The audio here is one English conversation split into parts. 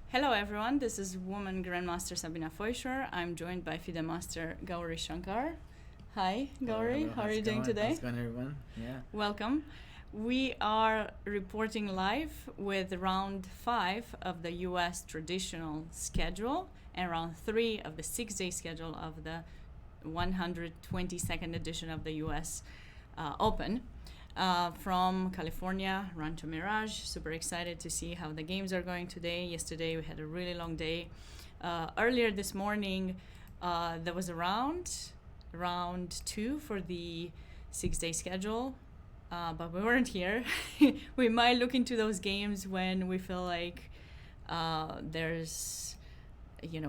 Hello everyone, this is Woman Grandmaster Sabina Foisor. I'm joined by FIDE Master Gauri Shankar. Hi Gauri, Hello, how are you doing today? How's it going, everyone? Yeah. Welcome. We are reporting live with round 5 of the US traditional schedule and round 3 of the 6-day schedule of the 122nd edition of the US Open. From California, Rancho Mirage. Super excited to see how the games are going today. Yesterday we had a really long day. Earlier this morning, there was a round 2 for the 6-day schedule, but we weren't here. We might look into those games when we feel like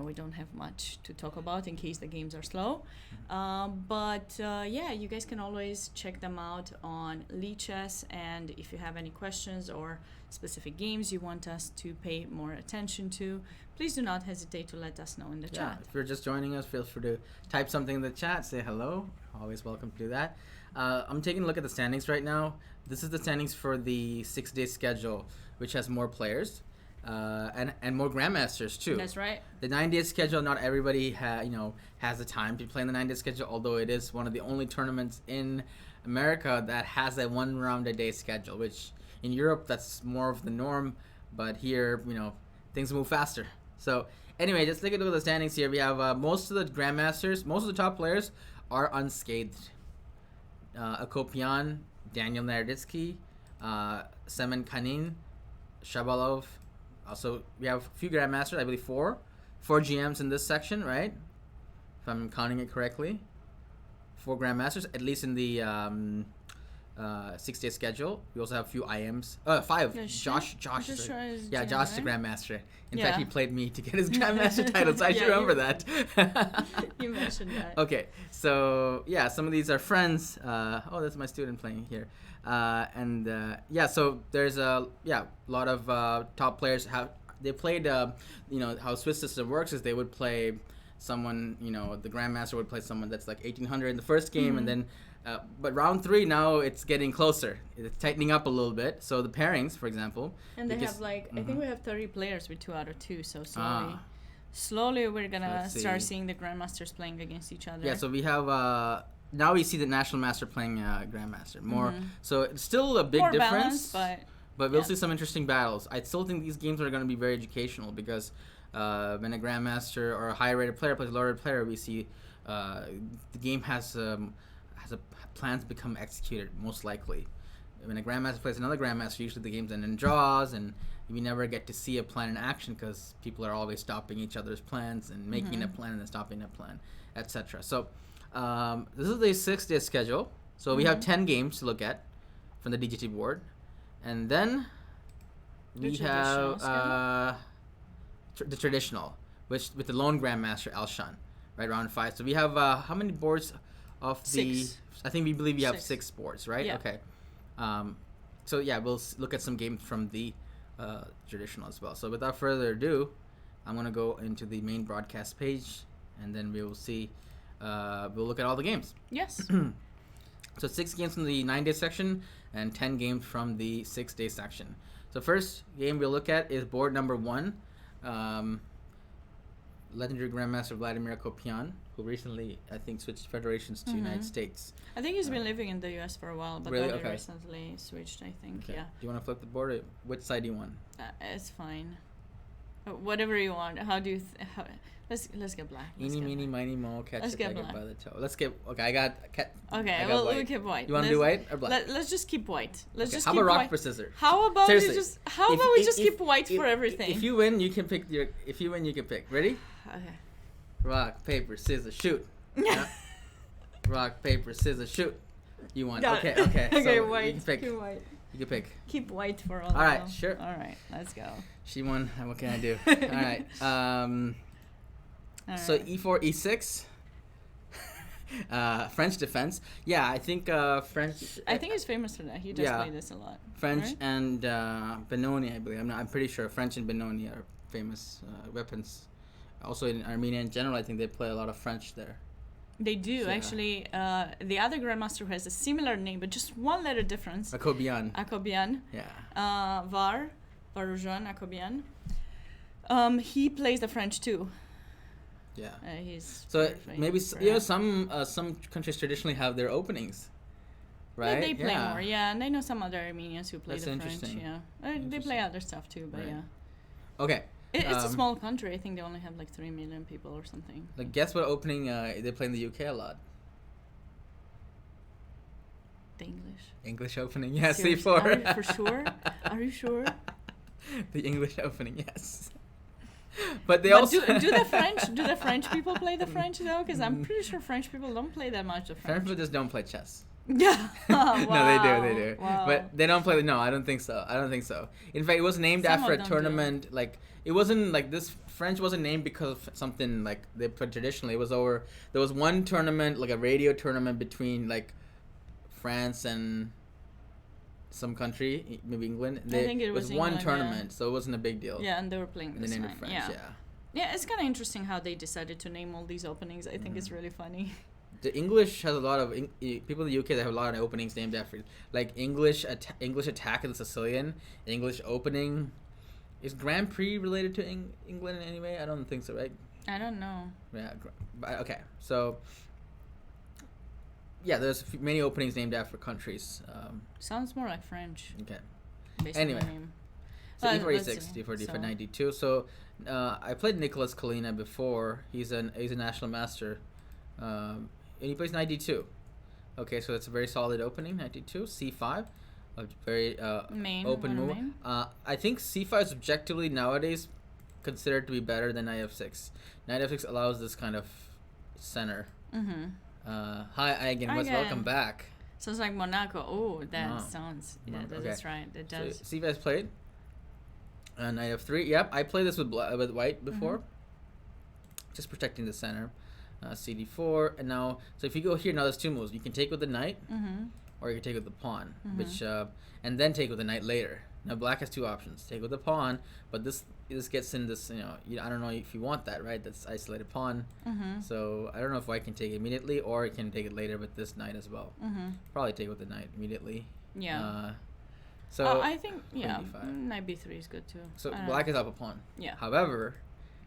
we don't have much to talk about in case the games are slow. You guys can always check them out on Lichess, and if you have any questions or specific games you want us to pay more attention to, please do not hesitate to let us know in the chat. If you're just joining us, feel free to type something in the chat, say hello. Always welcome to do that. I'm taking a look at the standings right now. This is the standings for the 6-day schedule, which has more players. And more grandmasters too. That's right. The 9-day schedule, not everybody has the time to play in the 9-day schedule, although it is one of the only tournaments in America that has a 1 round a day schedule, which in Europe that's more of the norm, but here things move faster. So anyway, just take a look at the standings here. We have most of the grandmasters, most of the top players are unscathed. Akopian, Daniel Naroditsky, Semen Kanin, Shabalov. Also, we have a few grandmasters, I believe 4 GMs in this section, right? If I'm counting it correctly. 4 grandmasters, at least in the 6-day schedule. We also have a few IMs. 5. Yeah, Josh is the grandmaster. In fact, he played me to get his grandmaster title, so I should remember that. You mentioned that. Okay, so some of these are friends. That's my student playing here. So there's a lot of top players. They played, how Swiss system works is they would play someone, the grandmaster would play someone that's like 1800 in the first game, and then, but round 3 now it's getting closer. It's tightening up a little bit. So the pairings, for example. And they have I think we have 30 players with 2 out of 2, so slowly we're gonna start seeing the grandmasters playing against each other. Yeah, so we have, now we see the national master playing grandmaster more, so it's still a big difference. Balance, but we'll see some interesting battles. I still think these games are going to be very educational because when a grandmaster or a high-rated player plays a low-rated player, we see the game has a plan to become executed most likely. When a grandmaster plays another grandmaster, usually the game's end in draws, and we never get to see a plan in action because people are always stopping each other's plans and making a plan and then stopping a plan, etc. So. This is the 6-day schedule, so we have 10 games to look at from the DGT board, and then we have the traditional, which with the lone grandmaster Alshan, right, round 5. So we have how many boards of the? 6. I think we believe we have 6 boards, right? Yeah. Okay. We'll look at some games from the traditional as well. So without further ado, I'm gonna go into the main broadcast page, and then we will see. We'll look at all the games. Yes. So 6 games from the 9-day section and 10 games from the 6-day section. So first game we'll look at is board number 1. Legendary Grandmaster Vladimir Akopian, who recently, I think, switched federations to United States. I think he's been living in the US for a while, but really? only recently switched, I think. Okay. Yeah. Do you want to flip the board? Or which side do you want? It's fine. Whatever you want. How do you... Let's get black. Eeny, meeny, miny, mo, catch Let's a get tiger black. by the toe. Let's get... Okay, I got... Okay, well, we keep white. You want to do white or black? Let's just keep white. How about rock, paper, scissors? How about Seriously. we just keep white for everything? If you win, you can pick your... If you win, you can pick. Ready? Okay. Rock, paper, scissors, shoot. Yeah. Rock, paper, scissors, shoot. You won. Okay. Okay, So white. you can pick. Keep white. You can pick. Keep white for all. All right, sure. All right, let's go. She won. What can I do? All right. So e4, e6. French defense. Yeah, I think French. I think he's famous for that. He does play this a lot. French right? and Benoni, I believe. I'm pretty sure French and Benoni are famous weapons. Also in Armenia in general, I think they play a lot of French there. They do, actually. The other grandmaster has a similar name, but just one letter difference. Akobian. Akobian. Yeah. Varoujan Akobian. He plays the French too. Yeah. He's So very maybe famous for you know that. some countries traditionally have their openings, right? Yeah, they play more. Yeah, and I know some other Armenians who play That's the French. interesting. Yeah, they play other stuff too, but Right. yeah. Okay. It's a small country. I think they only have like 3 million people or something. Like, guess what opening they play in the UK a lot? The English. English opening, yes, Seriously? C4. Are you for sure? Are you sure? The English opening, yes. But they also do the French people play the French though? Because I'm pretty sure French people don't play that much of French French. people just don't play chess. Yeah. No, they do. Wow. But they don't play. No, I don't think so. In fact, it was named Some after of a them tournament. Like, it wasn't like this. French wasn't named because of something like they played traditionally. It was over. There was one tournament, like a radio tournament between like France and some country, maybe England. I think it was one England, tournament, so it wasn't a big deal. Yeah, and they were playing And this they named one. it French. Yeah. Yeah. Yeah, it's kind of interesting how they decided to name all these openings. I think it's really funny. The English has a lot of people in the UK that have a lot of openings named after, like English Attack of the Sicilian, English Opening. Is Grand Prix related to England in any way? I don't think so, right? I don't know. Yeah. Okay. So. Yeah, there's many openings named after countries. Sounds more like French. Okay. Based on Anyway. the name. So Well, E46, let's see. D4, D5, So- 92. So I played Nicholas Kalina before. He's a national master. And he plays 92. Okay, so that's a very solid opening, 92. C5. A very Main, open one move. main. I think C5 is objectively nowadays considered to be better than Knight F6. Knight F6 allows this kind of center. Mm-hmm. Hi, again. Welcome back. Sounds like Monaco. Oh, that No. sounds. Yeah, Okay. that's right. It does. So C5's played. Knight F3. Yep, I played this with white before. Just protecting the center. CD4, and now, so if you go here, now there's two moves. You can take with the knight, or you can take with the pawn, which and then take with the knight later. Now black has two options: take with the pawn, but this gets in this. I don't know if you want that, right? That's isolated pawn. So I don't know if white can take it immediately, or it can take it later with this knight as well. Probably take with the knight immediately. Yeah. So I think d5. knight b3 is good too. So I don't black know. is up a pawn. Yeah. However,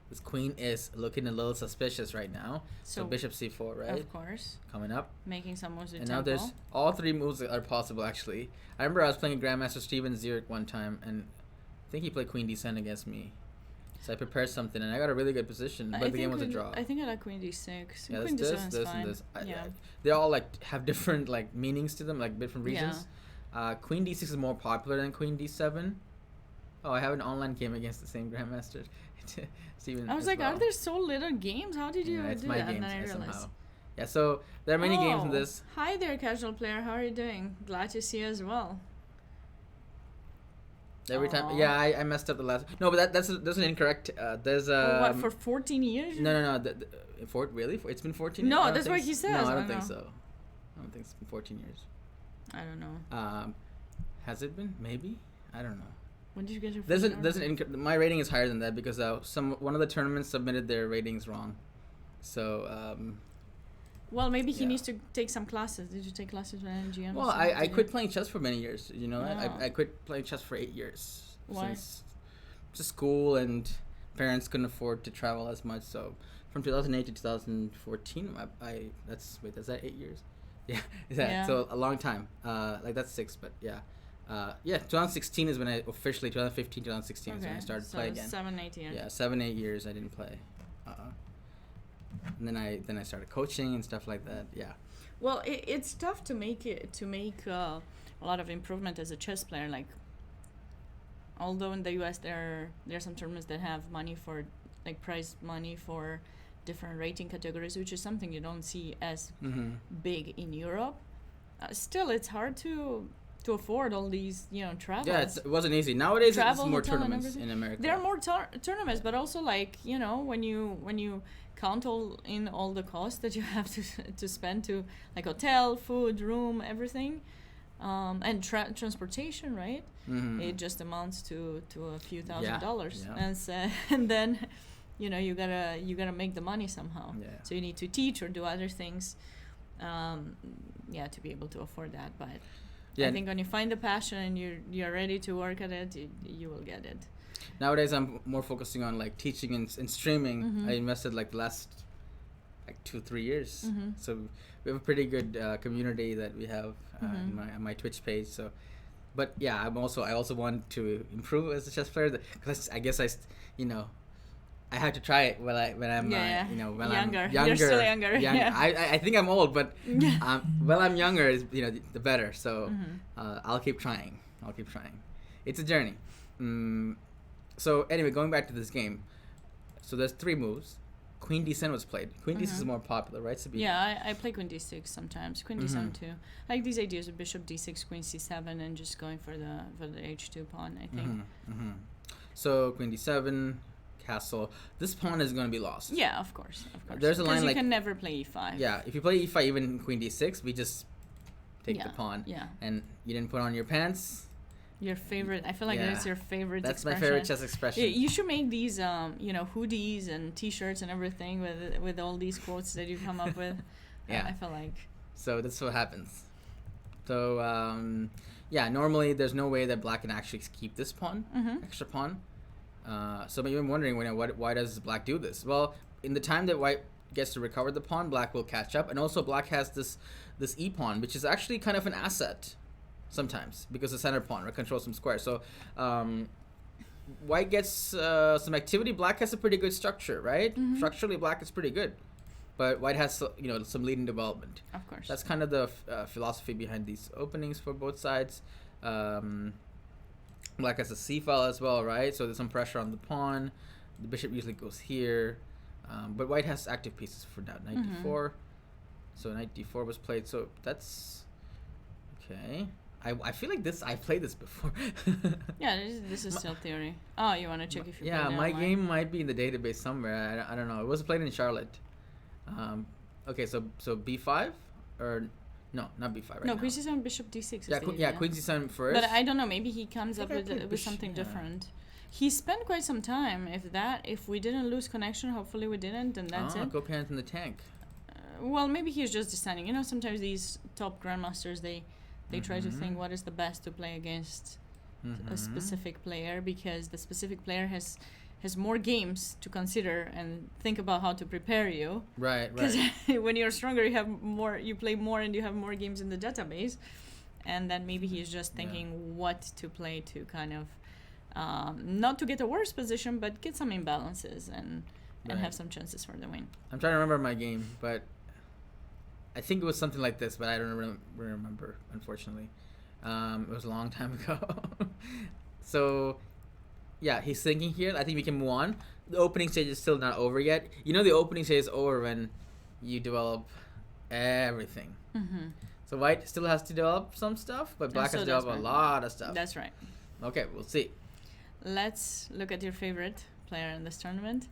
this queen is looking a little suspicious right now. So bishop c4, right? Of course. Coming up. Making some moves with And tempo. now there's all three moves that are possible, actually. I remember I was playing Grandmaster Steven Zurich one time, and I think he played queen d7 against me. So I prepared something, and I got a really good position, but the game was a draw. I think I like queen d6. Yeah, Queen this, d7 is fine. and this. Yeah. They all like have different like meanings to them, like different reasons. Queen d6 is more popular than queen d7. Oh, I have an online game against the same Grandmaster. Steven I was as like, well. are there so little games? How did you It's do my that? games And then I realized. somehow. Yeah, so there are many games in this. Hi there, casual player. How are you doing? Glad to see you as well. Every time, Aw. yeah, I messed up the last. No, but that's an incorrect. There's a. What, for 14 years? No. Really? It's been 14 years? No, I don't that's think what he so. says. No, I I don't think know. so. I don't think it's been 14 years. I don't know. Has it been? Maybe? I don't know. When did you get your My rating is higher than that because one of the tournaments submitted their ratings wrong. So. Well, maybe he yeah. needs to take some classes. Did you take classes with WGM? Well, I quit playing chess for many years. You know, Wow. I quit playing chess for 8 years. Why? Since just school and parents couldn't afford to travel as much. So from 2008 to 2014, is that 8 years? Yeah, Yeah. So a long time. Like that's 6, but yeah. 2016 is when I officially 2015, 2016 is when I started playing again. 7, 8 years. Yeah, 7, 8 years I didn't play. And then I started coaching and stuff like that. Yeah. Well, it's tough to make a lot of improvement as a chess player. Like, although in the U.S. there are some tournaments that have money for like prize money for different rating categories, which is something you don't see as big in Europe. Still, it's hard to afford all these travels. Yeah, it wasn't easy. Nowadays, it's Travel, more hotel, and tournaments everything. in America. There are more tournaments, but also like when you count all the costs that you have to spend to like hotel, food, room, everything, and transportation, right? It just amounts to a few $1,000s, Yeah. and then you gotta make the money somehow. Yeah. So you need to teach or do other things, to be able to afford that. But Yeah. I think when you find the passion and you're ready to work at it, you will get it. Nowadays, I'm more focusing on like teaching and streaming. I invested like the last like 2-3 years. So we have a pretty good community that we have in my Twitch page. So, but yeah, I also want to improve as a chess player because I guess I have to try it when I'm younger. I'm younger. You're still younger. Yeah. I think I'm old, but while I'm younger, is the better. So I'll keep trying. It's a journey. So anyway, going back to this game, so there's 3 moves. Queen d7 was played. Queen d6 is more popular, right, Sabina? Yeah, I play Queen d6 sometimes. Queen d7 too. I like these ideas of Bishop d6, Queen c7, and just going for the h2 pawn. I think. So Queen d7, castle. This pawn is going to be lost. Yeah, of course. There's a line you like can never play e5. Yeah, if you play e5, even Queen d6, we just take the pawn. Yeah. And you didn't put on your pants. Your favorite. I feel like that's your favorite. That's expression. my favorite chess expression. You should make these, hoodies and T-shirts and everything with all these quotes that you come up with. Yeah. I feel like. So that's what happens. So normally there's no way that black can actually keep this pawn, extra pawn. So maybe I'm wondering, why does black do this? Well, in the time that white gets to recover the pawn, black will catch up, and also black has this e pawn, which is actually kind of an asset. Sometimes, because the center pawn controls some squares. So white gets some activity. Black has a pretty good structure, right? Structurally, black is pretty good. But white has some leading development. Of course. That's kind of the philosophy behind these openings for both sides. Black has a c file as well, right? So there's some pressure on the pawn. The bishop usually goes here. But white has active pieces for now. Knight d4. So knight d4 was played. So that's... Okay. I feel like I played this before. Yeah, this is still theory. Oh, you want to check if you yeah, played it my online? game might be in the database somewhere. I don't know. It was played in Charlotte. Okay, so b5? Or... No, not b5 right now. No, Queen c7, Bishop d6 is Queen c7 first. But I don't know. Maybe he comes up with something different. He spent quite some time. If we didn't lose connection, hopefully we didn't, and that's it. Go parent in the tank. Well, maybe he's just deciding. Sometimes these top grandmasters, they try to think what is the best to play against a specific player, because the specific player has more games to consider and think about how to prepare you. Right. Because when you're stronger, you play more, and you have more games in the database. And then maybe he's just thinking what to play to kind of not to get a worse position, but get some imbalances and have some chances for the win. I'm trying to remember my game, but I think it was something like this, but I don't remember, unfortunately. It was a long time ago. So, yeah, he's thinking here. I think we can move on. The opening stage is still not over yet. The opening stage is over when you develop everything. So white still has to develop some stuff, but black has to develop a lot of stuff. That's right. Okay, we'll see. Let's look at your favorite player in this tournament.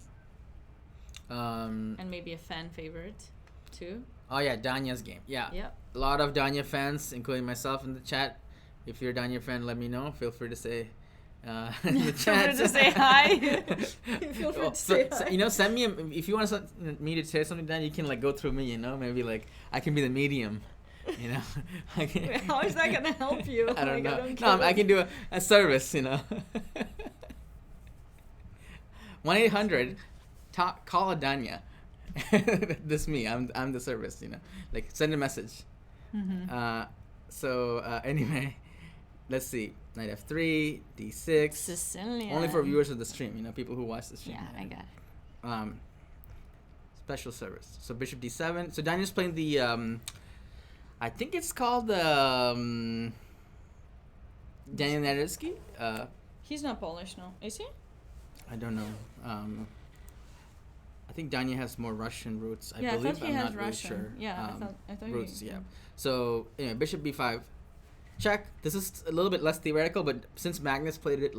And maybe a fan favorite, too. Oh, yeah, Danya's game. Yeah. Yep. A lot of Danya fans, including myself in the chat. If you're a Danya fan, let me know. Feel free to say in the chat. Feel free to say hi. Feel free to say hi. Send me if you want me to say something, then you can go through me. Maybe I can be the medium. How is that gonna help you? I don't know. I can do a service. 1-800 call a Danya. This me. I'm the service. Send a message. Anyway, let's see. Knight f3, d6. Sicilian. Only for viewers of the stream. People who watch the stream. Yeah, I got it. Special service. So bishop d7. So Danya's playing the I think it's called the Daniel Nadersky. He's not Polish, no? Is he? I don't know. I think Danya has more Russian roots. I believe. I thought he has not Russian. Really sure. Yeah, I thought roots. he, Yeah. So anyway, bishop b5, check. This is a little bit less theoretical, but since Magnus played it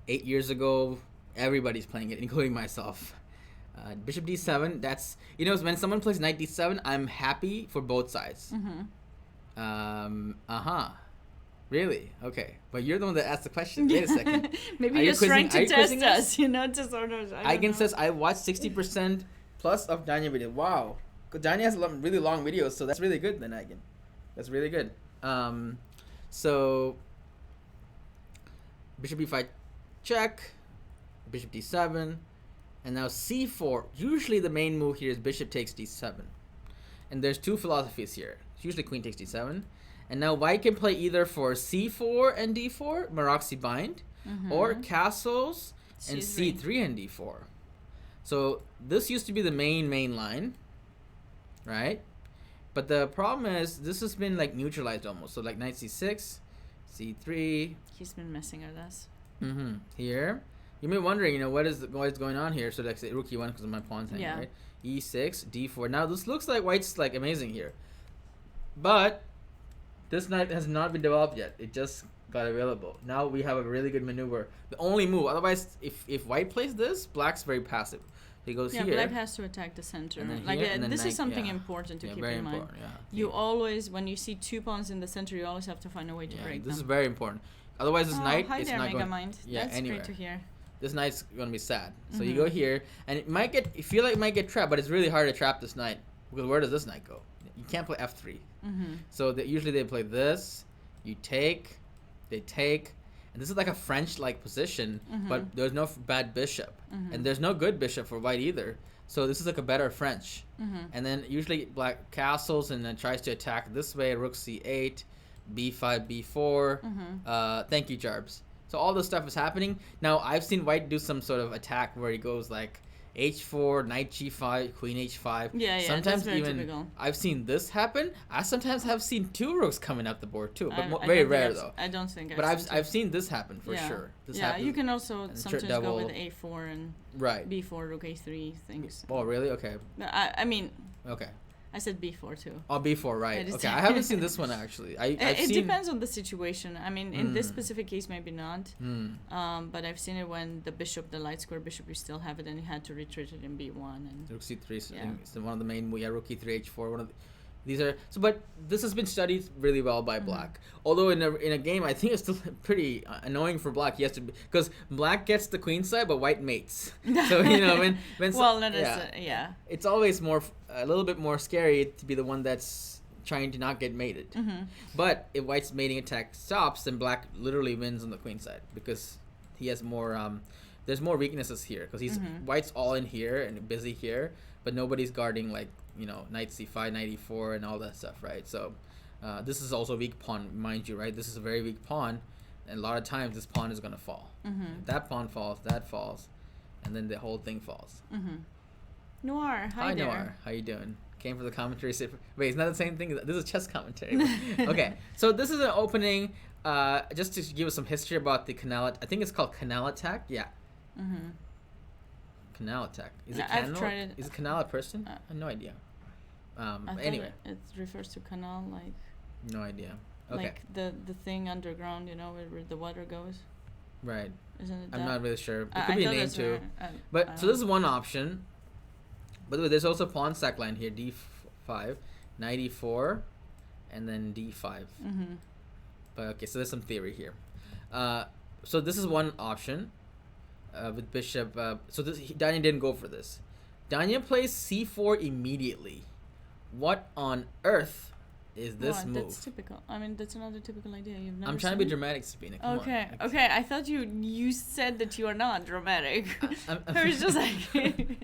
8 years ago, everybody's playing it, including myself. Bishop d7. That's when someone plays knight d7, I'm happy for both sides. Really? Okay. But you're the one that asked the question. Wait a second. Maybe he's trying to test us, to sort of... Eigen says, I watched 60% plus of Danya videos. Wow. Because Danya has really long videos, so that's really good then, Eigen. That's really good. So, bishop b5, check, bishop d7, and now c4. Usually the main move here is bishop takes d7. And there's two philosophies here. It's usually queen takes d7. And now white can play either for c4 and d4, Maroczy bind, or castles and c3 and d4. So this used to be the main line, right? But the problem is this has been like neutralized almost. So like knight c6, c3. He's been messing with us. Here. You may be wondering, what is going on here? So that's rook e1 because of my pawn's hanging, right? e6, d4. Now this looks like white's like amazing here. But this knight has not been developed yet. It just got available. Now we have a really good maneuver. The only move. Otherwise, if white plays this, black's very passive. He goes here. Yeah, black has to attack the center. This is something important to keep in mind. You always, when you see two pawns in the center, you always have to find a way to break them. This is very important. Otherwise, this knight is not going. Megamind. That's great to hear. This knight's gonna be sad. So you go here, and you feel like it might get trapped, but it's really hard to trap this knight because where does this knight go? You can't play f3. So usually they play this. You take, they take. And this is like a French-like position, but there's no bad bishop. And there's no good bishop for white either. So this is like a better French. And then usually black castles and then tries to attack this way, rook c8, b5, b4. Thank you, Jarbs. So all this stuff is happening. Now, I've seen white do some sort of attack where he goes like h4, knight g5, queen h5. Sometimes that's even typical. I've seen this happen. I sometimes have seen two rooks coming up the board too, but very rare though. I don't think. But I've seen this happen for sure. This happens. You can also sometimes go with a4 and b4, rook a3 things. Oh really? Okay. I mean. Okay. I said b4 too. Oh, b4, right. Okay, I haven't seen this one actually. It depends on the situation. I mean, in this specific case, maybe not. But I've seen it when the light square bishop, you still have it and you had to retreat it in b1. And rook c3, so it's one of the main, rook e3, h4, these are, but this has been studied really well by black. Although in a game, I think it's still pretty annoying for black. He has to, because black gets the queen side, but white mates. So, when it's always a little bit more scary to be the one that's trying to not get mated. But if white's mating attack stops, then black literally wins on the queen side because he has more, there's more weaknesses here because white's all in here and busy here, but nobody's guarding like, knight c5, knight e4, and all that stuff, right? So this is also a weak pawn, mind you, right? This is a very weak pawn, and a lot of times this pawn is going to fall. If that pawn falls, that falls, and then the whole thing falls. Noir, hi there. Noir, how you doing? Came for the commentary. Wait, it's not the same thing. This is chess commentary. Okay, so this is an opening. Just to give us some history about the Canal. I think it's called Canal Attack. Yeah. Canal Attack. Is it Canal? I've tried it. Is it Canal a person? I have no idea. Anyway. It refers to canal, like. No idea. Okay. Like the thing underground, where the water goes. Right. Isn't it? I'm not really sure. It could be a name too. But so this is one option. By the way, there's also pawn sack line here. D5, knight e4, and then d5. But okay, so there's some theory here. So this is one option. With bishop, so Danya didn't go for this. Danya plays c4 immediately. What on earth is this move? That's typical. I mean, that's another typical idea. I'm trying to be dramatic, Sabina. Come on. Okay. I thought you said that you are not dramatic. I was just like.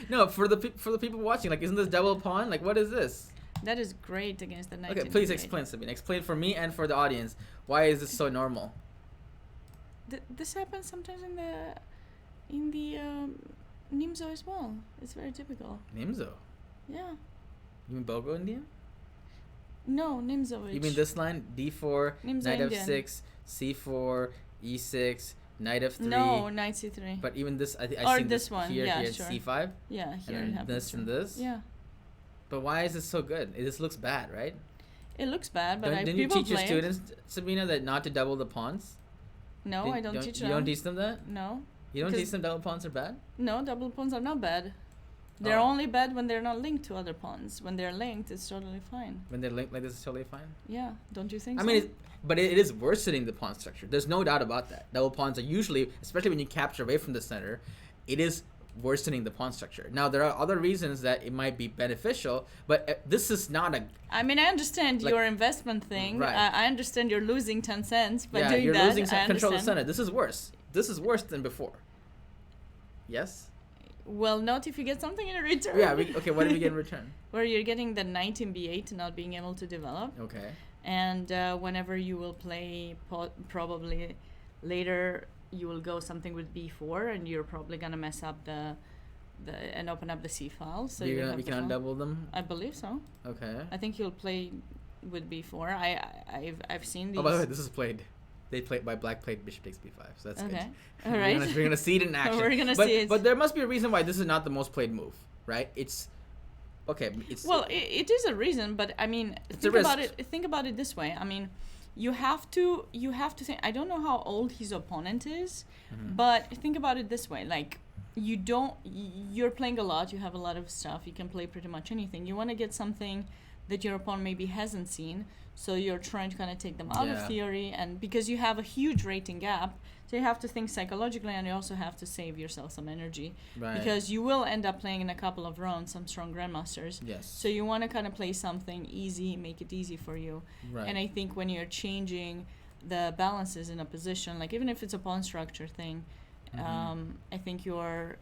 No, for the people watching, like, isn't this double pawn? Like, what is this? That is great against the knight. Okay, please explain, Sabina. Explain for me and for the audience. Why is this so normal? This happens sometimes in the Nimzo as well. It's very typical. Nimzo? Yeah. You mean Bogo Indian? No, Nimzo. You mean this line? D4, Nimzo knight Indian. f6, c4, e6, knight f3. No, knight c3. But even this, I've seen this one. Here, sure. c5. Yeah, here and it happens. This and this. Yeah. But why is this so good? This looks bad, right? It looks bad, but didn't you teach your students, Sabina, that not to double the pawns? No, I don't teach them. You don't teach them that? No. You don't teach them double pawns are bad? No, double pawns are not bad. They're only bad when they're not linked to other pawns. When they're linked, it's totally fine. When they're linked like this, it's totally fine? Yeah, don't you think so? I mean, but it is worsening the pawn structure. There's no doubt about that. Double pawns are usually, especially when you capture away from the center, it is worsening the pawn structure. Now there are other reasons that it might be beneficial, but this is not a. I mean, I understand your investment thing. Right. I understand you're losing 10 cents by doing you're that. losing control of the center. This is worse. This is worse than before. Yes. Well, not if you get something in return. Yeah. Okay. What do we get in return? Where you're getting the knight in b8 not being able to develop. Okay. And whenever you will play, probably later, you will go something with b4, and you're probably gonna mess up the and open up the c file. So we can undouble them. I believe so. Okay. I think you'll play with b4. I've seen these. Oh, by the way, this is played. They played by black played bishop takes b5, so that's okay. good. All right. We're gonna see it in action. We're gonna see it. But there must be a reason why this is not the most played move, right? It's okay. It is a reason, but I mean, think about it this way. I mean, you have to think. I don't know how old his opponent is, but think about it this way. Like, you're playing a lot. You have a lot of stuff. You can play pretty much anything. You want to get something that your opponent maybe hasn't seen. So you're trying to kind of take them out of theory, and because you have a huge rating gap, so you have to think psychologically, and you also have to save yourself some energy, right. Because you will end up playing in a couple of rounds some strong grandmasters. Yes. So you want to kind of play something easy, make it easy for you. Right. And I think when you're changing the balances in a position, like even if it's a pawn structure thing, I think you're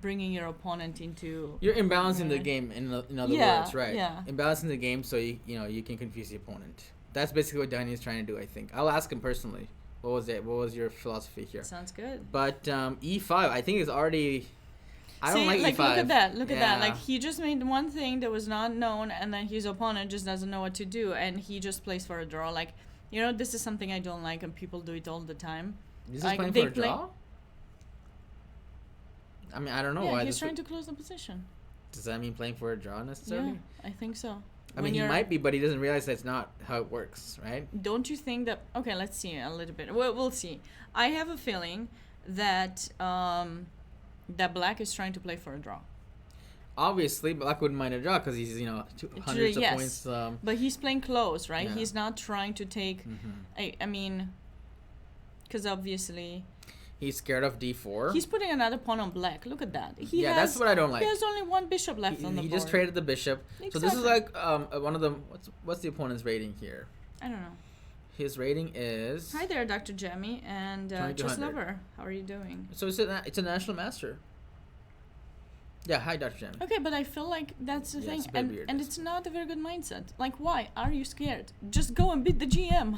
bringing your opponent into... You're imbalancing the game, in other words, right? Yeah. Imbalancing the game so you can confuse the opponent. That's basically what Danny is trying to do, I think. I'll ask him personally. What was it? What was your philosophy here? Sounds good. But e5, I think is already... I don't like e5. Look at that. Like, he just made one thing that was not known, and then his opponent just doesn't know what to do, and he just plays for a draw. Like, this is something I don't like, and people do it all the time. This is playing for a draw? I mean, I don't know why. He's trying to close the position. Does that mean playing for a draw necessarily? Yeah, I think so. I mean, he might be, but he doesn't realize that's not how it works, right? Don't you think that... Okay, let's see a little bit. We'll see. I have a feeling that that black is trying to play for a draw. Obviously, black wouldn't mind a draw because he's, hundreds of points. But he's playing close, right? Yeah. He's not trying to take... I mean... Because obviously... He's scared of d4. He's putting another pawn on black. Look at that. That's what I don't like. He has only one bishop left on the board. He just traded the bishop. Exactly. So this is like one of the... What's the opponent's rating here? I don't know. His rating is... Hi there, Dr. Jamie and Chess Lover. How are you doing? So it's a national master. Yeah, hi, Dr. Jamie. Okay, but I feel like that's the thing. It's a bit weird. And it's not a very good mindset. Like, why are you scared? Just go and beat the GM.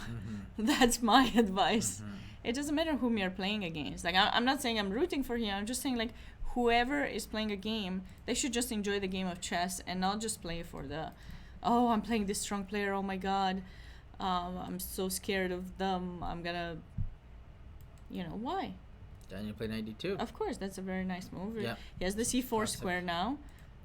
That's my advice. It doesn't matter whom you're playing against. Like, I'm not saying I'm rooting for him. I'm just saying, like, whoever is playing a game, they should just enjoy the game of chess and not just play for the, oh, I'm playing this strong player. Oh, my God. I'm so scared of them. I'm going to, why? Daniel played knight d2. Of course, that's a very nice move. Yeah. He has the c4 square now.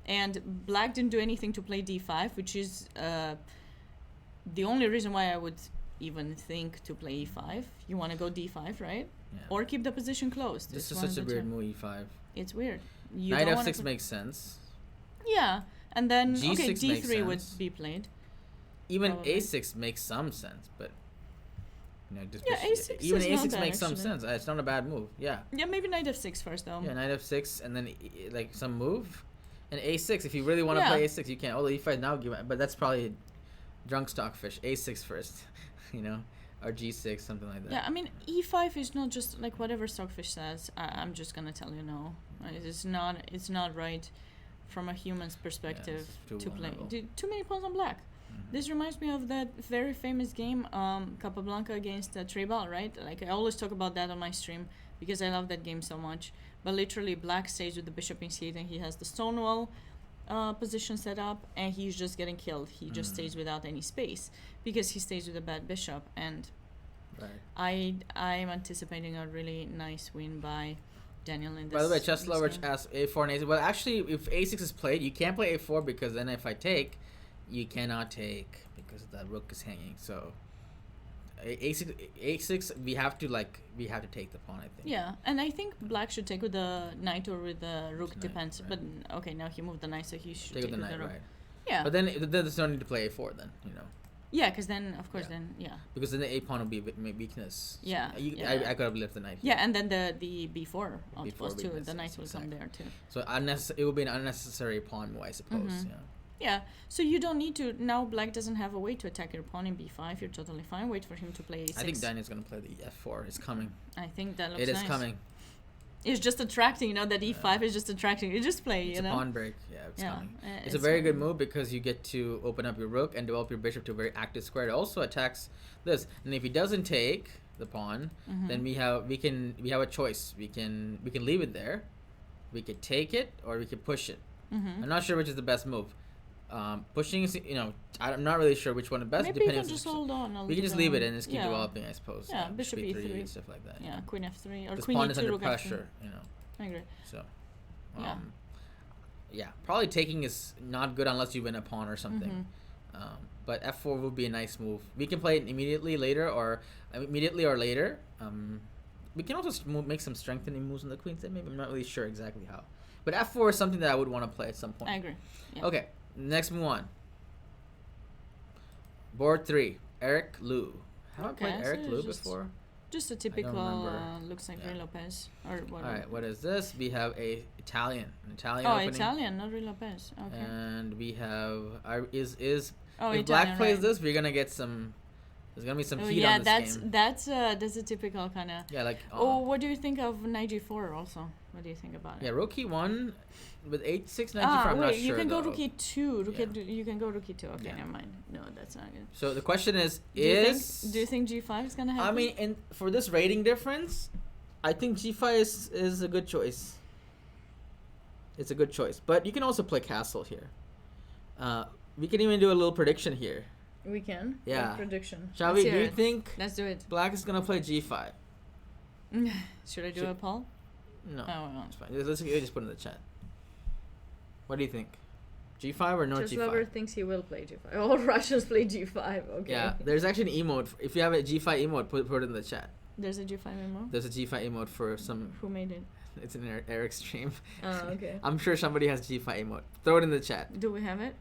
And black didn't do anything to play d5, which is the only reason why I would even think to play e5. You want to go d5, right? Yeah. Or keep the position closed. This is such a weird move, e5. It's weird. Knight f6 makes sense. Yeah. And then, G6 d3 would be played. Even a6 makes some sense, but... a6 even is a6 not makes some actually. sense. It's not a bad move. Yeah. Yeah, maybe knight f6 first, though. Yeah, knight f6, and then like some move, and a6. If you really want to play a6, you can. Although e5 now, but that's probably drunk stockfish. a6 first, or g6, something like that. Yeah, I mean e5 is not just like whatever stockfish says. I'm just gonna tell you no. It's not right from a human's perspective to play. Too many pawns on black. This reminds me of that very famous game, Capablanca against Trebal, right? Like, I always talk about that on my stream because I love that game so much. But literally, black stays with the bishop in c8 and he has the stonewall position set up and he's just getting killed. He just stays without any space because he stays with a bad bishop. And I'm anticipating a really nice win by Daniel in this. By the way, Chess Lover asked a4 and a6. Well, actually, if a6 is played, you can't play a4 because then if I take... You cannot take because that rook is hanging. So a6 we have to take the pawn, I think. Yeah, and I think black should take with the knight or with the rook, depends. Right. But okay, now he moved the knight, so he should take with the knight, rook. right? Yeah. But then there's no need to play a4 then, Yeah, because then, of course, Yeah. then, yeah. Because then the a pawn will be my weakness. Yeah, yeah. I could have left the knight. Yeah, and then the b4 outpost too. weakness, The knight yes, will exactly. come there too. So it will be an unnecessary pawn move, I suppose. Mhm. Yeah. Yeah, so you don't need to. Now black doesn't have a way to attack your pawn in b5. You're totally fine. Wait for him to play a6. I think Daniel's gonna play the f4. It's coming. I think that looks It is nice. coming. It's just attracting, that e5 is just attracting. You just play, It's a pawn break. Yeah, it's coming. It's a very good move because you get to open up your rook and develop your bishop to a very active square. It also attacks this, and if he doesn't take the pawn, then we have a choice. We can leave it there, we could take it, or we could push it. I'm not sure which is the best move. Pushing is, I'm not really sure which one is best. Maybe depending you on can just hold on. we can just leave it and just keep yeah. developing, I suppose. Yeah, bishop e3 e3. stuff like that. Yeah, queen f3 or This queen pawn e2. is under rook F3. pressure, I agree. So, Yeah. yeah, probably taking is not good unless you win a pawn or something. But f4 would be a nice move. We can play it immediately or later. We can also make some strengthening moves on the queen side. Maybe I'm not really sure exactly how. But f4 is something that I would want to play at some point. I agree. Yeah. Okay, next move on. Board 3, Eric Liu. Have I played Eric Liu before? Just a typical, remember. looks like Yeah. Ray Lopez or what? All right, what is this? We have an Italian Oh, opening. Italian, not Ray Lopez. Okay. And we have if Italian, black plays right. this, we're gonna get some. There's gonna be some heat yeah, on this game. that's a typical kind of. Yeah, like. What do you think of knight g4 also? What do you think about it? Yeah, rook e1 with 8-6 knight g4. I'm not wait, sure. you can go though. rook e2. Yeah. You can go rook e2. Okay, Yeah. never mind. No, that's not good. So the question is, Do you think g5 is gonna happen? I mean, for this rating difference, I think g5 is a good choice. It's a good choice, but you can also play castle here. We can even do a little prediction here. we can. Yeah. Prediction. Shall Let's we? hear Do you it. think Let's do it. black is gonna play g5? Should I do Should- a poll? No, Oh, no. it's fine. Let's just put it in the chat. What do you think? G5 or no Just G5? Lover thinks he will play g5. All Russians play g5. Okay. Yeah, there's actually an emote. If you have a G5 emote, put it in the chat. There's a g5 memo. There's a G5 emote for some. Who made it? It's in Eric's stream. Oh, okay. I'm sure somebody has G5 emote. Throw it in the chat. Do we have it?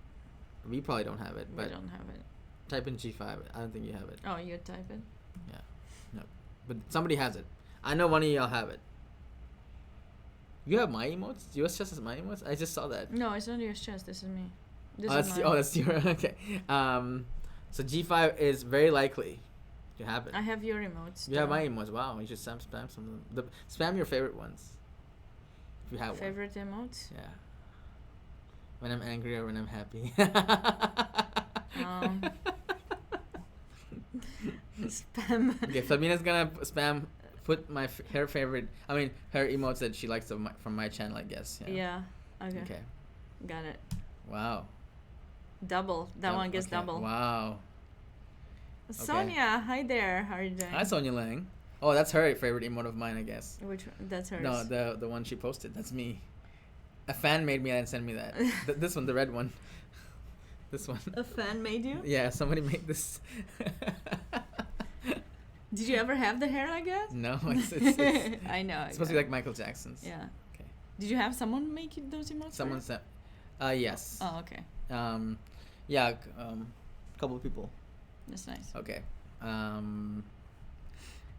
We probably don't have it, We but don't have it. type in G5. I don't think you have it. Oh, you type it. But somebody has it. I know one of y'all have it. You have my emotes? US Chess has my emotes? I just saw that. No, it's not your chest. This is me. This Oh, is that's mine. that's your okay. So G5 is very likely to happen. I have your emotes. You have too. my emotes. Wow, you should spam some of them. Spam your favorite ones. If you have one. Favorite emotes? Yeah. When I'm angry or when I'm happy. Spam. Okay, Sabina's gonna spam. Put her favorite. I mean, her emotes that she likes from my channel, I guess. Yeah. Okay. Okay. Got it. Wow. Double. That one gets okay. double. Wow. Sonia, hi there. How are you doing? Hi, Sonia Lang. Oh, that's her favorite emote of mine, I guess. Which one? That's hers. No, the one she posted. That's me. A fan made me and sent me that. This one, the red one. This one. A fan made you? Yeah, somebody made this. Did you ever have the hair like that? No, it's I know. it's supposed to be like Michael Jackson's. Yeah. Okay. Did you have someone make those emotes? Someone sent. Yes. Oh, okay. Yeah. Couple of people. That's nice. Okay.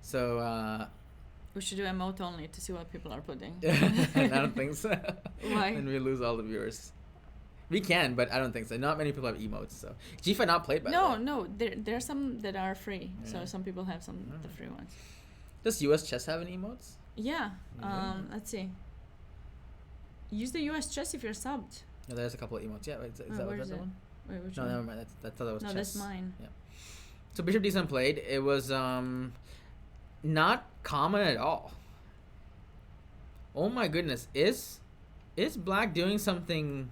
So. We should do emote only to see what people are putting. I don't think so. Why? And we lose all the viewers. We can, but I don't think so. Not many people have emotes, so G5 not played by the way. No. There are some that are free. So Yeah. some people have some the free ones. Does US Chess have any emotes? Yeah. Mhm. Let's see. Use the US chess if you're subbed. No, there's a couple of emotes. Yeah, is that where was is that the it? one? Wait, which No, one? never mind. I thought that was No, chess. that's mine. Yeah. So Bishop D7 played. It was not common at all. Oh my goodness! Is Black doing something?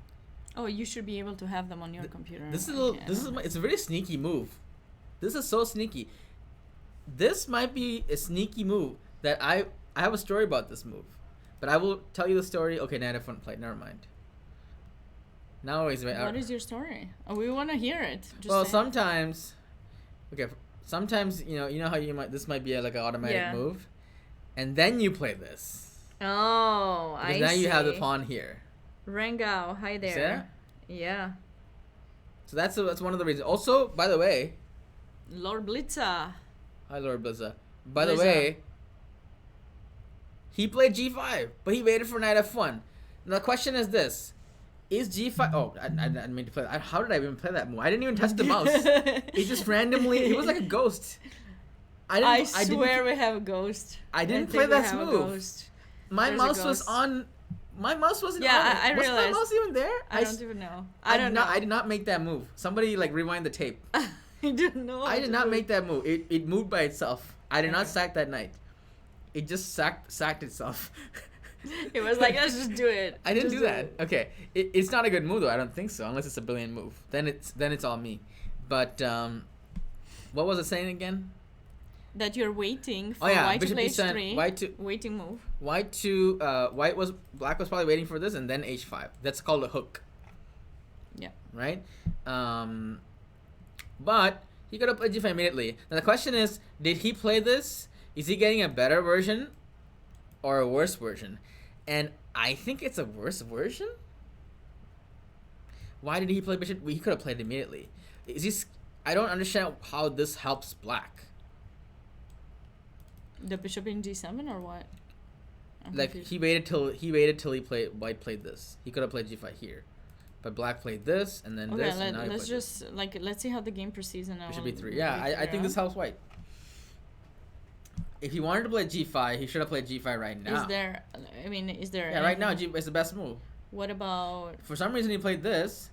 Oh, you should be able to have them on your computer. This is a Okay, little. I This don't is. It's a very sneaky move. This is so sneaky. This might be a sneaky move that I have a story about this move, but I will tell you the story. Okay, knight f1 played. Never mind. Now he's right. What is your story? Oh, we want to hear it. Just Well, say it. sometimes. Okay, sometimes you know how you might. This might be like an automatic Yeah. move, and then you play this. Oh, Because I now see. you have the pawn here. Rengao, hi See there. Yeah. So that's one of the reasons. Also, by the way, Lord Blitza. Hi, Lord Blizza. By the Blizza. way, he played G5, but he waited for knight F1. Now the question is this: is G5? Oh, I didn't mean to play that. How did I even play that move? I didn't even touch the mouse. It just randomly. It was like a ghost. I swear we have a ghost. I didn't play that move. My mouse was on. My mouse wasn't on. I realized. Was my mouse even there? I don't even know. I don't know. I did not make that move. Somebody like rewind the tape. I didn't know. I did not make that move. It moved by itself. I did not sack that knight. It just sacked itself. It was like, let's just do it. I didn't do that. Okay, it's not a good move though. I don't think so, unless it's a brilliant move. Then it's all me. But what was it saying again? That you're waiting for white to Bishop play D7, h3. white to waiting move. Black was probably waiting for this and then h5. That's called a hook. Yeah. Right. But he could have played g5 immediately. Now the question is, did he play this? Is he getting a better version or a worse version? And I think it's a worse version. Why did he play bishop? He could have played immediately. I don't understand how this helps black. The bishop in g7 or what? Like confused. he waited till white played this. He could have played g5 here, but black played this and then this. And now let's just let's see how the game proceeds and bishop b3. Yeah, I think this helps white. If he wanted to play g5, he should have played g5 right now. Is there? Yeah, right now g is the best move. What about? For some reason he played this,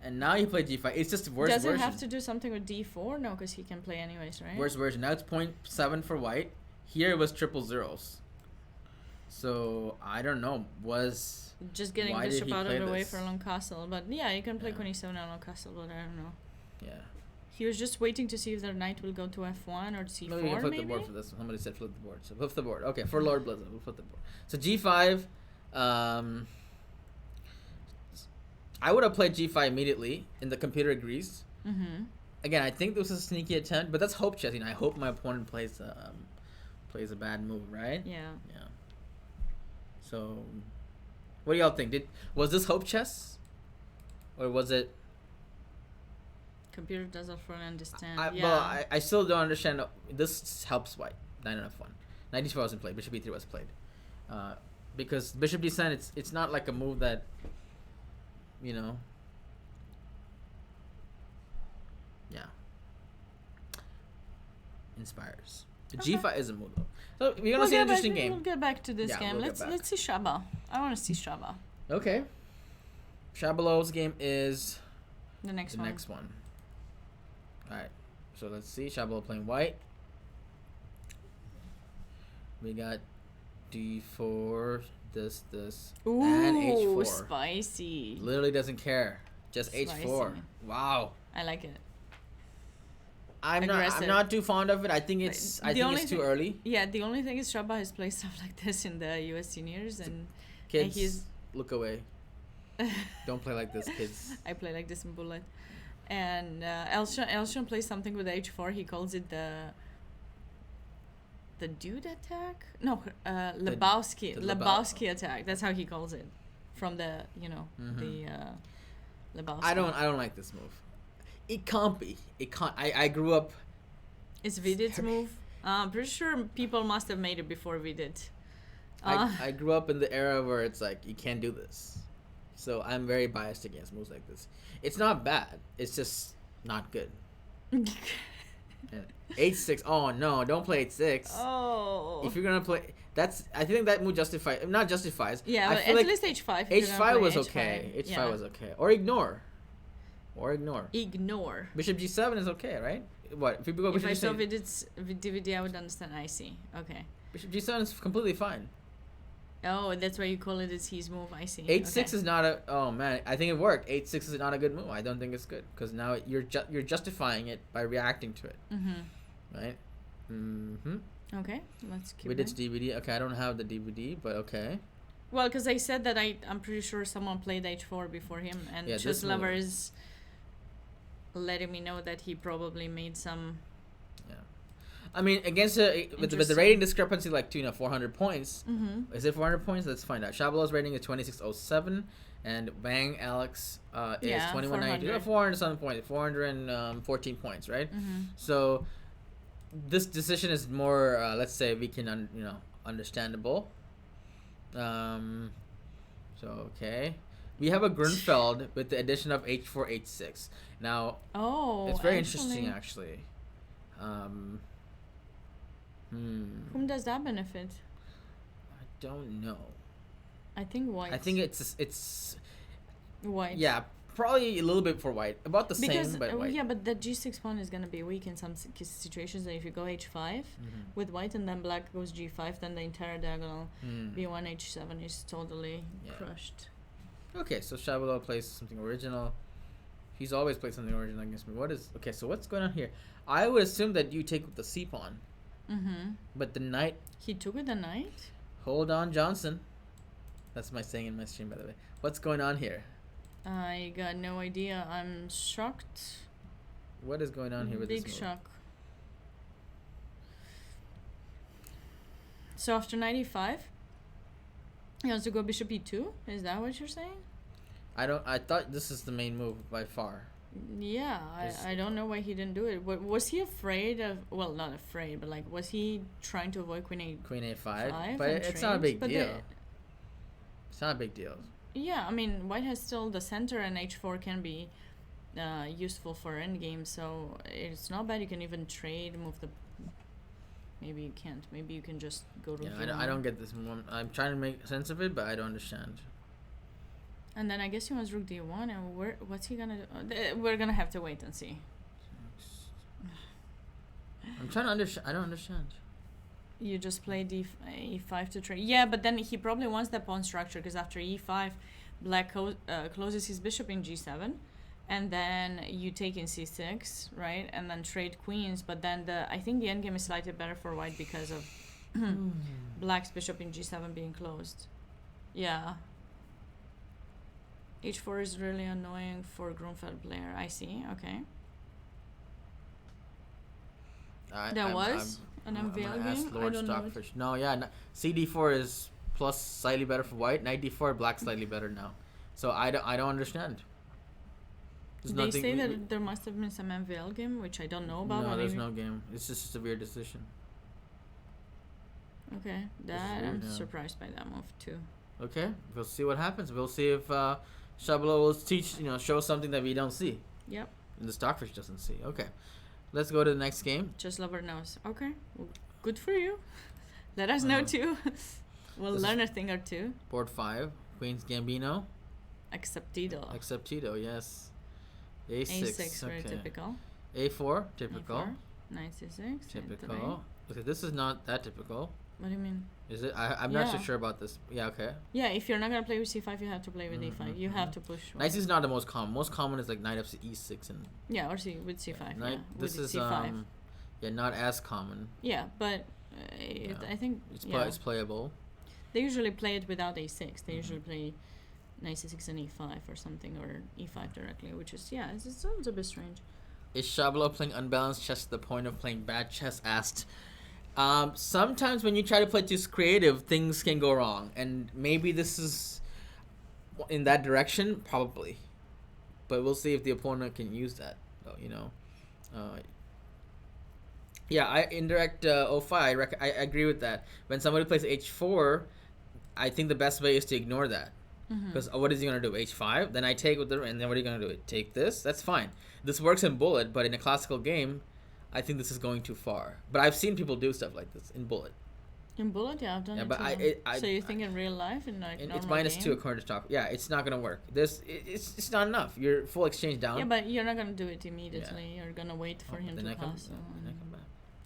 and now he played g5. It's just the worst version. Does it have to do something with d4? No, because he can play anyways, right? Worst version. Now it's 0.7 for white. Here it was triple zeros. So I don't know. Was just getting why bishop out of the way this? for a long castle, but yeah, you can play Yeah. queen e7 on long castle, but I don't know. Yeah. He was just waiting to see if the knight will go to f1 or c4. No, we can flip maybe? the board for this one. Somebody said flip the board. So flip the board. Okay, for Lord Blizzard, we'll flip the board. So g5. I would have played g5 immediately, and the computer agrees. Mm-hmm. Again, I think this was a sneaky attempt, but that's hope chess. I hope my opponent plays a bad move, right? Yeah. Yeah. So, what do y'all think? Was this hope chess, or was it? Computer doesn't fully understand. Well, I still don't understand. This helps white. Knight on f1. Knight d4 wasn't played. Bishop e3 was played. Because bishop d7, it's not like a move that, yeah. Inspires. The g5 is a move though. So we're gonna see an interesting game. We'll get back to this Yeah, game. we'll get Let's see Shaba. I want to see Shaba. Okay. Shabalow's game is The next the one. next one. Alright. So let's see. Shabalow playing white. We got d4, this, Ooh, and h4. spicy. Literally doesn't care. Just h4. Spicy. Wow. I like it. I'm Aggressive. not too fond of it. I think it's too early. Yeah, the only thing is Shaba has played stuff like this in the US seniors, and Kids, he's look away. Don't play like this, kids. I play like this in Bullet. And Elshon plays something with h4. He calls it the dude attack. No, Lebowski. the Lebowski attack. That's how he calls it. From the the Lebowski. I don't like this move. It can't be. It can't. I grew up. It's Vidit's move. I'm pretty sure people must have made it before Vidit. I grew up in the era where it's like you can't do this, so I'm very biased against moves like this. It's not bad. It's just not good. And h6. Oh no! Don't play h6. Oh. If you're gonna play, I think that move not justifies. Yeah, I but feel at like least h5. h5 was okay. H5 was okay. Or ignore. Ignore. Bishop g7 is okay, right? What if we go If bishop I saw g7? Vidit's DVD, I would understand. I see. Okay. Bishop g7 is completely fine. Oh, that's why you call it. It's his move. I see. H6 is not a. Oh man, I think it worked. H6 is not a good move. I don't think it's good because now you're justifying it by reacting to it. Mm-hmm. Right. Mm-hmm. Okay. Let's keep. With its going. DVD. Okay, I don't have the DVD, but okay. Well, because I said that I'm pretty sure someone played h4 before him, and Yeah, Chess this Lover move. is letting me know that he probably made some. Yeah. I mean, against with the rating discrepancy like 400 points. Mm-hmm. Is it 400 points? Let's find out. Shabalow's rating is 2607, and Bang Alex is 2192. 400 points, 414 points, right? Mm-hmm. So this decision is more, let's say, we can understandable. So okay, we have a Grunfeld with the addition of H4 H6. Now, it's very interesting actually. Whom does that benefit? I don't know. I think white. I think it's white. Yeah, probably a little bit for white. About the because, same, but white. Yeah, but the G6 pawn is gonna be weak in some situations. If you go H5 with white and then black goes G5, then the entire diagonal B1 H7 is totally crushed. Okay, so Shabalow plays something original. He's always played something original against me. So what's going on here? I would assume that you take with the C pawn. Mm-hmm. But the knight. He took with the knight? Hold on, Johnson. That's my saying in my stream, by the way. What's going on here? I got no idea. I'm shocked. What is going on here with this move? Big shock. So after 95, he wants to go bishop e2? Is that what you're saying? I thought this is the main move by far. Yeah, I don't know why he didn't do it. Was he afraid of... Well, not afraid, but like, was he trying to avoid Queen A5? But it's not a big deal. It's not a big deal. Yeah, I mean, white has still the center, and H4 can be useful for endgame, so it's not bad. You can even trade, move the... Maybe you can't. Maybe you can just go to... Yeah, I don't get this one. I'm trying to make sense of it, but I don't understand. And then I guess he wants rook d1, and what's he gonna do? We're gonna have to wait and see. I'm trying to understand. I don't understand. You just play e5 to trade. Yeah, but then he probably wants the pawn structure, because after e5, black closes his bishop in g7, and then you take in c6, right? And then trade queens, but then I think the endgame is slightly better for white because of black's bishop in g7 being closed. Yeah. H4 is really annoying for Grunfeld player. I see. Okay. There was an MVL game. Lord I don't Stockfish. No, yeah. CD4 is plus slightly better for white. Knight D4, black slightly better now. So I don't understand. They say that there must have been some MVL game, which I don't know about. No, there's no game. It's just a weird decision. Okay, I'm surprised by that move too. Okay, we'll see what happens. We'll see if Shabalow will show something that we don't see. Yep. And the Stockfish doesn't see. Okay, let's go to the next game. Just lover knows. Okay, well, good for you. Let us know too. We'll learn a thing or two. Board 5, Queen's Gambino. Acceptido, yes. A6, very typical. A4, typical. A4, knight c6. Typical. Okay, this is not that typical. What do you mean? Is it? I'm not so sure about this. Yeah, okay. Yeah, if you're not going to play with c5, you have to play with a5. You have to push. Knight is not the most common. Most common is like knight up to e6 and... Yeah, or with c5. Knight, this is c5. Not as common. Yeah, but I think... It's playable. They usually play it without a6. They usually play knight c6 and e5 or something, or e5 directly, which is, it sounds a bit strange. Is Shabalow playing unbalanced chess to the point of playing bad chess? Asked. Sometimes when you try to play just creative, things can go wrong, and maybe this is in that direction, probably. But we'll see if the opponent can use that, though, indirect O5, I agree with that. When somebody plays H4, I think the best way is to ignore that. Because what is he going to do? H5? Then I take with and then what are you going to do? Take this? That's fine. This works in bullet, but in a classical game, I think this is going too far. But I've seen people do stuff like this in bullet. In bullet, yeah, I've done it but too. So you think in real life, in like it's -2 according to stock. Yeah, it's not gonna work. It's not enough. You're full exchange down. Yeah, but you're not gonna do it immediately. Yeah. You're gonna wait for him to castle.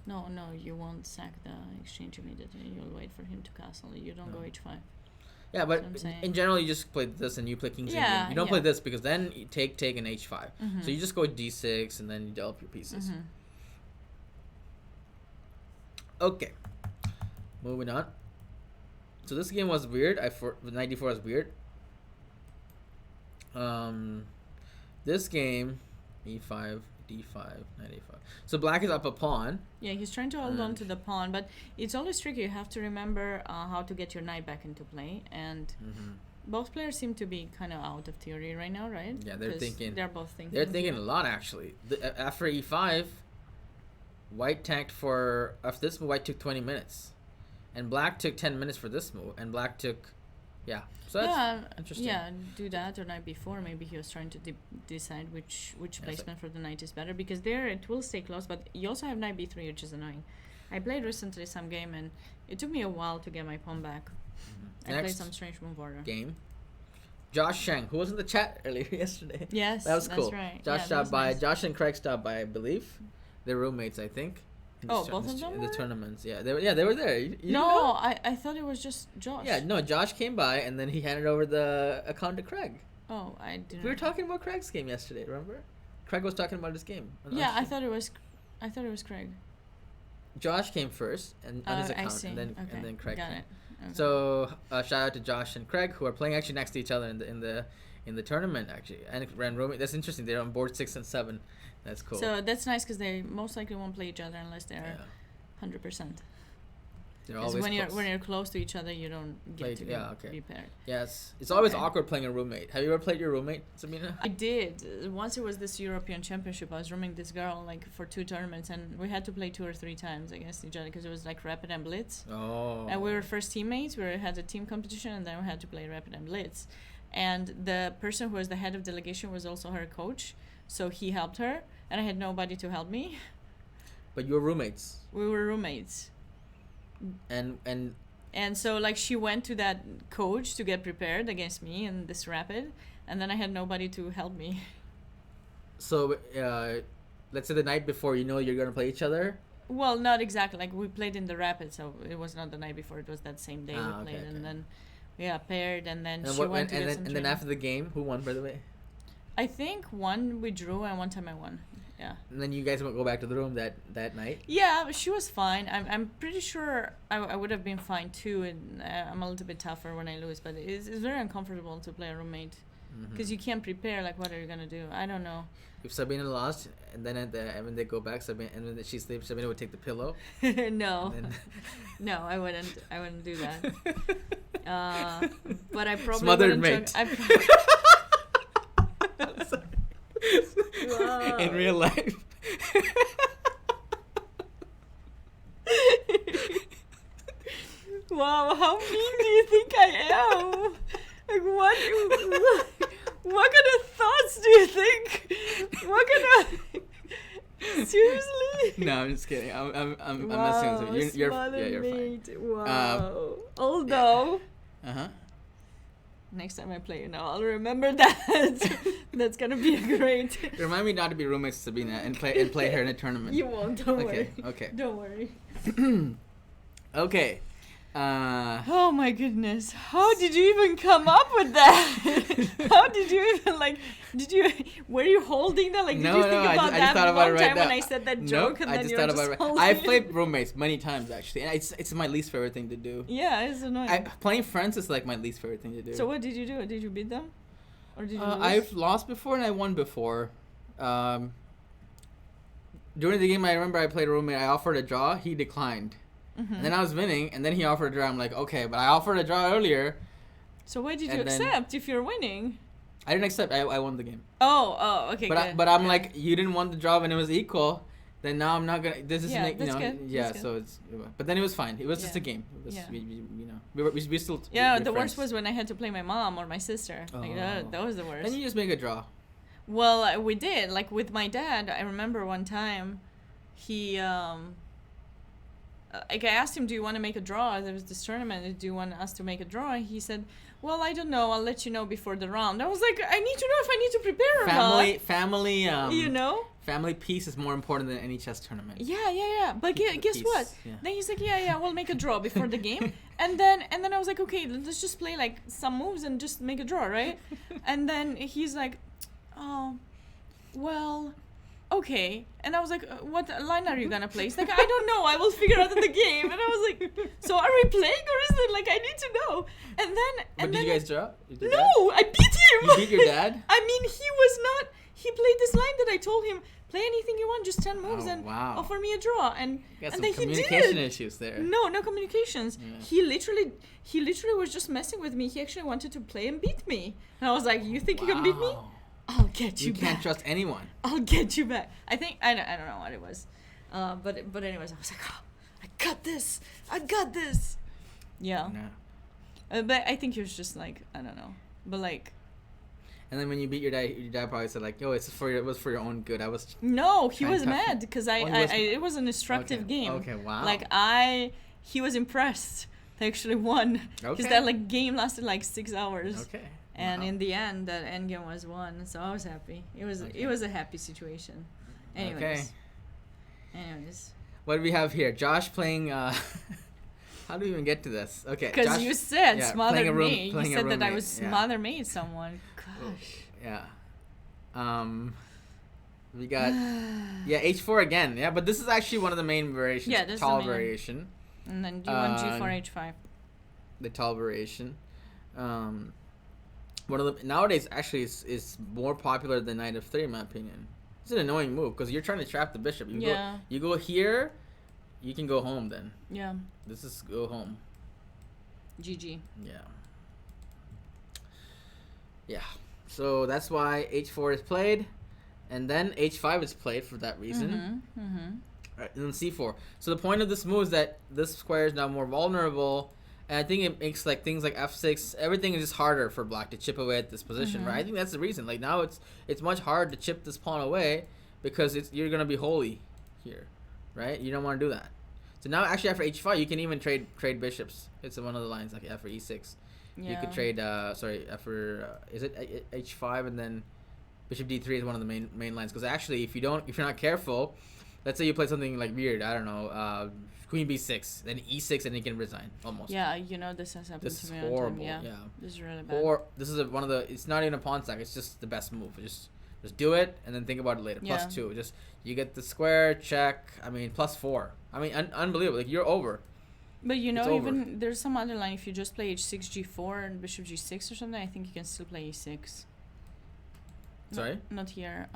No, you won't sack the exchange immediately. You'll wait for him to castle. You don't go h5. Yeah, but in general, you just play this and you play King's England. You don't play this because then you take and h5. So you just go d6 and then you develop your pieces. Okay, moving on. So this game was weird. Knight d4 was weird. This game, e5, d5, knight a5. So black is up a pawn. Yeah, he's trying to hold on to the pawn, but it's always tricky. You have to remember how to get your knight back into play, and both players seem to be kind of out of theory right now, right? Yeah, they're thinking. They're both thinking. They're thinking a lot, actually. After e5, white tanked for... After this move, white took 20 minutes. And black took 10 minutes for this move, and black took... Yeah, so that's interesting. Yeah, do that or knight before. Maybe he was trying to decide which placement for the knight is better, because there it will stay close, but you also have knight b3, which is annoying. I played recently some game, and it took me a while to get my pawn back. I played some strange move order. Game. Josh Shang, who was in the chat earlier yesterday. Yes, that was cool. That's right. Josh stopped by. Nice. Josh and Craig stopped by, I believe. They're roommates, I think. Both of them in were? the tournaments. Yeah, they were there. You no, I thought it was just Josh. Yeah, no, Josh came by and then he handed over the account to Craig. Oh, I didn't. We were talking about Craig's game yesterday. Remember? Craig was talking about his game. Yeah, I thought it was Craig. Josh came first and on his account, and then Craig Got came. it. Okay. So shout out to Josh and Craig, who are playing actually next to each other in the tournament actually, and ran roommate. That's interesting. They're on board 6 and 7. That's cool. So that's nice because they most likely won't play each other unless they're 100%. They're always when you're close to each other, you don't get to be paired. Yes, it's always awkward playing a roommate. Have you ever played your roommate, Sabina? I did. Once it was this European Championship. I was rooming this girl like for 2 tournaments, and we had to play 2 or 3 times against each other because it was like rapid and blitz. Oh. And we were first teammates. We had a team competition, and then we had to play rapid and blitz. And the person who was the head of delegation was also her coach, so he helped her, and I had nobody to help me. But you were roommates. We were roommates. And so like she went to that coach to get prepared against me in this rapid, and then I had nobody to help me. So let's say the night before, you're gonna play each other. Well, not exactly. Like we played in the rapid, so it was not the night before. It was that same day we played, and then paired, and then she went to get some and then after the game, who won, by the way? I think one we drew, and one time I won. Yeah. And then you guys would go back to the room that night? Yeah, but she was fine. I'm pretty sure I would have been fine too, and I'm a little bit tougher when I lose, but it's very uncomfortable to play a roommate because you can't prepare. Like, what are you going to do? I don't know. If Sabina lost, and then when they go back, and when she sleeps, Sabina would take the pillow? No. No, I wouldn't do that. But I probably Smothered wouldn't mate. Wow. In real life. Wow, how mean do you think I am? Like what kind of thoughts do you think? What kind of seriously? No, I'm just kidding. I'm messing with you. You're fine. Wow. Although. Next time I play you now, I'll remember that. That's gonna be a great. Remind me not to be roommates with Sabina and play her in a tournament. You won't. Don't worry. Okay. Don't worry. Okay. Oh my goodness! How did you even come up with that? How did you even were you holding that? Like, did you think about that one time when I said that joke? And I then just you thought were about just it. I've played roommates many times actually, and it's my least favorite thing to do. Yeah, it's annoying. Playing friends is like my least favorite thing to do. So what did you do? Did you beat them, or did you lose? I've lost before and I won before. During the game, I remember I played a roommate. I offered a draw. He declined. And then I was winning, and then he offered a draw. I'm like, okay, but I offered a draw earlier. So why did you accept if you're winning? I didn't accept. I won the game. Oh, okay, good. But I'm like, you didn't want the draw when it was equal. Then now I'm not gonna. This is good. Yeah, that's so it's. But then it was fine. It was just a game. It was, we still. Yeah, the friends. Worst was when I had to play my mom or my sister. Like that was the worst. Then you just make a draw. Well, we did. Like with my dad, I remember one time, he like I asked him, do you want to make a draw? There was this tournament. Do you want us to make a draw? And he said, well, I don't know. I'll let you know before the round. I was like, I need to know if I need to prepare or not. Family. Family peace is more important than any chess tournament. Yeah. But guess what? Yeah. Then he's like, yeah, we'll make a draw before the game. and then I was like, okay, let's just play like some moves and just make a draw, right? And then he's like, oh, well. Okay, and I was like, what line are you gonna play? He's like, I don't know, I will figure out in the game. And I was like, so are we playing or is it like, I need to know? And then did you guys draw? No, I beat him. You beat your dad? I mean, he played this line that I told him, play anything you want, just 10 moves and offer me a draw. And got and some then he communication did. issues there. No communications. Yeah. He literally was just messing with me. He actually wanted to play and beat me. And I was like, you think you can beat me? I'll get you back. You can't trust anyone. I'll get you back. I think, I don't know what it was. But anyways, I was like, oh, I got this. Yeah. No. But I think he was just like, I don't know. But like. And then when you beat your dad probably said like, "Yo, it was for your own good." I was. No, he was mad because it was an instructive game. Okay, wow. Like he was impressed. They actually won because that like game lasted like 6 hours. Okay. And in the end, that end game was won, so I was happy. It was a happy situation. Anyways. What do we have here? Josh playing. How do we even get to this? Okay. Because you said smothered me. You said that I was smother-made someone. Gosh. Yeah. We got H4 again. Yeah, but this is actually one of the main variations. Yeah, this is tall variation. And then do you want G4 H5? The tall variation. One of the nowadays actually is more popular than Knight of 3 in my opinion. It's an annoying move because you're trying to trap the bishop. You go here, you can go home then. Yeah. This is go home. GG. Yeah. Yeah. So that's why H4 is played, and then H5 is played for that reason. Right, and then C4. So the point of this move is that this square is now more vulnerable, and I think it makes like things like F6, everything is just harder for black to chip away at this position, right? I think that's the reason. Like now it's much harder to chip this pawn away because you're gonna be holy here, right? You don't want to do that. So now actually after H5 you can even trade bishops. It's one of the lines like after E6. Yeah. You could trade after is it H5 and then bishop D3 is one of the main lines because actually if you're not careful, let's say you play something like weird, I don't know, Queen B6, then E6 and you can resign almost. Yeah, this has happened to me. This is horrible. Yeah. This is really bad. Or this is it's not even a pawn stack, it's just the best move. Just do it and then think about it later. Plus 2. Just you get the square, check, I mean +4. I mean unbelievable. Like you're over. But even there's some other line. If you just play H6, G4, and Bishop G6 or something, I think you can still play E6. Sorry? Not here.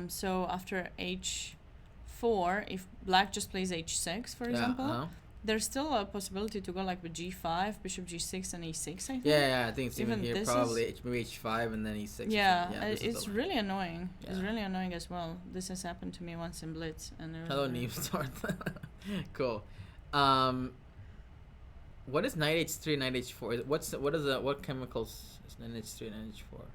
So after H4, if black just plays H6, for example, there's still a possibility to go like with G5, Bishop G6, and E6, I think. Yeah, I think it's even here. Probably maybe H5 and then E6. Yeah, it's really annoying. Yeah. It's really annoying as well. This has happened to me once in Blitz. And hello, Neemstart. Cool. What is Knight H3, Knight H4? What chemicals is Knight H3 and Knight H4?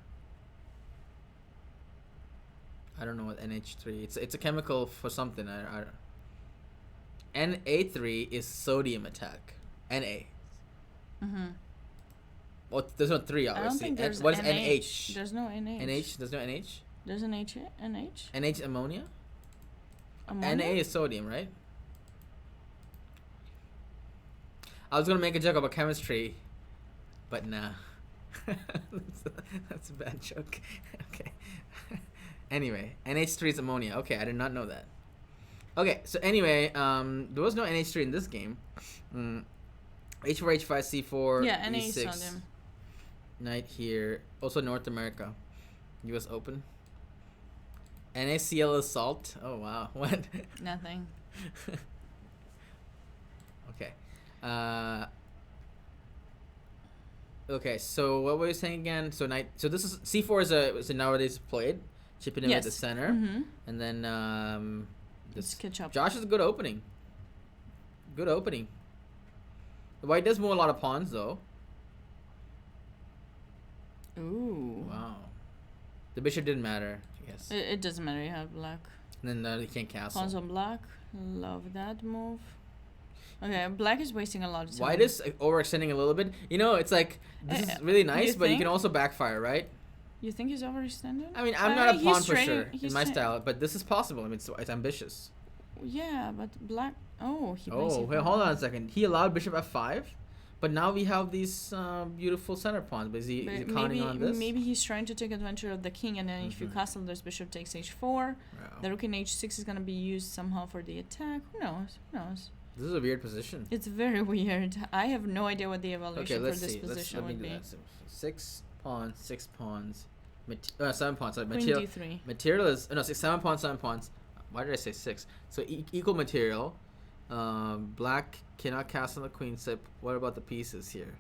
I don't know what NH3. It's a chemical for something. Na3 is sodium attack. Na. Well, there's no 3 obviously. I don't think there's what is NH? There's no NH. NH? There's no NH? There's an NH. NH ammonia? Ammonia? Na is sodium, right? I was gonna make a joke about chemistry, but nah. That's a bad joke. Okay. Anyway, NH3 is ammonia. Okay, I did not know that. Okay, so anyway, there was no NH3 in this game. H4, H5, C4, yeah, NA E6. sodium. Knight here. Also North America. US Open. NaCl is salt. Oh, wow. What? Nothing. Okay. Okay, so what were you saying again? So this is C4 is a nowadays played, chipping him at the center, and then this catch up. Josh is a good opening. Good opening. The white does move a lot of pawns though. Ooh. Wow. The bishop didn't matter, I guess. It doesn't matter. You have black. And then he can't castle. Pawns on black. Love that move. Okay, black is wasting a lot of time. White is overextending a little bit. You know, it's like, this is really nice, but you can also backfire, right? You think he's overextended? I mean, I'm not a pawn pusher in my style, but this is possible. I mean, it's ambitious. Yeah, but black... Oh, he wait, hold on a second. He allowed bishop f5, but now we have these beautiful center pawns. But is he counting on this? Maybe he's trying to take advantage of the king, and then if you castle, this bishop takes h4. The rook in h6 is going to be used somehow for the attack. Who knows? Who knows? This is a weird position. It's very weird. I have no idea what the evaluation for this position would be. So 6 pawns, 6 pawns, 7 pawns. Sorry, Queen d3. Material is 7 pawns, 7 pawns. why did I say 6? So equal material. Black cannot castle the queen side. What about the pieces here?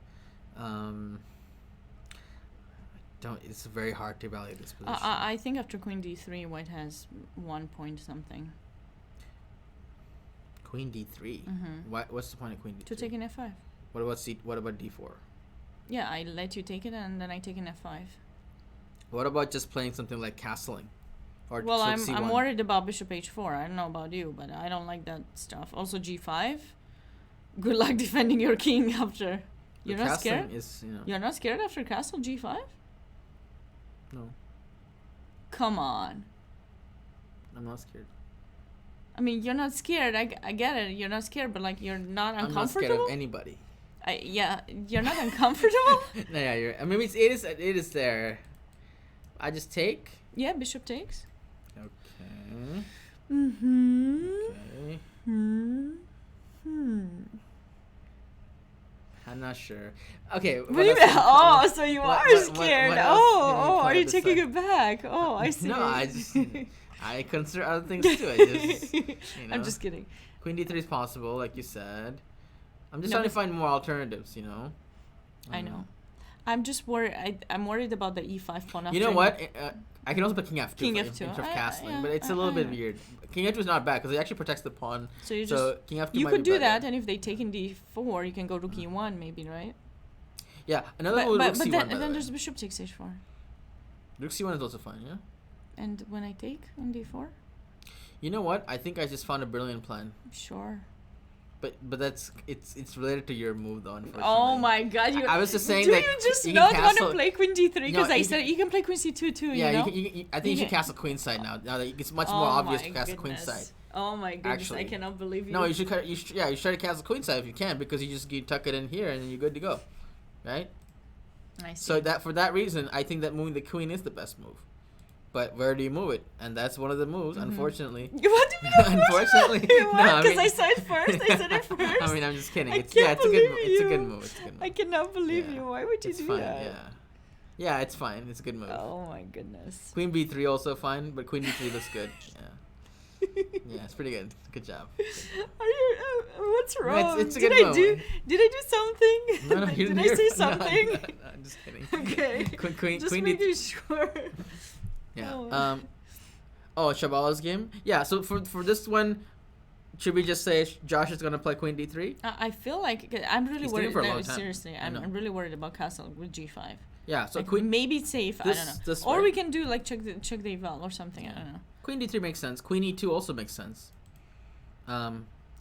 Don't. It's very hard to evaluate this position. I think after queen d3, white has 1 point something. Queen d3. What's the point of queen d3? To take an f5. What about What about d4? Yeah, I let you take it and then I take an f5. What about just playing something like castling? Or Well, like I'm C1? worried about bishop h4. I don't know about you, but I don't like that stuff. Also g5. Good luck defending your king after. The You're not scared? castling is, You're not scared after castle g5? No, Come on. I'm not scared. I mean, you're not scared. I get it. You're not scared, but like you're not I'm not uncomfortable. scared of anybody. Yeah, you're not uncomfortable. No, yeah, you're. I mean, it is there. I just take. Yeah, bishop takes. Okay. Mm-hmm. Okay. I'm not sure. Okay. What do you mean? Oh, so you are scared. what else can you Are play you taking besides- it back? Oh, I see. No, I just I consider other things too. I just I'm just kidding. Queen d3 is possible, like you said. I'm just No, trying to but- find more alternatives. I know. I'm just worried. I'm worried about the e5 pawn. You know what? I can also play king f2 King for f2. instead of I- castling, yeah, but it's a little bit weird. King f2 is not bad because it actually protects the pawn. So you So just king f2 you might could be do better. that, and if they take in d4, you can go rook e1, maybe, right? Yeah, another one But rook c1. then by the way. there's bishop takes h4, Rook c1 is also fine. Yeah. and when I take on d4, You know what? I think I just found a brilliant plan. sure. But that's it's related to your move though. Unfortunately. Oh my God! I was just saying do that you just you can not want to castle- play queen d3? Because No, I you said you can play queen c2 too. Yeah, you know? I think you should can- castle queen side now. Now that it's much more obvious to castle queen side. Oh my goodness! Actually. I cannot believe you. No, you should. You should try to castle queen side if you can because you tuck it in here and then you're good to go, right? I see. So for that reason, I think that moving the queen is the best move. But where do you move it? And that's one of the moves, unfortunately. What do you mean? Unfortunately, Because I saw it first. I said it first. I mean, I'm just kidding. I It's can't it's a good believe it's a good you. move. It's a good move. I cannot believe Yeah. you. Why would you It's do fine. that? Yeah, it's fine. It's a good move. Oh my goodness. Queen b3 also fine, but queen d3 looks good. Yeah, yeah, it's pretty good. Good job. Are you? What's No, wrong? it's a did good I do? move. Did I do something? No, you did didn't I hear- say no, something? no, I'm just kidding. Okay. Queen Just queen making d3. sure. Yeah. Shabala's game. Yeah. So for this one, should we just say Josh is gonna play queen d3? I feel like I'm really He's worried. doing it for a no, long time. seriously, I know. I'm really worried about castle with g5. Yeah. So Like, queen maybe it's safe. I this- don't know. this Or way. we can do like check the eval or something. I don't know. queen d3 makes sense. Queen e2 also makes sense.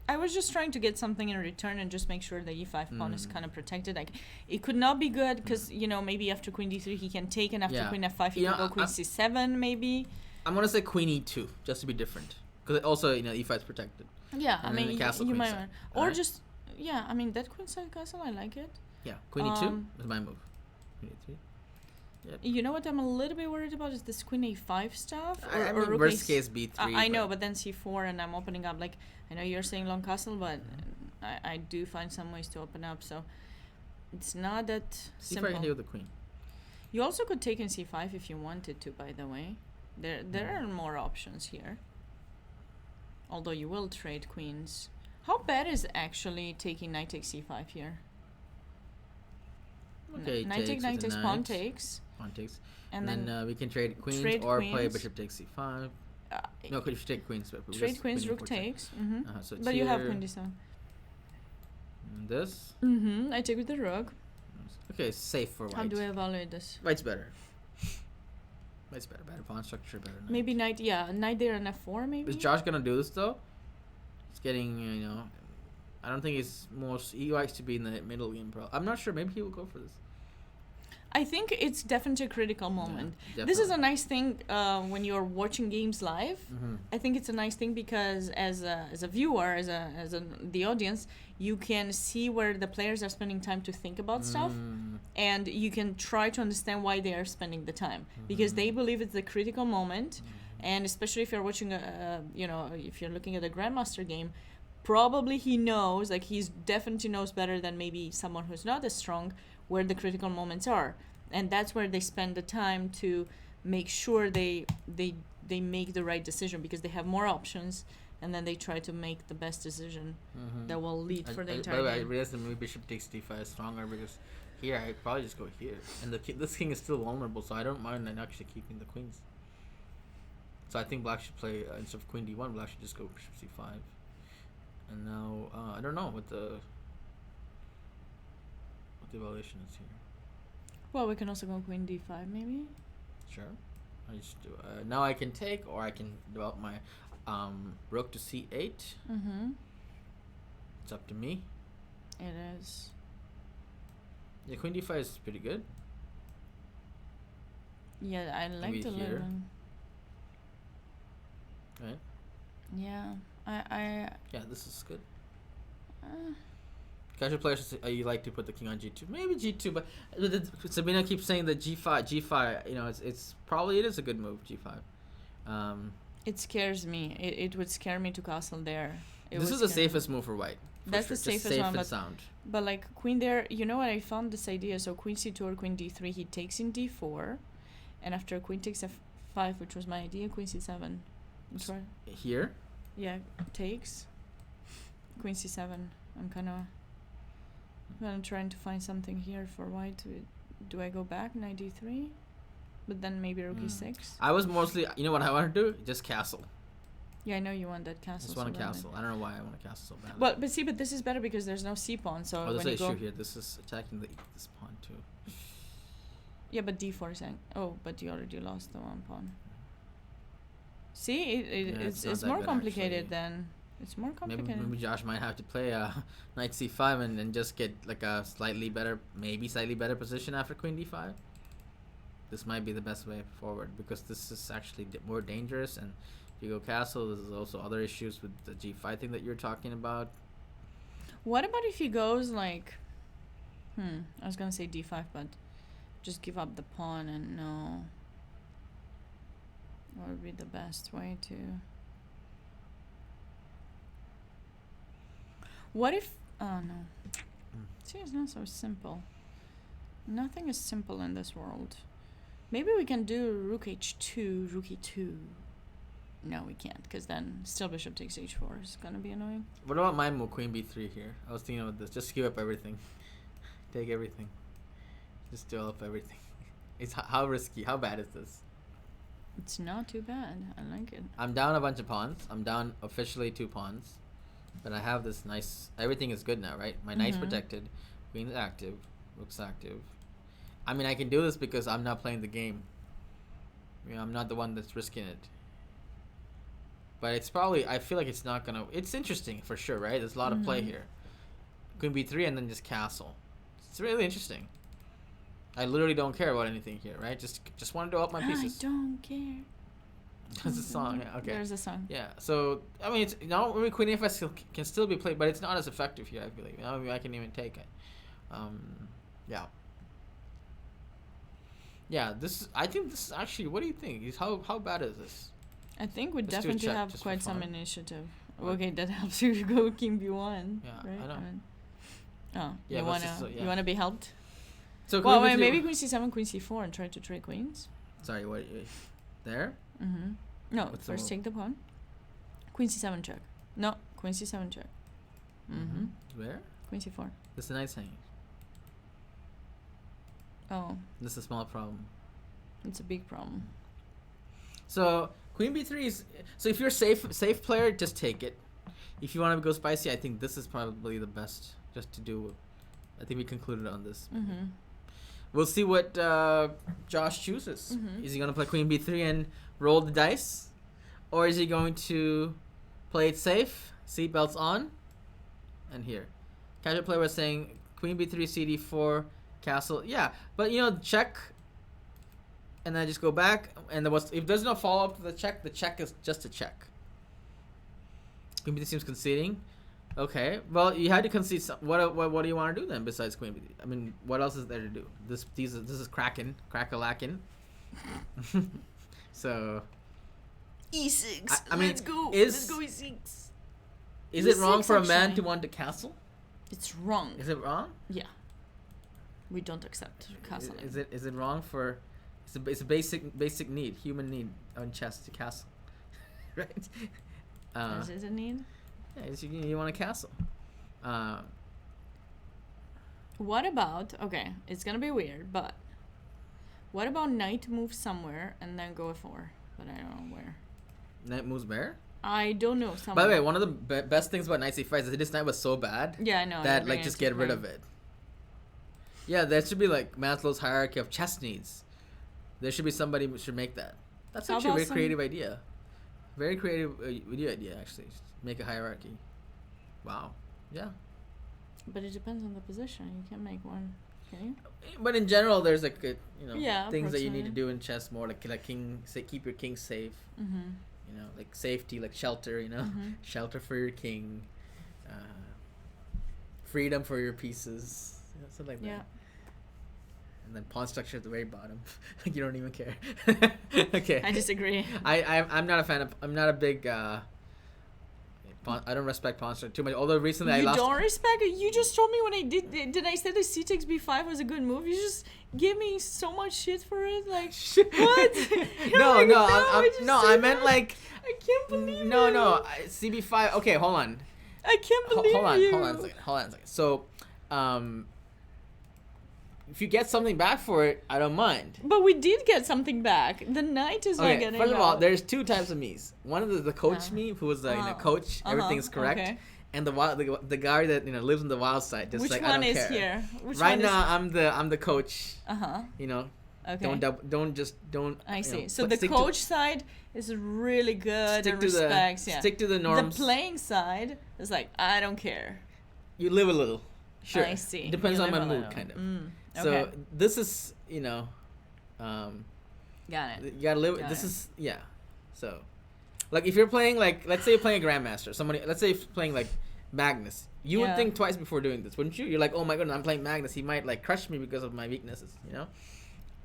I was just trying to get something in return and just make sure the e5 pawn is kind of protected. Like, it could not be good because maybe after queen d3 he can take, and after Yeah. queen f5 he Yeah, can go queen c7 maybe. I'm gonna say queen e2 just to be different because also e5 is protected. Yeah, I And then mean the castle you queen might side. want, or Alright. just I mean that queen side castle I like it. Yeah. Queen e2 is my move. Queen e3. You know what I'm a little bit worried about is this queen a5 stuff. I or mean, rook worst a6. case b3. I know, but then c4 and I'm opening up. Like, I know you're saying long castle, but I do find some ways to open up. So it's not that c4 I simple. can deal with the queen. You also could take in c5 if you wanted to, by the way. There are more options here. Although you will trade queens. How bad is actually taking knight takes c5 here? Okay, Knight takes takes, with the pawn knight. takes. Pawn takes. And then we can trade queens trade or play queens. bishop takes c5. uh, No, you should take queens. But trade just queens, queen rook e4 check. takes. Mm-hmm. So But you have here, queen d7. and this. Mm-hmm. I take with the rook. Okay, safe for white. How do I evaluate this? White's better. White's better. Better pawn structure. Better. Knight. Maybe knight, knight there and f4 maybe? Is Josh gonna do this though? He's getting, I don't think he likes to be in the middle game, bro. I'm not sure. Maybe he will go for this. I think it's definitely a critical moment. Yeah, This is a definitely. nice thing when you're watching games live. Mm-hmm. I think it's a nice thing because as a viewer, the audience, you can see where the players are spending time to think about stuff, and you can try to understand why they are spending the time because they believe it's a critical moment, and especially if you're watching if you're looking at a grandmaster game, probably he knows, like he's definitely knows better than maybe someone who's not as strong where the critical moments are, and that's where they spend the time to make sure they they make the right decision because they have more options, and then they try to make the best decision that will lead for the entire I game. realized that maybe bishop takes d5 is stronger because here I probably just go here, and this king is still vulnerable, so I don't mind actually keeping the queens. So I think black should play instead of queen d1, black should just go bishop c5. And now I don't know what the evaluation is here. Well, we can also go queen d5 maybe. Sure. I just do. Now I can take, or I can develop my rook to c8. It's up to me. It is. Yeah, queen d5 is pretty good. Yeah, I like Maybe the here. little. Right. Yeah, I. Yeah, this is good. Uh, Casual players, you like to put the king on g2, maybe g2, but Sabina keeps saying that g5. You know, it's probably it is a good move, g5. It scares me. It would scare me to castle there. This is the safest move for white. That's the safest safe one, and sound. But like queen there, you know what? I found this idea. So queen c2 or queen d3, he takes in d4, and after queen takes f5, which was my idea, queen c7. Which one? Here. Yeah, takes. Queen c7. I'm kind of trying to find something here for white. Do I go back knight d3? But then maybe rook e6. I was mostly, you know what I want to do? Just castle. Yeah, I know you want that castle. Just want to castle. I don't know why I want to castle so badly. But this is better because there's no c pawn. So there's when an you go issue here. This is attacking this pawn too. Yeah, but d4 is but you already lost the one pawn. See, it's more complicated than it's more complicated. Maybe Josh might have to play knight c5 and then just get like a slightly better position after queen d5. This might be the best way forward because this is actually more dangerous, and if you go castle, there's also other issues with the g5 thing that you're talking about. What about if he goes like, I was gonna say d5, but just give up the pawn and no. What would be the best way to? What if? Oh no. See, it's not so simple. Nothing is simple in this world. Maybe we can do rook h2, rook e2. No, we can't, because then still bishop takes h4 is gonna be annoying. What about my move, queen b3 here? I was thinking about this. Just give up everything. Take everything. Just develop everything. It's how risky. How bad is this? It's not too bad. I like it. I'm down a bunch of pawns. I'm down officially 2 pawns. But I have this nice... Everything is good now, right? My knight's protected. Queen's active. Rook's active. I mean, I can do this because I'm not playing the game. You know, I'm not the one that's risking it. But it's probably... I feel like it's not going to... It's interesting for sure, right? There's a lot of play here. Queen b3 and then just castle. It's really interesting. I literally don't care about anything here, right? Just want to develop my pieces. I don't care. There's a song, yeah, okay. There's a song. Yeah, so, I mean, it's, queen a5 can still be played, but it's not as effective here, I believe. I mean, I can even take it. Yeah. Yeah, I think this is actually, what do you think? How bad is this? I think we Let's do a definitely check have just for quite some fun. initiative. What? Okay, that helps you go king b1. Yeah, right? I know. Oh, Yeah, you wanna be helped? So Well, wait, maybe queen c7, queen c4, and try to trade queens. Sorry, what? There? No, What's the first move? take the pawn. Queen c7 check. No, queen c7 check. Where? Queen c4. This is a nice hanging. Oh, This is a small problem. it's a big problem. So queen b3 is... So if you're safe player, just take it. If you want to go spicy, I think this is probably the best just to do. I think we concluded on this. We'll see what Josh chooses. Is he going to play queen b3 and roll the dice? Or is he going to play it safe, seatbelts on, and here? Casual player was saying queen b3, cd4, castle. Yeah, but check, and then just go back. And if there's no follow-up to the check is just a check. Queen b3 seems conceding. Okay, well, you had to concede. What do you want to do then besides queen b3? I mean, what else is there to do? This is crack-a-lackin'. So e6. I mean, let's go. let's go e6. Is it wrong E6 for a man actually. to want to castle? It's wrong. Is it wrong? Yeah. We don't accept castling. Is it wrong for It's a basic need, human need on chess to castle, right? Is it a need? Yeah, you want a castle. What about, okay, it's gonna be weird, but what about knight move somewhere and then go f4? But I don't know where. Knight moves where? I don't know. Somewhere. By the way, one of the best things about knight c5 is that this knight was so bad. Yeah, I know. That like just get rid of it. Yeah, there should be like Maslow's hierarchy of chess needs. There should be somebody who should make that. That's actually a very creative idea. Very creative video idea actually. Make a hierarchy. Wow. Yeah. But it depends on the position. You can't make one. Can you? But in general, there's like things that you need to do in chess more like king. Say keep your king safe. Mm-hmm. You know, like safety, like shelter. You know, shelter for your king. Freedom for your pieces. Something like that. Yeah. And then pawn structure at the very bottom. Like you don't even care. Okay. I disagree. I'm not a fan of. I'm not a big. I don't respect pawn structure too much. Although recently I lost. You don't respect it. You just told me when I did I say the c takes b5 was a good move? You just gave me so much shit for it. Like what? I meant like. I can't believe you. No. CB5. Okay, hold on. I can't believe you. Hold on a second. So, if you get something back for it, I don't mind. But we did get something back. The knight is not getting. First of all, there's two types of me's. One is the coach me, who was coach, everything's correct, and the guy that lives on the wild side, just Which like one I don't is care. Here? Which right one now, I'm the coach. Okay. Don't. I see. So the coach side is really good and respects. Stick to the norms. The playing side is like I don't care. You live a little. Sure. I see. Depends on my mood, kind of. So this is, got it. You gotta live. So, like if you're playing let's say you're playing a grandmaster, let's say you're playing like Magnus, you would think twice before doing this, wouldn't you? You're like, oh my goodness, I'm playing Magnus. He might like crush me because of my weaknesses,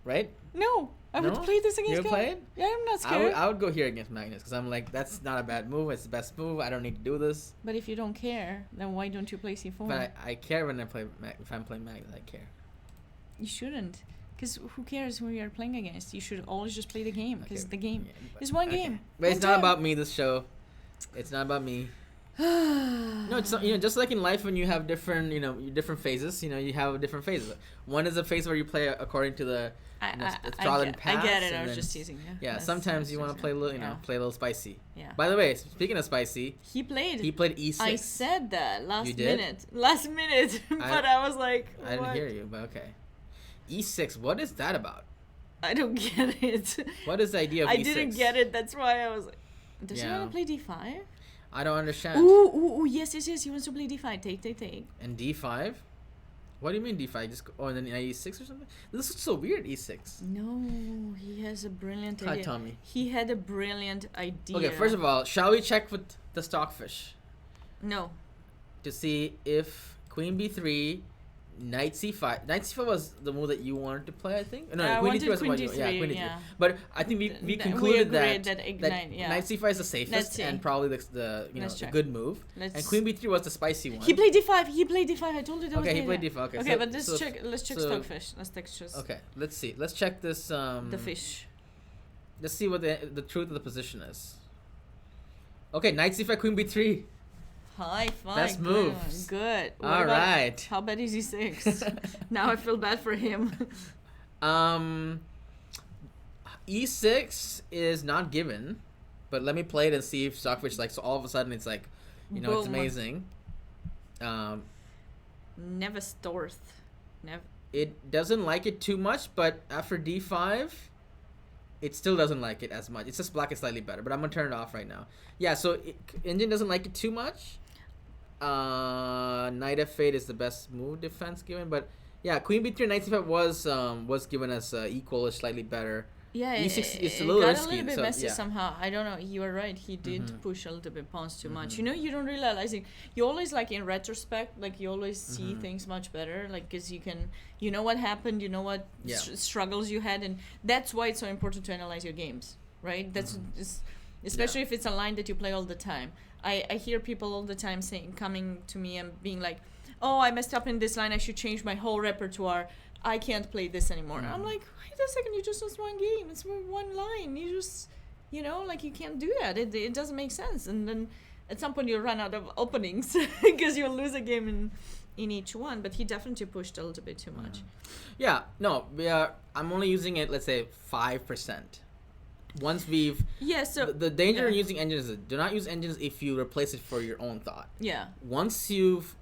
right? No, I would play this against. You would play it? Yeah, I'm not scared. I would go here against Magnus because I'm like, that's not a bad move. It's the best move. I don't need to do this. But if you don't care, then why don't you play c4? But I care when I play. If I'm playing Magnus, I care. You shouldn't, because who cares who you're playing against? You should always just play the game, because the game is one game. But it's not about me. This show, it's not about me. No, it's not, just like in life when you have different different phases. You have different phases. One is a phase where you play according to the trodden path. I get it. I was just teasing you. Yeah, sometimes you want to play a little, play a little spicy. Yeah. By the way, speaking of spicy, he played E6. I said that last minute, but I was like, what? I didn't hear you, but okay. E6, what is that about? I don't get it. What is the idea of E6? I didn't get it. That's why I was like, does he want to play d5? I don't understand. Ooh, yes. He wants to play d5. Take. And d5? What do you mean d5? And then e6 or something? This is so weird, e6. No, he has a brilliant idea. Tell me. He had a brilliant idea. Okay, first of all, shall we check with the stockfish? No. To see if queen b3, knight c5. Knight c5 was the move that you wanted to play, I think. No, queen d3 was queen d3, queen d3. But I think we concluded that knight c5 is the safest and probably the good move. And queen b3 was the spicy one. He played d5. I told you that. Okay, he played d5. Okay, but let's check stockfish. Let's check. Okay, let's see. Let's check this. The fish. Let's see what the truth of the position is. Okay, knight c5, queen b3. High five. Best moves. Good. All right. How bad is e6? Now I feel bad for him. E6 is not given, but let me play it and see if stockfish so all of a sudden it's like, it's amazing. Never storth. Never. It doesn't like it too much, but after d5, it still doesn't like it as much. It's just black is slightly better, but I'm gonna turn it off right now. Yeah, so Indian doesn't like it too much. Knight f8 is the best move defense given, but yeah, queen b3 and knight c5 was given as equal or slightly better. Yeah, e6 is a it little got risky, a little bit messy yeah. Somehow. I don't know. You are right. He did push a little bit pawns too much. You don't realize it. You always in retrospect, you always see things much better, because you can, what happened, what struggles you had, and that's why it's so important to analyze your games, right? That's especially if it's a line that you play all the time. I hear people all the time coming to me and being like, oh, I messed up in this line. I should change my whole repertoire. I can't play this anymore. Mm. I'm like, wait a second, you just lost one game. It's one line. You just, like you can't do that. It doesn't make sense. And then at some point you'll run out of openings because you'll lose a game in each one. But he definitely pushed a little bit too much. Yeah, no, I'm only using it, let's say, 5%. Once we've... Yeah, so... The danger in using engines is do not use engines if you replace it for your own thought. Yeah. Once you've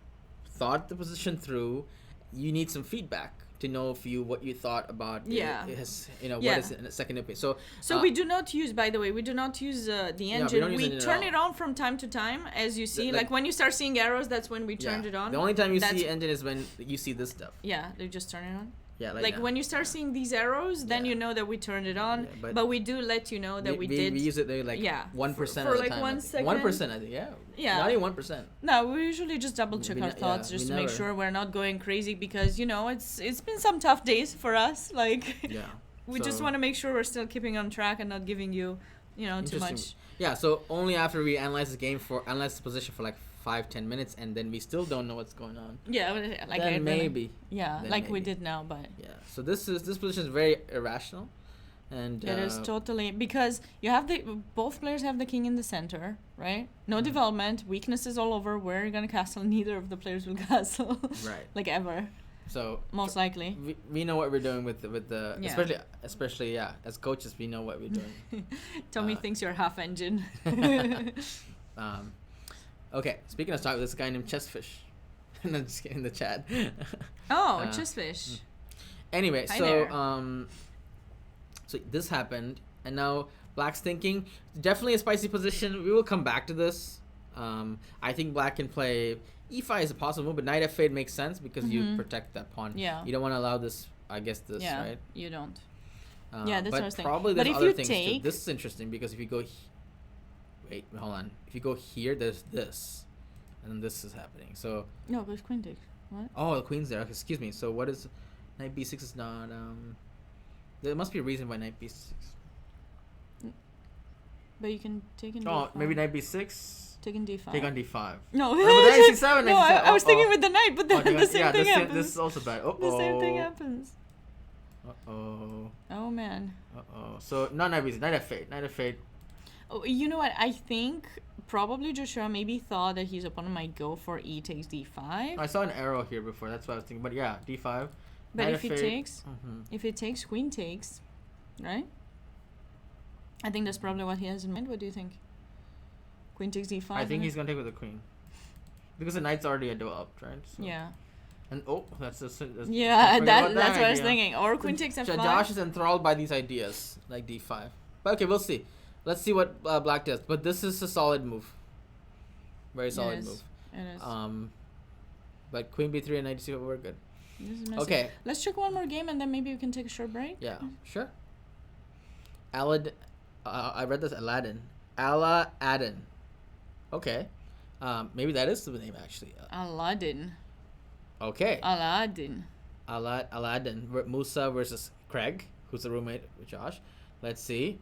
thought the position through, you need some feedback to know what you thought about what is in a second opinion. So we do not use, by the way, the engine. We turn it on from time to time, as you see. Like when you start seeing arrows, that's when we turned it on. The only time you see engine is when you see this stuff. Yeah, they just turn it on. Yeah, like when you start seeing these arrows, then you know that we turned it on. Yeah, but we do let you know that we did. We use it 1% for of the like time. 1 second. 1%, I think. Yeah. Not even 1%. No, we usually just double check our thoughts just to make sure we're not going crazy because it's been some tough days for us. Like we just want to make sure we're still keeping on track and not giving you too much. Yeah. So only after we analyze the position for like 5-10 minutes, and then we still don't know what's going on. Yeah, like then maybe. Yeah, then like maybe. we did now, but. Yeah. So this position is very irrational, and it is totally because you have both players have the king in the center, right? No development, weaknesses all over. Where you're gonna castle? Neither of the players will castle. Right. Like ever. So most likely. We know what we're doing with the especially as coaches, we know what we're doing. Tommy thinks you're half engine. Okay, speaking of stock, this guy named Chessfish in the chat. Oh, Chessfish. Anyway, Hi so there. So this happened, and now Black's thinking definitely a spicy position. We will come back to this. I think Black can play e5 is a possible, but knight f8 makes sense because you protect that pawn. Yeah. You don't want to allow this. I guess this, right? You don't. Yeah, that's what I was thinking. Probably there's but if other you things too. This is interesting because if you go. Wait, hold on. If you go here, there's this, and then this is happening. So no, but queen takes. What? Oh, the queen's there. Okay, excuse me. So what is knight b6 is not there must be a reason why knight b6. But you can take in. Oh, maybe knight b6. Take in d5. Take on d5. No, but knight c7. No, I was thinking with the knight, but then the same thing happens. This is also bad. The same thing happens. Oh man. So not knight b6, knight f8, knight f8. Oh, you know what? I think probably Joshua maybe thought that his opponent might go for e takes d5. I saw an arrow here before. That's what I was thinking. But yeah, d5. But if it takes, queen takes, right? I think that's probably what he has in mind. What do you think? Queen takes d5. I think he's gonna take with the queen, because the knight's already developed, right? So. Yeah. And that's that's what I was thinking. Or queen takes f5. Josh is enthralled by these ideas like d5. But okay, we'll see. Let's see what Black does. But this is a solid move. Very solid move. It is. But queen b3 and knight c4 were good. This is messy. Okay. Let's check one more game and then maybe we can take a short break. Yeah, sure. I read this Aladdin. Aladdin. Okay. Maybe that is the name actually. Aladdin. Okay. Aladdin. Aladdin. Musa versus Craig, who's a roommate with Josh. Let's see.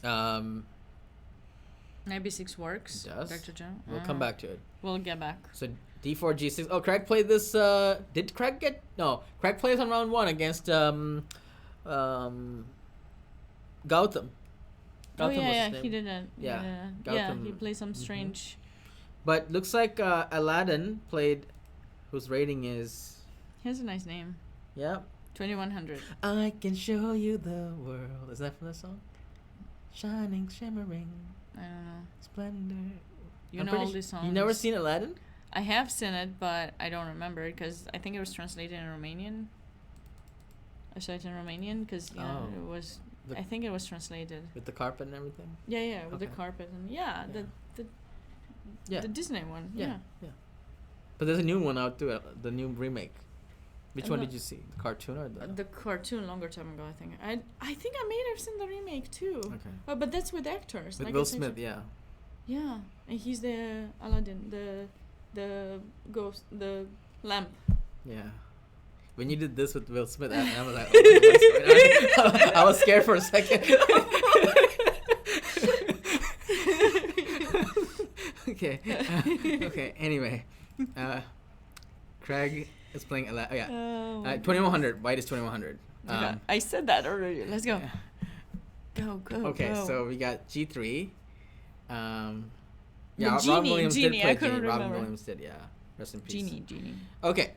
Knight b6 works. It does. Dr. John. We'll come back to it. We'll get back. So d4 g6. Oh, Craig played this. Did Craig get? No. Craig plays on round 1 against Gautam. Oh yeah, he did it. Yeah. Yeah, he played some strange. But looks like Aladdin played, whose rating is. He has a nice name. Yeah. 2100. I can show you the world. Is that from the song? Shining, shimmering. I don't know. Splendor. You know all these songs. You never seen Aladdin? I have seen it, but I don't remember it because I think it was translated in Romanian. I saw it in Romanian because it was. I think it was translated with the carpet and everything. Yeah, with the carpet and the Disney one. Yeah. But there's a new one out too. The new remake. Which one did you see? The cartoon or the cartoon? Longer time ago, I think. I think I may have seen the remake too. Okay. But that's with actors. With Will Smith, yeah. Yeah, and he's the Aladdin, the ghost, the lamp. Yeah. When you did this with Will Smith, I was like, oh, I was scared for a second. Okay. Okay. Anyway, Craig It's playing. Yeah. Oh, 2100. White is 2100. okay. I said that already. Let's go. Yeah. Go. Okay, go. so we got G3. The Yeah, Genie, Robin Williams Genie, did play I couldn't Genie. Robin remember. Williams did, yeah. Rest in peace. Genie. Okay.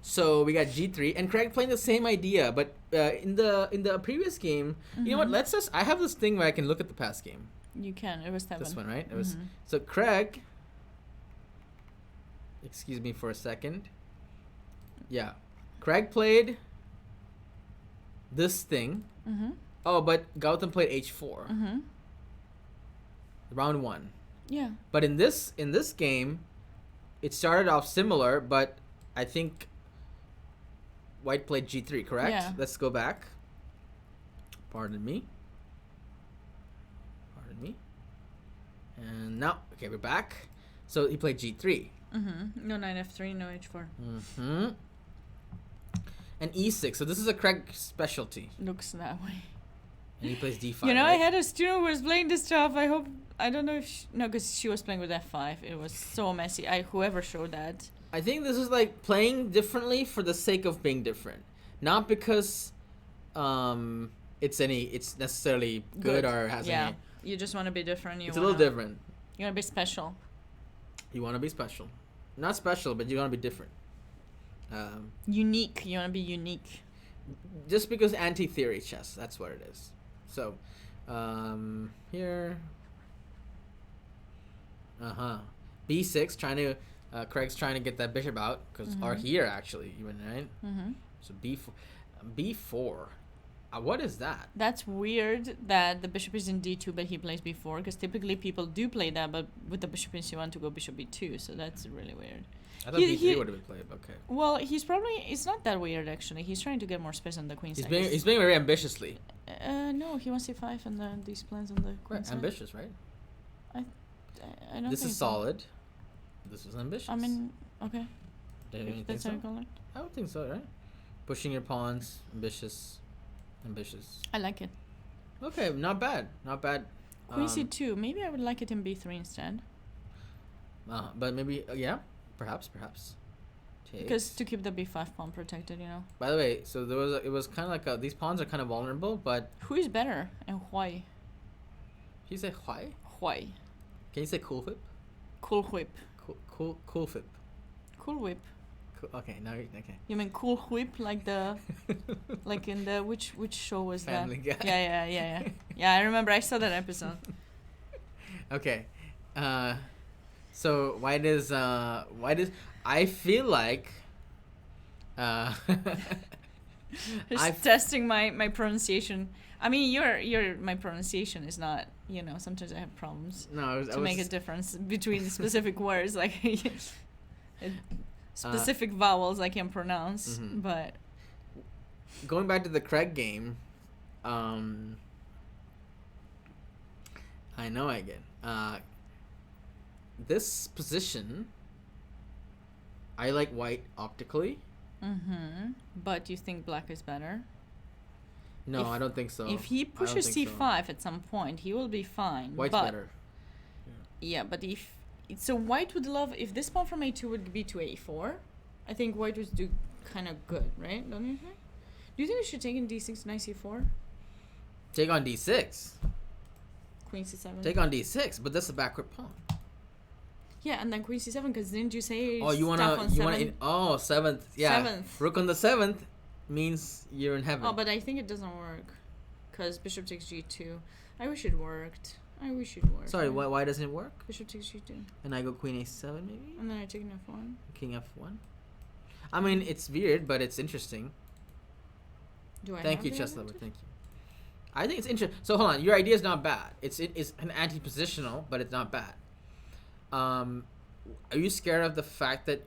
So we got G3 and Craig playing the same idea, but in the previous game, you know what? I have this thing where I can look at the past game. You can. It was 7. This one, right? It was so Craig. Excuse me for a second. Yeah, Craig played this thing. Oh, but Gautam played H4. Round 1. Yeah. But in this game, it started off similar, but I think White played G3, correct? Yeah. Let's go back. Pardon me. And now, okay, we're back. So he played G3. No 9F3, no H4. And E6. So this is a Craig specialty. Looks that way. And he plays D5. You know, right? I had a student who was playing this stuff. I don't know if because she was playing with F5. It was so messy. Whoever showed that. I think this is like playing differently for the sake of being different, not because it's necessarily good or has any. You just want to be different. It's a little different. You want to be special. You want to be special, not special, but you want to be different. Unique. You want to be unique. Just because anti-theory chess, that's what it is. So, here. B6, trying to. Craig's trying to get that bishop out or here actually even, right? So B4. What is that? That's weird that the bishop is in D2 but he plays B4 because typically people do play that, but with the bishop in C1 to go bishop B2, so that's really weird. I thought B3 would have been played. Okay. Well, it's not that weird actually. He's trying to get more space on the queen side. He's being very ambitiously. No, he wants C5 and these plans on the queen side. Ambitious, right? I don't. This think is so. solid. This is ambitious. I mean, okay. If that's how you call it. I would think so, right? Pushing your pawns, ambitious. I like it. Okay, not bad. Queen C2. Maybe I would like it in B3 instead. But maybe, yeah, perhaps. Takes. Because to keep the B5 pawn protected, you know. By the way, so it was kind of like these pawns are kind of vulnerable, but who is better and why? Can you say why? Why? Can you say cool whip? Cool whip. Cool whip. Cool whip. Okay, now okay. You mean cool whip like the like in the which show was Family that? Guy. Yeah. Yeah, I remember. I saw that episode. Okay. So why does I feel like Just testing my pronunciation. I mean, my pronunciation is not, you know, sometimes I have problems to make a difference between specific words, like specific vowels I can pronounce, but... Going back to the Craig game, I know again. This position, I like white optically. But you think black is better? No, I don't think so. If he pushes c5 at some point, he will be fine. White's better. Yeah, but so white would love if this pawn from a2 would be to a4. I think white would do kind of good, right? Don't you think? Do you think we should take in d6 knight c4? Take on d6. Queen c7. Take on d6, but that's a backward pawn. Yeah, and then queen c7, because didn't you say? Oh, you wanna seventh? Yeah, seventh. Rook on the 7th means you're in heaven. Oh, but I think it doesn't work, because bishop takes g2. I wish it worked. Sorry, why doesn't it work? Bishop takes g2. And I go queen a7 maybe. And then I take f1. King f1. I mean, it's weird, but it's interesting. Thank you, chess lover. Thank you. I think it's interesting. So hold on, your idea is not bad. It's an anti-positional, but it's not bad. Are you scared of the fact that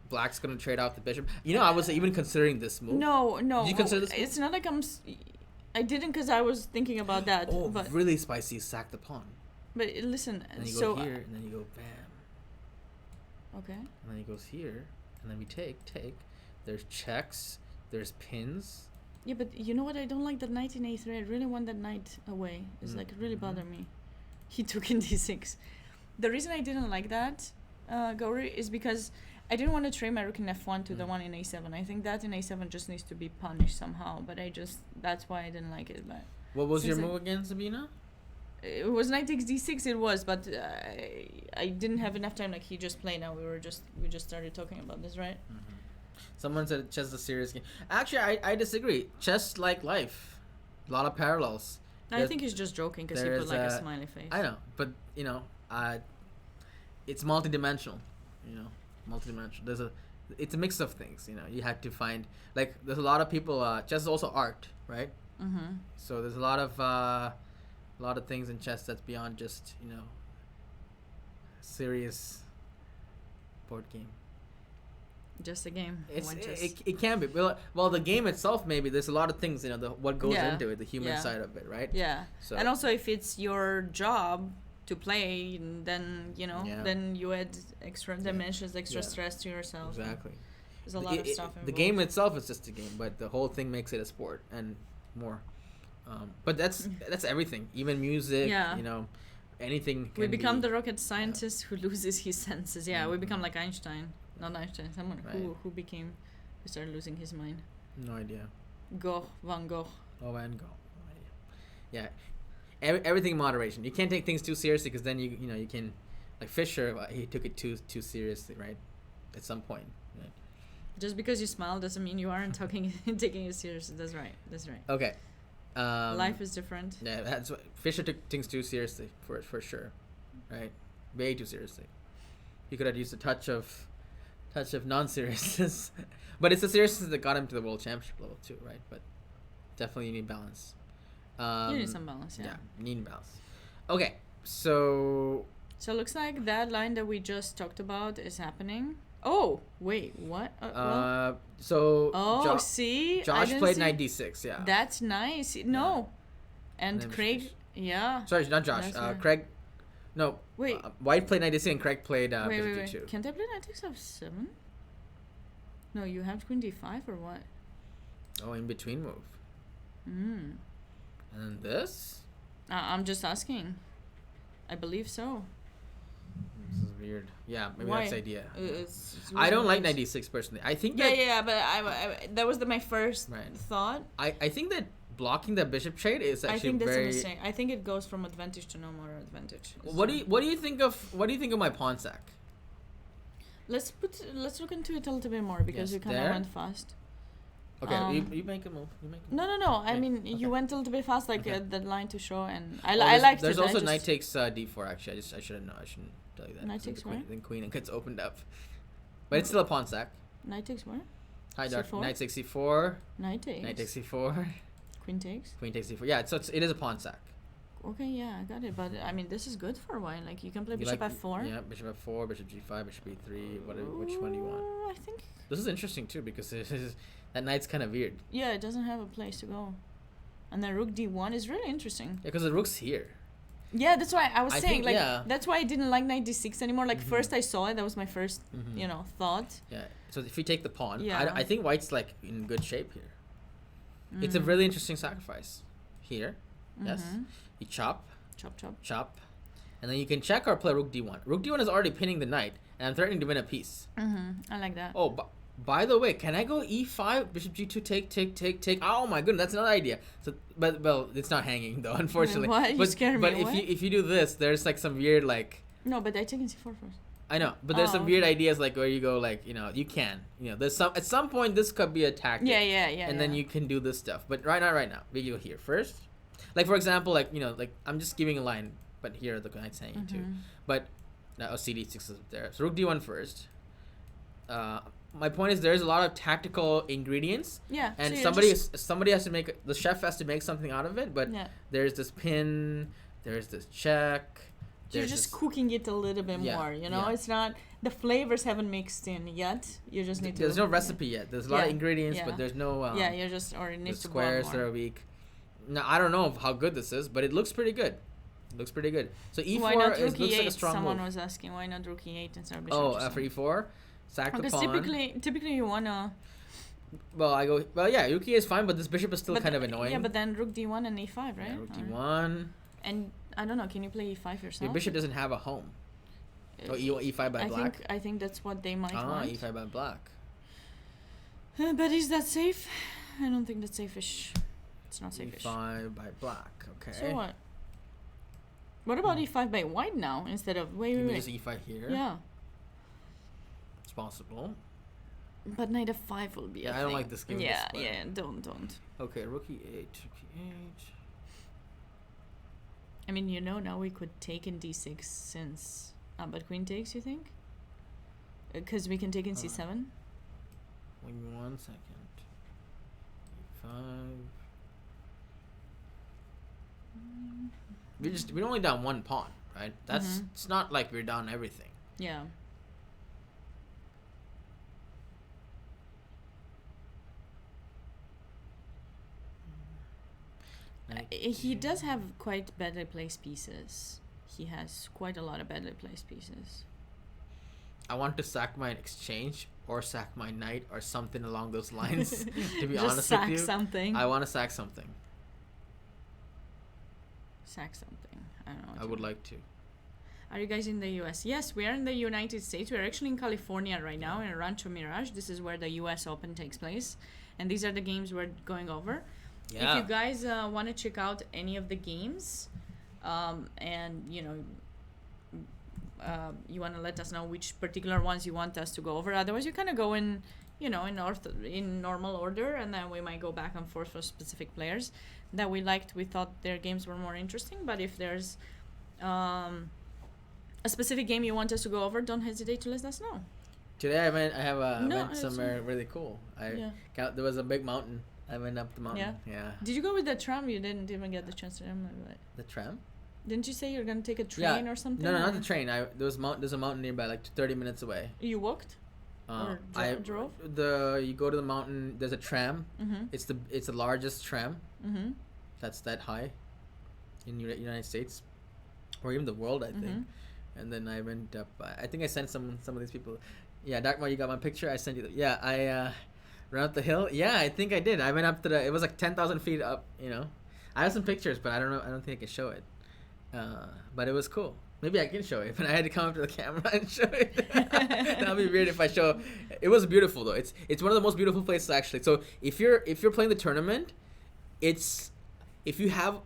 black's gonna trade off the bishop? You know, I was even considering this move. No. Did you consider this move? It's not like I didn't, because I was thinking about that. Oh, but really spicy. Sack the pawn. But listen, and then you go here, and then you go bam. Okay. And then he goes here, and then we take. There's checks. There's pins. Yeah, but you know what? I don't like that knight in a3. I really want that knight away. It's like it really bothered me. He took in d6. The reason I didn't like that Gauri, is because I didn't want to trade my rook in f1 to the one in a7. I think that in a7 just needs to be punished somehow, but that's why I didn't like it. But What was your since move again, Sabina? it was knight takes d6, it was, but I didn't have enough time. Like, he just played. Now we just started talking about this, right? Someone said chess is a serious game. Actually, I disagree. Chess like life, a lot of parallels. I think he's just joking because he put like a smiley face. I know, but it's multidimensional. Multidimensional. It's a mix of things. You have to find, like, there's a lot of people. Chess is also art, right? Mm-hmm. So there's a lot of things in chess that's beyond just serious board game. Just a game. It can be. Well, the game itself, maybe there's a lot of things, what goes into it, the human side of it, right? Yeah. So, and also, if it's your job to play, then then you add extra dimensions, extra stress to yourself. Exactly. There's a lot of stuff involved. The game itself is just a game, but the whole thing makes it a sport and more. But that's everything, even music. Anything. We become the rocket scientist who loses his senses. Yeah, we become like Einstein. Not Einstein, someone who started losing his mind. No idea. Van Gogh. Oh, Van Gogh. Yeah. Everything in moderation. You can't take things too seriously, because then you can, like Fischer, he took it too seriously, right? At some point. Right? Just because you smile doesn't mean you aren't taking it seriously. That's right. Okay. Life is different. Yeah, that's what Fischer took things too seriously for sure, right? Way too seriously. He could have used a touch of non-seriousness, but it's the seriousness that got him to the world championship level too, right? But definitely you need balance. You need some balance, yeah. Yeah, you need balance. Okay, so it looks like that line that we just talked about is happening. Oh, wait, what? See? Josh played knight d6, yeah. That's nice. No. Yeah. And Craig, yeah. Sorry, not Josh. Craig, no. Wait. White played knight d6 and Craig played bishop d2. Can't I play knight takes f7? No, you have queen d5 or what? Oh, in between move. And then this? I'm just asking. I believe so. This is weird. Yeah, maybe Why? that's the idea. It's I don't like knight d6 personally. I think that... Yeah, but I that was my first thought. I think that blocking the bishop trade is actually I think that's a mistake. I think it goes from advantage to no more advantage. What do you think of my pawn sack? Let's look into it a little bit more, because you kind of went fast. Okay, you make a move. No. Okay. I mean, you went a little bit fast, like the line to show, and I liked it. There's also knight takes d4. Actually, I shouldn't know. I shouldn't tell you that. Knight takes where? Then queen gets opened up, but it's still a pawn sack. Knight takes where? Hi, Doc. Knight takes c4. Knight takes. Knight takes c4. Queen takes. Queen takes c4. Yeah, so it is a pawn sack. Okay, yeah, I got it. But I mean, this is good for a while. Like, you can play bishop f4. Yeah, bishop f4, bishop g5, bishop e3. Which one do you want? I think this is interesting too, because that knight's kind of weird. Yeah, it doesn't have a place to go. And then rook d1 is really interesting. Yeah, because the rook's here. Yeah, that's why I was saying, that's why I didn't like knight d6 anymore. Like, first I saw it, that was my first, thought. Yeah, so if you take the pawn, yeah. I think white's, like, in good shape here. It's a really interesting sacrifice. Here, yes. You chop. Chop. And then you can check or play rook d1. Rook d1 is already pinning the knight, and I'm threatening to win a piece. I like that. Oh, by the way, can I go e5, bishop g2, take? Oh my goodness, that's another idea. So, well, it's not hanging though, unfortunately. What? You scared me. But if you do this, there's like some weird like. No, but I take in c4 first. I know, but there's some weird ideas like where you go like you can there's some at some point this could be a tactic. Yeah. And then you can do this stuff, but right now we go here first. Like for example, like like I'm just giving a line, but here the knight's hanging too. But now cd6 is there, so rook d1 first. My point is there's a lot of tactical ingredients. Yeah. And so somebody has to make, the chef has to make something out of it, but there's this pin, there's this check. You're just cooking it a little bit more, It's not, the flavors haven't mixed in yet. You just need to. There's no recipe yet. There's a lot of ingredients, but there's no. You just already need to. Squares that are weak. Now I don't know how good this is, but it looks pretty good. So e4 why not rook looks e8? like a strong Someone move. was asking why not rook e8 instead of bishop. For e4, sack the pawn. Because typically you wanna. Well, yeah, rook e8 is fine, but this bishop is still kind of annoying. Yeah, but then rook d1 and e5, right? Yeah, rook d1. And I don't know, can you play e5 yourself? Your bishop doesn't have a home. Oh, e5 by black? I think that's what they might want. e5 by black. But is that safe? I don't think that's safe-ish. It's not safe-ish. e5 by black. Okay. So what? What about e5 by white now instead of... Wait. Just e5 here? Yeah. It's possible. But knight f5 will be I don't like this game. Yeah, don't. Okay, rook e8, rook e8. I mean, now we could take in d6 since... but queen takes, you think? Because we can take in c7? Wait 1 second. e5. We're only down one pawn, right? That's it's not like we're down everything. Yeah. He does have quite badly placed pieces. He has quite a lot of badly placed pieces. I want to sack my exchange or sack my knight or something along those lines. To be honest with you, something. I want to sack something. Sack something. I don't know. I would like to. Are you guys in the U.S.? Yes, we are in the United States. We are actually in California right now in Rancho Mirage. This is where the U.S. Open takes place, and these are the games we're going over. Yeah. If you guys want to check out any of the games, and you want to let us know which particular ones you want us to go over. Otherwise, you kind of go in normal order, and then we might go back and forth for specific players that we liked. We thought their games were more interesting. But if there's a specific game you want us to go over, don't hesitate to let us know. Today I went somewhere really cool. There was a big mountain. I went up the mountain. Yeah. Did you go with the tram? You didn't even get the chance to remember it. The tram? Didn't you say you're gonna take a train or something? No, not the train. There's a mountain nearby, like 30 minutes away. You walked? Or drove? You go to the mountain. There's a tram. Mm-hmm. It's the largest tram. Mm-hmm. That's that high in United States, or even the world, I think. And then I went up. I think I sent some of these people. Yeah, Darkmar, you got my picture. I sent you. I ran up the hill. Yeah, I think I did. I went up to it was like 10,000 feet up. I have some pictures, but I don't know. I don't think I can show it. But it was cool. Maybe I can show it, but I had to come up to the camera and show it. That'd be weird if I show. It was beautiful though. It's one of the most beautiful places actually. So if you're playing the tournament, if you have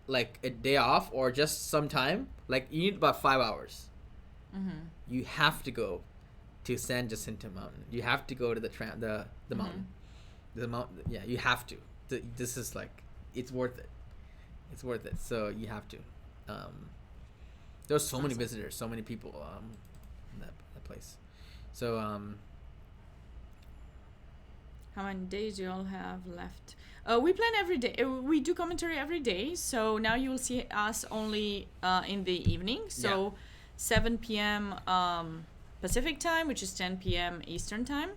like a day off or just some time, like you need about 5 hours. You have to go to San Jacinto Mountain. You have to go to the mountain. The mountain. Yeah, you have to. This is like, it's worth it. It's worth it. So you have to. There's so many visitors, so many people in that place. So how many days do you all have left? We plan every day. We do commentary every day. So now you will see us only in the evening. So 7 p.m. Pacific time, which is 10 p.m. Eastern time.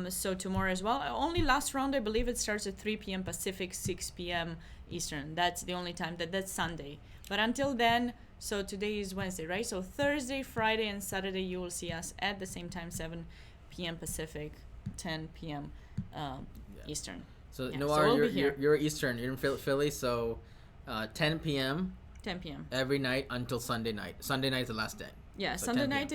So tomorrow as well. Only last round, I believe it starts at 3 p.m. Pacific, 6 p.m. Eastern. That's the only time. That's Sunday. But until then, so today is Wednesday, right? So Thursday, Friday, and Saturday, you will see us at the same time, 7 p.m. Pacific, 10 p.m. Eastern. So so you're Eastern. You're in Philly, so 10 p.m. 10 p.m. every night until Sunday night. Sunday night is the last day. Yeah, so Sunday night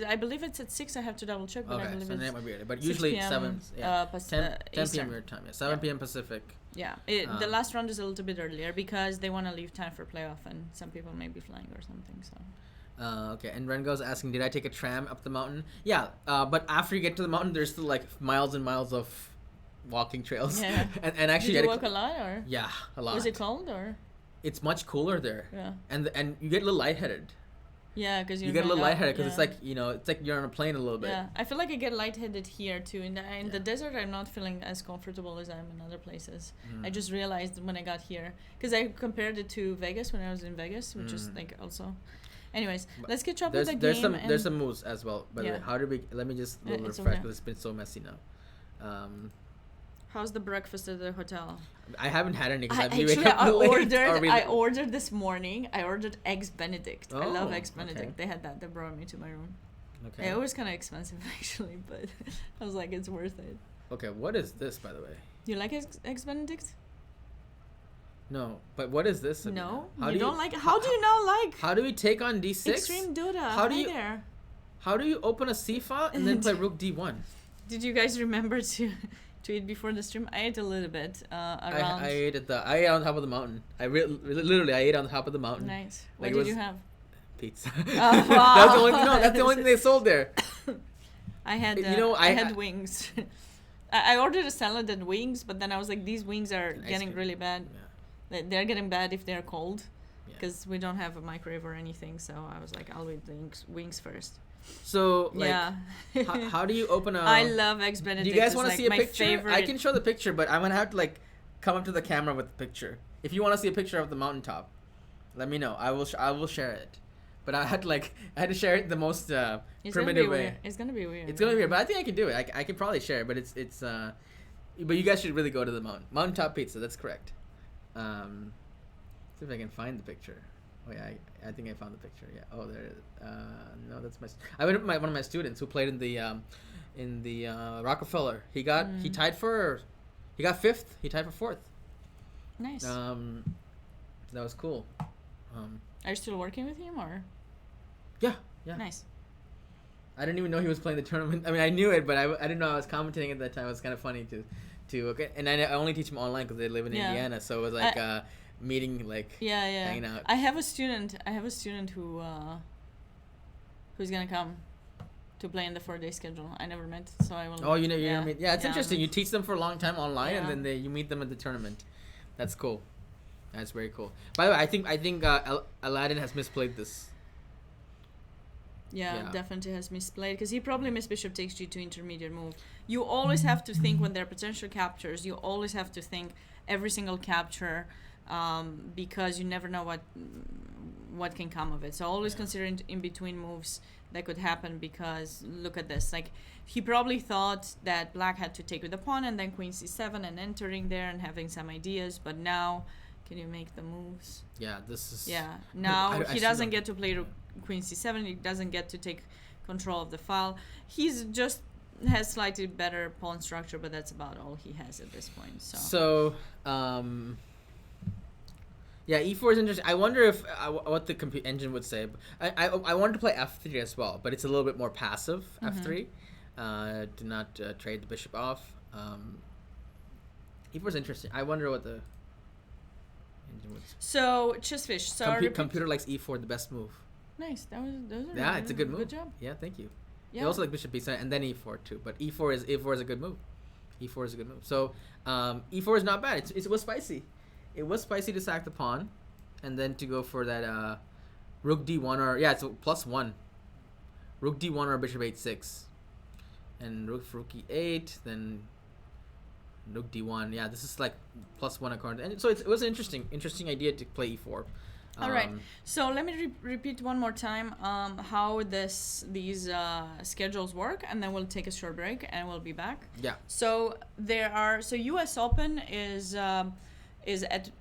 I believe it's at 6. I have to double check, but I believe Sunday it's night might be early, but usually 7. 10 p.m. your time. Yeah, 7 p.m. Pacific. Yeah, the last round is a little bit earlier because they want to leave time for playoff, and some people may be flying or something. So. Okay, and Rengo's asking, did I take a tram up the mountain? Yeah, but after you get to the mountain, there's still like miles and miles of walking trails. Yeah. and actually, did you walk a lot or? Yeah, a lot. Was it cold or? It's much cooler there. Yeah. And you get a little lightheaded. Yeah, because you get a little lightheaded because it's like it's like you're on a plane a little bit. Yeah, I feel like I get lightheaded here too. In the desert, I'm not feeling as comfortable as I am in other places. I just realized when I got here because I compared it to Vegas when I was in Vegas, which is like also. Anyways, let's catch up with the game. There's some moves as well. By the way, how did we? Let me just refresh because it's been so messy now. How's the breakfast at the hotel? I haven't had any because I ordered this morning. I ordered eggs Benedict. I love eggs Benedict. Okay. They had that. They brought me to my room. Okay. It was kind of expensive actually, but I was like, it's worth it. Okay, what is this, by the way? You like eggs Benedict? No, but what is this, Sabina? No, How you do don't like it. How do you not like How do we take on d6? Extreme Dota? How do Hi you there. How do you open a c file and then play rook d1? Did you guys remember to eat before the stream? I ate a little bit around. I ate on top of the mountain. Literally I ate on top of the mountain. Nice. Like, What did you have? Pizza. Oh, wow. That's the only thing they sold there. I had I had wings. I ordered a salad and wings, but then I was like, these wings are getting really bad. Yeah. They're getting bad if they're cold, Yeah. because we don't have a microwave or anything. So I was like, I'll eat the wings first. So, like, Yeah. how do you open a... I love Eggs Benedict. Do you guys want to see a picture? Favorite. I can show the picture, but I'm going to have to, like, come up to the camera with the picture. If you want to see a picture of the mountaintop, let me know. I will share it. But I had to share it the most primitive way. It's gonna be weird. It's gonna be weird, but I think I can do it. I can probably share it, but it's but you guys should really go to the mountaintop pizza. That's correct. See if I can find the picture. Oh yeah, I think I found the picture. Yeah. Oh, there it is. No, that's my. I went with one of my students who played in the Rockefeller. He got he got 5th. He tied for 4th. Nice. That was cool. Are you still working with him or? Yeah. Nice. I didn't even know he was playing the tournament. I mean, I knew it, but I didn't know I was commentating at that time. It was kind of funny to okay. And I only teach him online because they live in Indiana, so it was like meeting, like hanging out. I have a student who who's gonna come to play in the 4-day schedule. I never met, so I will. Oh, you never meet. Yeah, it's interesting. You teach them for a long time online, and then you meet them at the tournament. That's cool. That's very cool. By the way, I think Aladdin has misplayed this. Yeah, definitely has misplayed, because he probably missed bishop takes g2 intermediate move. You always have to think when there are potential captures. You always have to think every single capture, because you never know what can come of it. So always consider in between moves that could happen, because look at this. Like, he probably thought that black had to take with the pawn and then queen c7 and entering there and having some ideas, but now can you make the moves? Yeah, this is... Yeah, now he doesn't get to play queen c7. He doesn't get to take control of the file. He's just has slightly better pawn structure, but that's about all he has at this point. So yeah, e4 is interesting. I wonder if what the compute engine would say. I wanted to play f3 as well, but it's a little bit more passive. F3, do not trade the bishop off. E4 is interesting. I wonder what the engine would say. So Chessfish. So computer likes e4 the best move. Nice. Those are yeah, it's a good move. Good job. Yeah, thank you. Yeah. You also like bishop b7 and then e4 too, but e4 is a good move. E4 is a good move. So e4 is not bad. It was spicy. It was spicy to sack the pawn, and then to go for that rook d1 or it's a +1. Rook d1 or bishop h6, and rook e8, then rook d1. Yeah, this is like +1 according. And so it was an interesting idea to play e4. All right. So let me repeat one more time how these schedules work, and then we'll take a short break, and we'll be back. Yeah. So U.S. Open is at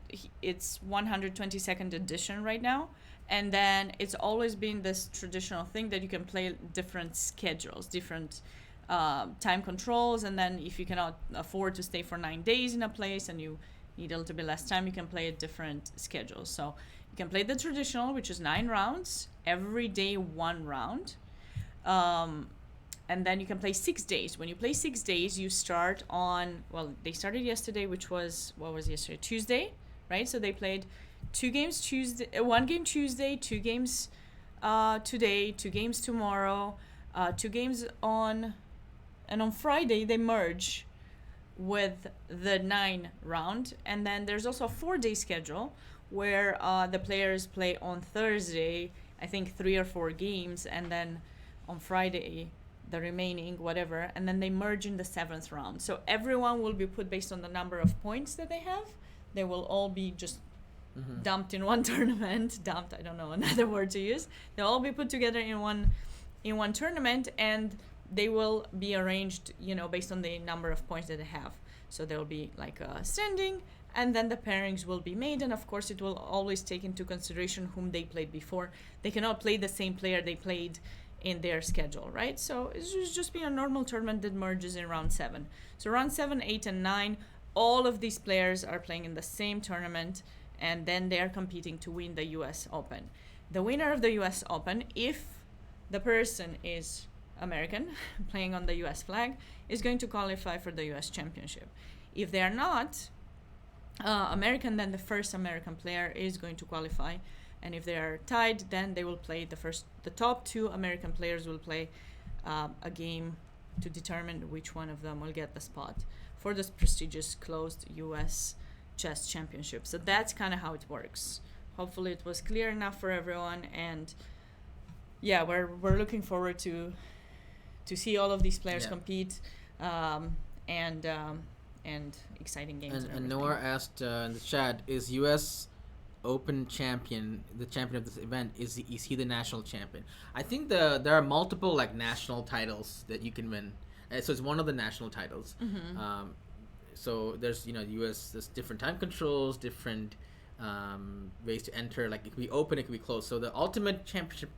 its 122nd edition right now, and then it's always been this traditional thing that you can play different schedules, different time controls, and then if you cannot afford to stay for 9 days in a place and you need a little bit less time, you can play a different schedule. So you can play the traditional, which is 9 rounds, every day 1 round. And then you can play 6 days. When you play 6 days, you start on, they started yesterday, which was, what was yesterday? Tuesday, right? So they played 2 games Tuesday, 1 game Tuesday, 2 games today, 2 games tomorrow, 2 games and on Friday they merge with the 9 round. And then there's also a 4-day schedule where the players play on Thursday, I think 3 or 4 games, and then on Friday the remaining whatever, and then they merge in the 7th round. So everyone will be put based on the number of points that they have. They will all be just dumped in one tournament. Dumped, I don't know another word to use. They'll all be put together in one tournament, and they will be arranged, based on the number of points that they have. So there will be like a standing, and then the pairings will be made, and of course it will always take into consideration whom they played before. They cannot play the same player they played in their schedule, right? So it's just be a normal tournament that merges in round 7. So round 7, 8, and 9 all of these players are playing in the same tournament, and then they are competing to win the US Open. The winner of the US Open, if the person is American, playing on the US flag, is going to qualify for the US Championship. If they are not American, then the first American player is going to qualify. And if they are tied, then they will play the top two American players will play a game to determine which one of them will get the spot for this prestigious closed US chess championship. So that's kind of how it works. Hopefully it was clear enough for everyone, and yeah, we're looking forward to see all of these players compete, and exciting games. And Noah asked in the chat, is US Open champion, the champion of this event, is he the national champion? I think there are multiple like national titles that you can win. So it's one of the national titles. Mm-hmm. So there's US, there's different time controls, different ways to enter. Like it could be open, it could be closed. So the ultimate championship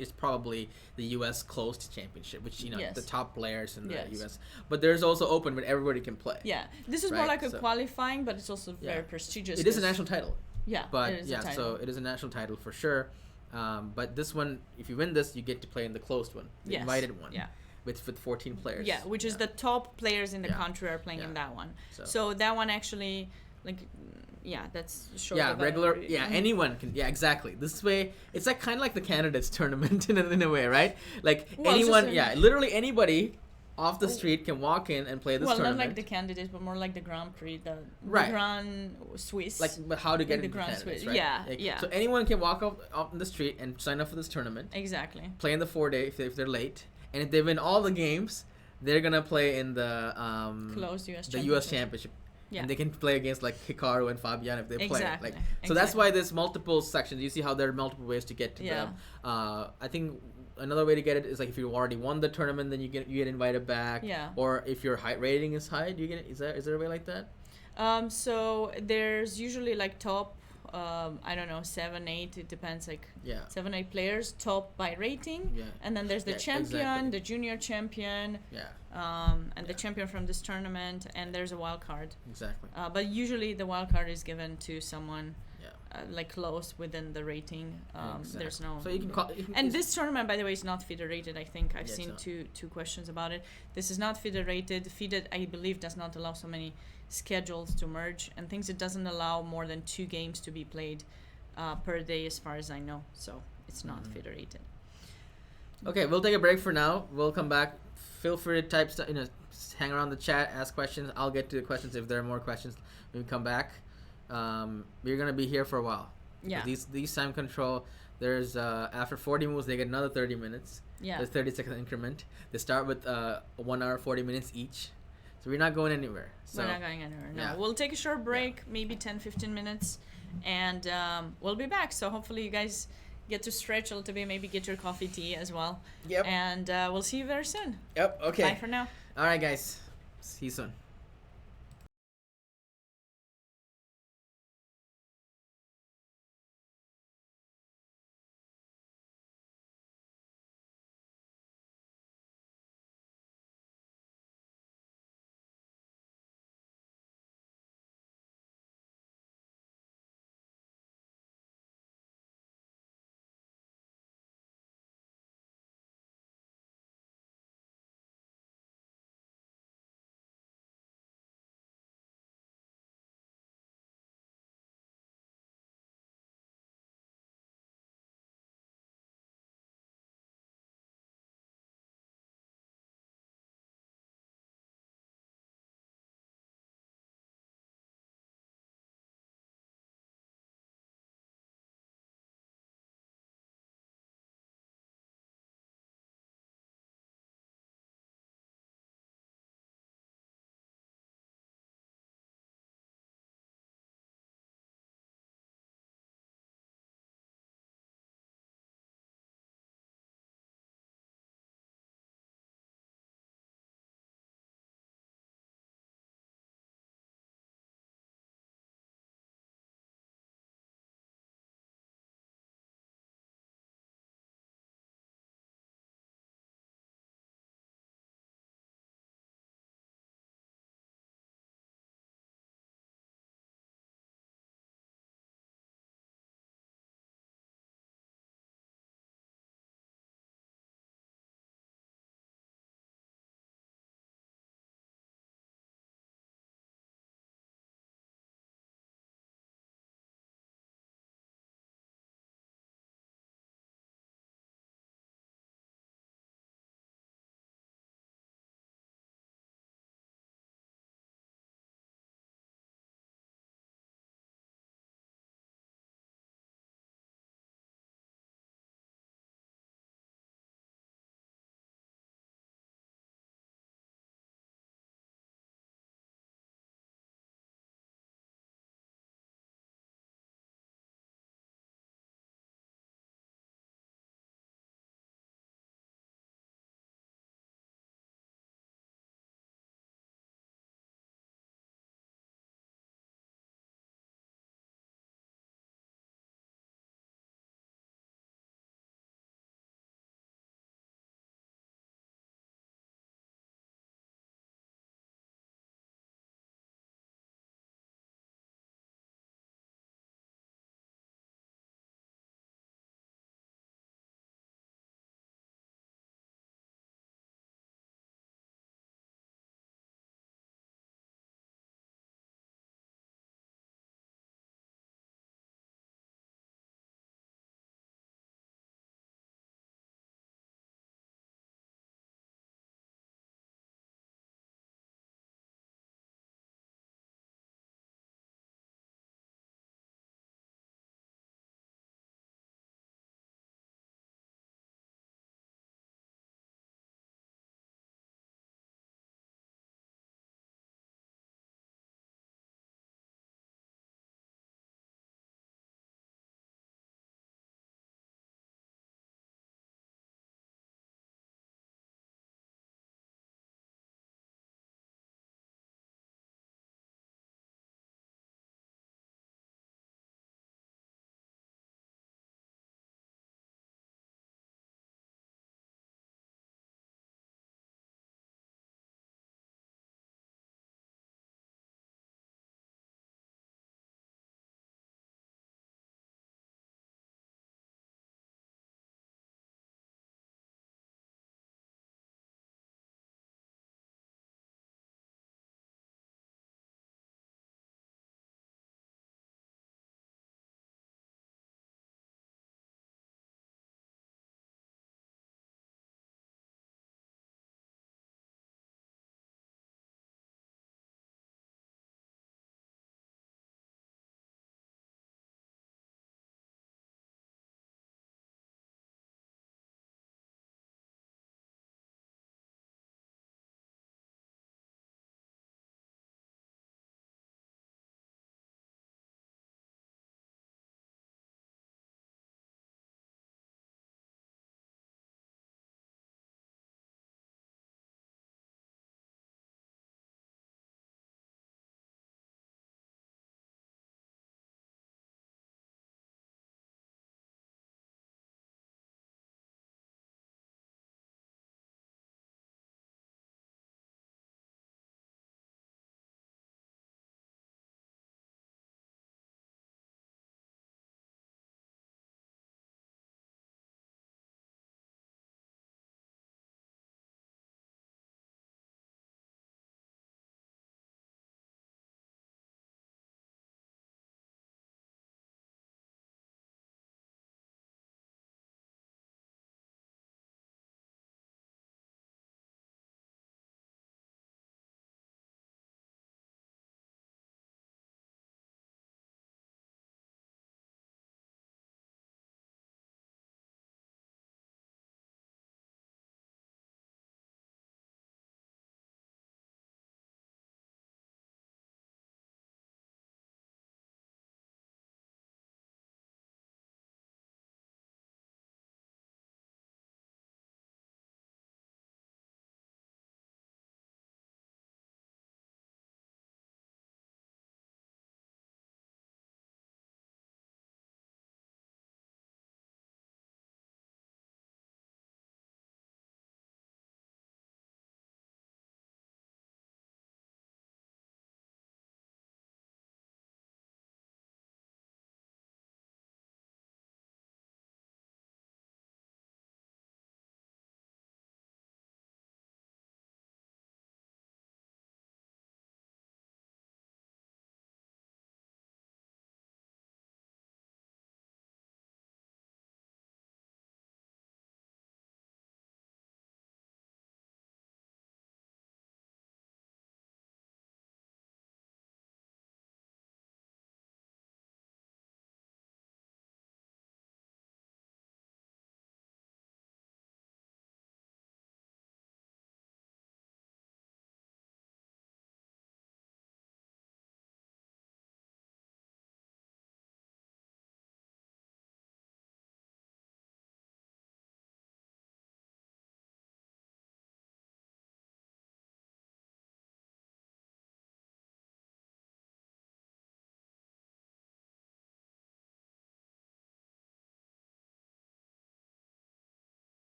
is probably the US closed championship, which the top players in the US. But there's also open, but everybody can play. Yeah, this is more like a qualifying, but it's also very prestigious. It is a national title. Yeah, but so it is a national title for sure. But this one, if you win this, you get to play in the closed one, the invited one, with 14 players. Yeah, which is the top players in the country are playing in that one. So that one actually, like, that's short. Yeah, regular. Yeah, anyone can. Yeah, exactly. This way, it's like kind of like the candidates tournament in a way, right? Like anyone, literally anybody off the street can walk in and play this tournament. Not like the candidates, but more like the Grand Prix, the Grand Swiss. Like how to get into the Grand Swiss, right? Yeah. So anyone can walk up in the street and sign up for this tournament. Exactly. Play in the 4-day if they're late, and if they win all the games, they're gonna play in the closed US Championship. Yeah. And they can play against like Hikaru and Fabian if they play. Like, so that's why there's multiple sections. You see how there are multiple ways to get to them. I think another way to get it is like if you already won the tournament, then you get invited back. Yeah. Or if your height rating is high, do you get is there a way like that? So there's usually like top, I don't know, 7, 8. It depends. Like 7, 8 players top by rating. Yeah. And then there's the champion, the junior champion. Yeah. And the champion from this tournament, and there's a wild card. Exactly. But usually the wild card is given to someone. Like close within the rating. Exactly. There's no. So you can and this tournament, by the way, is not FIDE rated. I think I've seen two questions about it. This is not FIDE rated. FIDE, I believe, does not allow so many schedules to merge and things. It doesn't allow more than 2 games to be played per day, as far as I know. So it's not FIDE rated. Okay, we'll take a break for now. We'll come back. Feel free to type stuff. Hang around the chat, ask questions. I'll get to the questions if there are more questions when we come back. We're gonna be here for a while. Yeah. These time control. There's after 40 moves they get another 30 minutes. Yeah. There's 30-second increment. They start with 1 hour 40 minutes each. So we're not going anywhere. So, we're not going anywhere. No. We'll take a short break, maybe 10-15 minutes, and we'll be back. So hopefully you guys get to stretch a little bit, maybe get your coffee, tea as well. Yep. And we'll see you very soon. Yep. Okay. Bye for now. All right, guys. See you soon.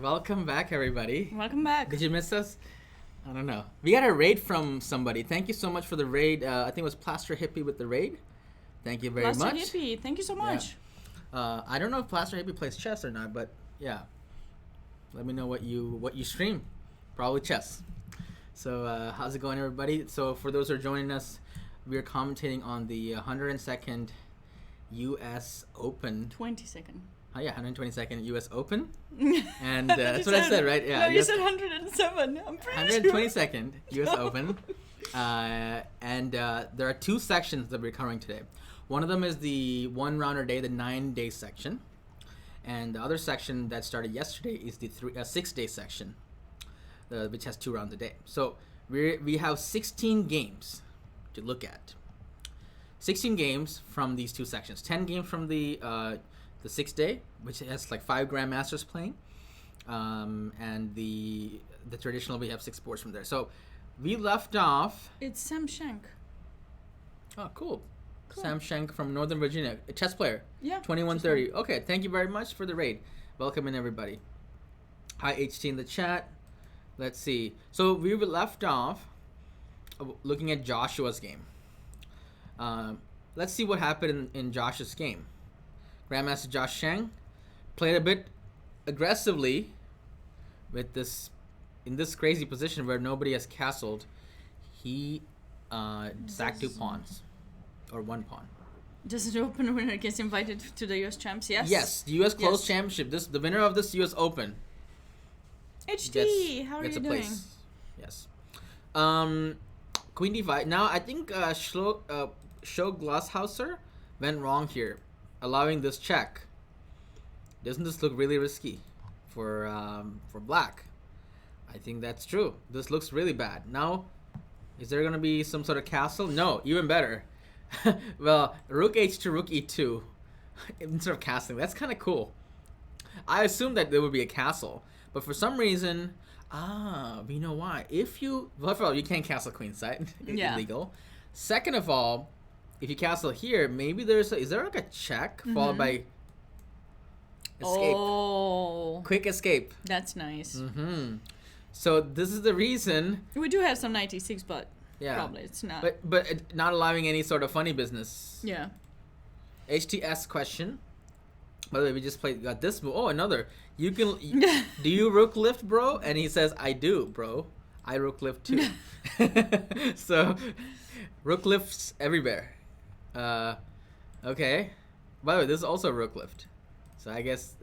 Welcome back, everybody. Welcome back. Did you miss us? I don't know. We got a raid from somebody. Thank you so much for the raid. I think it was Plaster Hippie with the raid. Thank you very Plaster much. Hippie, thank you so much. I don't know if Plaster Hippie plays chess or not, but yeah. Let me know what you stream. Probably chess. So how's it going, everybody? So for those who are joining us, we are commentating on the 102nd U.S. Open. 22nd. Oh yeah, 122nd U.S. Open. And But that's you what I said- said, right? Yeah. No, you US said 107. I'm pretty sure. 122nd U.S. Open. And there are two sections that we're covering today. One of them is the one round a day, the 9-day section. And the other section that started yesterday is the 6-day section, which has 2 rounds a day. So we have 16 games to look at. 16 games from these two sections. 10 games from the 6-day, which has like 5 grandmasters playing, and the traditional, we have 6 sports from there. So we left off. It's Sam Shank. Oh, cool. Sam Shank from Northern Virginia, a chess player. Yeah. 2130. Okay, thank you very much for the raid. Welcome in, everybody. Hi, HT in the chat. Let's see. So we were left off looking at Joshua's game. Let's see what happened in Josh's game. Grandmaster Josh Shang played a bit aggressively with this in this crazy position where nobody has castled. He sacked 2 pawns or 1 pawn. Does it open winner gets invited to the US Champs? Yes. Yes, the U.S. Closed Championship. The winner of this U.S. Open HT, how are gets you a doing? place. Yes. Queen D5. Now I think Show Glashauser went wrong here, allowing this check. Doesn't this look really risky for black? I think that's true. This looks really bad. Now, is there gonna be some sort of castle? No, even better. Well, Rook H2, Rook E2 instead of castling. That's kind of cool. I assumed that there would be a castle, but for some reason, we know why. Well, first of all, you can't castle queenside. Yeah. Illegal. Second of all, if you castle here, maybe is there like a check followed by escape? Oh, Quick escape. that's nice. So this is the reason. We do have some 96, but Yeah. probably it's not. But not allowing any sort of funny business. yeah. HTS question. By the way, we just got this move. Oh, another. You can. Do you rook lift, bro? And he says, I do, bro. I rook lift too. So, rook lifts everywhere. Okay. By the way, this is also rook lift. So I guess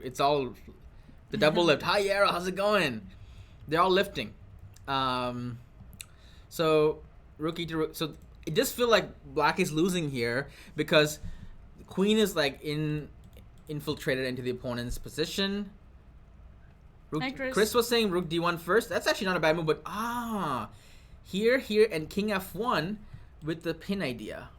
it's all the double lift. Hi, Yara. How's it going? They're all lifting. So rookie to rook. So it just feel like black is losing here because queen is like infiltrated into the opponent's position. Hi, Chris. Chris was saying rook d1 first. That's actually not a bad move, but here and king f1 with the pin idea.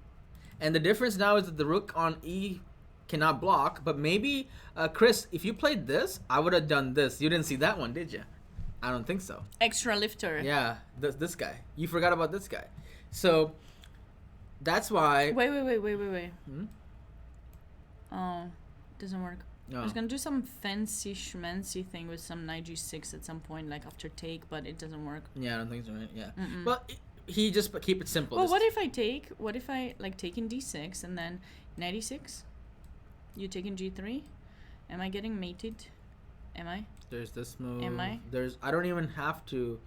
And the difference now is that the rook on e cannot block, but maybe Chris, if you played this, I would have done this. You didn't see that one, did you? I don't think so. Extra lifter. Yeah, this guy. You forgot about this guy. So that's why. Wait. Hmm? Oh, doesn't work. No. I was gonna do some fancy schmancy thing with some knight g6 at some point, like after take, but it doesn't work. Yeah, I don't think so. Right? Yeah. Mm-mm. Well, he just keep it simple. Well, Just- what if I take? What if I like take in d6 and then knight e6? You take in g3? Am I getting mated? Am I? There's this move. Am I? I don't even have to.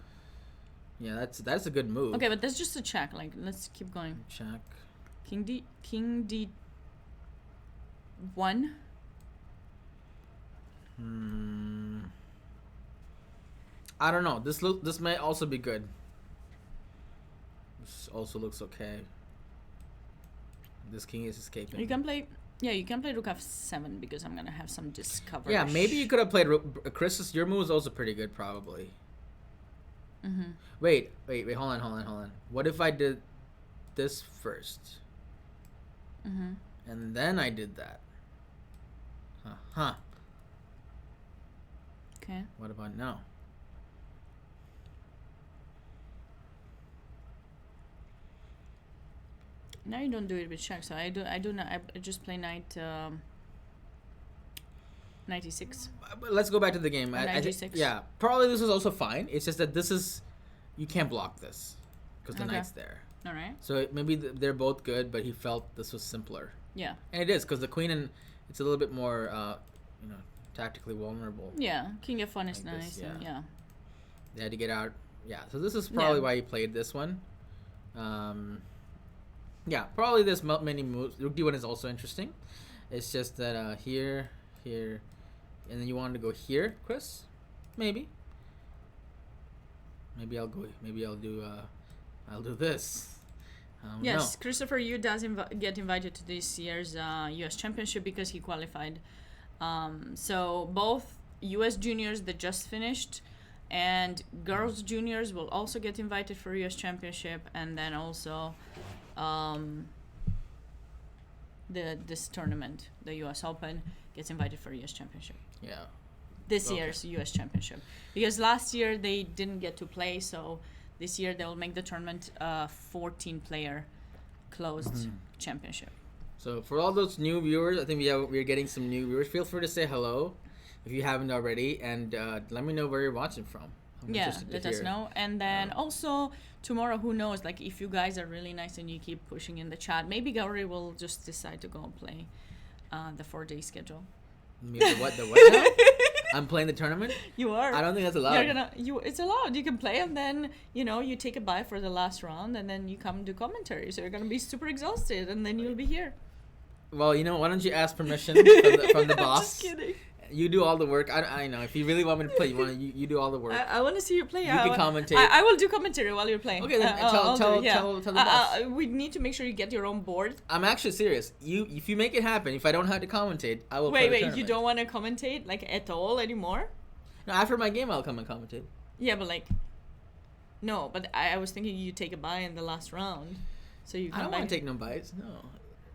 Yeah, that's a good move. Okay, but that's just a check. Like, let's keep going. Check. King d 1. I don't know. This may also be good. This also looks okay. This king is escaping. You can play. Yeah, you can play rook f7 because I'm gonna have some discovery. Yeah, maybe you could have played Chris. Your move is also pretty good, probably. Mm-hmm. Wait. Hold on. What if I did this first, Mm-hmm. and then I did that? Huh. Okay. What about now? Now you don't do it with check, so I do not. I just play knight. 96. But let's go back to the game. Or 96. Yeah, probably this is also fine. It's just that you can't block this because the Okay. knight's there. All right. So maybe they're both good, but he felt this was simpler. Yeah. And it is because the queen and it's a little bit more, tactically vulnerable. Yeah. King F1 is Like this, nice. And yeah. They had to get out. Yeah, so this is probably Yeah. why he played this one. Probably there's many moves. Rook D1 is also interesting. It's just that here, and then you wanted to go here, Chris? Maybe. Maybe I'll do this. Yes, No. Christopher Yu does get invited to this year's U.S. Championship because he qualified. So both U.S. juniors that just finished and girls juniors will also get invited for U.S. Championship, and then also this tournament, the U.S. Open, gets invited for U.S. Championship. Yeah. This year's U.S. Championship, because last year they didn't get to play, so this year they'll make the tournament 14-player closed championship. So for all those new viewers, I think we're getting some new viewers. Feel free to say hello if you haven't already, and let me know where you're watching from. I'm interested to let us hear. know. And then also tomorrow, who knows? Like if you guys are really nice and you keep pushing in the chat, maybe Gauri will just decide to go and play the 4-day schedule. The what now? I'm playing the tournament? You are. I don't think that's allowed. It's allowed. You can play, and then you take a bye for the last round, and then you come do commentary. So you're gonna be super exhausted, and then you'll be here. Well, why don't you ask permission from the boss? Just kidding. You do all the work. I know. If you really want me to play, you do all the work. I want to see you play. You can commentate. I will do commentary while you're playing. Okay, then tell the boss. We need to make sure you get your own board. I'm actually serious. If you make it happen, if I don't have to commentate, I will play the Wait, tournament. you don't want to commentate like at all anymore? No, after my game, I'll come and commentate. Yeah, but no, but I was thinking you take a bye in the last round, so you. I don't want to take no bites. No.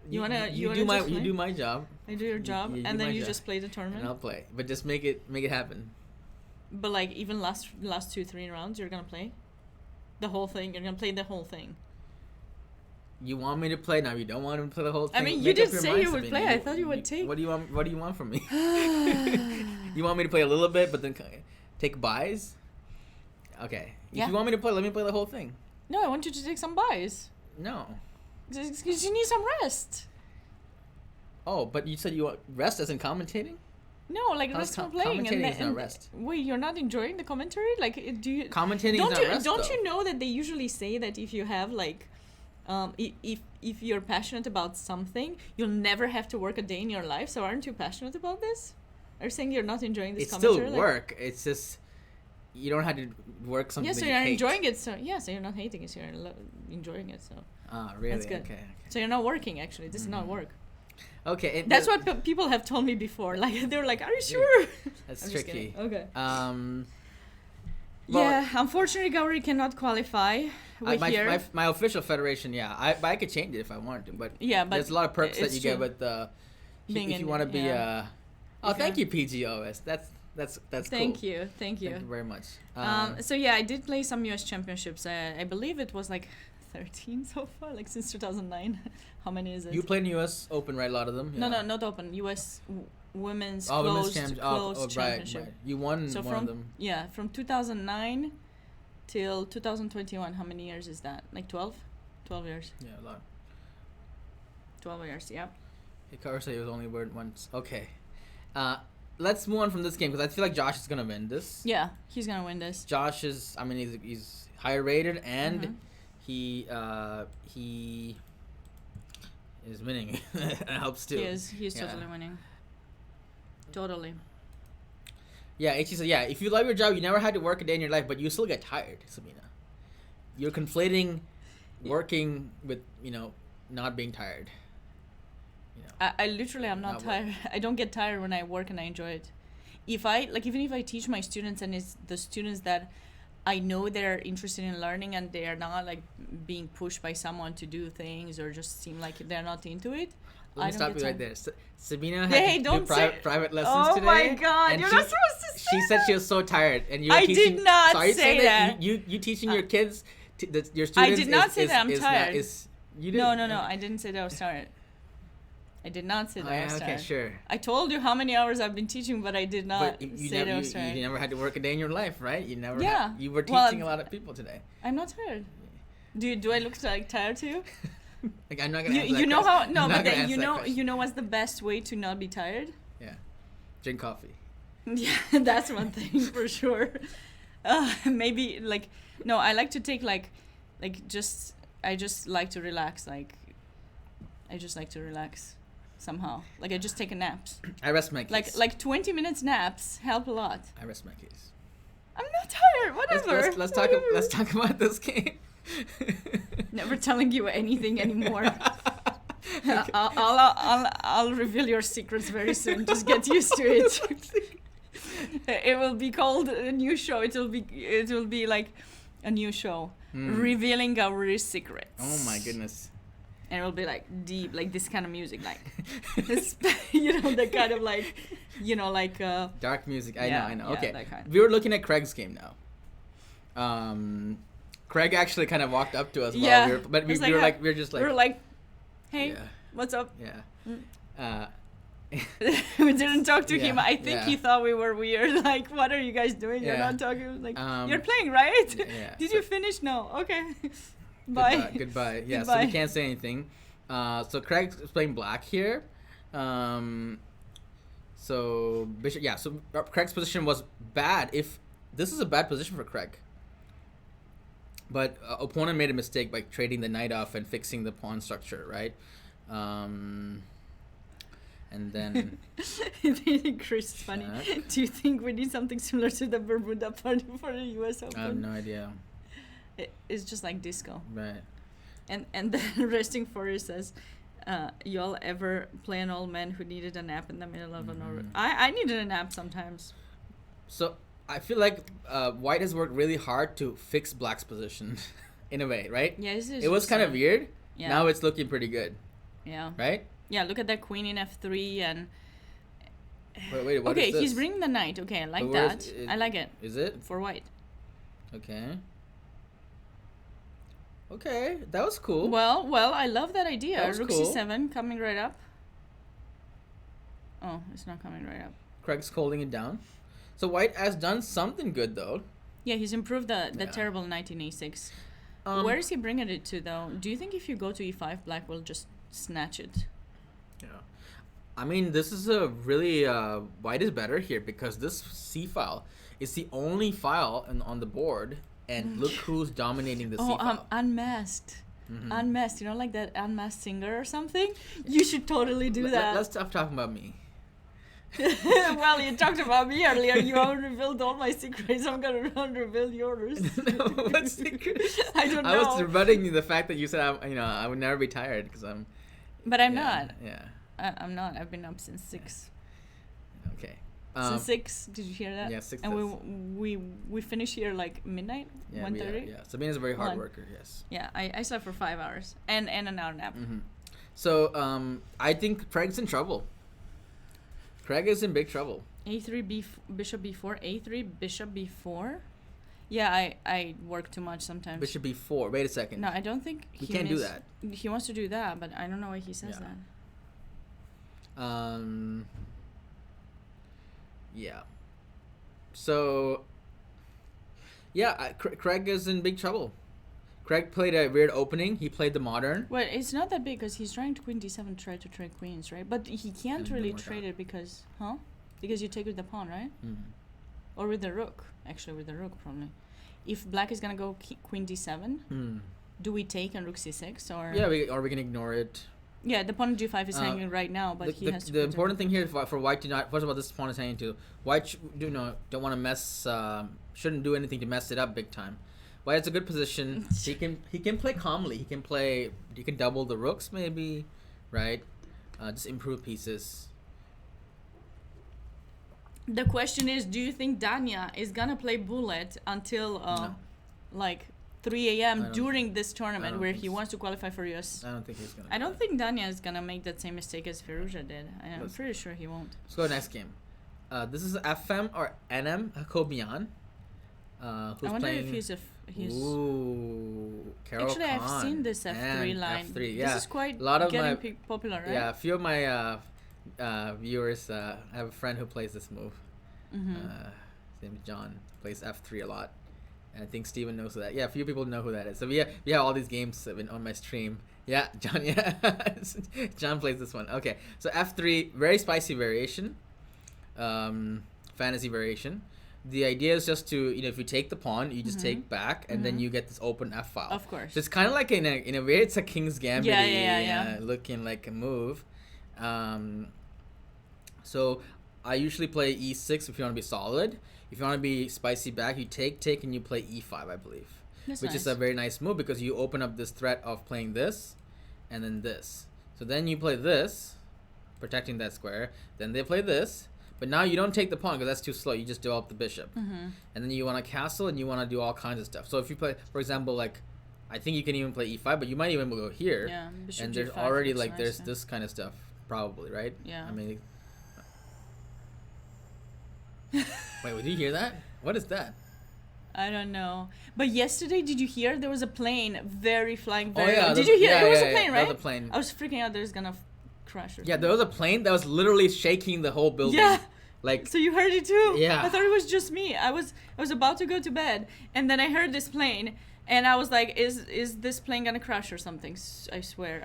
You do my job. I do your job, and then you just play the tournament. And I'll play, but just make it happen. But even last 2-3 rounds, you're gonna play the whole thing. You're gonna play the whole thing. You want me to play now? You don't want me to play the whole thing. I mean, you did say you would play. I thought you would take. What do you want? What do you want from me? You want me to play a little bit, but then take buys? Okay. If you want me to play, let me play the whole thing. No, I want you to take some buys. No. Because you need some rest. Oh, but you said you want rest as in commentating? No, rest from playing. Commentating is not rest. Wait, you're not enjoying the commentary? Do you? Commentating is not rest. Don't you know that they usually say that if you have if you're passionate about something, you'll never have to work a day in your life. So aren't you passionate about this? Are you saying you're not enjoying this commentary? It's still work. It's just you don't have to work something. Yeah, so you're enjoying it. So so you're not hating it. So you're enjoying it. So. Ah, really? That's good. Okay. So you're not working actually. This is not work. Okay. That's what people have told me before. They were like, "Are you sure?" That's tricky. Okay. Well, yeah, unfortunately, Gauri cannot qualify. My official federation, I could change it if I wanted to, but there's a lot of perks that you get with if you want to be. Thank you, PGOS. That's cool. Thank you. Thank you very much. So I did play some US championships. I believe it was 13 so far, since 2009. How many is it? You played in US Open, right? A lot of them. Yeah. No, not Open. US Women's closed championship. Right. You won one of them. Yeah, from 2009 till 2021. How many years is that? 12? 12 years. Yeah, a lot. 12 years. Yeah. Hikaru was only word once. Okay. Let's move on from this game because I feel like Josh is gonna win this. Yeah, he's gonna win this. Josh is. I mean, he's higher rated and he is winning. It helps too. He is. He's totally winning. Totally. Yeah, Ichi said, if you love your job, you never had to work a day in your life, but you still get tired, Sabina. You're conflating working with, not being tired. I literally am not tired. I don't get tired when I work and I enjoy it. Even if I teach my students and it's the students that I know they're interested in learning and they are not being pushed by someone to do things or just seem like they're not into it. Let me stop you right there. Sabina had to do private lessons today. Oh my god, you're not supposed to say She said she was so tired, and I did not say that. You teaching your kids, your students. I did not say that I'm tired. You did. No, I didn't say that I was tired. I did not say that I was okay, tired. sure. I told you how many hours I've been teaching, but I did not say that I was tired. You never had to work a day in your life, right? You never. Yeah. You were teaching a lot of people today. I'm not tired. Do I look like tired to you? Like, I'm not gonna. You know how? No, but then you know what's the best way to not be tired? Yeah, drink coffee. Yeah, that's one thing for sure. Maybe like no, I like to take I just like to relax. I just like to relax somehow. Like I just take a nap. I rest my case. Like 20 minutes naps help a lot. I rest my case. I'm not tired. Whatever. Let's talk about this game. Never telling you anything anymore. Okay. I'll reveal your secrets very soon. Just get used to it. It will be called a new show. It will be like a new show, revealing Gauri's secrets. Oh my goodness. And it will be like deep, like this kind of music, like the kind of like dark music. I know. Yeah, okay, that kind. We were looking at Craig's game now. Craig actually kind of walked up to us while we were like, hey, what's up? Yeah. We didn't talk to him. I think he thought we were weird. Like, what are you guys doing? You're not talking. Like, you're playing, right? Yeah. Did you finish? No. Okay. Bye. Goodbye. Yeah. Goodbye. So we can't say anything. So Craig's playing black here. So Bishop. Yeah. So Craig's position was bad. If this is a bad position for Craig. But opponent made a mistake by trading the knight off and fixing the pawn structure, right? And then Chris is funny. Do you think we need something similar to the Bermuda party for the US Open? I have no idea. It's just like disco. Right. And then Resting Forest says, y'all ever play an old man who needed a nap in the middle of an over? I needed a nap sometimes. So I feel like White has worked really hard to fix Black's position in a way, right? Yeah, it was kind of weird. Yeah. Now it's looking pretty good. Yeah. Right? Yeah, look at that queen in f3 and... Wait, what okay, is this? he's bringing the knight. Okay, I like that. I like it. Is it? For White. Okay. Okay, that was cool. Well, I love that idea. That was Rook cool. c7 coming right up. Oh, it's not coming right up. Craig's holding it down. So White has done something good, though. Yeah, he's improved the terrible knight in a6. Where is he bringing it to, though? Do you think if you go to e5, Black will just snatch it? Yeah. I mean, this is a really... White is better here because this C file is the only file on the board, and look who's dominating the C file. Unmasked. Unmasked. You know, like that unmasked singer or something? You should totally do that. Let's stop talking about me. Well, you talked about me earlier. You haven't revealed all my secrets. I'm going to unreveal yours. No, what secret? I don't know. I was rebutting the fact that you said I would never be tired because I'm... But I'm not. Yeah. I'm not. I've been up since 6. Okay. Since 6. Did you hear that? Yeah, 6. And we finish here like midnight, 1:30. Yeah. Sabina's a very hard worker. Yes. Yeah, I slept for 5 hours and an hour nap. So I think Craig's in trouble. Craig is in big trouble. A3 bishop b4, A3 bishop b4. Yeah, I work too much sometimes. Bishop b4. Wait a second. No, I don't think he can't do that. He wants to do that, but I don't know why he says that. Yeah. So, yeah, Craig is in big trouble. Craig played a weird opening. He played the modern. Well, it's not that big because he's trying to queen d7 try to trade queens, right? But he can't really trade it because... Huh? Because you take with the pawn, right? Or with the rook. Actually, with the rook, probably. If Black is going to go queen d7, do we take on rook c6? Or Yeah, we can ignore it. Yeah, the pawn on g5 is hanging right now, but he has to... The important thing here for White to not... First of all, this pawn is hanging too. White don't want to mess... shouldn't do anything to mess it up big time. White has a good position. He can play calmly. He can double the rooks maybe, right? Just improve pieces. The question is, do you think Danya is gonna play bullet until like 3 a.m. during this tournament where he wants to qualify for US? I don't think he's gonna. I don't think Danya is gonna make that same mistake as Firouzja did. I'm pretty sure he won't. Let's go next game. This is FM or NM Hakobian. Who's I wonder playing? if he's Ooh, Carol Actually, I've Khan seen this F3 and 's line. F3, yeah. This is quite A lot of getting my popular, right? yeah, a few of my viewers I have a friend who plays this move. Mm-hmm. His name is John. Plays F3 a lot. And I think Steven knows that. Yeah, a few people know who that is. So we have all these games on my stream. Yeah, John. Yeah, John plays this one. Okay, so F3, very spicy variation, fantasy variation. The idea is just to, if you take the pawn, you just take back, and then you get this open F file. Of course. So it's kind of like in a way, it's a King's Gambit. Yeah. Looking like a move. So I usually play E6 if you want to be solid. If you want to be spicy back, you take, and you play E5, I believe. That's which nice. is a very nice move because you open up this threat of playing this, and then this. So then you play this, protecting that square. Then they play this. But now you don't take the pawn because that's too slow. You just develop the bishop. And then you want to castle and you want to do all kinds of stuff. So if you play, for example, like, I think you can even play E5, but you might even go here. Yeah, bishop and there's G5 already, looks like, nice, there's yeah. this kind of stuff, probably, right? Yeah. I mean... Wait, did you hear that? What is that? I don't know. But yesterday, did you hear? There was a plane flying very Oh, yeah. low. Did you hear? Yeah, It was yeah, a plane, yeah, right? There was a plane. I was freaking out there's gonna crash or something. Yeah, there was a plane that was literally shaking the whole building. Yeah. Like, So you heard it too? Yeah. I thought it was just me. I was about to go to bed, and then I heard this plane, and I was like, "Is this plane gonna crash or something?" I swear,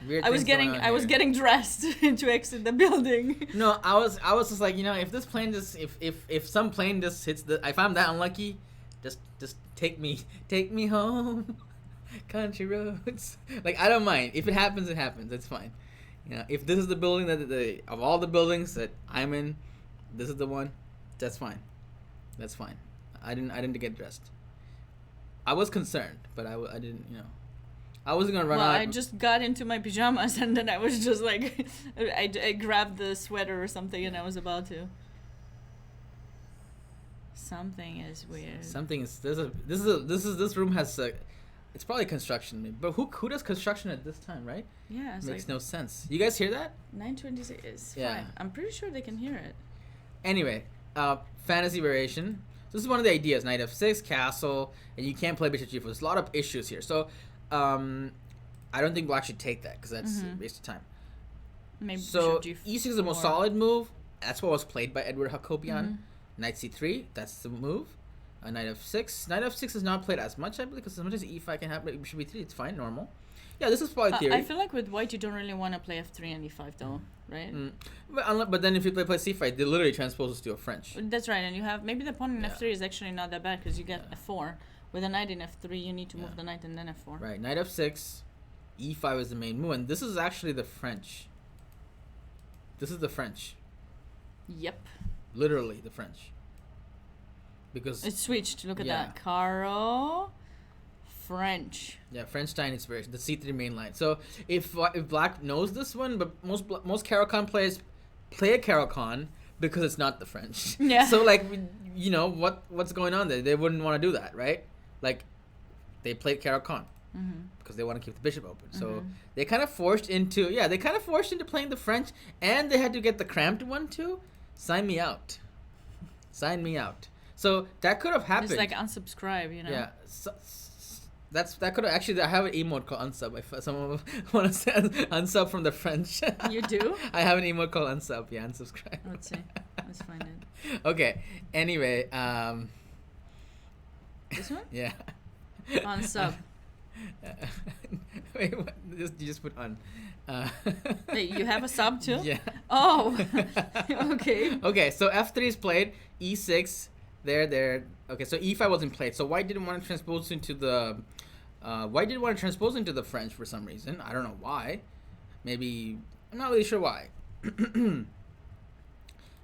Weird I was things going on I was here. getting dressed to exit the building. no, I was just like, if this plane just if some plane just hits if I'm that unlucky, just take me home, country roads. Like, I don't mind if it happens. It happens. It's fine. If this is the building that of all the buildings that I'm in, this is the one. That's fine. That's fine. I didn't get dressed. I was concerned, but I didn't. I wasn't gonna run out. I just got into my pajamas, and then I was just like, I grabbed the sweater or something, and I was about to. Something is weird. Something is this room has it's probably construction, but who does construction at this time, right? Yeah, it's Makes like no sense. You guys hear that? 9:26 is Yeah. fine. I'm pretty sure they can hear it. Anyway, fantasy variation. So this is one of the ideas: knight f6, castle, and you can't play bishop g4. There's a lot of issues here. So, I don't think black should take that because that's a waste of time. Maybe So bishop e6 is the most solid move. That's what was played by Edward Hakobian. Knight c3, that's the move. Knight f6. Knight f6 is not played as much, I believe, because as much as e5 can happen, bishop e3, it's fine, normal. Yeah, this is probably theory. I feel like with white, you don't really want to play f3 and e5 though, right? But then if you play c5, they literally transpose to a French. That's right, and you have maybe the pawn in Yeah. f3 is actually not that bad because you get f4. With a knight in f3, you need to move the knight and then f4. Right, knight f6, e5 is the main move, and this is actually the French. This is the French. Yep. Literally the French. Because It switched. Look at Yeah. that. Caro, French. yeah, French Stein inspiration, the c3 main line. So if black knows this one, but most Caro-Kann players play a Caro-Kann because it's not the French. Yeah. So like, what's going on there? They wouldn't want to do that, right? Like, they played Caro-Kann because they want to keep the bishop open. So they kind of forced into playing the French, and they had to get the cramped one too. Sign me out. Sign me out. So that could have happened. It's like unsubscribe, Yeah, that could have actually. I have an emote called unsub. If someone want to say unsub from the French. You do? I have an emote called unsub. Yeah, unsubscribe. Let's see. Let's find it. Okay. Anyway, This one? yeah. On sub. Wait, what? You just put on. Wait, you have a sub too? Yeah. Oh. Okay. Okay, so f3 is played. E6. There. Okay, so e5 wasn't played. So white didn't want to transpose into the. White didn't want to transpose into the French for some reason. I don't know why. Maybe I'm not really sure why. And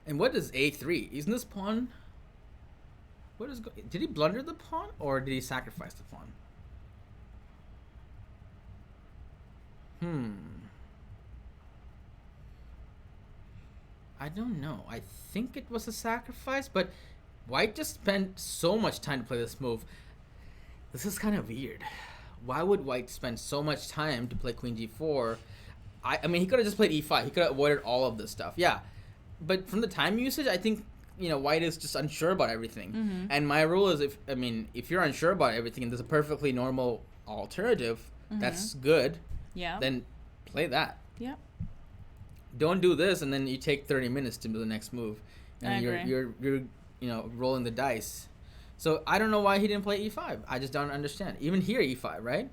what is a3? Isn't this pawn? What is? Did he blunder the pawn or did he sacrifice the pawn? I don't know. I think it was a sacrifice, but white just spent so much time to play this move. This is kind of weird. Why would white spend so much time to play queen g4? I mean, he could have just played e5. He could have avoided all of this stuff. Yeah. But from the time usage, I think white is just unsure about everything. Mm-hmm. And my rule is if you're unsure about everything and there's a perfectly normal alternative that's good, then play that. Yeah. Don't do this and then you take 30 minutes to do the next move, and you're rolling the dice. So I don't know why he didn't play e5. I just don't understand. Even here, e5, right?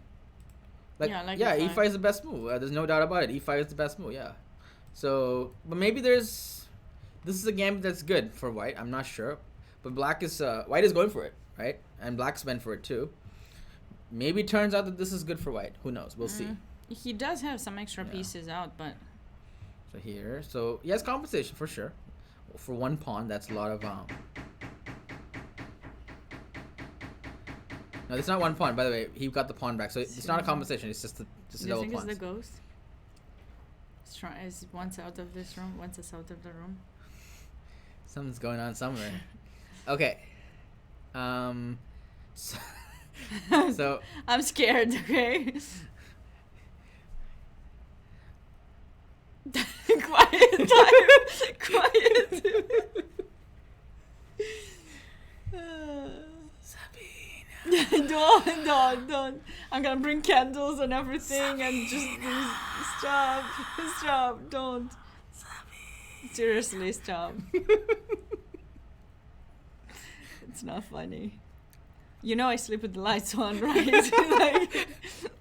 E5 is the best move. There's no doubt about it. E5 is the best move. Yeah. So, but maybe this is a game that's good for white. I'm not sure, but white is going for it, right? And black's went for it too. Maybe it turns out that this is good for white. Who knows? We'll see. He does have some extra pieces out, but. So here, he has compensation for sure. For one pawn, that's a lot of No, it's not one pawn. By the way, he got the pawn back, so it's not a compensation. It's just a double pawn. Do you think it's the ghost? Is once out of this room, once it's out of the room. Something's going on somewhere. Okay. So I'm scared. Okay. Quiet time. Quiet. Sabina. Don't. I'm gonna bring candles and everything. Sabina. And just stop. Don't. Sabina. Seriously, stop. It's not funny. I sleep with the lights on, right?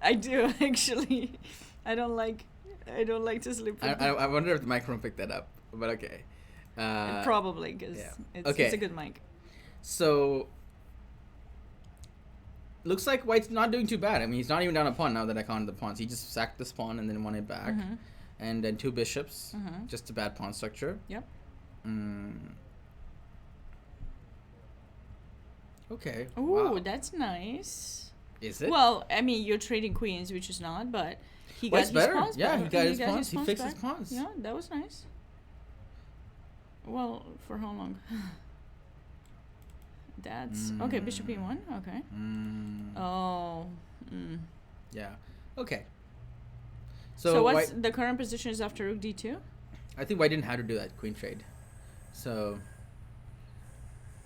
I do actually. I don't like to sleep with I wonder if the microphone picked that up, but okay. Probably, because it's a good mic. So, looks like white's not doing too bad. I mean, he's not even down a pawn now that I counted the pawns. He just sacked this pawn and then won it back. Mm-hmm. And then 2 bishops. Mm-hmm. Just a bad pawn structure. Yep. Okay. Ooh, wow. That's nice. Is it? Well, I mean, you're trading queens, which is not, but he got his pawns back. Yeah, he got his pawns. He fixed his pawns. Yeah, that was nice. Well, for how long? That's... Okay, bishop e1. Okay. Oh. Yeah. Okay. So what's the current position is after rook d2? I think white didn't have to do that queen trade. So...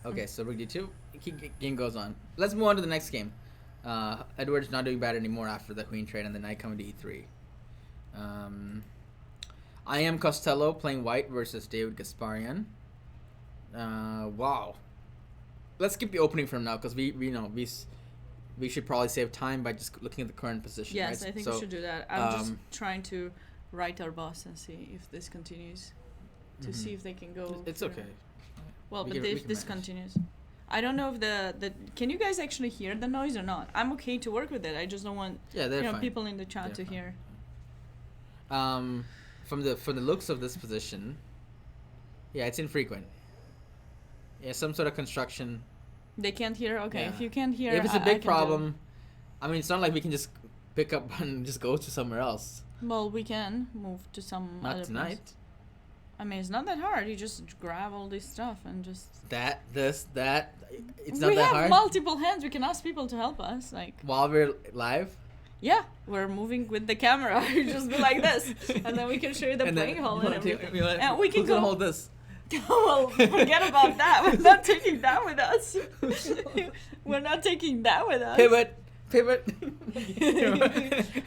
Okay, so rook d2. Game goes on. Let's move on to the next game. Edward's not doing bad anymore after the queen trade and the knight coming to e3. I am Costello playing white versus David Gasparian. Wow. Let's skip the opening from now because we should probably save time by just looking at the current position. Yes, right? I think we should do that. I'm just trying to write our boss and see if this continues. To see if they can go. It's okay. Well, but this continues. I don't know if the can you guys actually hear the noise or not? I'm okay to work with it. I just don't want fine. People in the chat to hear. From the looks of this position, it's infrequent. Yeah, some sort of construction. They can't hear. Okay, if you can't hear, if it's a big problem, I mean, it's not like we can just pick up and just go to somewhere else. Well, we can move to some. Not tonight. Place. I mean, it's not that hard. You just grab all this stuff and just... It's not that hard? We have multiple hands. We can ask people to help us. While we're live? Yeah. We're moving with the camera. You just go like this. And then we can show you the playing hole and everything. And we can go... hold this? Well, forget about that. We're not taking that with us. We're not taking that with us. Pivot.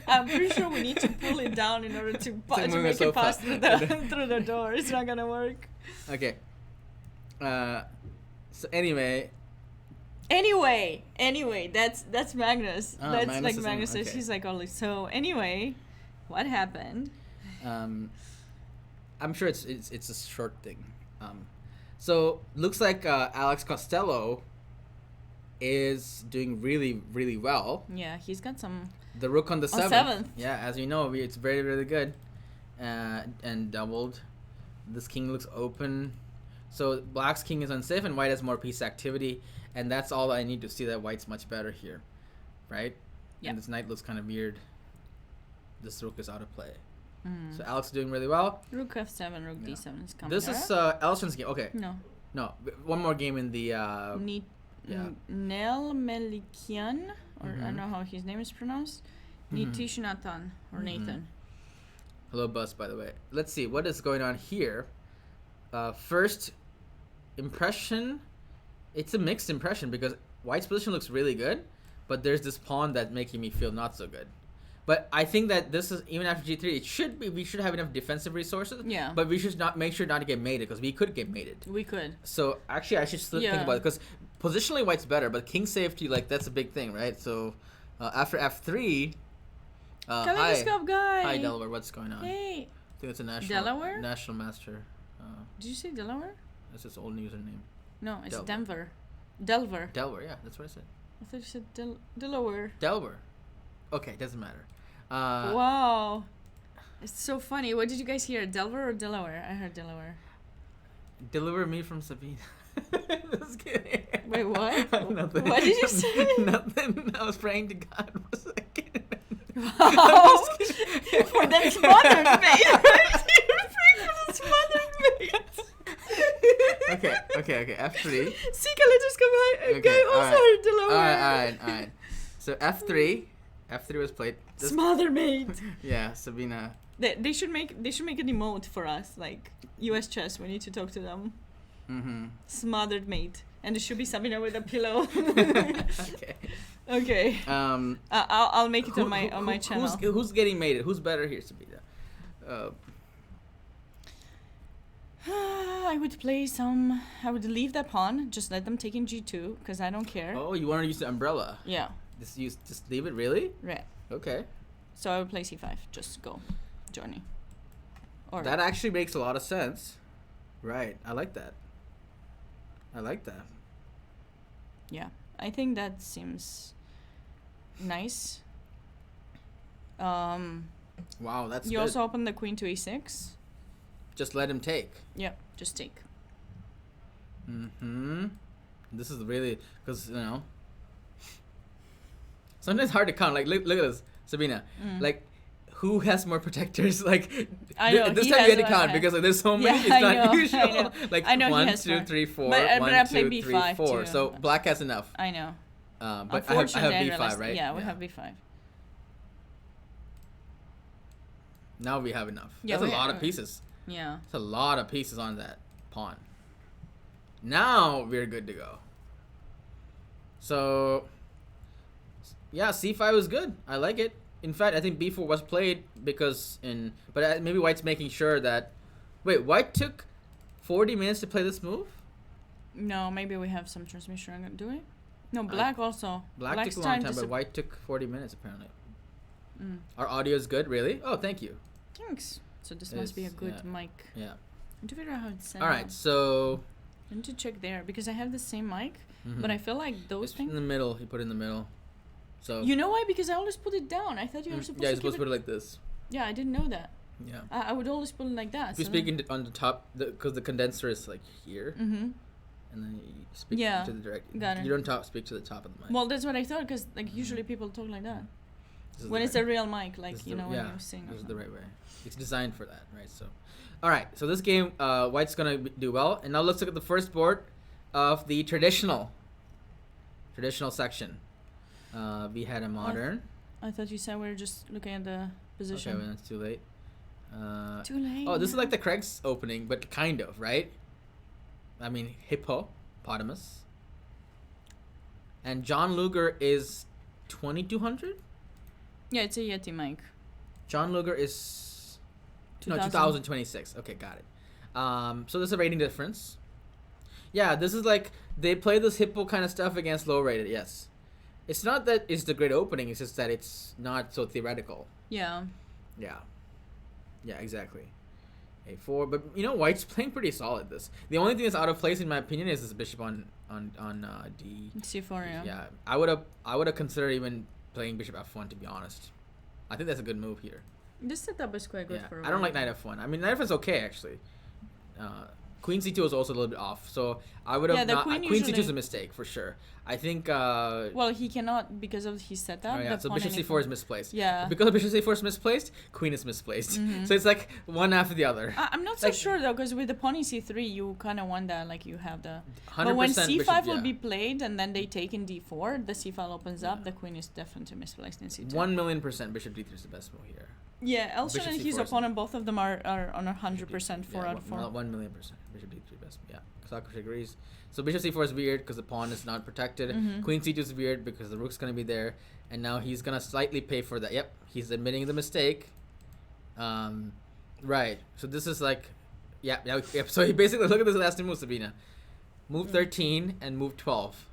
I'm pretty sure we need to pull it down in order to make it pass through the door. It's not gonna work. Okay. So anyway, that's Magnus. That's Magnus like Magnus says. okay. He's like, oh, so anyway, what happened? I'm sure it's a short thing. So looks like Alex Costello is doing really, really well. Yeah, he's got some... The rook on the 7th. 7th. Yeah, as you know, it's very, really good. And doubled. This king looks open. So black's king is unsafe and white has more piece activity. And that's all I need to see that white's much better here. Right? Yeah. And this knight looks kind of weird. This rook is out of play. So Alex is doing really well. Rook f7, rook d7 is coming. This is Elston's game. Okay. No. One more game in the... Nel Melikian, or I don't know how his name is pronounced. Nitish Nathan, or Nathan. Hello, Buzz, by the way. Let's see what is going on here. First, impression, it's a mixed impression because white's position looks really good, but there's this pawn that's making me feel not so good. But I think that this is, even after G3, we should have enough defensive resources. Yeah. But we should not make sure not to get mated because we could get mated. We could. So actually, I should still think about it because positionally white's better, but king safety, like, that's a big thing, right? So after F3, Kaleidoscope guy. Hi Delaware, what's going on? Hey. I think it's a national master. Did you say Delaware? That's his old username. No, it's Delaware. Delver. Delaware, yeah, that's what I said. I thought you said Delaware. Delaware. Okay, doesn't matter. Wow. It's so funny. What did you guys hear? Delaware or Delaware? I heard Delaware. Deliver me from Sabina. Just kidding. Wait, what? Nothing. What did you say? Nothing. I was praying to God for a second. Wow. For that smothered mate, right? You're praying for the smothered mate. Okay. F3. See, Kaleidoscope guy also heard Delaware. Alright. So F3 was played. Smothered mate. Yeah, Sabina. They should make an emote for us, like US chess. We need to talk to them. Mm-hmm. Smothered mate, and it should be Sabina with a pillow. Okay. I'll make it on my channel. Who's getting mated? Who's better here, Sabina? I would play some. I would leave that pawn. Just let them take in G2 because I don't care. Oh, you want to use the umbrella? Yeah. Just leave it, really? Right. Okay. So I would play C5. Just go, Johnny. Or that actually makes a lot of sense. Right. I like that. Yeah, I think that seems nice. Wow, that's you good. also open the queen to A6. Just let him take. Yeah, just take. Mm-hmm. This is really, because, sometimes it's hard to count. Like, look at this, Sabina. Like, who has more protectors? Like, I know, this time you had to count because like, there's so many. It's not usual. I know. Like, I know 1, 2, 3, 4. But 1, I 2, play 3, B5 4. too. So black has enough. I know. But I have B5, right? Yeah, we have B5. Now we have enough. Yeah, That's a lot of pieces. Yeah. That's a lot of pieces on that pawn. Now we're good to go. So, yeah, C5 is good. I like it. In fact, I think B4 was played because but maybe white's making sure that. Wait, white took 40 minutes to play this move? No, maybe we have some transmission. Do we? No, black also. Black took a long time, but white took 40 minutes apparently. Our audio is good, really? Oh, thank you. Thanks. So this must be a good mic. Yeah. I need to figure out how it's set up. All right, so I need to check there because I have the same mic, but I feel like those things in the middle. You put it in the middle. So you know why? Because I always put it down. I thought you were supposed to. Yeah, you're supposed to put it like this. Yeah, I didn't know that. Yeah. I would always put it like that. If you speak on the top, because the condenser is like here. And then you speak to the direct. Got it. You don't speak to the top of the mic. Well, that's what I thought because like usually people talk like that. When it's a real mic, like when you sing. This is the right way. It's designed for that, right? So, all right. So this game, white's gonna do well. And now let's look at the first board of the traditional section. We had a modern. I thought you said we were just looking at the position. Okay, well, it's too late. Too late. Oh, this is like the Craig's opening, but kind of, right? I mean, hippopotamus. And John Luger is 2200. Yeah, it's a Yeti mic. John Luger is 2026. Okay, got it. So there's a rating difference. Yeah, this is like they play this hippo kind of stuff against low rated. Yes, it's not that it's the great opening. It's just that it's not so theoretical. Yeah. Yeah, exactly. A4, but white's playing pretty solid. The only thing that's out of place in my opinion is this bishop on D. C4. Yeah. Yeah, I would have considered even playing bishop f1 to be honest. I think that's a good move here. This setup is quite good for. I don't like knight f1. I mean, knight f1 is okay actually. Queen c2 is also a little bit off, so I would have not. Queen c2 is a mistake for sure. I think. Well, he cannot because of his setup. Oh yeah, so bishop c4 is misplaced. Yeah. Because bishop c4 is misplaced, queen is misplaced. So it's like one after the other. I'm not so sure though, because with the pawn in c3, you kind of want that, like you have the. But when c5 will be played and then they take in d4, the c file opens up. The queen is definitely misplaced in c2. 1,000,000% bishop d3 is the best move here. Yeah, Elson and his opponent, both of them are on 100% 4 out of 4. 1,000,000% bishop d3 best trust me. Yeah, Socrates agrees. So bishop c4 is weird because the pawn is not protected. Mm-hmm. Queen c2 is weird because the rook's going to be there. And now he's going to slightly pay for that. Yep, he's admitting the mistake. Right. So this is like... Yep. So he basically... Look at this last two moves, Sabina. Move 13 and move 12.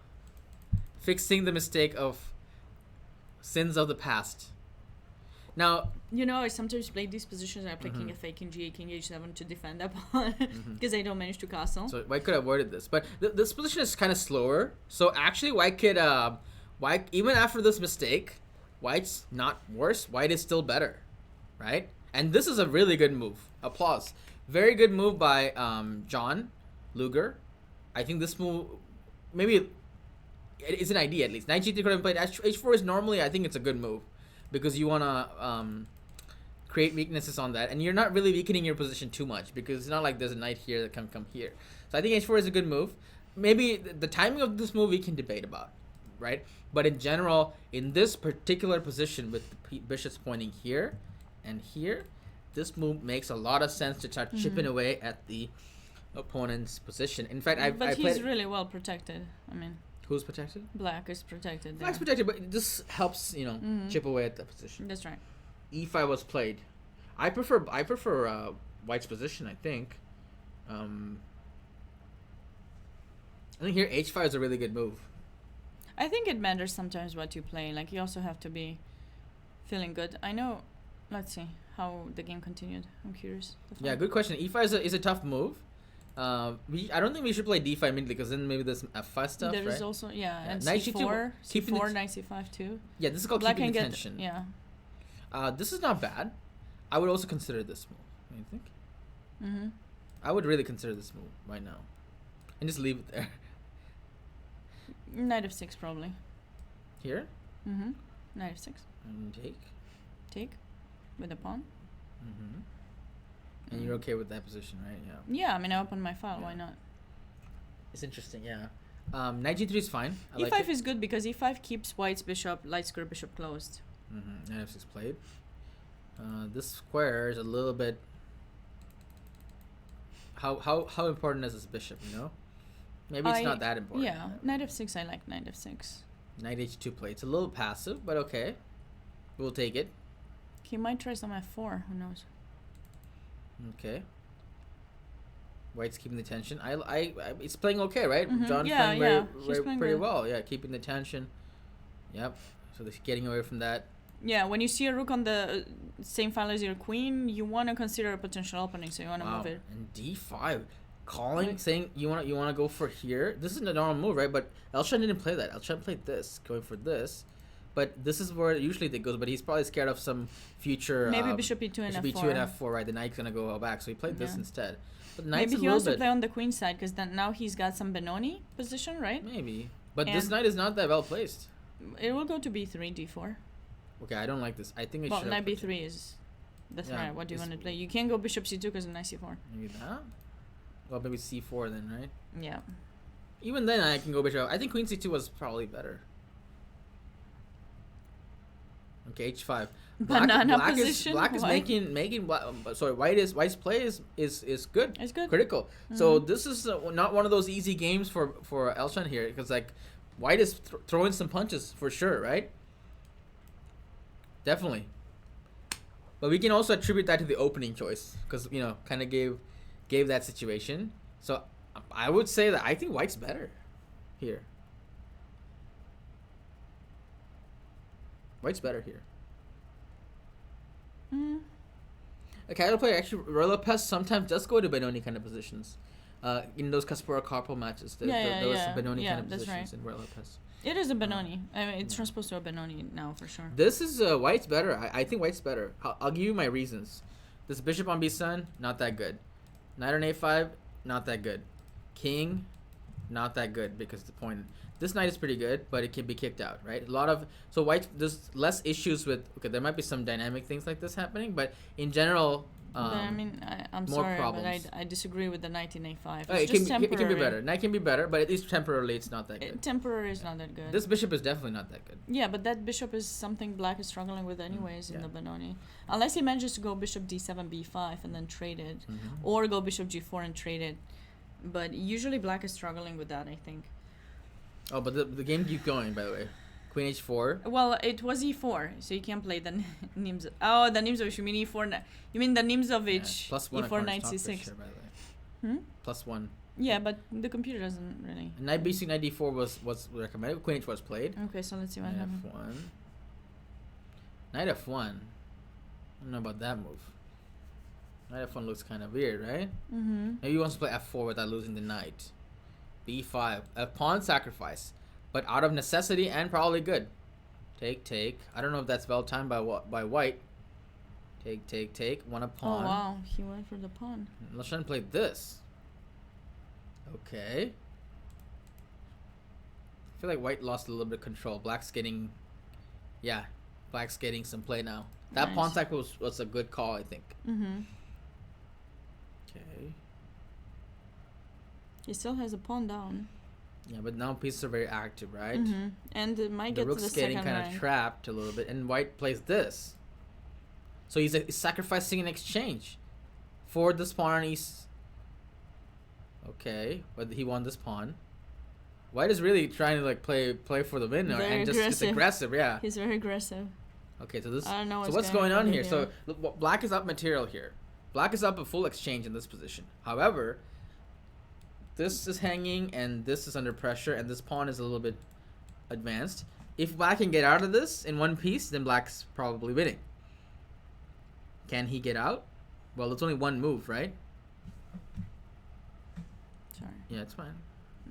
Fixing the mistake of sins of the past. Now... You know, I sometimes play these positions. I play king f8, king g8, king h7 to defend that pawn because I don't manage to castle. So White could have avoided this, but this position is kind of slower. So actually, White could, White even after this mistake, White's not worse. White is still better, right? And this is a really good move. Applause. Very good move by John Luger. I think this move, maybe it is an idea at least. Knight g3 could have played h4 is normally, I think it's a good move because you wanna create weaknesses on that, and you're not really weakening your position too much because it's not like there's a knight here that can come here. So I think h4 is a good move. Maybe the timing of this move we can debate about, right? But in general, in this particular position with the bishops pointing here and here, this move makes a lot of sense to start chipping away at the opponent's position. In fact, But he's really well protected. I mean, who's protected? Black is protected. Black's protected, but this helps, chip away at the position. That's right. E5 was played. I prefer White's position. I think. I think here h5 is a really good move. I think it matters sometimes what you play. Like you also have to be feeling good. I know. Let's see how the game continued. I'm curious. Yeah, good question. E5 is a tough move. I don't think we should play d5 immediately because then maybe there's f5 stuff. There right? is also and Knight c4, keeping c4, knight c5 too. Yeah, this is called Black keeping the can tension. Yeah. This is not bad. I would also consider this move. What do you think? Mm-hmm. I would really consider this move right now, and just leave it there. Knight f6 probably. Here. Mm-hmm. Knight f6. And take. Take, with a pawn. Mm-hmm. And you're okay with that position, right? Yeah. Yeah, I mean, I opened my file. Yeah. Why not? It's interesting, yeah. Knight g3 is fine. I e5 like it. is good because e5 keeps White's bishop, light square bishop closed. Mm-hmm. Knight f6 played. This square is a little bit. How important is this bishop? Maybe it's not that important. Yeah, knight f6. I like knight f6. Knight h2 played. It's a little passive, but okay. We'll take it. He might try some f4. Who knows? Okay. White's keeping the tension. I it's playing okay, right? Mm-hmm. John's Yeah, playing yeah. very Playing pretty good. well. Yeah, keeping the tension. Yep. So they're getting away from that. Yeah, when you see a rook on the same file as your queen, you want to consider a potential opening, so you want to move it. And d5, calling, Right. saying you want to go for here. This isn't a normal move, right? But Elshan didn't play that. Elshan played this, going for this. But this is where usually it goes. But he's probably scared of some future. Maybe bishop e2 and bishop f4. e2 and f4, right? The knight's gonna go back, so he played this Yeah. instead. But the knight's Maybe a he little also bit. play on the queen side because then now he's got some Benoni position, right? Maybe, but this And- knight is not that well placed. It will go to b3, d4. Okay, I don't like this. I think it Well, should. knight b3 is the threat. Yeah, What do you it's- want to play? You can't go bishop c2 because of knight c4. Maybe that. Well, maybe c4 then, right? Yeah. Even then, I can go bishop. I think queen c2 was probably better. Okay, h5. Banana Black position. Black is Why? making. Sorry, White's play is good. It's good. Critical. So this is not one of those easy games for Elshan here because like White is throwing some punches for sure, right? Definitely. But we can also attribute that to the opening choice because kind of gave that situation. So I would say that I think White's better here. White's better here. Mm. A casual player, actually, Roy Lopez sometimes does go to Benoni kind of positions. In those Kaspera Karpov matches, there was some Benoni kind of that's positions right. in Roy Lopez. It is a Benoni. I mean, it's transposed to a Benoni now for sure. This is White's better. I think White's better. I'll give you my reasons. This bishop on b7, not that good. Knight on a5, not that good. King, not that good because the point. This knight is pretty good, but it can be kicked out, right? So White, there's less issues with. Okay, there might be some dynamic things like this happening, but in general, but I mean, I'm more sorry, problems. but I disagree with the knight in a5. It's it just can temporary. be better. Knight can be better, but at least temporarily, it's not that good. Temporary is not that good. This bishop is definitely not that good. Yeah, but that bishop is something Black is struggling with anyways in yeah. the Benoni. Unless he manages to go bishop d7, b5 and then trade it. Mm-hmm. Or go bishop g4 and trade it. But usually black is struggling with that, I think. Oh, but the game keeps going, by the way. Queen h4. Well, it was e4, so you can't play the Nims. Oh, the Nimzovich. You mean e4? You mean the Nimzovich? Yeah, +1 e4 knight according to c6. Stockfish here, by the way. +1. Yeah, but the computer doesn't really. Knight b6, knight d4 was recommended. Queen h4 was played. Okay, so let's see what Knight happens. f1. Knight f1. I don't know about that move. Knight f1 looks kind of weird, right? Maybe he wants to play f4 without losing the knight. b5. A pawn sacrifice. But out of necessity and probably good. Take, take. I don't know if that's well timed by white. Take, take, take. Won a pawn. Oh, wow. He went for the pawn. Let's try and play this. Okay. I feel like white lost a little bit of control. Black's getting... Yeah. Black's getting some play now. That Nice. pawn sack was a good call, I think. Okay. He still has a pawn down. Yeah, but now pieces are very active, right? And it might The get to rook's the getting second kind of rank. trapped a little bit, and white plays this. So he's sacrificing an exchange for this pawn. He's okay, but he won this pawn. White is really trying to like play for the win now, Very and just it's aggressive, yeah. He's very aggressive. Okay, so this. I don't know So what's going on here? here. So black is up material here. Black is up a full exchange in this position. However, this is hanging and this is under pressure, and this pawn is a little bit advanced. If black can get out of this in one piece, then black's probably winning. Can he get out? Well, it's only one move, right? Sorry. Yeah, it's fine.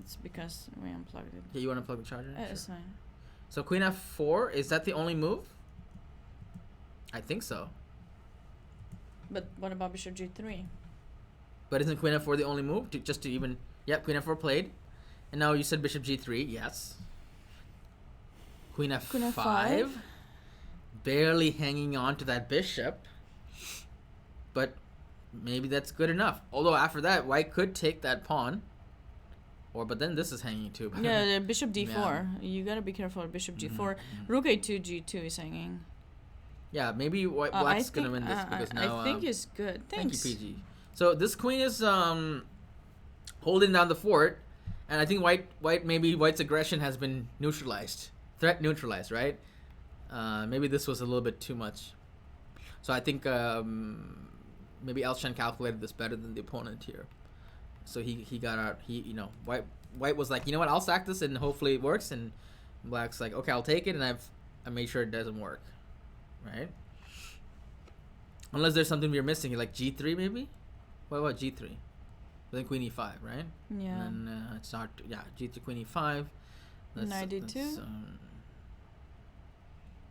It's because we unplugged it. Yeah, you want to plug the charger in? It's fine. So queen f4, is that the only move? I think so. But what about bishop g3? But isn't queen f4 the only move? Just to even... Yep, queen f4 played. And now you said bishop g3. Yes. Queen f5. Queen f5. Barely hanging on to that bishop. But maybe that's good enough. Although after that, white could take that pawn. But then this is hanging too. Yeah, the bishop d4. Yeah. You gotta be careful with bishop g4. Rook a2, g2 is hanging. Yeah, maybe black's gonna win this because now... I think it's good. Thanks. Thank you, PG. So this queen is holding down the fort, and I think white's aggression has been neutralized. Threat neutralized, right? Maybe this was a little bit too much. So I think maybe Elshan calculated this better than the opponent here. So he got out. White was like, you know what? I'll sack this and hopefully it works. And black's like, okay, I'll take it, and I made sure it doesn't work, right? Unless there's something we're missing, like g3 maybe. What about g3? Then queen e5, right? Yeah. And then it's not. Yeah, g3 queen e5. Knight d2.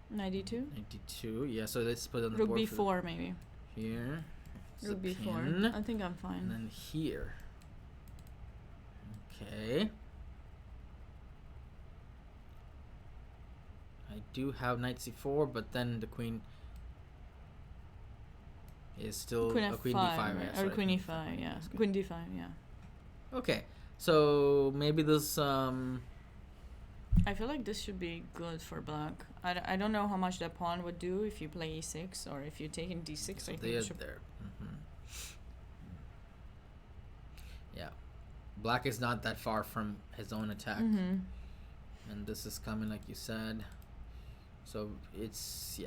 Knight d2. Knight d2. Yeah. So let's put it on the Rook board b4 maybe. here. Rook b4. Pin. I think I'm And fine. then here. Okay. I do have knight c4, but then the queen is still Queen a queen f5, d5, right? yeah, Or sorry, queen e5, yeah. That's good. Queen d5, yeah. Okay, so maybe this I feel like this should be good for black. I don't know how much that pawn would do if you play e6 or if you take in d6. I think they it are should. there. Yeah, black is not that far from his own attack, and this is coming like you said. So it's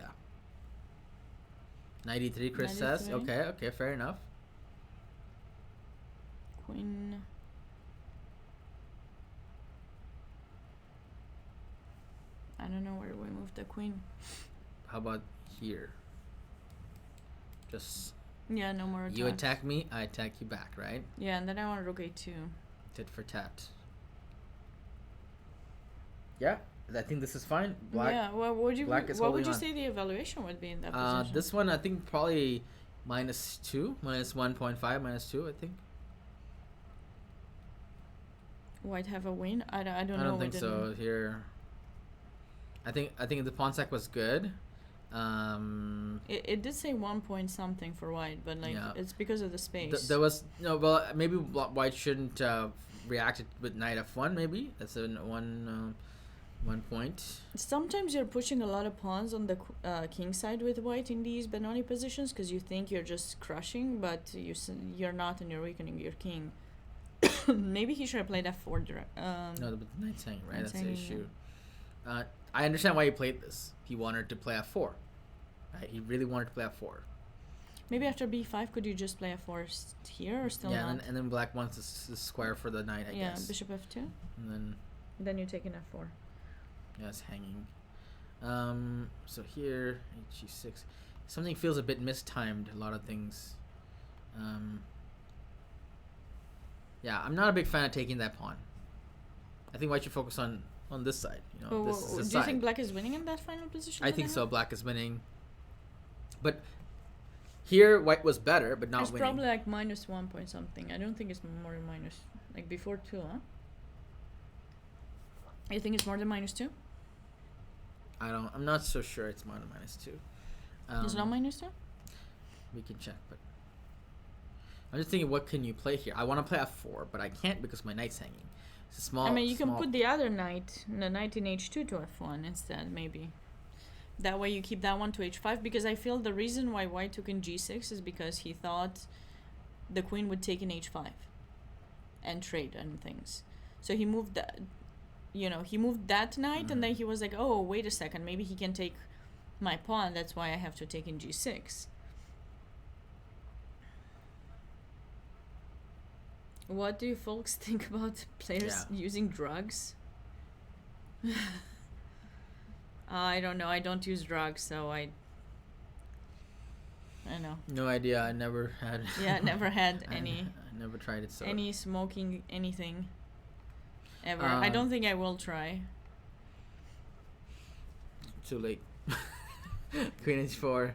knight e3, Chris says. 93. Okay, fair enough. Queen. I don't know where we move the queen. How about here? Just Yeah, no more attacks. you attack me, I attack you back, right? Yeah, and then I want rook a2. Tit for tat. Yeah, I think this is fine. Black. Yeah, well, black is what would holding you on. say the evaluation would be in that position? This one I think probably -2, -1.5, -2. I think. White have a win? I don't know. I don't we think so. didn't- Here. I think the pawn sack was good. It did say 1 point something for white, but like Yeah. it's because of the space. There was no. Well, maybe white shouldn't react with knight f1. Maybe that's one point. Sometimes you're pushing a lot of pawns on the king side with white in these Benoni positions because you think you're just crushing, but you're not, and you're weakening your king. Maybe he should have played f4 direct. No, but the knight's hanging, right? Knight's That's the hanging, issue. I understand why he played this. He wanted to play f4. Right? He really wanted to play f4. Maybe after b5, could you just play f4 here or still not? And then black wants this square for the knight, I guess. Yeah, bishop f2. And then you take an f4. yeah, it's hanging. So here, hg6. Something feels a bit mistimed. A lot of things. Yeah, I'm not a big fan of taking that pawn. I think white should focus on this side. You know, this is the do side. you think black is winning in that final position? I think so. Black is winning. But here, white was better, but not it's winning. probably like minus 1 point something. I don't think it's more than minus. Like before 2, huh? You think it's more than minus 2? I'm not so sure it's more than minus 2. It's not minus 2? We can check, but I'm just thinking, what can you play here? I want to play f4, but I can't because my knight's hanging. It's a small. I mean, you can put the other knight, the knight in h2 to f1 instead, maybe. That way you keep that one to h5, because I feel the reason why white took in g6 is because he thought the queen would take in h5 and trade and things. So he moved that, he moved that knight, and then he was like, oh, wait a second, maybe he can take my pawn, that's why I have to take in g6. What do you folks think about players using drugs? I don't know. I don't use drugs, so I know. No idea. I never had. Yeah, never had any. I never tried it. So any smoking anything. Ever. I don't think I will try. Too late. Queen h4.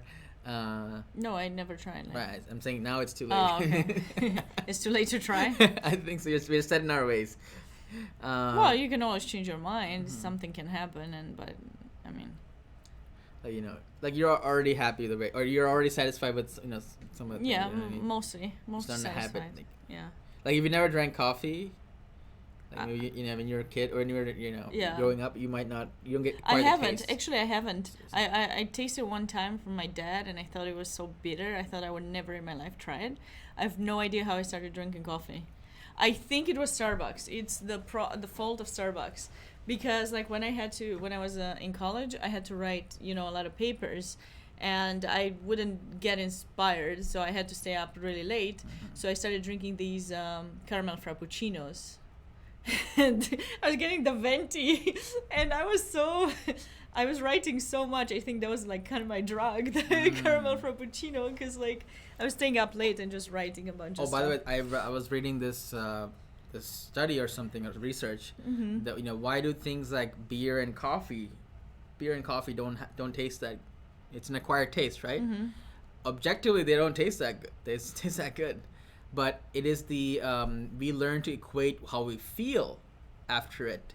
No, I never tried. Like. Right. I'm saying now it's too late. Oh, okay. It's too late to try? I think so. We're set in our ways. Well, you can always change your mind. Something can happen, but I mean, like you're already happy the way, or you're already satisfied with some of the yeah, things, you know what I mean? mostly satisfied. Habit, yeah. Like if you never drank coffee, like maybe, when you're a kid or when you were growing up, you don't get quite I the haven't taste. actually. I haven't. I tasted one time from my dad, and I thought it was so bitter. I thought I would never in my life try it. I have no idea how I started drinking coffee. I think it was Starbucks. It's the fault of Starbucks, because like when I was in college, I had to write a lot of papers, and I wouldn't get inspired, so I had to stay up really late. So I started drinking these caramel frappuccinos, and I was getting the venti, and I was writing so much. I think that was like kind of my drug, the caramel frappuccino, because like I was staying up late and just writing a bunch of stuff. Oh, by the way, I was reading this study or something, or research, that why do things like beer and coffee don't taste that. It's an acquired taste, right? Objectively, they don't taste that good. They taste that good, but it is the we learn to equate how we feel after it,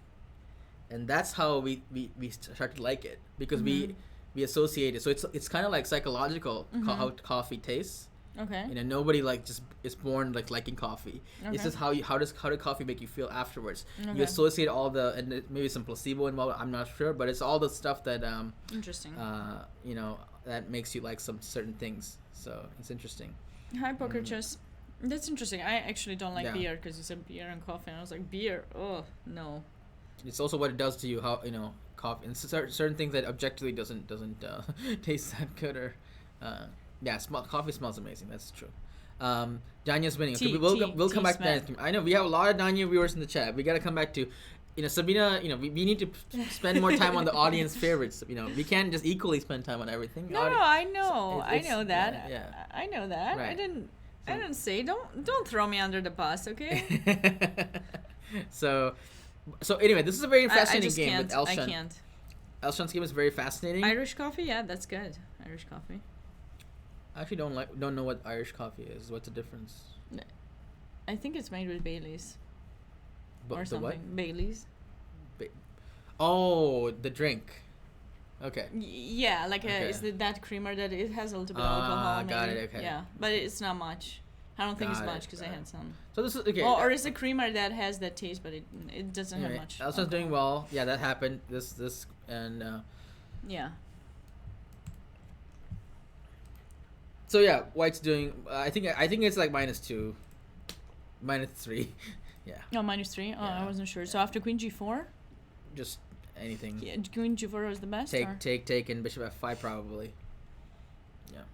and that's how we start to like it, because we associate it. So it's kind of like psychological how coffee tastes. Okay. Nobody like just is born like liking coffee. Okay. It's just how did coffee make you feel afterwards? Okay. You associate all the, and maybe some placebo involved. I'm not sure, but it's all the stuff that interesting. That makes you like some certain things. So it's interesting. Hi, Poker Chess. That's interesting. I actually don't like beer, because you said beer and coffee, and I was like, beer? Oh no. It's also what it does to you. How coffee and certain things that objectively doesn't taste that good, or coffee smells amazing. That's true. Danya's winning. Okay, we'll come back to that. I know we have a lot of Danya viewers in the chat. We got to come back to, Sabina. We need to spend more time on the audience favorites. We can't just equally spend time on everything. No, I know. I know that. Yeah. I know that. Right. I didn't say. Don't throw me under the bus, okay? So anyway, this is a very fascinating game with I Elshan. can't. Elshan's game is very fascinating. Irish coffee, yeah, that's good. Irish coffee. I actually don't know what Irish coffee is. What's the difference? I think it's made with Baileys. Or something. What? Baileys. Oh, the drink. Okay. Yeah, like it's that creamer that it has a little bit of alcohol. Got maybe. it. Okay. Yeah, but it's not much. I don't think it's much, because I Got it. had some. So this is okay. Or it's a creamer that has that taste, but it doesn't have much. Elshan's doing well. Yeah, that happened. This and. Yeah. So yeah, White's doing. I think it's like -2, -3. Yeah. Oh, -3. Oh, I wasn't sure. So after Queen G4. Just anything. Yeah, Queen G4 was the best. Take, and Bishop F5 probably. Yeah.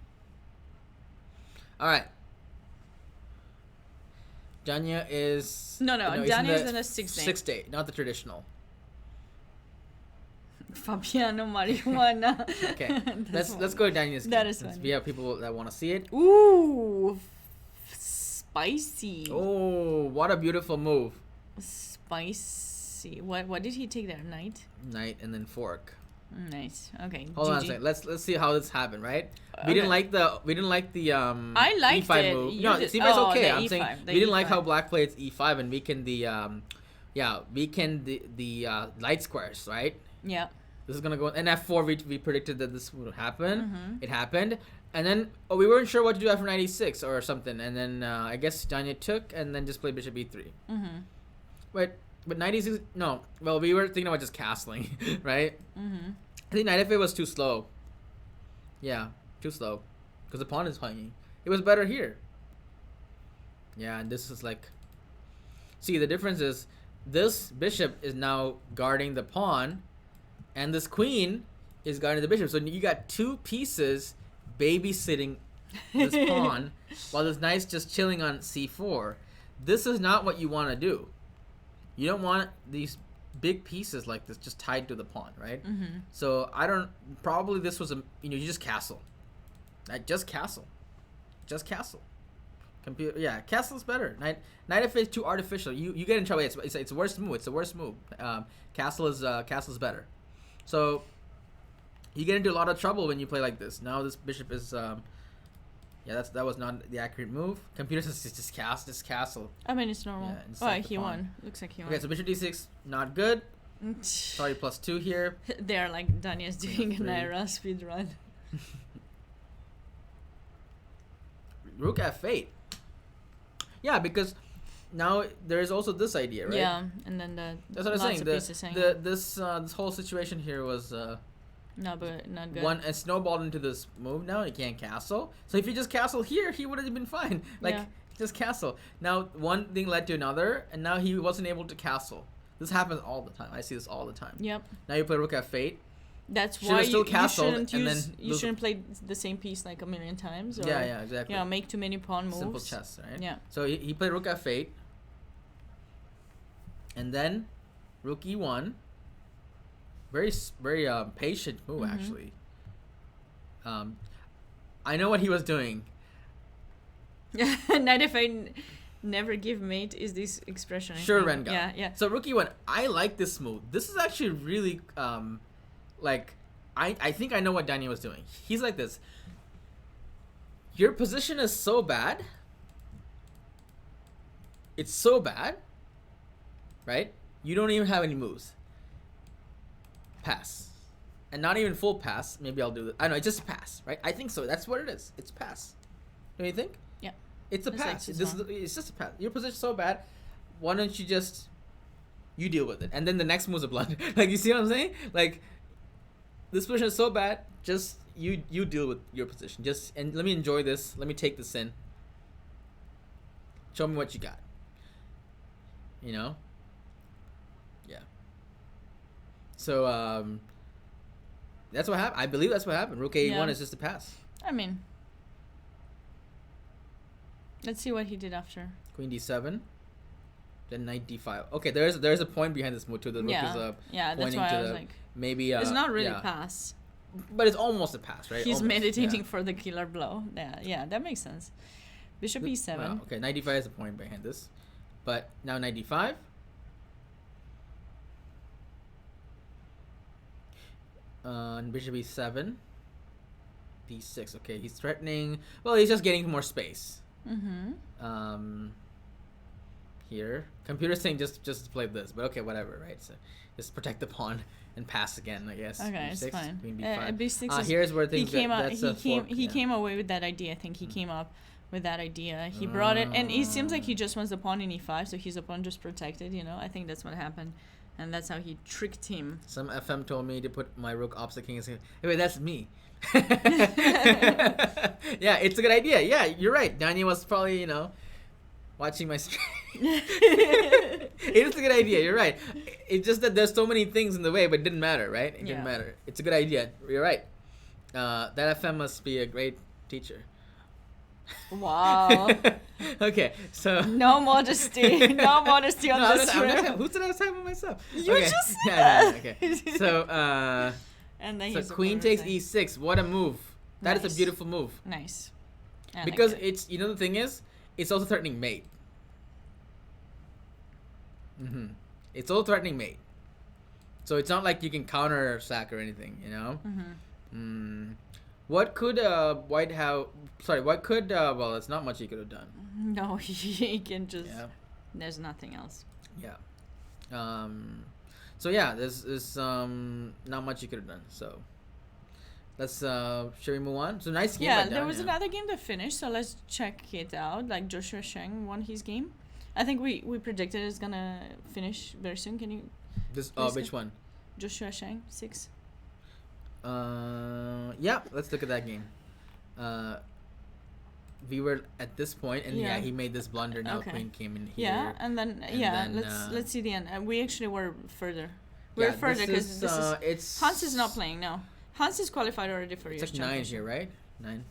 All right. Danya is no. Danya is in a 6-8. 6-8, not the traditional. Fabiano marijuana. Okay, let's go to Danya's game. That is funny. We have people that want to see it. Ooh, spicy. Oh, what a beautiful move. Spicy. What did he take there? Knight and then fork. Nice. Okay. Hold on a second. Let's see how this happened, right? We didn't like the I liked E5 it. move. You no, did- C5 is okay. the I'm E5, saying the we didn't like E5. how black plays E5 and weakened the light squares, right? Yeah. This is gonna go, and F4 we predicted that this would happen. Mm-hmm. It happened, and then we weren't sure what to do after 96 or something, and then I guess Danya took and then just played Bishop E3. Mm-hmm. But 96, no. Well, we were thinking about just castling, right? Mm-hmm. I think Knight F8 was too slow. Yeah, too slow, because the pawn is hanging. It was better here. Yeah, and this is like, see, the difference is this bishop is now guarding the pawn, and this queen is guarding the bishop. So you got two pieces babysitting this pawn while this knight's just chilling on c4. This is not what you want to do. You don't want these big pieces like this just tied to the pawn, right? Mm-hmm. So probably this was you just castle. Just castle. Yeah, castle's better. Knight F8 is too artificial. You get in trouble. It's worst move. It's the worst move. Castle's better. So you get into a lot of trouble when you play like this. Now this bishop is that was not the accurate move. Computer says just castle. I mean, it's normal. Yeah, he won. Looks like he won. Okay, so bishop d6 not good. Sorry, +2 here. They're like Danya's doing an 3. Naira speed run. Rook F8. Yeah, because now there is also this idea, right? Yeah, and then that's what I was saying. This whole situation here was not good. It snowballed into this move. Now he can't castle. So if he just castle here, he would have been fine. Just castle. Now one thing led to another, and now he wasn't able to castle. This happens all the time. I see this all the time. Yep. Now you play Rook F8. That's why you shouldn't play the same piece like a million times. Or, yeah, exactly. Yeah, make too many pawn moves. Simple chess, right? Yeah. So he played Rook F8, and then Rook E1. Very patient move, actually. I know what he was doing. Knight F8, never give mate is this expression. Sure, Renga. Yeah. So Rook E1, I like this move. This is actually really I think I know what Daniel was doing. He's like this. Your position is so bad. It's so bad, right? You don't even have any moves. Pass. And not even full pass. Maybe I'll do this. I know, it's just pass, right? I think so. That's what it is. It's pass. Don't you think? Yeah. It's a pass. It's just a pass. Your position's so bad. Why don't you deal with it? And then the next move's a blunder. Like, you see what I'm saying? Like, this position is so bad. Just you deal with your position. And let me enjoy this. Let me take this in. Show me what you got. You know? Yeah. So that's what happened. I believe that's what happened. Rook A1 is just a pass. I mean, let's see what he did after. Queen D7. Then Knight D5. Okay, there's a point behind this move too. The rook is that's why I was like, maybe it's not really pass, but it's almost a pass, right? He's almost, meditating for the killer blow. Yeah, that makes sense. Bishop E7. Wow, okay, Knight D5 is a point behind this, but now Knight D5. And Bishop E7. D6. Okay, he's threatening. Well, he's just getting more space. Mm-hmm. Here, computer's saying just play this, but okay, whatever, right? So just protect the pawn and pass again, I guess. Okay, B6, it's fine. Queen B5. B6 here's where things he came away with that idea. I think he came up with that idea. He brought it, and it seems like he just wants the pawn in E5, so his opponent just protected. I think that's what happened, and that's how he tricked him. Some FM told me to put my rook opposite king. Hey, wait, that's me. Yeah, it's a good idea. Yeah, you're right. Daniel was probably watching my stream. It is a good idea. You're right. It's just that there's so many things in the way, but it didn't matter, right? It didn't matter. It's a good idea. You're right. That FM must be a great teacher. Wow. Okay, so no modesty. No modesty on this room. Who said I was talking about myself? You okay. just said that. Okay. So and then so queen takes e6. What a move. That is a beautiful move. Nice. Because it's the thing is, it's also threatening mate. It's also threatening mate. So it's not like you can counter sack or anything, What could White have? Sorry, what could? Well, it's not much he could have done. No, he can just. Yeah. There's nothing else. Yeah. So yeah, there's not much he could have done. So let's shall we move on? So nice game. Yeah, there was another game that finished. So let's check it out. Like Joshua Sheng won his game. I think we predicted it's gonna finish very soon. Can you? Which one? Joshua Sheng 6. Yeah, let's look at that game. We were at this point, and he made this blunder. Now Queen came in here. Yeah, and then let's see the end. We actually were further. We're further because this is Hans is not playing now. Hans is qualified already for US Championship. It's like 9 here, right? 9.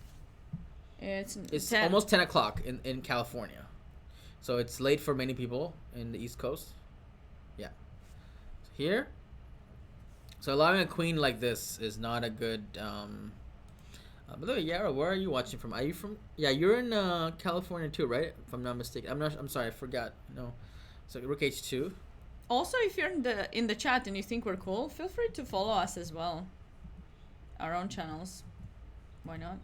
It's 10. Almost 10 o'clock in California, so it's late for many people in the East Coast. Yeah, here. So allowing a queen like this is not a good. By the way, Yara, where are you watching from? Are you from? Yeah, you're in California too, right? If I'm not mistaken. I'm sorry, I forgot. No. So Rook H2. Also, if you're in the chat and you think we're cool, feel free to follow us as well. Our own channels. Why not?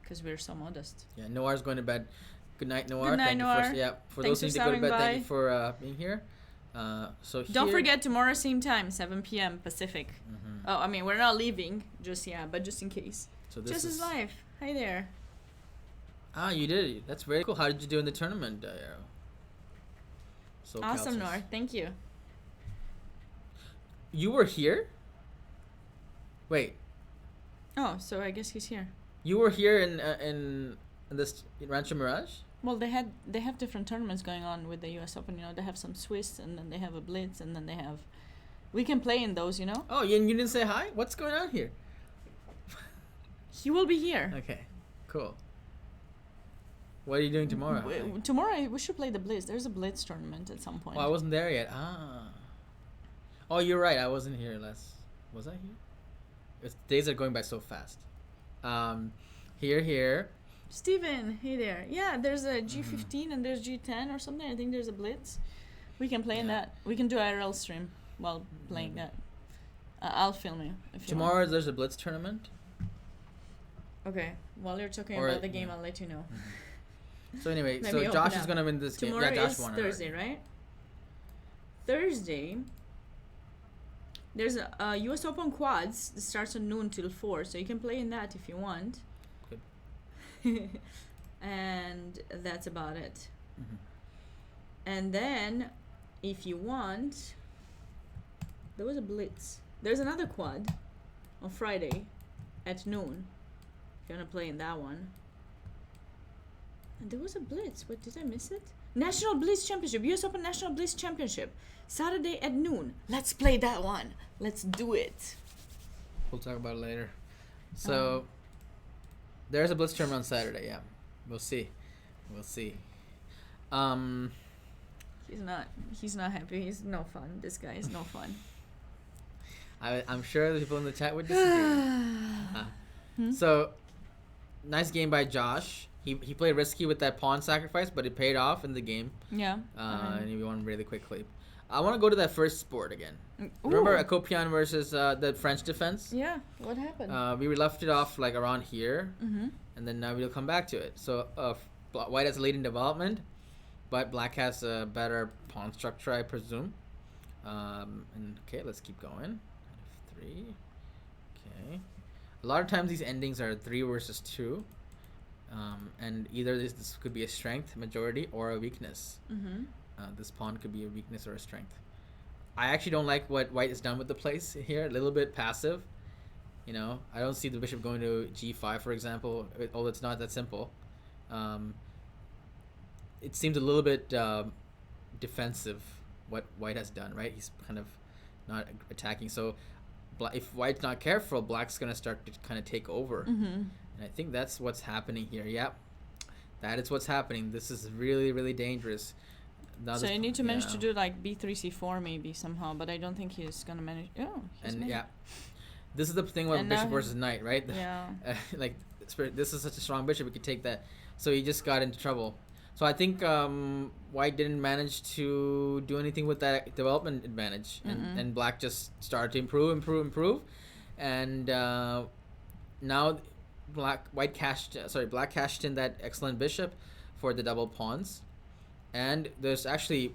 Because we're so modest. Yeah, Noir's going to bed. Good night, Noir. Good night, Noir. For those who need to go to bed, thank you for being here. Don't forget tomorrow same time, 7 p.m. Pacific. Oh, I mean we're not leaving just but just in case. So this just is live. Hi there. Ah, you did it. That's very cool. How did you do in the tournament, Arrow? So awesome, Nor. Thank you. You were here? Wait. Oh, so I guess he's here. You were here in this Rancho Mirage? Well, they have different tournaments going on with the U.S. Open. They have some Swiss, and then they have a Blitz, and then they have. We can play in those, Oh, and you didn't say hi? What's going on here? He will be here. Okay, cool. What are you doing tomorrow? Tomorrow we should play the Blitz. There's a Blitz tournament at some point. Oh, I wasn't there yet. Ah. Oh, you're right. I wasn't here last. Was I here? Days are going by so fast. Here. Steven, hey there. Yeah, there's a G15 and there's G10 or something. I think there's a Blitz. We can play in that. We can do IRL stream while playing that. I'll film you. Tomorrow there's a Blitz tournament. Okay. While you're talking about the game, I'll let you know. So anyway, so Josh is gonna win this game. Tomorrow Josh is won Thursday, right? Thursday. There's a US Open quads that starts at noon till 4, so you can play in that if you want. Good. And that's about it. And then, if you want, there was a Blitz. There's another quad on Friday at noon. If you want to play in that one. And there was a Blitz. What, did I miss it? National Blitz Championship. US Open National Blitz Championship. Saturday at noon. Let's play that one. Let's do it. We'll talk about it later. So, there's a Blitz tournament on Saturday, yeah. We'll see. He's not happy. He's no fun. This guy is no fun. I'm sure the people in the chat would disagree. So, nice game by Josh. He played risky with that pawn sacrifice, but it paid off in the game. Yeah. And he won really quickly. I want to go to that first sport again. Ooh. Remember Akopian versus the French defense? Yeah. What happened? We left it off like around here, and then now we'll come back to it. So White has a lead in development, but Black has a better pawn structure, I presume. And okay, let's keep going. 3. Okay. A lot of times these endings are 3 versus 2. And either this could be a strength majority or a weakness. This pawn could be a weakness or a strength. I actually don't like what White has done with the place here. A little bit passive. I don't see the bishop going to g5, for example, although it's not that simple. it seems a little bit defensive what White has done, right? He's kind of not attacking. So if White's not careful, Black's going to start to kind of take over. And I think that's what's happening here. Yep. That is what's happening. This is really, really dangerous. Now so you need to manage to do like b3, c4 maybe somehow, but I don't think he's going to manage. Oh, he's and this is the thing with bishop versus knight, right? Yeah. Like, this is such a strong bishop, we could take that. So he just got into trouble. So I think White didn't manage to do anything with that development advantage, and Black just started to improve, and now Black cashed in that excellent bishop for the double pawns, and there's actually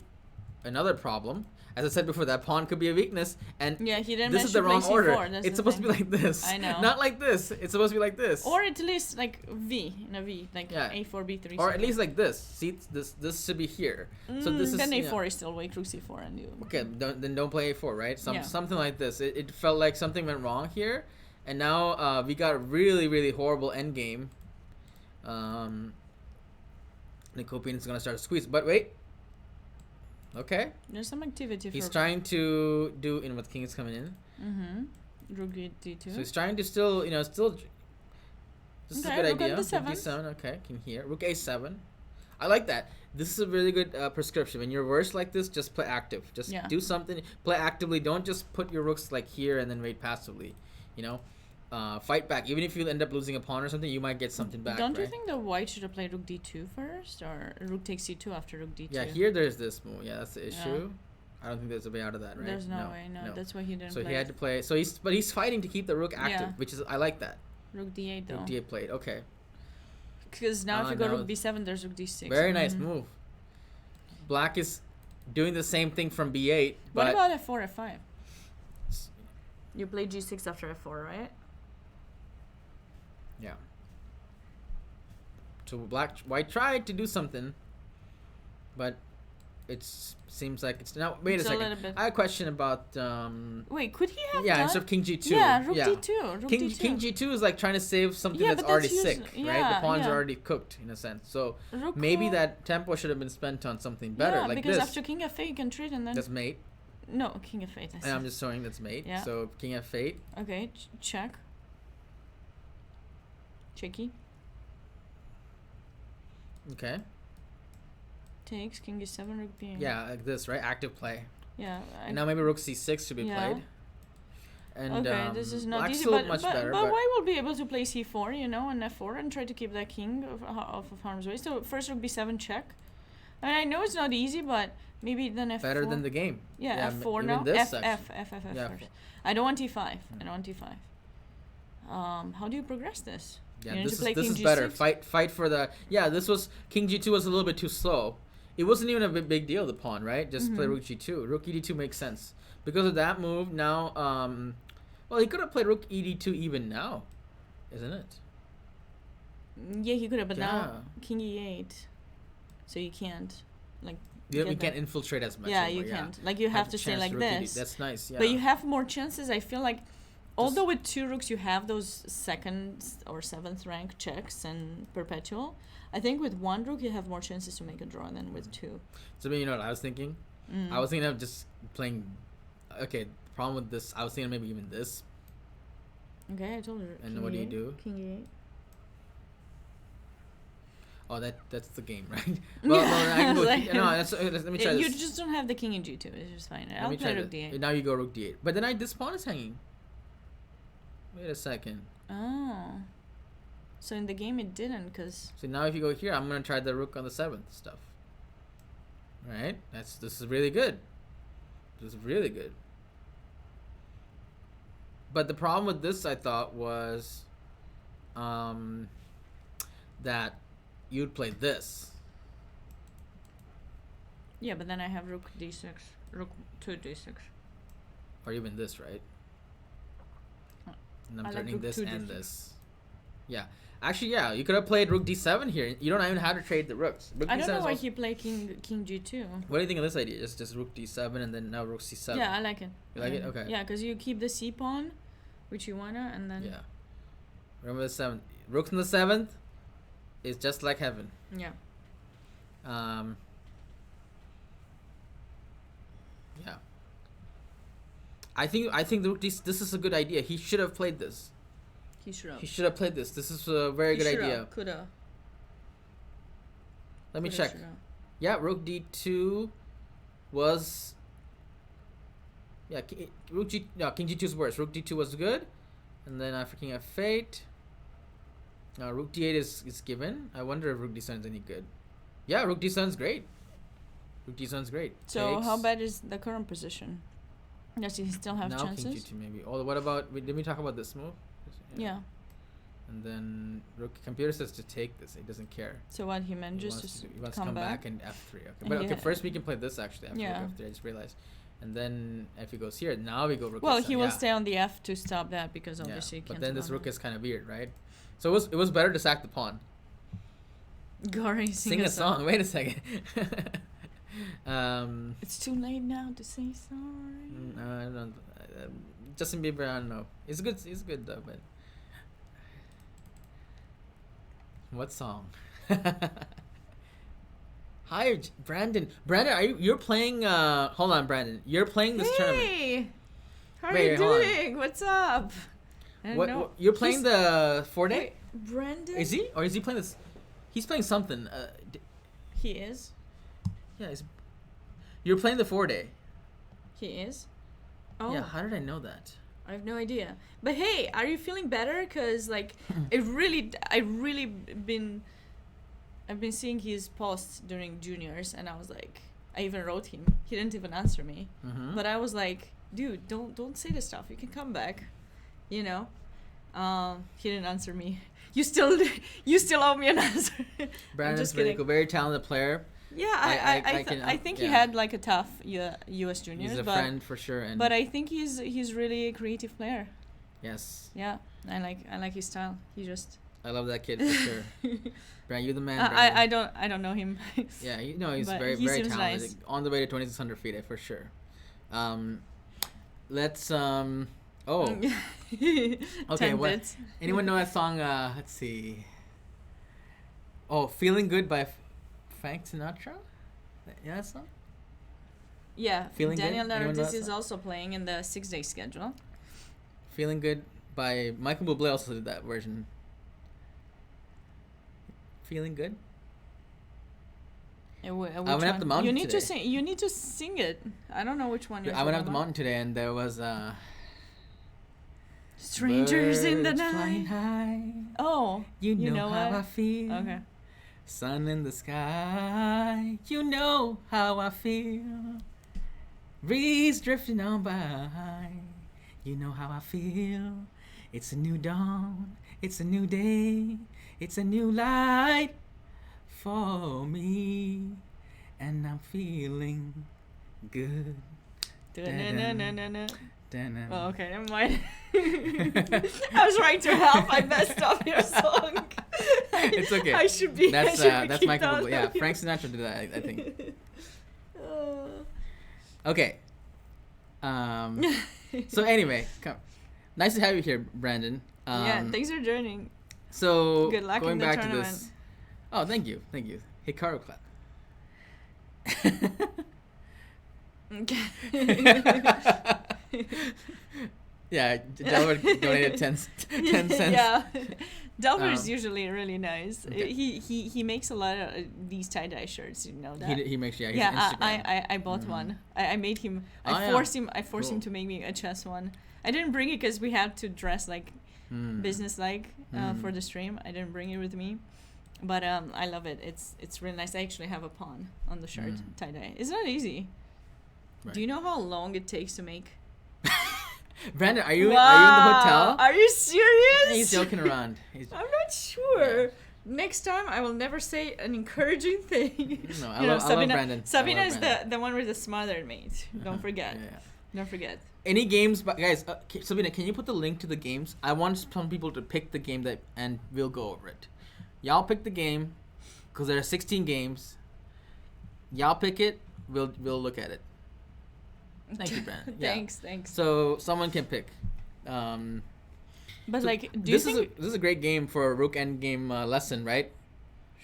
another problem. As I said before, that pawn could be a weakness, and he didn't. This is the wrong order. It's supposed to be like this. I know. Not like this. It's supposed to be like this. Or at least like V, in a V, like A4, B3. Or at least like this. See, this should be here. So this then is A4 is still way rook C4 and you. Okay, then don't play A4, right? Something like this. It felt like something went wrong here, and now we got a really, really horrible endgame. Nicopian is gonna start to squeeze, but wait. Okay. There's some activity. He's trying to do with king is coming in. Rook D2. So he's trying to still. This is a good idea. Rook D7. Okay, king here. Rook A7. I like that. This is a really good prescription. When you're worse like this, just play active. Just do something. Play actively. Don't just put your rooks like here and then wait passively. Fight back. Even if you end up losing a pawn or something, you might get something back. Don't you think the White should have played Rook D2 first, or Rook takes C2 after Rook D2? Yeah, here there's this move. Yeah, that's the issue. I don't think there's a way out of that, right? There's no way. No, that's why he didn't. So he had to play. So he's fighting to keep the rook active, which is I like that. Rook D8 though. Rook D8 played. Okay. Because now if you go Rook B7, there's Rook D6. Very nice move. Black is doing the same thing from B8. What about F4, F5? You play G6 after F4, right? Yeah. So White tried to do something, but it seems like it's now. Wait a second. I have a question about. Wait, could he have? Yeah, instead of King G2. Yeah, Rook D2. Rook King D2. King G2 is like trying to save something that's already sick, right? The pawns are already cooked in a sense. So maybe that tempo should have been spent on something better, like because this. after King F8 you can trade and then. That's mate. No, King F8. And I'm just showing that's mate. Yeah. So King F8. Okay, check. Cheeky. Okay. Takes King G7, Rook B8. Yeah, like this, right? Active play. Yeah. And now maybe Rook C6 should be played. And this is not Black's easy, still much better. But White will be able to play C4, and F4, and try to keep that king off of harm's way. So first Rook B7 check. And I know it's not easy, but maybe then F4. Better than the game. Yeah, F4 now. F first. I don't want T5. I don't want T5. How do you progress this? Yeah, this is better. Fight for the. Yeah, this was King G2 was a little bit too slow. It wasn't even a big deal, the pawn, right? Just play Rook G2. Rook ED2 makes sense because of that move. Now, well, he could have played Rook ED2 even now, isn't it? Yeah, he could have, but now King E8, so you can't like. You can't infiltrate as much. Yeah, you can't. Like you have to stay like this. That's nice. Yeah. But you have more chances. I feel like. Although with two rooks you have those second or seventh rank checks and perpetual, I think with one rook you have more chances to make a draw than with two. So you know what I was thinking? I was thinking of just playing. Okay, the problem with this, I was thinking maybe even this. Okay, I told you. And what do you do? King E8. Oh, that's the game, right? Well, no, I can go. Let me try this. You just don't have the king in G2. It's just fine. I'll play Rook D8. Now you go Rook D8, but then this pawn is hanging. Wait a second. Oh. So in the game it didn't, because... So now if you go here, I'm going to try the rook on the 7th stuff. Right? This is really good. This is really good. But the problem with this, I thought, was that you'd play this. Yeah, but then I have rook D6. Rook to D6. Or even this, right? And I'm turning this and this. Yeah. Actually, yeah, you could have played Rook D7 here. You don't even have to trade the rooks. Rook I don't know why he played King G2. What do you think of this idea? Just Rook D7 and then now Rook C7. Yeah, I like it. You like it? Okay. Yeah, because you keep the C pawn, which you wanna, and then... Yeah. Remember the 7th. Rooks in the 7th is just like heaven. Yeah. Yeah. I think the rook this is a good idea. He should have played this. He should have. He should have played this. This is a very good idea. Coulda. Let me check. Yeah, rook d2 was. Yeah, rook g. No, king g2 is worse. Rook d2 was good, and then after king f8. Rook d8 is given. I wonder if rook d7 is any good. Yeah, rook d7 is great. Rook d7 is great. So Takes. how bad is the current position? Does he still have chances? King g2 maybe. Oh, what about? Did we talk about this move? Yeah. And then rook computer says to take this. He doesn't care. So what he manages He wants to come back and f3. Okay, but yeah. okay. First we can play this actually. After f3, I just realized. And then if he goes here, now we go rook. Well, f7. he will stay on the f to stop that because obviously. Yeah. But then this rook is kind of weird, right? So it was better to sack the pawn. Gauri, sing a song. Wait a second. It's too late now to say sorry. No, I don't. Justin Bieber, I don't know. He's good. He's good though, but. What song? Hi, Brandon. Brandon, you're playing? Hold on, Brandon. You're playing this tournament. Hey, how are you doing? What's up? What you're playing the 4-day? Wait, Brandon? Is he or is he playing this? He's playing something. He is. Yeah, you're playing the 4-day. He is. Oh. Yeah. How did I know that? I have no idea. But hey, are you feeling better? Cause like, I've been seeing his posts during juniors, and I was like, I even wrote him. He didn't even answer me. Mm-hmm. But I was like, dude, don't say this stuff. You can come back. You know. He didn't answer me. You still owe me an answer. Brandon's very cool, very talented player. Yeah, I think he had like a tough U.S. juniors. He's a friend for sure, but I think he's really a creative player. Yes. Yeah, I like his style. I love that kid for sure. Brandon, you're the man. I don't know him. Yeah, he's very talented. Nice. On the way to 2,600 feet, for sure. Let's okay. What? Anyone know that song? Let's see. Oh, "Feeling Good" by Frank Sinatra. Yeah, that song. Yeah, Feeling Daniel Good. This is also playing in the 6-day schedule. "Feeling Good" by Michael Bublé also did that version. "Feeling Good." I went up the mountain. You need today. to sing. You need to sing it. I don't know which one. I went up the mountain today, and there was strangers in the night. Flying high. Oh, you know how I feel. Okay. Sun in the sky. You know how I feel. Breeze drifting on by. You know how I feel. It's a new dawn. It's a new day. It's a new light for me, and I'm feeling good. Oh, okay, never mind. I was trying to help. I messed up your song. It's okay. I should be. That's Michael Bublé. Yeah, Frank Sinatra did that. I think. Okay. So anyway, nice to have you here, Brandon. Yeah, thanks for joining. So good luck going in the back tournament. to this. Oh, thank you. Hikaru clap. Okay. Yeah, Delver donated 10 cents. Yeah, Delver is usually really nice. Okay. He makes a lot of these tie-dye shirts. You know that. He makes he's I bought one. I made him. I forced him to make me a chess one. I didn't bring it because we had to dress like business-like for the stream. I didn't bring it with me. But I love it. It's really nice. I actually have a pawn on the shirt, tie-dye. It's not easy. Right. Do you know how long it takes to make? Brandon, are you in the hotel? Are you serious? He's joking around. I'm not sure. Yeah. Next time, I will never say an encouraging thing. No, I love Brandon. Sabina is the one with the smothered mate. Don't forget. Yeah. Don't forget. Any games, guys? Sabina, can you put the link to the games? I want some people to pick the game and we'll go over it. Y'all pick the game, because there are 16 games. Y'all pick it. We'll look at it. Thank you, Brandon. Yeah. Thanks. So someone can pick. But so like, this is a great game for a rook endgame lesson, right?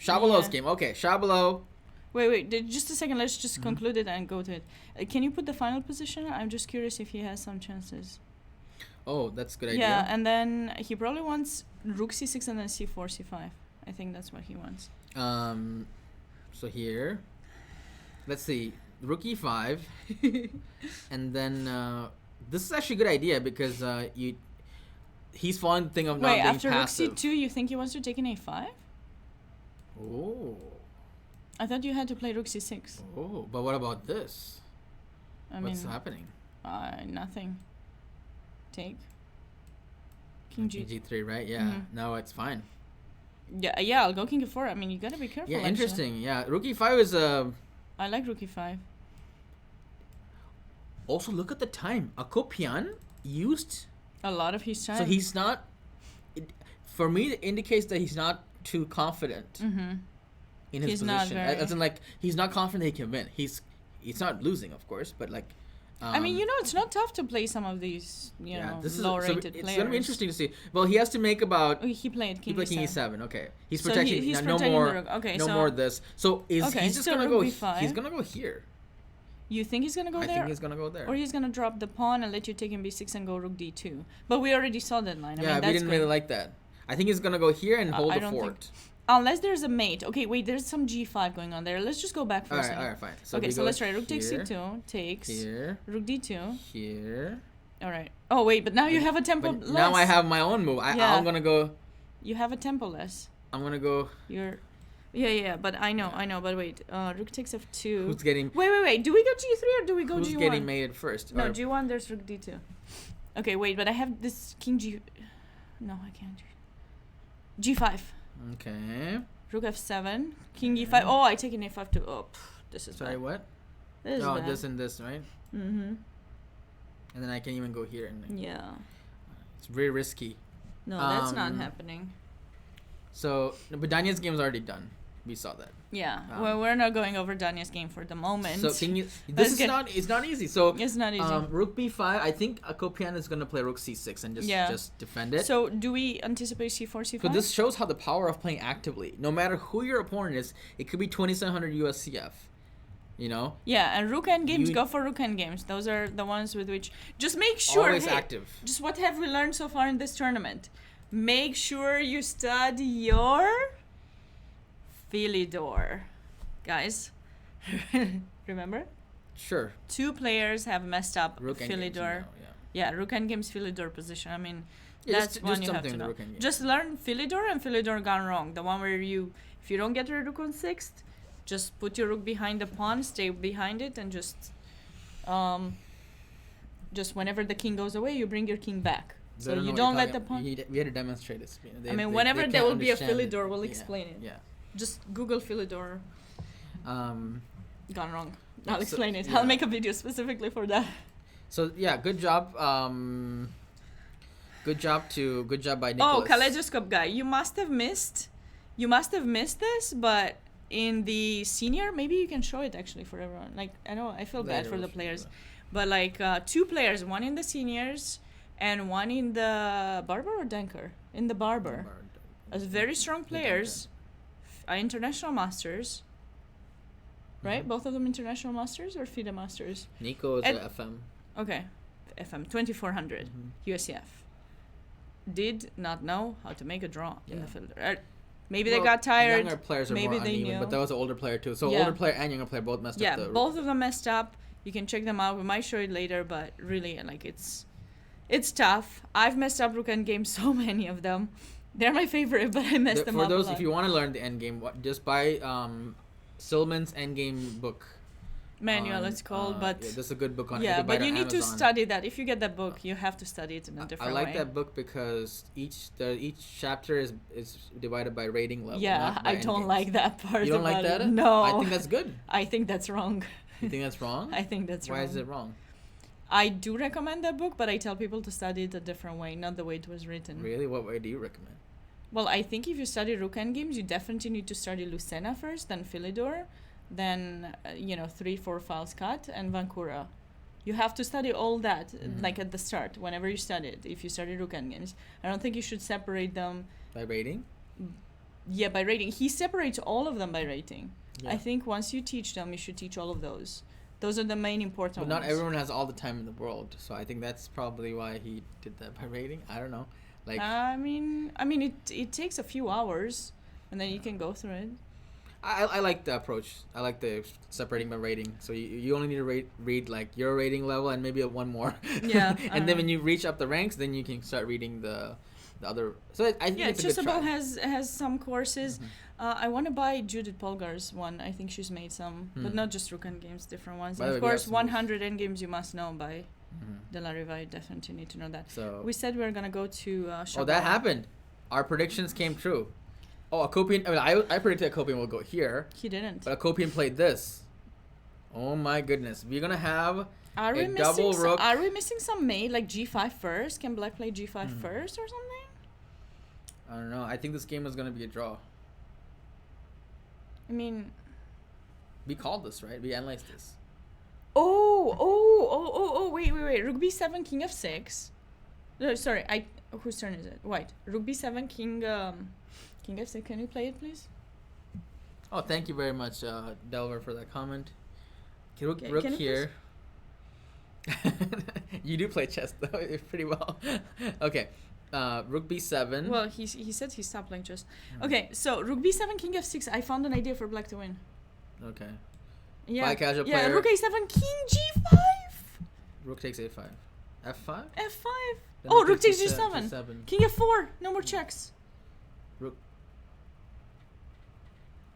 Shabalow's game. Okay, Shabalow. Wait. Just a second. Let's just conclude it and go to it. Can you put the final position? I'm just curious if he has some chances. Oh, that's a good idea. Yeah, and then he probably wants rook c6 and then c4, c5. I think that's what he wants. So here, let's see, rook e5, and then this is actually a good idea because he's following the thing of not Wait, being after passive. rook c2, you think he wants to take an a5? Oh. I thought you had to play rook c6. Oh, but what about this? What's happening? Nothing. Take. King g3, right? Yeah. No, it's fine. Yeah, I'll go king e4. I mean, you gotta be careful. Yeah, actually. interesting. Yeah, rook e5 is I like rook e5. Also, look at the time. Akopian used A lot of his time. So he's not. For me, it indicates that he's not too confident in his position. Not very. As in, like, he's not confident he can win. He's not losing, of course, but like. I mean, it's not tough to play some of these, low-rated players. It's gonna be interesting to see. Well, he has to make about. Oh, he played king king e7. Okay, he's so protecting. He's no protecting more. the rook. Okay, no more of this. So he's just gonna go. B5. He's gonna go here. You think he's gonna go there? I think he's gonna go there. Or he's gonna drop the pawn and let you take him b6 and go rook d2. But we already saw that line. Yeah, we didn't really like that. I think he's gonna go here and hold the fort. Unless there's a mate. Okay, wait, there's some g5 going on there. Let's just go back for a second. Alright, fine. So okay, so let's try. Rook takes c2, takes. Here. Rook d2. Here. Alright. Oh, wait, but now you have a tempo less. Now I have my own move. I'm gonna go. You have a tempo less. I'm gonna go. Yeah, but I know, but wait. Rook takes f2. Who's getting. Wait. Do we go g3 or do we go g1? Who's getting mated first? No, g1, there's rook d2. Okay, wait, but I have this king g. No, I can't. g5. Okay. Rook f7, king e5. Oh, I take an a5 too. Oh, this is Sorry, bad. what? This is bad. This and this, right? Mm-hmm. And then I can even go here. Yeah. It's very risky. No, that's not happening. So, but Danya's game is already done. We saw that. Yeah. Well, we're not going over Danya's game for the moment. So it's not easy. So it's not easy. Rook b5. I think Akopian is gonna play rook c6 and just defend it. So do we anticipate c4, c5? So this shows how the power of playing actively. No matter who your opponent is, it could be 2700 USCF. You know? Yeah, and rook endgames, go for rook endgames. Those are the ones with which just make sure. Always active. Just what have we learned so far in this tournament? Make sure you study your Philidor. Guys, remember? Sure. 2 players have messed up rook Philidor. Yeah, rook endgames Philidor position. I mean, yeah, that's one you have to know. Just learn Philidor and Philidor gone wrong. The one where if you don't get your rook on 6th, just put your rook behind the pawn, stay behind it, and just whenever the king goes away, you bring your king back. So you don't let the pawn. We had to demonstrate this. Whenever there will be a Philidor, we'll explain it. Yeah. Just Google Philidor. Gone wrong. I'll explain it. Yeah. I'll make a video specifically for that. So yeah, good job. Good job by Nicholas. Oh, Kaleidoscope guy, you must have missed this, but in the senior, maybe you can show it actually for everyone. Like, I feel bad for the players, but like 2 players, one in the seniors and one in the Barber or Danker? In the Barber. As very strong players, international masters. Right? Both of them international masters or FIDE masters? Nico is a FM. Okay. FM 2400 USCF. Did not know how to make a draw in the Philidor. Maybe they got tired. Younger players are maybe more uneven, knew. but that was an older player too. So older player and younger player both messed up. Yeah, both of them messed up. You can check them out. We might show it later, but really, like, it's tough. I've messed up rook endgame, so many of them. They're my favorite, but I messed them up. For those, a lot. if you want to learn the endgame, just buy Silman's endgame book. Manual, it's called, but yeah, that's a good book on. Yeah, but you need to study that. If you get that book, you have to study it in a different way. I like that book because each chapter is divided by rating level. Yeah, I don't like that part. You don't like that? No, I think that's good. I think that's wrong. You think that's wrong? I think that's wrong. Why is it wrong? I do recommend that book, but I tell people to study it a different way, not the way it was written. Really? What way do you recommend? Well, I think if you study rook endgames, you definitely need to study Lucena first, then Philidor, then 3-4 files cut, and Vancouver. You have to study all that like at the start, whenever you study it. If you study rook endgames, I don't think you should separate them by rating. Yeah, by rating. He separates all of them by rating. Yeah. I think once you teach them, you should teach all of those. Those are the main important But not ones. everyone has all the time in the world, so I think that's probably why he did that by rating. I don't know. Like, I mean, it takes a few hours, and then you can go through it. I like the approach. I like the separating by rating. So you only need to read like your rating level and maybe one more. Yeah. And then when you reach up the ranks, then you can start reading the other. So I think it's a good Chessable try. has some courses. Mhm. I want to buy Judith Polgar's one. I think she's made some, but not just Rook Endgames, different ones. By And the of way, we have course, some 100 Endgames you must know by Mhm. De La Riva. I definitely need to know that. So We said we were gonna go to. oh, that happened. Our predictions came true. Oh, Akopian. I predicted Akopian will go here, He didn't. but Akopian played this. Oh my goodness, we're gonna have Are we a missing double rook. Are we missing some mate like G5 first? Can Black play G5 Mhm. first or something? I don't know. I think this game is gonna be a draw. I mean, We called this, right? We analyzed this. wait. Rook B7, King F6. No, sorry, whose turn is it? White. Rook B7, King F6. Can you play it, please? Oh, thank you very much, Delver, for that comment. Rook Can you here. You do play chess, though, pretty well. Okay. Rook b7. Well, he said he stopped playing chess. Okay, so Rook B7, King F6. I found an idea for Black to win. Okay. Yeah. By casual Yeah, player. Rook A7, King G5. Rook takes a5. f5? F5. Then Oh, Rook takes G7. G7. King F4. No more checks. Rook.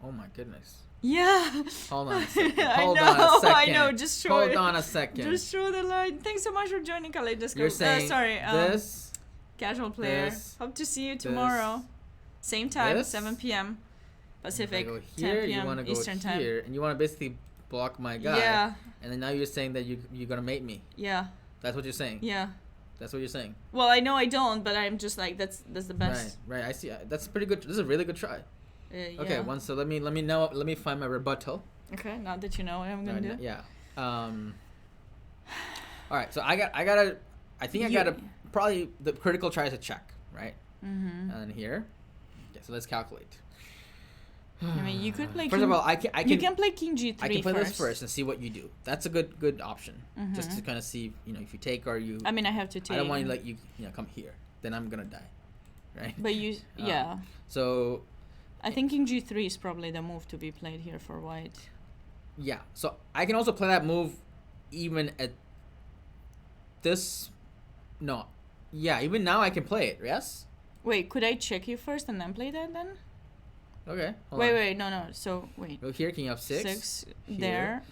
Oh my goodness. Yeah. Hold on a second. I Hold know, on a second. I know. Just show Hold it. on a second. Just show the line. Thanks so much for joining Kaleidoscope. You're saying sorry. this. Casual player. this, Hope to see you tomorrow. Same time, this. 7 p.m. Pacific, You 10 here, you p.m. want to go Eastern time. here, and you want to basically block my guy. Yeah, And then now you're saying that you're gonna mate me. yeah, That's what you're saying. yeah. That's what you're saying. Well, I know I don't, but I'm just like that's the best. Right. I see. That's pretty good. This is a really good try. Okay. Yeah. So let me find my rebuttal. Okay, now that you know what I'm gonna do. Yeah. All right. So I gotta probably the critical try is a check, right? Mm-hmm. And here. Okay. So let's calculate. I mean, you could play. First of all, I can. You can play King G3 I can play first. this first and see what you do. That's a good option. Just to Mhm. kind of see, if you take or you. I mean, I have to take. I don't want to let you, come here. Then I'm gonna die, right? But you, yeah. So I think King G3 is probably the move to be played here for white. yeah. So I can also play that move, even at this. No, yeah. Even now I can play it. Yes. Wait, could I check you first and then play that then? Okay. Hold Wait, on. wait, no. So wait. Go here, king f6. Six Here. there.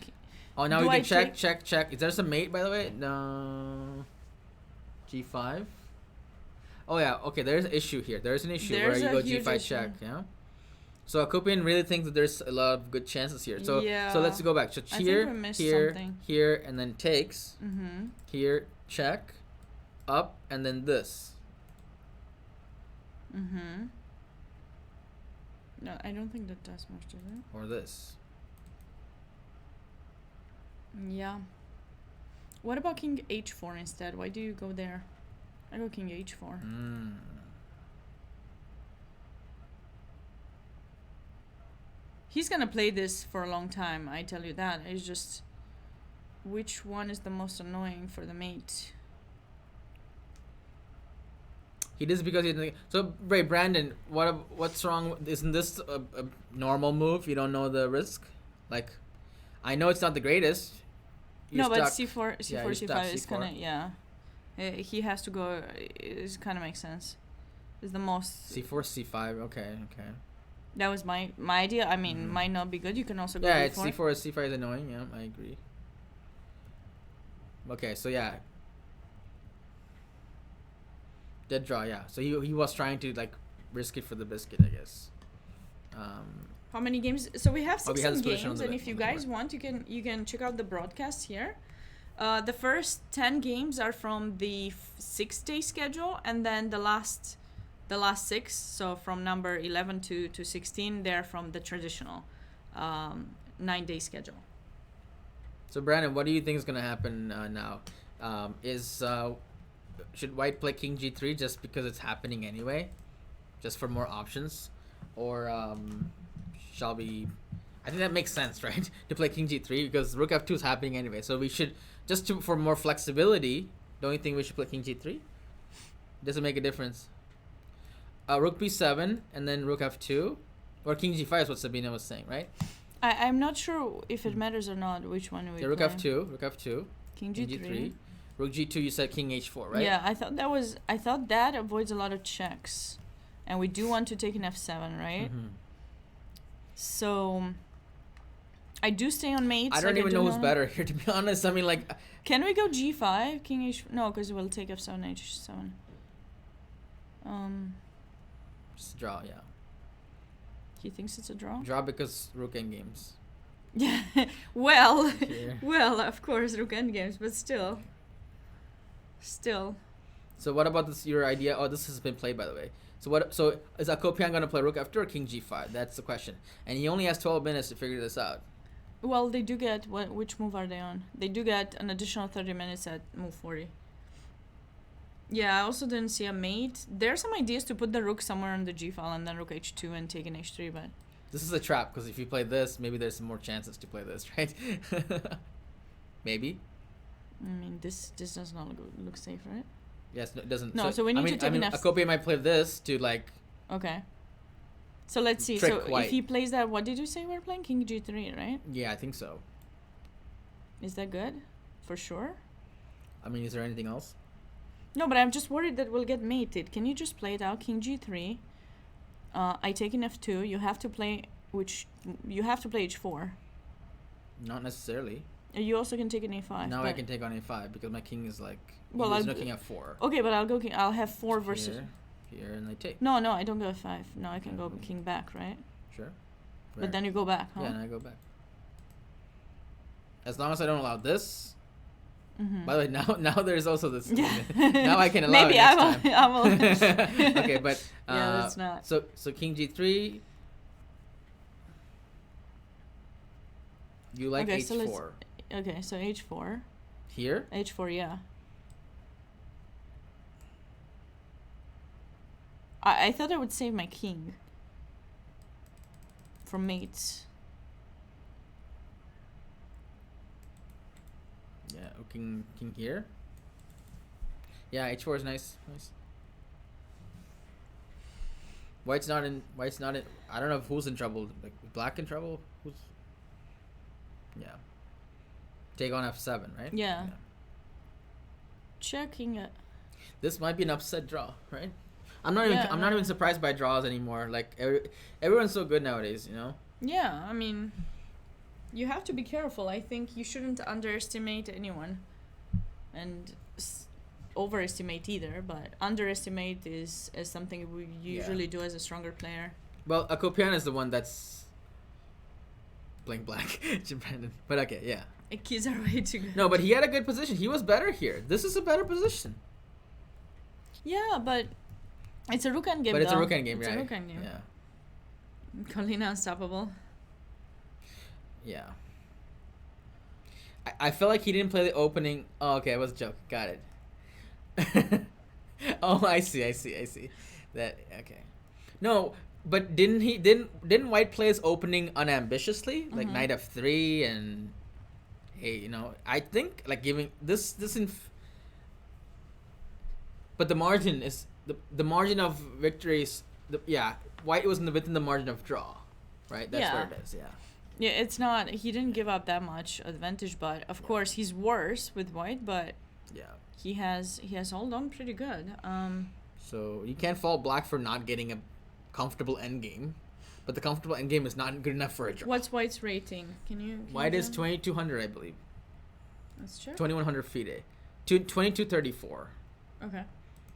Oh, now Do we I can check. Is there some mate, by the way? No. G5. Oh yeah. Okay. There's an issue here. There's an issue There's where a you go huge G5 issue. check. Yeah. So Akopian really thinks that there's a lot of good chances here. So Yeah. so let's go back. So I think here, we missed here, something. here, and then takes. Mm-hmm. Here, check, up, and then this. Mm-hmm. No, I don't think that does much, does it? Or this. Yeah. What about King H4 instead? Why do you go there? I go King H4. He's gonna play this for a long time, I tell you that. It's just which one is the most annoying for the mate? He does because he's so. Ray Brandon, what's wrong? Isn't this a normal move? You don't know the risk, like. I know it's not the greatest. No, but stuck. C4, Yeah, C4, you're C5 stuck, is C4. kind of, yeah. He has to go, it kind of makes sense. It's the most, C4, C5. Okay. that was my idea. I mean, Mhm. might not be good. You can also go Yeah, D4. it's C4. C5 is annoying. Yeah, I agree. Okay, so yeah. Dead draw. Yeah. So he was trying to like risk it for the biscuit, I guess. How many games? So we have Oh, we had 16 the position on games, the and bit- if you on the guys board. want, you can check out the broadcast here. The first 10 games are from the 6-day schedule, and then the last 6, so from number 11 to 16, they're from the traditional 9-day schedule. So Brandon, what do you think is gonna happen now? Should White play King G3 just because it's happening anyway, just for more options, or shall we? I think that makes sense, right? To play king g3 because rook f2 is happening anyway. So we should for more flexibility. Don't you think we should play king g3? Doesn't make a difference. Rook b7 and then rook f2, or king g5 is what Sabina was saying, right? I'm not sure if it matters or not which one we rook play. f2, king g3. Rook g2. You said king h4, right? Yeah, I thought that avoids a lot of checks, and we do want to take an f7, right? Mm-hmm. So I do stay on mate. I don't even know who's better here, to be honest. I mean, like, can we go g5, king h? No, because we'll take f7, h7. Just draw, yeah. He thinks it's a draw. Draw because rook endgames. Yeah, well, Here. well, of course, rook endgames, but still. So what about this? Your idea? Oh, this has been played, by the way. So what? So is Akopian gonna play rook f2 or king g5? That's the question. And he only has 12 minutes to figure this out. Well, they do get which move are they on? They do get an additional 30 minutes at move 40. Yeah, I also didn't see a mate. There are some ideas to put the rook somewhere on the g file and then rook h2 and take an h3, but This is a trap because if you play this, maybe there's some more chances to play this, right? Maybe. I mean, this does not look safe, right? Yes, no, it doesn't. No, so we need to take an f. Akopian might play this to like. Okay. So let's see. Trick So white. if he plays that, what did you say we're playing? King g3, right? Yeah, I think so. Is that good? For sure? I mean, is there anything else? No, but I'm just worried that we'll get mated. Can you just play it out? King g3. I take an f2. You have to play h4. Not necessarily. You also can take an a5. Now I can take on a5 because my king is like. Well, there's no king f4. Okay, but I'll have 4 versus. Here, and I take. No, I don't go f5. No, I can go king back, right? Sure. Where? But then you go back, huh? Yeah, and I go back. As long as I don't allow this. Mm-hmm. By the way, now there's also this. Yeah. Now I can allow Maybe it next time. I will. Okay, but yeah, that's not. So king g3. You like okay, h4. Okay, so h4. Here? h4, yeah. I thought I would save my king from mates. Yeah, king here. Yeah, h4 is nice. White's not in. I don't know who's in trouble. Like black in trouble. Who's? Yeah. Take on f7, right? Yeah. Checking it. This might be an upset draw, right? I'm not even surprised by draws anymore. Like everyone's so good nowadays, you know. Yeah, I mean, you have to be careful. I think you shouldn't underestimate anyone, and overestimate either. But underestimate is something we usually do as a stronger player. Well, Akopian is the one that's playing black, Brandon. But okay, yeah. Keys are way too good. No, but he had a good position. He was better here. This is a better position. Yeah, but it's a rook endgame. But it's a rook endgame, right? It's a rook endgame. Yeah. Colina unstoppable. Yeah. I feel like he didn't play the opening. Oh, okay, it was a joke. Got it. Oh, I see. That okay. No, but didn't White play his opening unambitiously, like knight f3 and hey, you know, I think like giving this but the margin is the margin of victories. White was within the margin of draw, right? That's where it is. Yeah. Yeah, it's not. He didn't give up that much advantage, but of course he's worse with White. But he has held on pretty good. So you can't fault Black for not getting a comfortable endgame, but the comfortable endgame is not good enough for a draw. What's White's rating? Can you White is 2200, I believe. That's true. 2100 FIDE. 2234. Okay,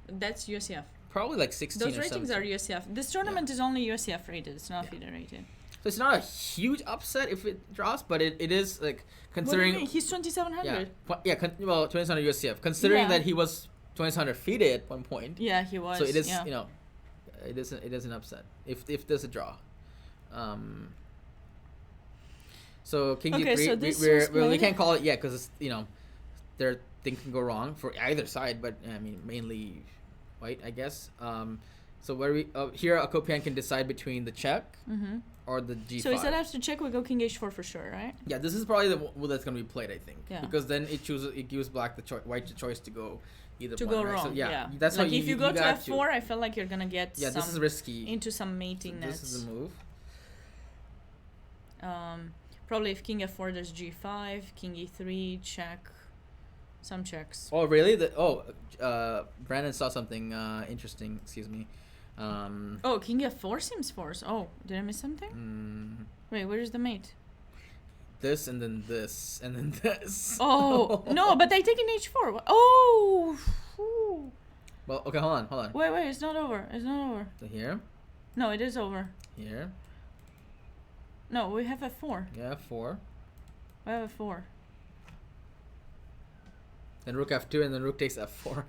that's USCF. Probably like 16. Those ratings are USCF. This tournament is only USCF rated. It's not FIDE rated. So it's not a huge upset if it draws, but it is like considering. What do you mean? He's 2700. Well, 2700 USCF. Considering that he was 2700 FIDE at one point. Yeah, he was. So it is, you know, it is an upset if there's a draw. So King G3, so we can't call it yet because you know, things can go wrong for either side, but I mean mainly White, I guess. So where we here Akopian can decide between the check or the g5. So instead after check, we go king h4 for sure, right? Yeah, this is probably the one that's gonna be played, I think. Yeah. Because then it gives black the white the choice to go either To one. go Right? wrong. So, yeah. That's like how if you go to got f4, I feel like you're gonna get Yeah, this is risky. into some mating So nets. this is the move. Probably if king f4, there's g5, king e3, check, some checks. Oh really? Brandon saw something interesting. Excuse me. Oh, king f4 seems forced. Oh, did I miss something? Wait, where's the mate? This and then this and then this. Oh no, but I take an h4. Oh. Whew. Well, okay, hold on. Wait, it's not over. So here. No, it is over. Here. No, we have f4. Yeah, 4. We have f4. Then rook f2 and then rook takes f4.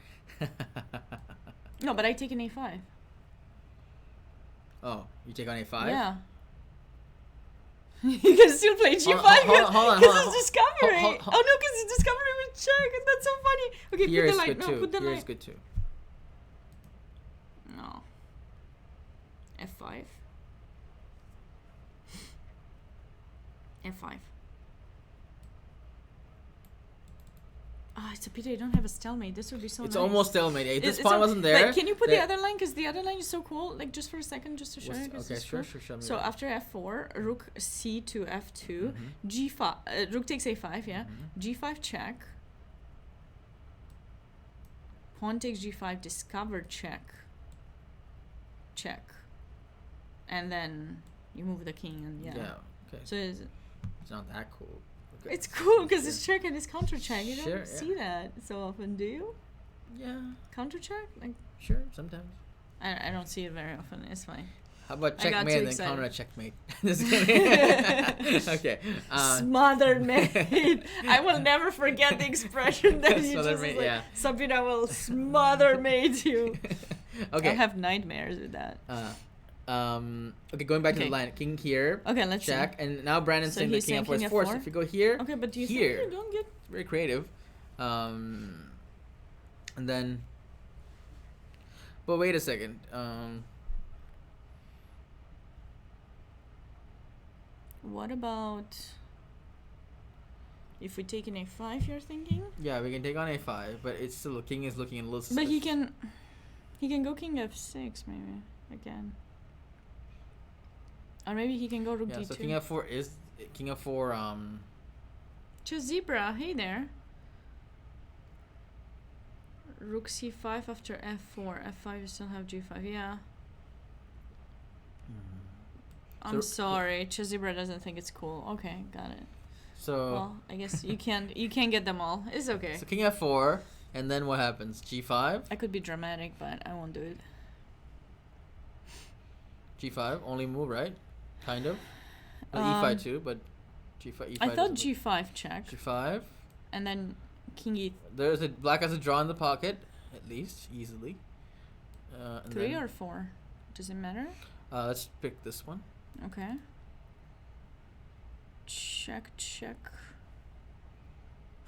No, but I take an a5. Oh, you take on a5? Yeah. You can still play g5 hold on. because it's discovery. Hold Oh no, because it's discovery with check. That's so funny. Okay, here put is the light. good No, too. put the Here light. is good too. No. f5. f5. Ah, it's a pity I don't have a stalemate. This would be so It's nice. almost stalemate. Hey, this It's pawn wasn't there. Like, can you put the other line? Because the other line is so cool. Like, just for a second, just to show you. 'Cause Okay, it's sure. cool. Show me So that. after f4, rook c to f2, g5, rook takes a5, yeah? G5 check. Pawn takes g5, discover check. Check. And then you move the king and yeah. Okay. So It's not that cool. Okay. it's cool because it's check and it's counter check. You Sure, don't see that so often, do you? Yeah. Counter check? Like, Sure. Sometimes. I don't see it very often. It's fine. How about I got checkmate too and then excited. counter a checkmate? Just kidding. Okay. Smothered mate. I will never forget the expression that you Smothered just mate, like, yeah. Sabina will smother mate you. Okay. I have nightmares with that. Okay, going back to Okay. the line. King here. Okay, let's Check. see. And now Brandon's So saying the he's king saying f4 is king forced. f4? If you go here. Okay, but do you here. think you don't get... It's very creative. And then. But wait a second. What about... If we take an a5, you're thinking? Yeah, we can take on a5, but it's still king is looking a little But suspicious. he can go king f6 maybe again. Or maybe he can go rook Yeah, d2. so king f4 is king f4. Just zebra, hey there. Rook c5 after f4. f5 you still have g5, yeah. I'm So- sorry, Chazibra doesn't think it's cool. Okay, got it. So Well, I guess you can't get them all. It's okay. so king f4, and then what happens? G5, I could be dramatic, but I won't do it. G5, only move, right? Kind of. Well, e5 too, but G5. E5 I thought doesn't- g5 check, G5. and then king e3 There's a black has a draw in the pocket, at least easily. And then, or 4. Does it matter? let's pick this one. Okay. Check, check.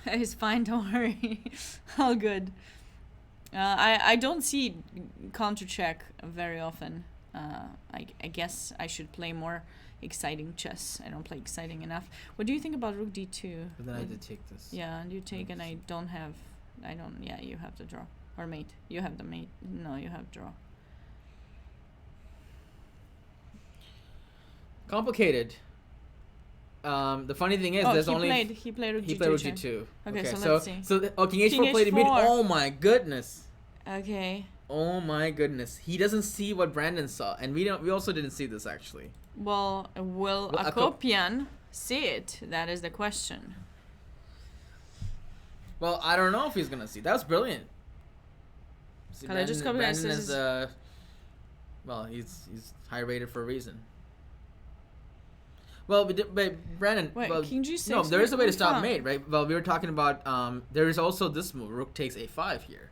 It's fine, don't worry. All good. I don't see counter check very often. I guess I should play more exciting chess. I don't play exciting enough. What do you think about rook d2? But then I did take this. Yeah, and you take and I don't. Yeah, you have the draw. Or mate. You have the mate. No, you have draw. Complicated. The funny thing is, Oh, there's he only played rook he g2 played rook check. g2. Okay, so so let's see. king h4 King played mid. h4. Oh my goodness. Okay. Oh my goodness. He doesn't see what Brandon saw, and we also didn't see this actually. Well, will Well, Akopian see it? That is the question. Well, I don't know if he's gonna see. That was brilliant. See, Can I just copy Brandon this? is well, he's high rated for a reason. Well, but Brandon, Wait, well, king g6? no, there is a way to What's stop that? mate, right? Well, we were talking about there is also this move, rook takes a5 here.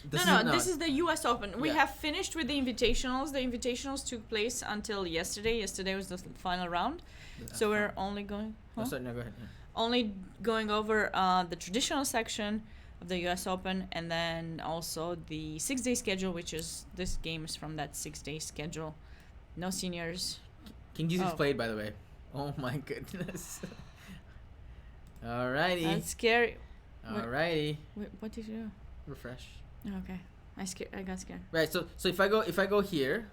This is the U.S. Open. We Yeah. have finished with the invitationals. The invitationals took place until yesterday. Yesterday was the final round. So we're only going... Oh, Huh? sorry, no, go ahead. Yeah. Only going over the traditional section. of the U.S. Open, and then also the 6-day schedule, which is this game is from that 6-day schedule. No seniors. King Jesus played, by the way. Oh my goodness. Alrighty. That's scary. Alrighty. Wait, what did you do? Refresh. Okay, I got scared. Right. So if I go here.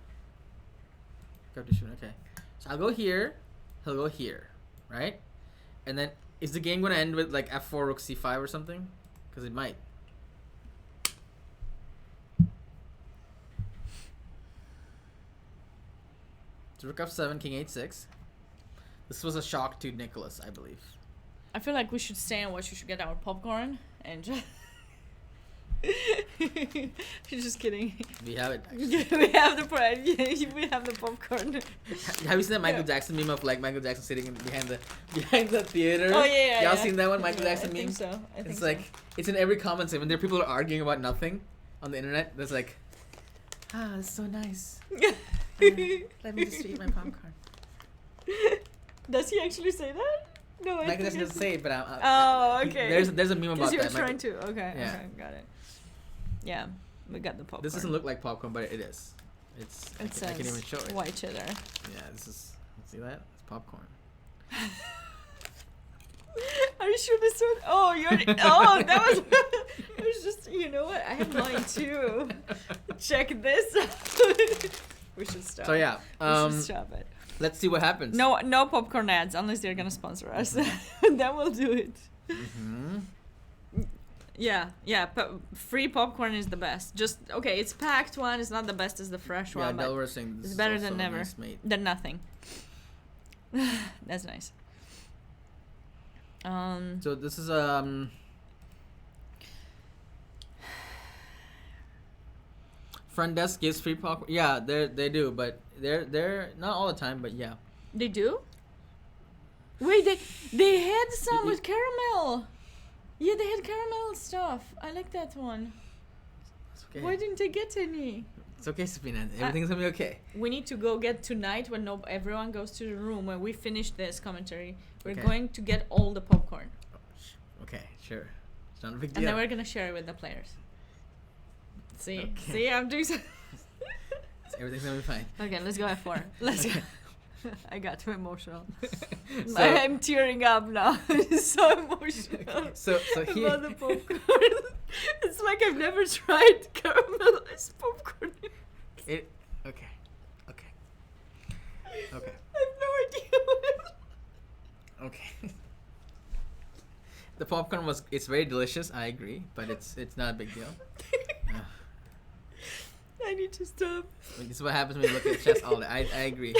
Okay. So I'll go here. He'll go here, right? And then is the game gonna end with like f4 rook c5 or something? Because it might. So rook f7, king h6. This was a shock to Nicholas, I believe. I feel like we should stay and watch. We should get our popcorn and just. Just kidding. We have it. We have the pride. We have the popcorn. Have you seen that Michael Jackson meme of like Michael Jackson sitting behind the theater? Oh yeah. Y'all seen that one, Michael Jackson I meme? think so. It's like it's in every comment section. When there are people are arguing about nothing on the internet, there's like, it's so nice. Let me just eat my popcorn. Does he actually say that? No, Michael Jackson doesn't say it, but okay. There's a meme about that. Because you're trying to. Okay. Yeah. Okay, got it. Yeah, we got the popcorn. This doesn't look like popcorn, but it is. I can even show it. White cheddar. Yeah, this is. See that? It's popcorn. Are you sure this one? Oh, oh, that was. It was just. You know what? I have mine too. Check this. We should stop. So yeah. We should stop it. Let's see what happens. No popcorn ads unless they're gonna sponsor us. Then we'll do it. Mm-hmm. Yeah. Free popcorn is the best. Just okay. It's packed one. It's not the best as the fresh one. Yeah, Delaware saying this it's is better also than never. Nice mate. Than nothing. That's nice. So this is front desk gives free popcorn. Yeah, they do, but they're not all the time, but yeah. They do? Wait, they had some with caramel. Yeah, they had caramel stuff. I like that one. It's okay. Why didn't they get any? It's okay, Sabina. Everything's gonna be okay. We need to go get tonight when everyone goes to the room when we finish this commentary. We're Okay. going to get all the popcorn. Okay, sure. It's not a big deal. And then we're gonna share it with the players. See, I'm doing so. Everything's gonna be fine. Okay, let's go F4. Let's go. I got too emotional. So- I'm tearing up now. It's so emotional. Okay, so here. About the popcorn. It's like I've never tried caramelized popcorn. Okay. I have no idea what it is. Okay. The popcorn it's very delicious, I agree, but it's not a big deal. I need to stop. This is what happens when you look at chess all day. I agree.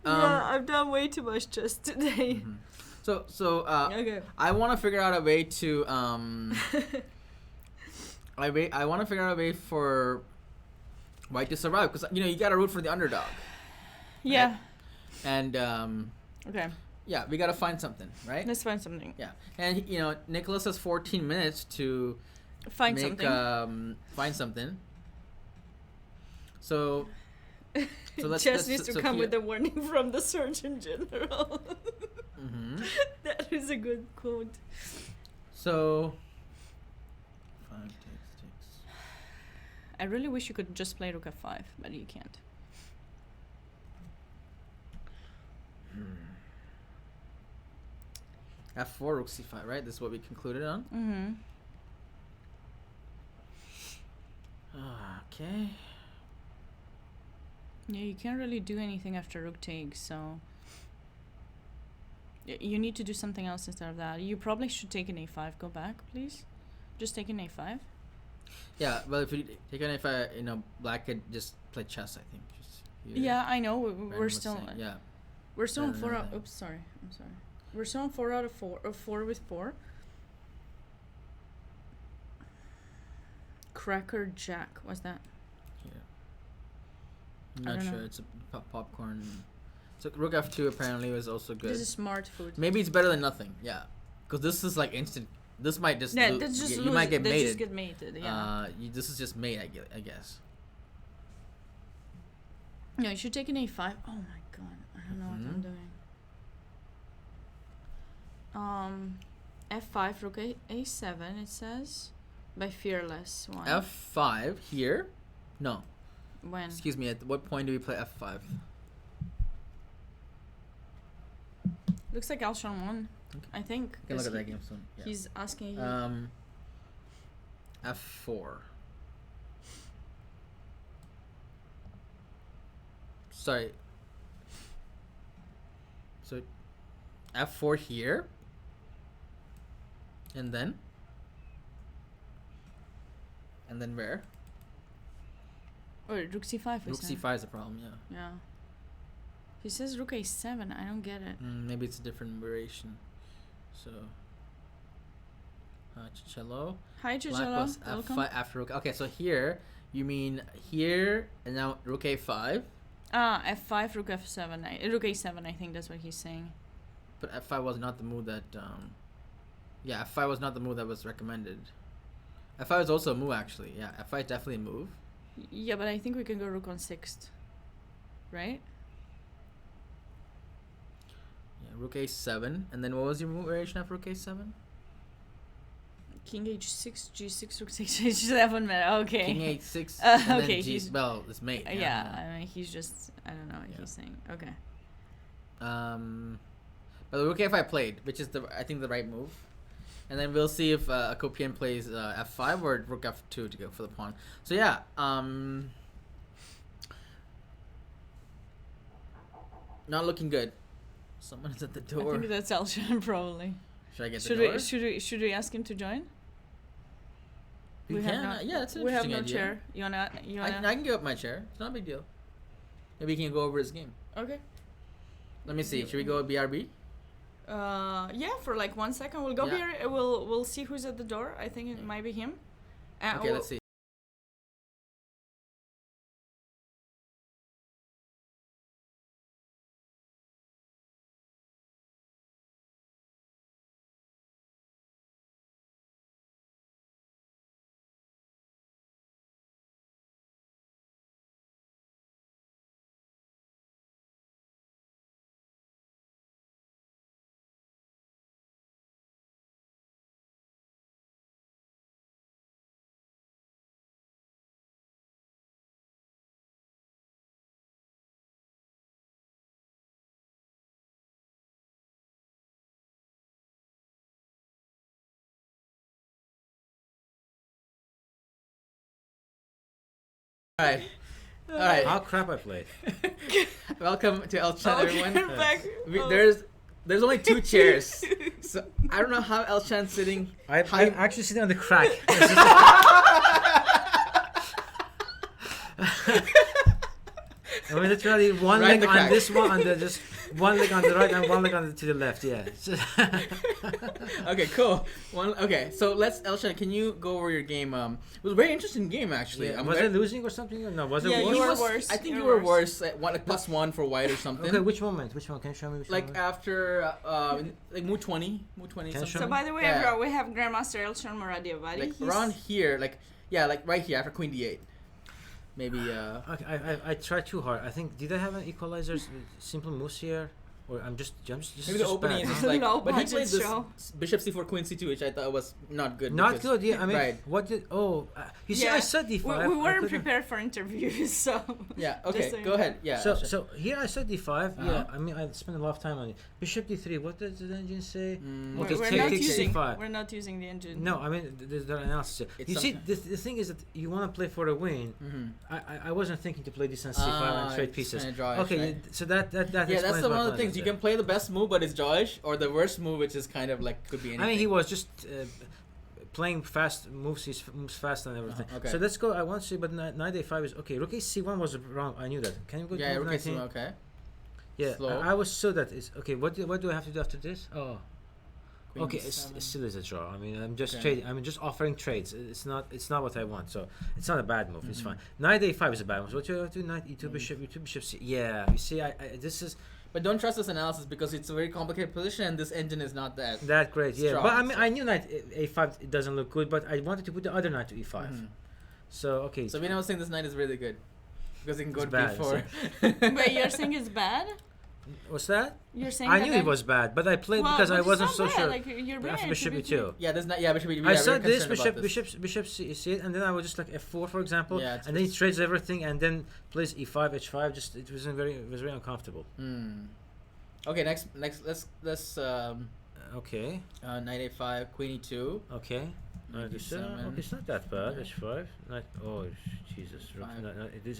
Yeah, I've done way too much chess today. Mm-hmm. So Okay. I want to figure out a way to I want to figure out a way for White to survive, because you got to root for the underdog. Yeah. Right? And Okay. yeah, we got to find something, right? Let's find something. Yeah, and Nicholas has 14 minutes to Find something. Find something. So let's Chess needs to come here. with a warning from the Surgeon General. Mm-hmm. That is a good quote. So 5 takes. I really wish you could just play Rook F5, but you can't. F4, Rook C5, right? This is what we concluded on. Mm-hmm. Okay. Yeah, you can't really do anything after Rook takes, so you need to do something else instead of that. You probably should take an A5. Go back, please. Just take an A5. Yeah, well, if you take an A5, Black could just play chess, I think. Just Yeah, I know. We're was still. saying, yeah. We're still on Better 4 than out. that. Oops, sorry. I'm sorry. We're still on 4 out of 4. 4 with 4. Cracker Jack. What's that? Yeah. I I'm not don't sure. know. It's a popcorn. So Rook F2 apparently was also good. This is smart food. Maybe it's better than nothing. Yeah, because this is like instant. This might just. Yeah, that's just you might get they mated. just get mated. Yeah. This is just mate. I guess. No, you should take an A5. Oh my god, I don't know what I'm doing. F5, rook A7, it says. By Fearless one. F5 here? No. When? Excuse me, at what point do we play F5? Looks like Alshon won. Okay. I think. You can look at that game soon. Yeah. He's asking. F4. Sorry. So F4 here. And then where? Or rook C5. Rook C5 is the problem, yeah. Yeah. He says rook A7. I don't get it. Maybe it's a different variation. So Chicello. Hi, Chicello. Welcome. F5 after rook. Okay, so here you mean here and now rook A5. F5, rook F7. Rook A7. I think that's what he's saying. But F5 was not the move that. Yeah, F5 was not the move that was recommended. F5 is also a move actually. Yeah, F5 is definitely a move. Yeah, but I think we can go rook on 6th, right? Yeah, rook A7, and then what was your move variation after rook A7? King H6, G6, rook 6, H7. Okay. King H6. Okay. Then G, well, it's mate. Yeah, I mean he's just I don't know what he's saying. Okay. But the rook A5 played, which is I think the right move. And then we'll see if Kopian plays F5 or rook F2 to go for the pawn. So yeah, not looking good. Someone is at the door. I think that's Alshon probably. Should I get the door? Should we ask him to join? We can. Yeah, that's an we have interesting no idea. chair. You wanna? I can give up my chair. It's not a big deal. Maybe we can go over his game. Okay. Let me see. Should we go with BRB? Yeah, for like 1 second. We'll go here. We'll see who's at the door. I think it might be him. Okay, let's see. All right. How crap I played. Welcome to El Chan, everyone. Back. There's only 2 chairs, so I don't know how El Chan's sitting. I'm actually sitting on the crack. I mean, literally one Right leg the on this one, just one leg on the right and one leg on to the left. Yeah. Okay, cool. Okay, so El Chan, can you go over your game? It was a very interesting game actually. Yeah. Was it losing or something? No, was it Yeah, worse? you were worse. I think you were worse. At +1 for white or something. Okay, which moment? Which one? Can you show me? After like move 20 Can you something. show So me? by the way, Yeah. we have Grandmaster Elshon Moradiavadi. Like around here, like right here after Queen D8. Maybe. Okay, I tried too hard. I think did I have an equalizers simple moves here, or I'm just Maybe the opening is bad, just huh? like. Low But he budget played this show. Bishop C4 Queen C2, which I thought was not good. Not because- good. Yeah, I mean, Right. what did? Oh, you see, Yeah. I said D5. We I weren't couldn't- prepared for interviews, so. Yeah. Just Okay. so you Go know. ahead. Yeah. So sure. so here I said D5. Uh-huh. Yeah, I mean I spent a lot of time on it. Bishop D3. What does the engine say? Okay, We're take not takes using. C5. We're not using the engine. No, I mean there's the analysis. It's You see, something- the thing is that you want to play for a win. I wasn't thinking to play this on C5 and trade it's pieces. kinda drawish, Okay, right? so that Yeah, that's explains the my one of the plans things. You there. can play the best move, but it's joyish, or the worst move, which is kind of like could be anything. I mean, he was just playing fast moves fast and everything. Okay. So let's go. I want to see, but knight a5 is okay. Rook a c1 was wrong. I knew that. Can you go? Yeah, to rook move A7, 19? okay. Yeah, Slow. I was so that is okay. What do I have to do after this? Oh, Queen okay. E7. It still is a draw. I mean, I'm just Okay. trading. I'm just offering trades. It's not what I want. So it's not a bad move. It's Mhm. fine. Knight a5 is a bad move. So what you do? Knight e2 bishop, e2 bishop c. Yeah, you see, I this is But don't trust this analysis because it's a very complicated position, and this engine is not that. that great. Yeah, Strong, but I mean, so- I knew knight a5 it doesn't look good, but I wanted to put the other knight to e5. Mhm. So okay. Sabina was saying this knight is really good because it can go It's to bad, b4. But you're saying it's bad? What's that? You're saying I that knew it was bad, but I played because I wasn't so sure. Like you're After brilliant. bishop e2. Yeah, there's not. Yeah, bishop e2. I saw this bishop c8, and then I was just like f4, for example, Yeah, and then he trades everything, and then plays e5, h5. Just it was very uncomfortable. Okay, next let's Okay. knight a5, queen e2. Okay. Knight e7. Okay, it's not that bad. Okay. h5. Oh Jesus!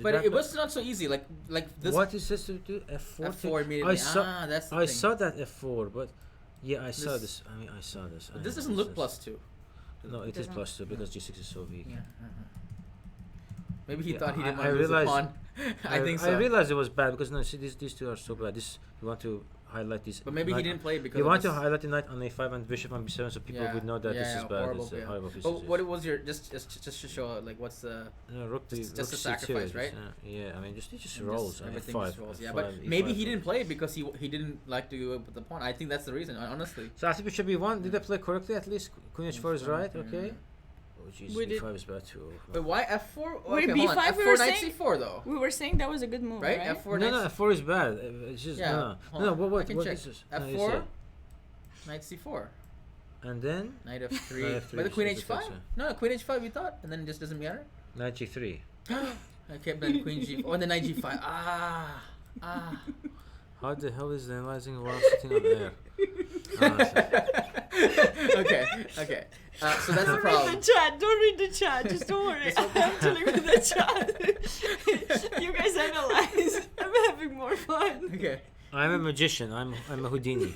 But it was not so easy. Like this. What is this to do? F4. F4 immediately. That's the I thing. saw that f4, but yeah, I saw this. I saw this. But this doesn't look +2. No, it is +2 because g6 is so weak. Yeah. Maybe he Yeah, thought he didn't want I to lose the realized- pawn. I think so. I realized it was bad because no, see these two are so bad. This you want to highlight these. But maybe he didn't play because You of want this. to highlight the knight on a5 and bishop on b7 so people would know that this is bad. horrible, It's a yeah. horrible piece. But what was your just to show like what's the rook just rook a c2, sacrifice, right? Yeah, I mean just and rolls. everything f5, just rolls. Yeah, f5, but maybe he e5. didn't play because he didn't like to go with the pawn. I think that's the reason, honestly. So after bishop b1, did I play correctly at least? Queen h4 is right. Okay. Yeah. Oh jeez, We did- e5 is bad too. But why f4? Wait, Okay, hold on. b5 we F4 were knight saying? c4 though, We were saying that was a good move, right? right? F4 No, knight. f4 is bad. It's just Yeah, hold no. on. I What can what check. is this? No, you F4, say. knight c4, And then knight f3. Knight f3 But the queen is the h5? fixer. No, queen h5 we thought, and then it just doesn't matter. knight g3. Okay, then queen g4. Oh, the knight g5. How the hell is the analyzing while sitting on air? Honestly. Okay. So that's the Don't read problem. the chat. Don't read the chat. Just don't worry. I'm dealing with the chat. You guys analyze. I'm having more fun. Okay. I'm a magician. I'm a Houdini.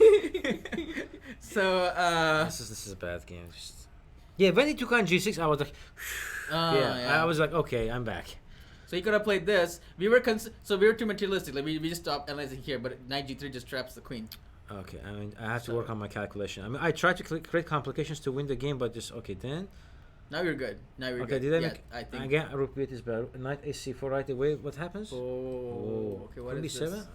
So This is a bad game. Yeah, when he took on g6, I was like, I was like, okay, I'm back. So he could have played this. We were too materialistic. Like we just stopped analyzing here, but knight g3 just traps the queen. Okay, I mean, I have to work on my calculation. I mean, I tried to create complications to win the game, but just okay then. Now you're good. Okay, good. did I Yeah, make I think. again? Rook b8 is bad. Knight ac4 right away. What happens? Okay. What is b7. this?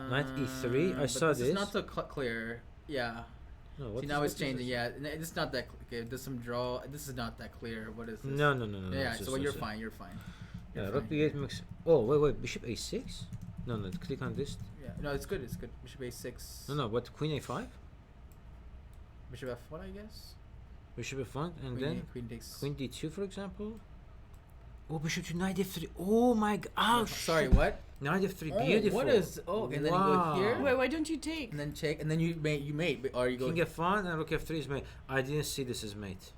Knight e3. I but saw this. Is this. not so clear. Yeah. No, what See, is- now what it's is changing. this? Yeah, it's not that. Okay, there's some draw. This is not that clear. What is this? No. Yeah. it's So just- you're it's- fine. You're fine. Yeah, You're rook fine. b8 makes. Oh wait, bishop a6. No, click on this. Yeah. No, it's good. It's good. Bishop a6. No, what? Queen a5. Bishop f1, I guess. Bishop f1, and Queen, then queen takes. queen d2, for example. Oh, bishop to knight f3. Oh my god! Oh, Sorry, shit. what? Knight f3, Oh, beautiful. what is? Oh, and then you go here, Wait, why don't you take? and then check, and then you mate, or you go. King f1 and rook f3 is mate. I didn't see this as mate.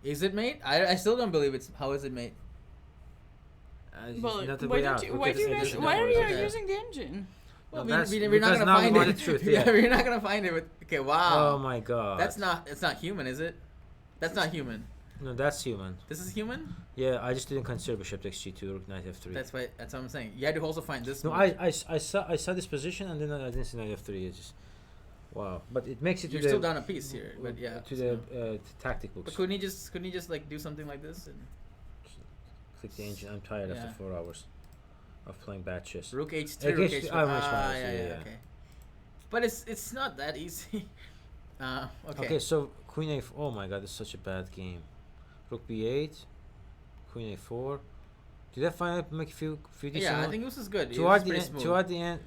Is it mate? I still don't believe it's. How is it mate? Well, not the why way don't out. you? Rook Why f3 do you is guys? the Why are way you out. Okay. using the engine? Well, That's we're not because gonna now we find want it. the truth, Yeah, yeah. we're not gonna find it. Okay, wow. Oh my god. That's not. It's not human, is it? That's not human. No, that's human. This is human. Yeah, I just didn't consider bishop takes g2, rook knight f3. That's why. That's what I'm saying. You had to also find this. No, move. I saw this position and then I didn't see knight f3. It's just wow. But it makes it to You're the still down a piece here, but yeah. to the tactic books. But couldn't he just like do something like this and Click the engine. I'm tired Yeah. after 4 hours of playing bad chess. rook h3, It rook gets- h3? I wish one was, yeah, yeah. okay. But it's not that easy. Okay. Okay, so queen a. Oh my god, this is such a bad game. Rook b8, queen a4. Did I find make a few decent Yeah, I ones? think this is good. It was Toward the pretty end, smooth.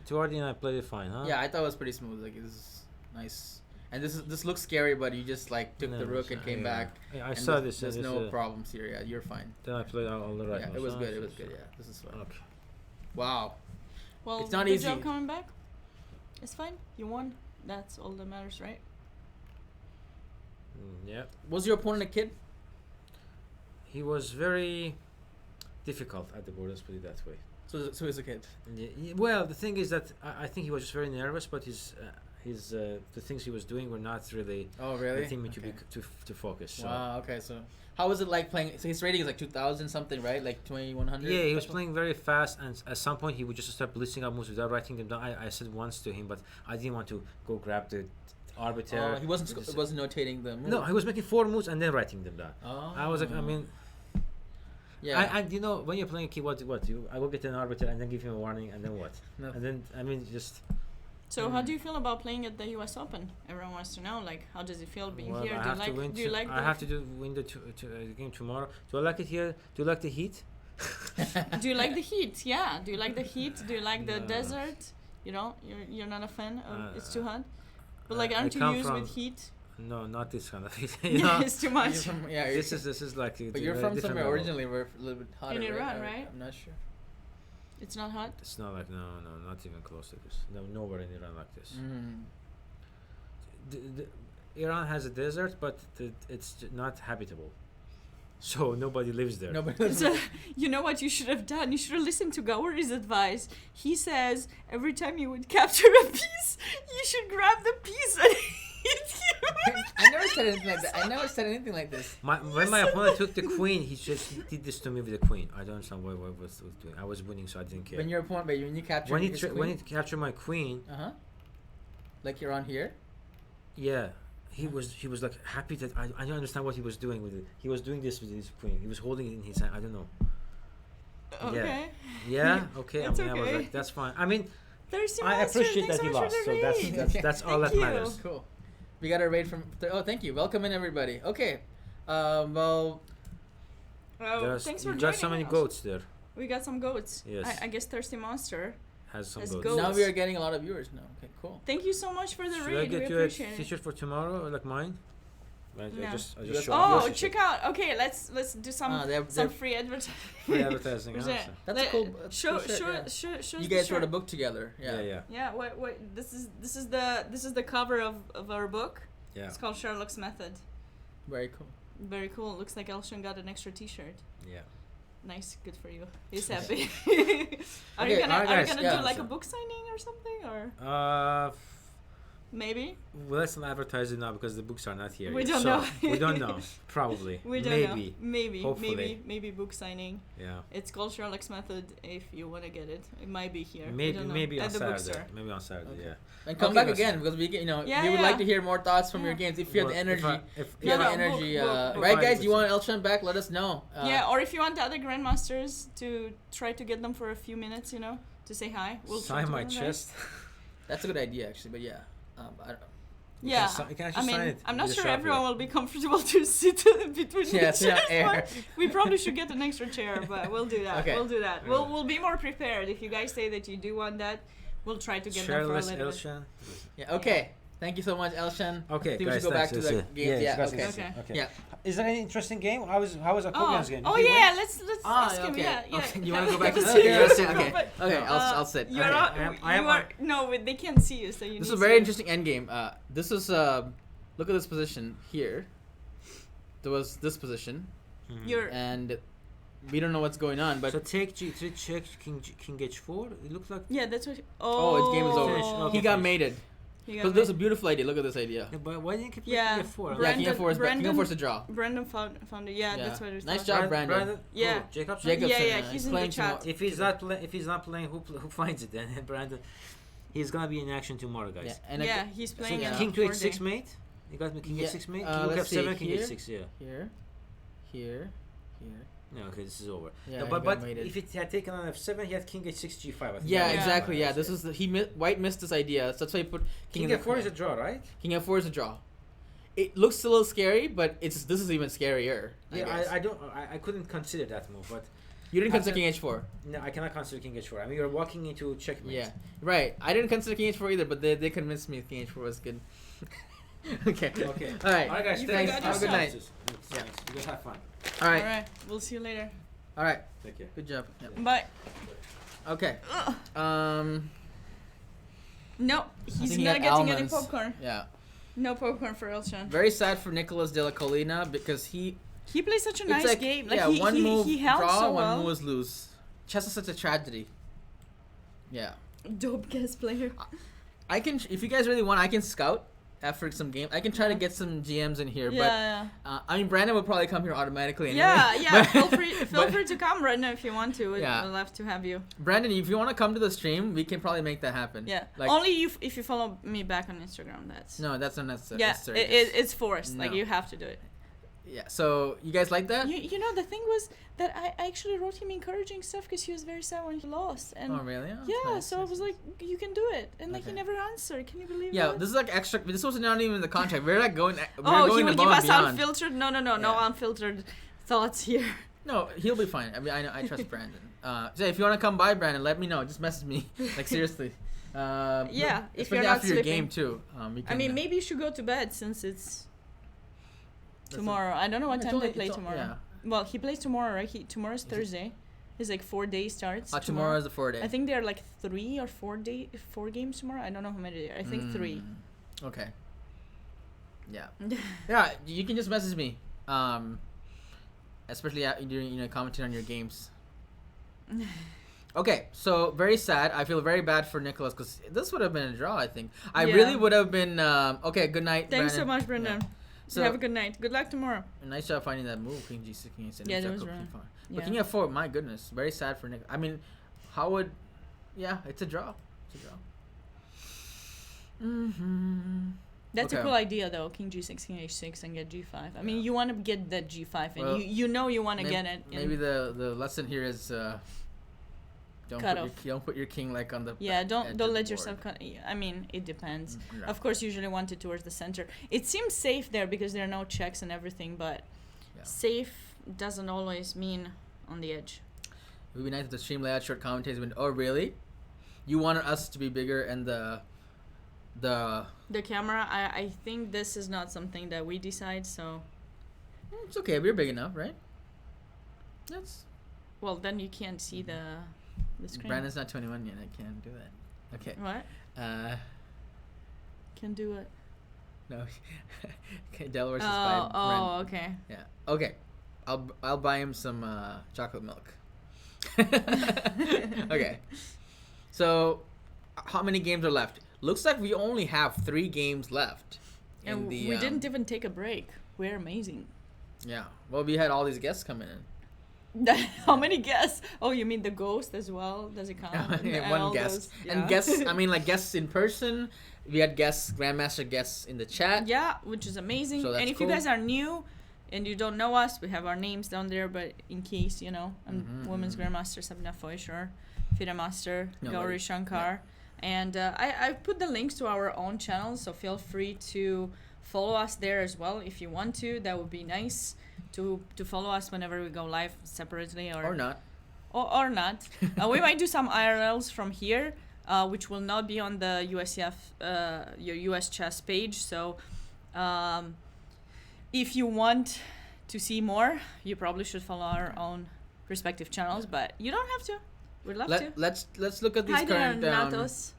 toward the end, I played it fine, huh? Yeah, I thought it was pretty smooth. Like this is nice. And this looks scary, but you just like took No, the rook and came yeah. back. I and saw there's, this. There's and no it's, problems here. Yeah, you're fine. Then I played all the right Yeah, ones, it was huh? good. It was good. Yeah, this is fine. Okay. Wow. Well, It's not good easy. job coming back. It's fine. You won. That's all that matters, right? Yeah. Was your opponent a kid? He was very difficult at the board. Let's put it that way. So he's a kid. Well, the thing is that I think he was just very nervous, but his the things he was doing were not really Oh really? letting me Okay. to focus. So. Wow. Okay. So how was it like playing? So his rating is like 2,000 something, right? Like 2,100. Yeah, he was playing very fast, and at some point he would just start blitzing up moves without writing them down. I said once to him, but I didn't want to go grab the arbiter. He wasn't notating the move. No, he was making 4 moves and then writing them down. Oh. I was like, I mean, Yeah. and you know, when you're playing a key, what I will get an arbiter and then give him a warning, and then what? No. And then I mean, just So how do you feel about playing at the U.S. Open? Everyone wants to know. Like, how does it feel being well, here? I Do you have like? to win. Do you like? I have to win the game tomorrow. Do I like it here? Do you like the heat? Do you like the heat? Yeah. Do you like the heat? Do you like the No. desert? You know, you're not a fan of it's too hot. But I- like, I aren't you come used from- with heat? No, not this kind of heat. Yeah, it's too You're much. from, yeah, This is like. but you're from somewhere originally where it's a little bit hotter. In Iran, right? I'm not sure. It's not hot. It's not like no, not even close to this. No, nowhere in Iran like this. Mm. Iran has a desert, but it's not habitable. So nobody lives there. Nobody. So, you know what you should have done? You should have listened to Gauri's advice. He says every time you would capture a piece, you should grab the piece and hit you. I never said anything like that. I never said anything like this. When my opponent took the queen, he just did this to me with the queen. I don't understand what was doing. I was winning, so I didn't care. When your opponent, when you capture when his when he captured my queen, like you're on here. yeah, he was like happy that I don't understand what he was doing with it. He was doing this with his queen. He was holding it in his hand. I don't know. Okay. Yeah. Okay. It's I was okay. like, that's fine. I mean, Thirsty I Monster, appreciate thanks that he so much lost. for the So raid. that's all that Thank matters. you. Cool. We got a raid from. Oh, thank you. Welcome in, everybody. Okay. Well. Thanks for you got joining so many us. goats there. We got some goats. Yes. I guess Thirsty Monster. Has some Has goats. goats. Now we are getting a lot of viewers now. Okay, cool. Thank you so much for the Should I raid. We get you a appreciate it. t-shirt for tomorrow, like mine? I No. just You got- show Oh, you a check out. Okay, let's do some they're free advertising. free advertising. Where's huh? that? That's a cool. That's a Show cool shirt, yeah. show. You guys wrote a book together. Yeah, Yeah. yeah, Yeah. Wait. This is the cover of our book. yeah. It's called Sherlock's Method. Very cool. Very cool. Looks like Elshan got an extra T-shirt. Yeah. Nice, good for you. He's happy. Are Okay, you gonna alright, guys, do yeah. like a book signing or something, or maybe? Well, let's not advertise it now because the books are not here. We yet. don't So, know. we don't know. Probably. We don't Maybe. know. Maybe. Hopefully. Maybe book signing. Yeah. It's called Sherlock's Method. If you want to get it, it might be here. We Maybe don't know. maybe on At the Saturday. bookstore. Maybe on Saturday. Okay. Yeah. And come Okay, back guys. again because we get, Yeah, we would yeah. like to hear more thoughts from your Yeah. games if you have the Well, energy. if If you have No, the no, energy, book. right, If I guys? would You want say- Elshan back? Let us know. Yeah, or if you want the other grandmasters to try to get them for a few minutes, to say hi. We'll try sign to my get them, right? chest. That's a good idea, actually. But yeah, I don't, Yeah, You can I actually mean, sign it I'm not with a sure Sharpie. everyone will be comfortable to sit between Yeah, the sit on chairs, air. but we probably should get an extra chair, but we'll do that. Okay. We'll do that. Yeah. We'll be more prepared. If you guys say that you do want that, we'll try to get them for a Chairless little bit. Elshan. yeah. Okay. Thank you so much, Elshan. Okay, I think we guys, should go back thanks, to the that's it. games. Yeah. guys, Okay. that's it. Okay. Okay. Yeah. Is there any interesting game? How was Korean's game? Oh Did he win? yeah, let's Ah, ask him. okay. Yeah, yeah. Okay, you wanna go back to Let's the- see. okay, let's sit, okay. But, Okay, I'll sit. You're Okay. not, I am you are, no, they can't see you, so you This need is a very to- interesting endgame. This is look at this position here. There was this position, Mhm. You're and we don't know what's going on. But So take G3, check King H4. It looks like. yeah, that's what. oh, its game is over. Finished. Okay. He got mated. You Because got there's a me. beautiful idea. Look at this idea. Yeah, but why didn't you keep Yeah, King F4? Yeah, Brandon- King of 4 is King of 4 is a draw. Brandon found it. Yeah, that's what it was. Nice thought. job, Brandon. Yeah. Oh, Jacob's Jacobson, Yeah, he's in the playing chat. tomorrow. If he's not playing, who finds it then? Brandon, he's gonna be in action tomorrow, guys. Yeah, and Yeah, he's So playing. yeah. King to 4D. H6 mate. You got me King Yeah, H6 mate. let's King F7, see, King here. H6. Yeah. here, here, here. No, okay, this is over. Yeah, No, he but got but mated. if it had taken on F7, he had King H6 G5. I think Yeah, that was exactly. fine, Yeah, that's this it. is White missed this idea. So that's why he put King in F4 is a draw, right? King F4 is a draw. It looks a little scary, but this is even scarier. Yeah, I couldn't consider that move, but You didn't consider After- King H4. no, I cannot consider King H4. I mean, you're walking into checkmate. Yeah, right. I didn't consider King H4 either, but they convinced me King H4 was good. Okay. Okay. All right. All right, guys. You Thanks. forgot Have a good yourself. night. Yeah. Yeah. You guys have fun. All right. All right, we'll see you later. All right. Take care. Good job. Yep. Bye. Okay. Ugh. No, he's think he not got getting any almonds. popcorn. Yeah. No popcorn for Elshan. Very sad for Nicolas de la Colina because he. He plays such a It's nice like, game. Like yeah, he, one he, move he held draw, so one well. move was lose. Chess is such a tragedy. Yeah. Dope guest player. I can, if you guys really want, I can scout after some game. I can try to Yeah. get some GMs in here, Yeah, but I mean, Brandon will probably come here automatically anyway. yeah. But- Feel feel but- free to come right now if you want to. Yeah. We'd love to have you. Brandon, if you want to come to the stream, we can probably make that happen. Yeah. Like, Only if you follow me back on Instagram. That's. no, that's not necessary. Yeah, necessary. it's forced. Like No. you have to do it. Yeah. So you guys like that? You know the thing was that I actually wrote him encouraging stuff because he was very sad when he lost and. Oh really? Oh, that's Yeah, nice, so I nice, was nice. like, you can do it, and like he Okay. never answered. Can you believe Yeah, that? this is like extra. This was not even in the contract. We're like going. We're Oh, going he will above give and us beyond. unfiltered. No Yeah. unfiltered thoughts here. No, he'll be fine. I mean, I trust Brandon. So if you want to come by, Brandon, let me know. Just message me. Like, seriously. Yeah, if especially you're not after your sleeping. game too. You I can, mean, maybe you should go to bed since it's that's tomorrow. I don't know what it's time only- they play it's tomorrow. Yeah. Well, he plays tomorrow, right? Tomorrow's it? Thursday. His like 4-day starts. Tomorrow is the 4-day. I think there are like 3 or 4 games tomorrow. I don't know how many there are. I think 3. Okay. Yeah. Yeah, you can just message me. Especially during commenting on your games. Okay, so very sad. I feel very bad for Nicholas because this would have been a draw. I think I really would have been. Okay, good night. Thanks Brandon. so much, Brendan. Yeah. So have a good night. Good luck tomorrow. nice job finding that move, King G6, King A7. Yeah, that Jack was up, wrong. King 5. Yeah. But King F4, my goodness, very sad for Nick. I mean, how would? Yeah, it's a draw. It's a draw. That's a Okay. cool idea, though. King G6, King H6, and get G5. I mean, you want to get that G5, and Well, you know you want to get it. and- Maybe the lesson here is don't Cut put off. don't put your king like on the Yeah, edge don't of let the board. yourself cut. I mean, it depends. Yeah. Of course, usually want it towards the center. It seems safe there because there are no checks and everything, but Yeah. safe doesn't always mean on the edge. It would be nice if the stream layout short commentators went, oh really? You wanted us to be bigger and the The camera, I think this is not something that we decide, so... it's okay, we're big enough, right? That's Well, then you can't see the screen. Brandon's not 21 yet, I can't do that. Okay. What? Can do it. No. Okay, Delaware says Oh, bye. okay. Yeah. Okay. I'll buy him some chocolate milk. Okay. So, how many games are left? Looks like we only have 3 games left. And we didn't even take a break. We're amazing. Yeah. Well, we had all these guests coming in. How many guests? Oh, you mean the ghost as well? Does it count? Yeah, And one all guest. those- And yeah. guests, I mean, like guests in person. We had guests, Grandmaster guests in the chat. Yeah, which is amazing. So that's and if cool. you guys are new and you don't know us, we have our names down there, but in case, you know, I'm Women's Grandmaster Sabina Foisor, FIDE Master, Gauri, Shankar. And I put the links to our own channels, so feel free to follow us there as well if you want to. That would be nice to follow us whenever we go live separately or not. Or not. We might do some IRLs from here, which will not be on the USCF, your US chess page. So if you want to see more, you probably should follow our own respective channels, but you don't have to. We'd love to. Let's look at these Hi there, current Natos.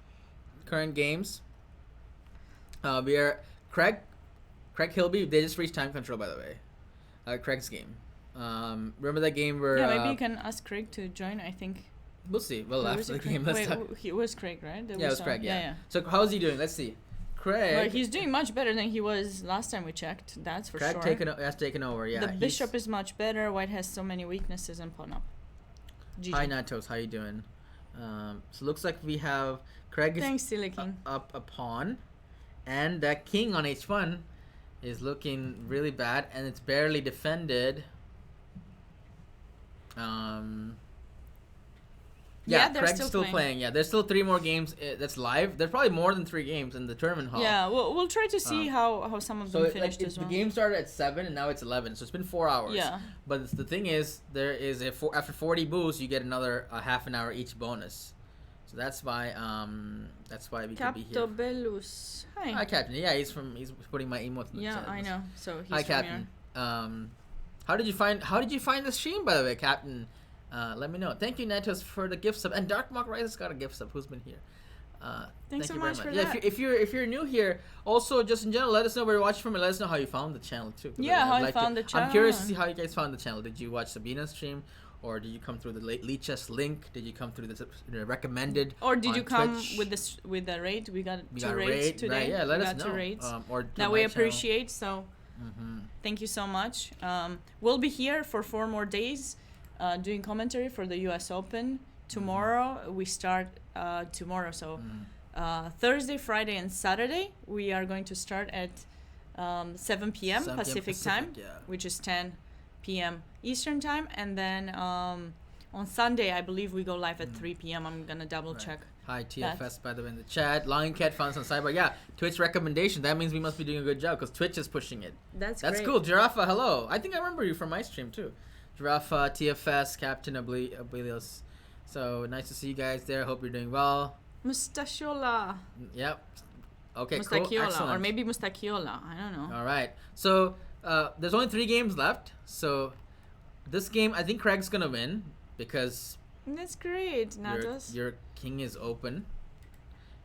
current games. We are Craig Hilby. They just reached time control, by the way. Craig's game. Remember that game where? Yeah, maybe you can ask Craig to join. I think. We'll see. Well, Who after was the it, game, Craig? let's talk. Wait, he was Craig, right? That we Yeah, it was saw? Craig. Yeah. Yeah. So how's he doing? Let's see. Craig. Well, he's doing much better than he was last time we checked. That's for Craig sure. has taken over. Yeah. The bishop is much better. White has so many weaknesses and pawn up. GG. Hi Natos, how you doing? So looks like we have Craig is Thanks, Silly King. up a pawn, and that king on h1 is looking really bad, and it's barely defended. Yeah, they're Craig's still playing. playing. Yeah, there's still 3 more games that's live. There's probably more than 3 games in the tournament hall. Yeah, we'll try to see how some of So them finished as the well. game started at 7 and now it's 11, so it's been 4 hours. Yeah. But the thing is, there is after 40 boosts, you get another half an hour each bonus. So that's why we can be here. Captobellus. Hi. Hi, Captain. Yeah, he's putting my emote in the Yeah, chat. I know. So he's Hi, from Captain. How did you find the stream, by the way, Captain? Let me know. Thank you, Netos, for the gift sub, and Dark Mock Rise has got a gift sub. Who's been here? Thanks thank so you much very for much. that. Yeah, if you're new here, also just in general, let us know where you're watching from, and let us know how you found the channel too. 'Cause Yeah, I'd how you like found the I'm curious to channel. see how you guys found the channel. Did you watch Sabina's stream, or did you come through the Lead Chess link? Did you come through the recommended? Or did on you come Twitch? with the raid? We got We 2 got a raids raid, today. right? Yeah, let we us got know. 2 raids Or through that my we channel. appreciate. So thank you so much. We'll be here for 4 more days doing commentary for the US Open. Tomorrow we start tomorrow. So Thursday, Friday, and Saturday we are going to start at 7 p.m. 7 p.m. Pacific time, yeah. which is 10 p.m. Eastern time, and then on Sunday I believe we go live at 3 p.m. I'm gonna double Right. check. Hi TFS, by the way, in the chat. Lion Cat found us on sidebar. Yeah, Twitch recommendation. That means we must be doing a good job because Twitch is pushing it. That's That's great. cool. Giraffa, hello. I think I remember you from my stream too. Rafa, TFS, Captain Oblivious. So nice to see you guys there. Hope you're doing well. Mustachiola. Yep. Okay, cool. Mustachiola, Excellent. or maybe Mustachiola. I don't know. All right. So there's only 3 games left. So this game, I think Craig's gonna win because That's great, Natos. your king is open,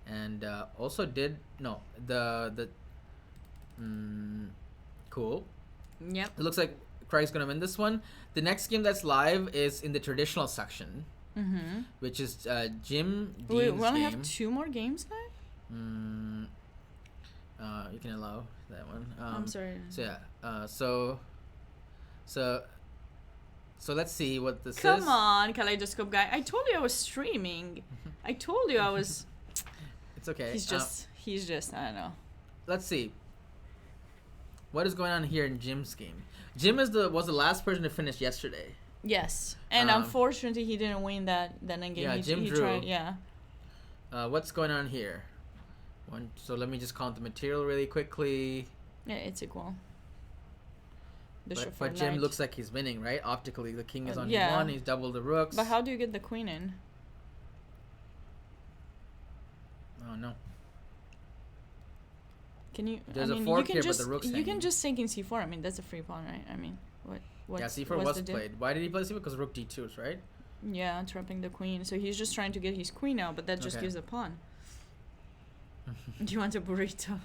and also did no the cool. Yep. It looks like Craig's gonna win this one. The next game that's live is in the traditional section, which is Jim Dean's We only game. have 2 more games left? You can allow that one. I'm sorry. So yeah. So let's see what this is. Come on, Kaleidoscope guy. I told you I was streaming. I told you I was. It's okay. He's just. I don't know. Let's see. What is going on here in Jim's game? Jim was the last person to finish yesterday. Yes, and unfortunately he didn't win that end game. Yeah, Jim drew. Tried, yeah. What's going on here? So let me just count the material really quickly. Yeah, it's equal. Bishop But Jim looks like he's winning, right? Optically, the king is on E1. He's doubled the rooks. But how do you get the queen in? Oh no. Can you? There's I mean, a fork you can here, just, but the rook's You hanging. can just take in c4. I mean, that's a free pawn, right? I mean, what? Yeah, c4 was played. Why did he play c4? Because rook d2, right? Yeah, trapping the queen. So he's just trying to get his queen out, but that just gives a pawn. Do you want a burrito?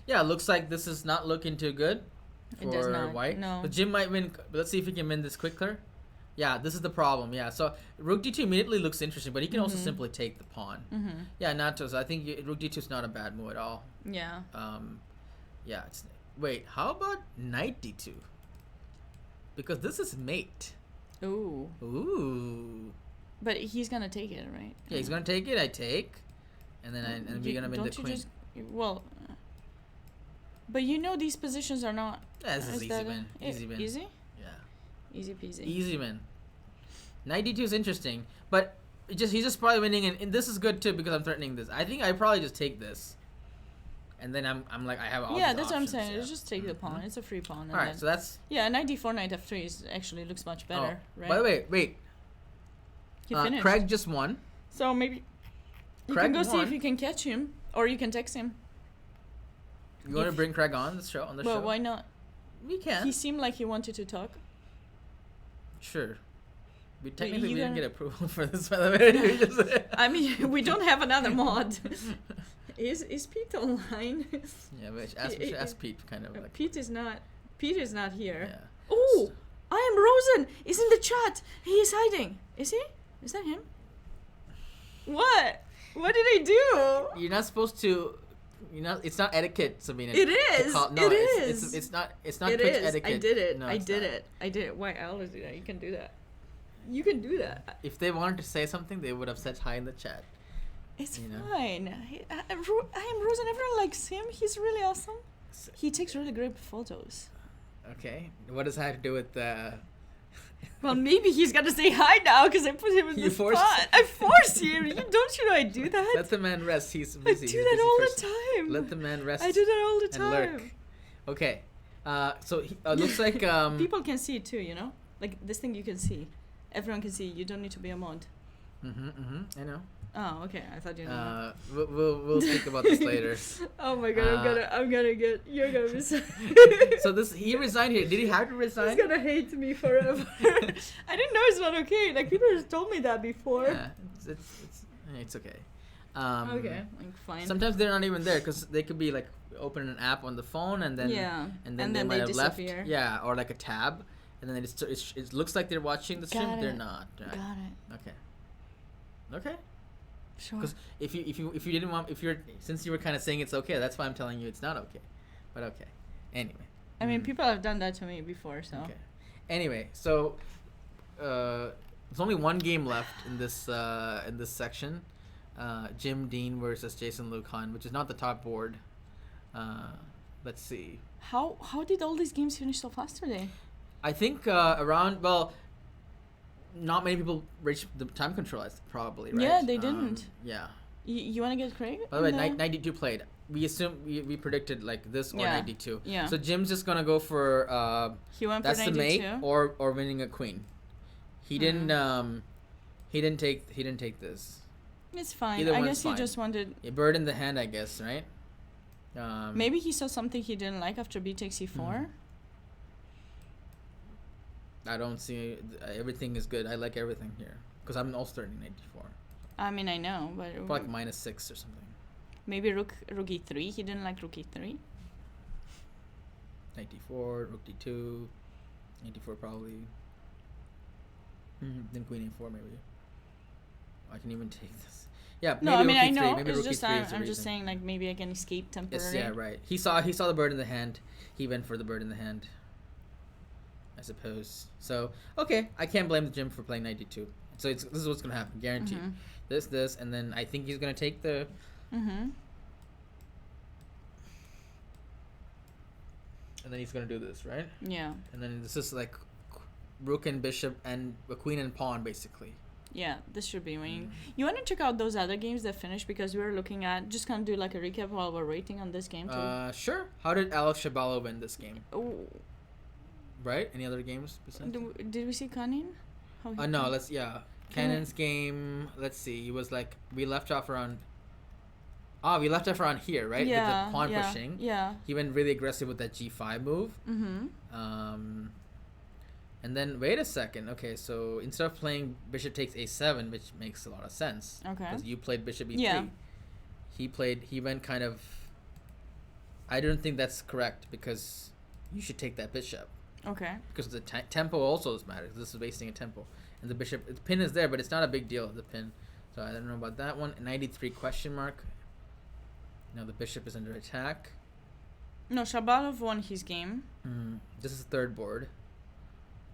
Yeah, it looks like this is not looking too good for It does not, white. no. But Jim might win. But let's see if he can win this quicker. Yeah, this is the problem. Yeah, so rook d2 immediately looks interesting, but he can also simply take the pawn. Yeah, not to. So I think rook d2 is not a bad move at all. Yeah. Yeah. Wait, how about knight d2? Because this is mate. Ooh. Ooh. But he's gonna take it, right? Yeah, he's gonna take it. I take, and then we're gonna win the queen. But you know these positions are not. Yeah, this is easy win. Easy win. Easy? Yeah. Easy peasy. Easy win. Knight d2 is interesting, but he's just probably winning, and this is good too because I'm threatening this. I think I probably just take this, and then I'm like I have all yeah, these that's what I'm options, saying. yeah. It's just take the pawn. It's a free pawn. All right, so that's knight d4, knight f3 is actually looks much better, right? By the way, wait. He finished. Craig just won. So maybe you Craig can go see won. if you can catch him, or you can text him. You want to bring Craig on the show? Well, why not? We can. He seemed like he wanted to talk. Sure. We technically you didn't gonna- get approval for this, by the way. We just- I mean, we don't have another mod. Is Pete online? Yeah, but ask Pete, kind of like. Pete is not here. Yeah. Oh, I am Rosen. Is in the chat. He is hiding. Is he? Is that him? What? What did I do? You're not supposed to. It's not etiquette, Sabina. It is. No, it is. It's not. It's not It Twitch is. etiquette. I did it. No, I it's did not. it. I did it. Why? I always do that. You can do that. You can do that. If they wanted to say something, they would have said hi in the chat. It's You know? fine. I am Rosen. Everyone likes him. He's really awesome. He takes really great photos. Okay. What does that have to do with Well, maybe he's gonna say hi now because I put him in You the forced- spot. I force him. Don't you know I do that? Let the man rest. He's I busy. do He's a that busy all person. the time. Let the man rest. I do that all the and lurk. time. Okay. So looks like People can see it too, you know? Like this thing you can see. Everyone can see. You don't need to be a mod. I know. Oh, okay. I thought you knew. We'll speak about this later. Oh my god, I'm gonna get. You're gonna be. So he resigned here. Did he have to resign? He's gonna hate me forever. I didn't know it's not okay. Like people have told me that before. Yeah, it's okay. Okay, like fine. Sometimes they're not even there because they could be like open an app on the phone and then and then they might have disappear. left. Yeah, or like a tab, and then it looks like they're watching the stream. Got They're it. not. Right? Got it. Okay. Sure. Because if you didn't want since you were kind of saying it's okay, that's why I'm telling you it's not okay. But okay. Anyway. I mean, people have done that to me before, so. Okay. Anyway, so there's only one game left in this section. Jim Dean versus Jason Lucan, which is not the top board. Let's see. How did all these games finish so fast today? I think not many people reached the time control, probably, right? Yeah, they didn't. Yeah. You want to get Craig? By the way, 92 played. we assume we predicted like this or Yeah. 92. Yeah. So Jim's just gonna go for He went that's for the 92. mate or winning a queen. He didn't take this. It's fine. Either I one's guess he fine. just wanted. A bird in the hand, I guess, right? Maybe he saw something he didn't like after b takes e4. I don't see everything is good. I like everything here because I'm also starting 94. I mean, I know, but Probably like -6 or something. maybe rook e3. He didn't like rook e3. 94, rook d2, 94 probably. Then queen a4 maybe. I can even take this. Yeah, No, I maybe mean rook I e3, know. maybe It's rook just e3 is the I'm just reason. saying like maybe I can escape Yes, temporarily. yeah, right. He saw the bird in the hand. He went for the bird in the hand. I suppose. So okay, I can't blame the Jim for playing 92. So this is what's gonna happen, guaranteed. This, and then I think he's gonna take the. And then he's gonna do this, right? Yeah. And then this is like rook and bishop and a queen and pawn basically. Yeah, this should be winning. You want to check out those other games that finished because we were looking at just kind of do like a recap while we're waiting on this game too. Sure. How did Alex Shabalo win this game? Oh, Right? Any other games besides? did we see Kanin? No. Cannon's game. Let's see. It was like we left off around here, right? Yeah, With the pawn yeah, pushing. yeah. He went really aggressive with that g5 move. And then wait a second. Okay, so instead of playing bishop takes a7, which makes a lot of sense. Okay. Because you played bishop e3. Yeah. He went kind of. I don't think that's correct because you should take that bishop. Okay. Because the tempo also matters. This is wasting a tempo. And the bishop, the pin is there, but it's not a big deal, the pin. So I don't know about that one. 93 question mark. Now the bishop is under attack. No, Shabalov won his game. This is the third board.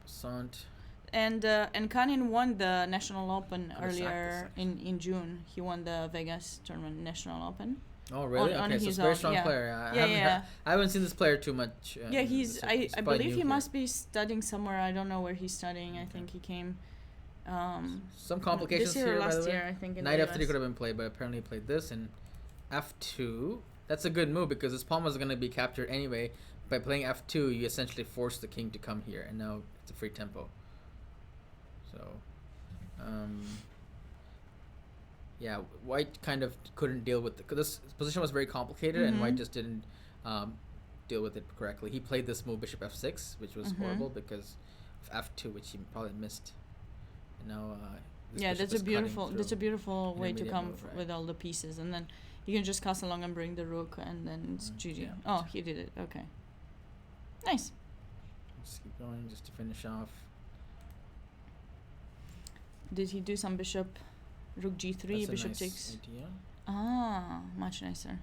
Passant. And Kanin won the National Open Oh, earlier exact. in June. He won the Vegas tournament National Open. Oh really? On Okay, so his it's a very own, strong yeah. player. Yeah. I haven't seen this player too much. Yeah, he's. It's I probably believe new he here. must be studying somewhere. I don't know where he's studying. I think he came. Some complications this year here, or by last the way. year, I think. In Knight the f3 US. could have been played, but apparently he played this and f2. That's a good move because this pawn was going to be captured anyway. By playing f2, you essentially force the king to come here, and now it's a free tempo. So, yeah, white kind of couldn't deal with because this position was very complicated, and white just didn't deal with it correctly. He played this move bishop f6, which was horrible because of f2, which he probably missed. And now, this Yeah, bishop that's is a cutting beautiful. That's a through. beautiful way to Intermediate come move, right. with all the pieces, and then you can just cast along and bring the rook, and then it's GG. yeah. Oh, he did it. Okay. Nice. Just keep going, just to finish off. Did he do some bishop, rook g3, That's a bishop nice takes? idea. Ah, much nicer.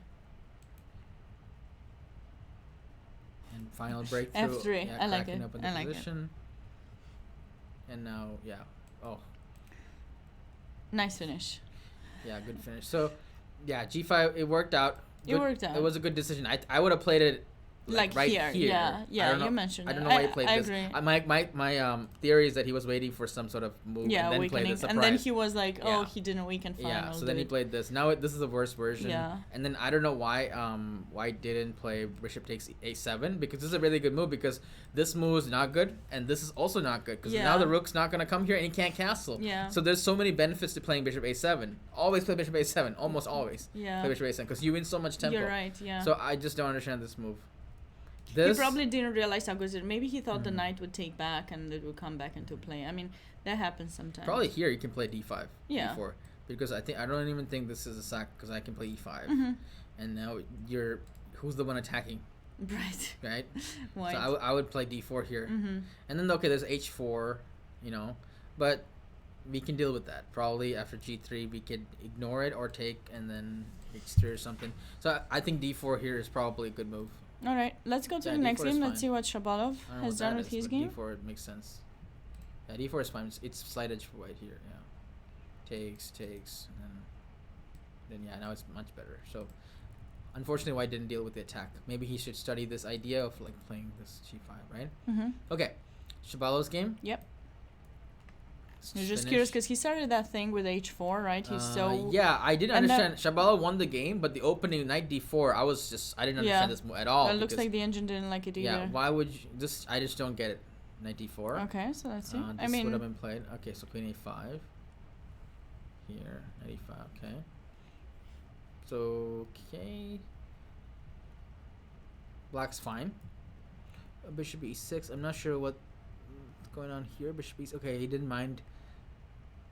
And final breakthrough. F3, Yeah, I like cracking it, open the I like it. position. And now, yeah. Oh, Nice finish. yeah, good finish. So, yeah, g5. It worked out. It worked out. It was a good decision. I would have played it Like right here, yeah, I yeah. don't know- You mentioned I it. don't know why he played I this. agree. My theory is that he was waiting for some sort of move Yeah, and then played weakening, the surprise. and then he was like, "Oh, Yeah. he didn't weaken. Fine, Yeah, I'll so do then he it." played this. Now this is the worst version. Yeah. And then I don't know why white didn't play bishop takes a7 because this is a really good move because this move is not good and this is also not good because now Yeah. the rook's not gonna come here and he can't castle. Yeah. So there's so many benefits to playing bishop a7. Always play bishop a7. Almost always Yeah. play bishop a7 because you win so much tempo. You're right. Yeah. So I just don't understand this move. he probably didn't realize how good it. Maybe he thought the Mhm. knight would take back and it would come back into play. I mean, that happens sometimes. Probably here you can play d5. Yeah. D4 because I don't even think this is a sack because I can play e5. Mhm. And now who's the one attacking, Right. right? White. So I would play d4 here. Mhm. And then there's h4, but we can deal with that. Probably after g3 we could ignore it or take and then h3 or something. So I think d4 here is probably a good move. All right. Let's go to Yeah, the next D4 is game. fine. Let's see what Shabalov I don't know has what done that with is, his but game. d4 it makes sense. Yeah, d4 is fine. It's slight edge for white here. Yeah, takes, and then yeah, now it's much better. So unfortunately, white didn't deal with the attack. Maybe he should study this idea of like playing this g5, right? Mhm. Okay, Shabalov's game. Yep. You're just curious because he started that thing with h4, right? He's so... Yeah, I didn't understand. Shabala won the game, but the opening knight d4, I didn't understand this at all. It looks like the engine didn't like it either. Yeah, why would you... I just don't get it. Knight d4. Okay, so let's see. This would have been played. Okay, so queen a5. Here, knight e5, okay. So, okay. Black's fine. Bishop e6. I'm not sure what's going on here. Bishop e6. Okay, he didn't mind.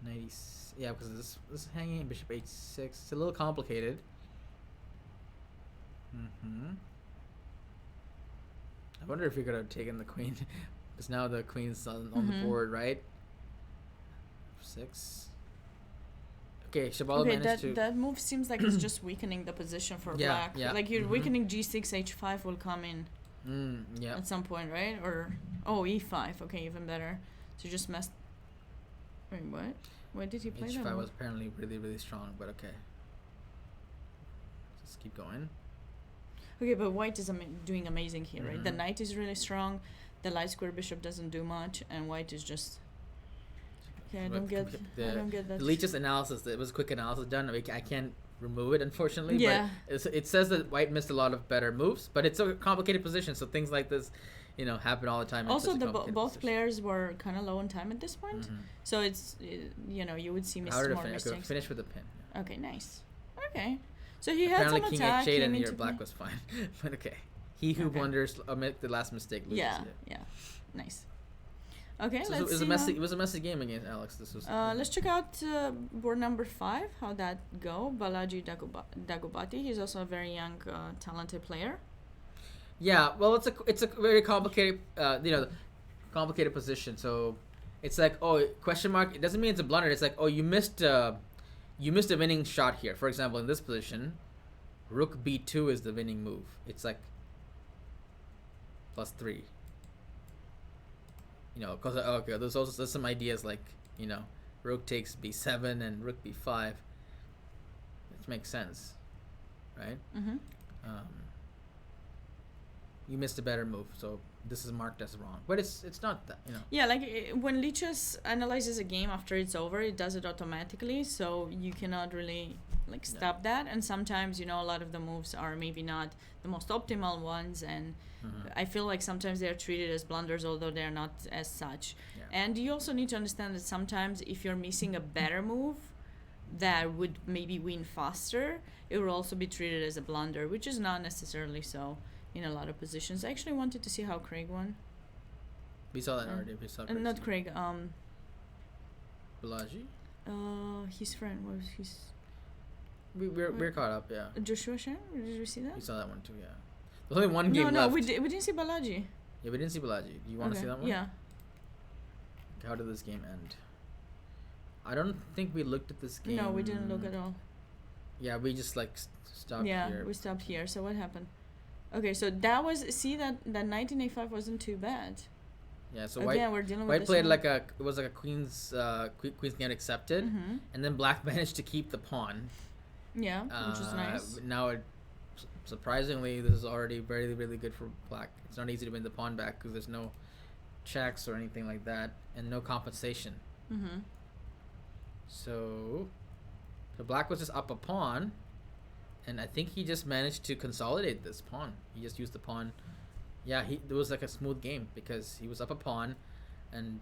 Knight e6. Yeah, because this is hanging. Bishop h6. It's a little complicated. I wonder if he could have taken the queen. Because now the queen's on the board, right? 6. Okay, Shabala managed to... that move seems like it's just weakening the position for black. Yeah. Like you're weakening g6, h5 will come in at some point, right? Or, e5. Okay, even better. So you just messed... Wait, what? Why did he play that? h5 was apparently really, really strong, but okay. Just keep going. Okay, but white is doing amazing here, right? The knight is really strong. The light square bishop doesn't do much, and white is just... Okay, I don't get that. The Leach's analysis, it was a quick analysis done. I can't remove it, unfortunately. Yeah. But it says that white missed a lot of better moves, but it's a complicated position, so things like this, happen all the time. Also, both players were kind of low on time at this point, so it's, you would see more mistakes. Okay, finish with the pin. Okay, nice. Okay. So he had some attack. Apparently king h8 and your black was fine. But okay. He who blunders the last mistake loses. Yeah. Nice. Okay, so let's see. It was a messy game against Alex. This was. Let's check out board number 5. How that go? Balaji Dagobati. He's also a very young, talented player. Yeah, well, it's a very complicated, complicated position. So, it's like, question mark. It doesn't mean it's a blunder. It's like, you missed a winning shot here. For example, in this position, Rook b2 is the winning move. It's like +3. Because there's some ideas like Rook takes b7 and Rook b5, which makes sense, right? You missed a better move, so this is marked as wrong. But it's not that, Yeah, like when Lichess analyzes a game after it's over, it does it automatically, so you cannot really stop that. And sometimes a lot of the moves are maybe not the most optimal ones, and I feel like sometimes they are treated as blunders, although they're not as such. Yeah. And you also need to understand that sometimes if you're missing a better move that would maybe win faster, it will also be treated as a blunder, which is not necessarily so in a lot of positions. I actually wanted to see how Craig won. We saw that already. We saw not Craig. Balaji? His friend was his... We're caught up, yeah. Joshua Shen? Did you see that? We saw that one too, yeah. There's only one game left. No, we didn't see Balaji. Yeah, we didn't see Balaji. Do you want to see that one? Yeah. Okay, how did this game end? I don't think we looked at this game. No, we didn't look at all. Yeah, we just stopped here. Yeah, we stopped here. So what happened? Okay, so that was... See, that knight in a5 wasn't too bad. Yeah, so we're dealing white with played it was like a queen's game accepted, and then black managed to keep the pawn. Yeah, which is nice. Now, surprisingly, this is already very, really good for black. It's not easy to win the pawn back because there's no checks or anything like that, and no compensation. So black was just up a pawn, and I think he just managed to consolidate this pawn. He just used the pawn. Yeah, it was like a smooth game because he was up a pawn, and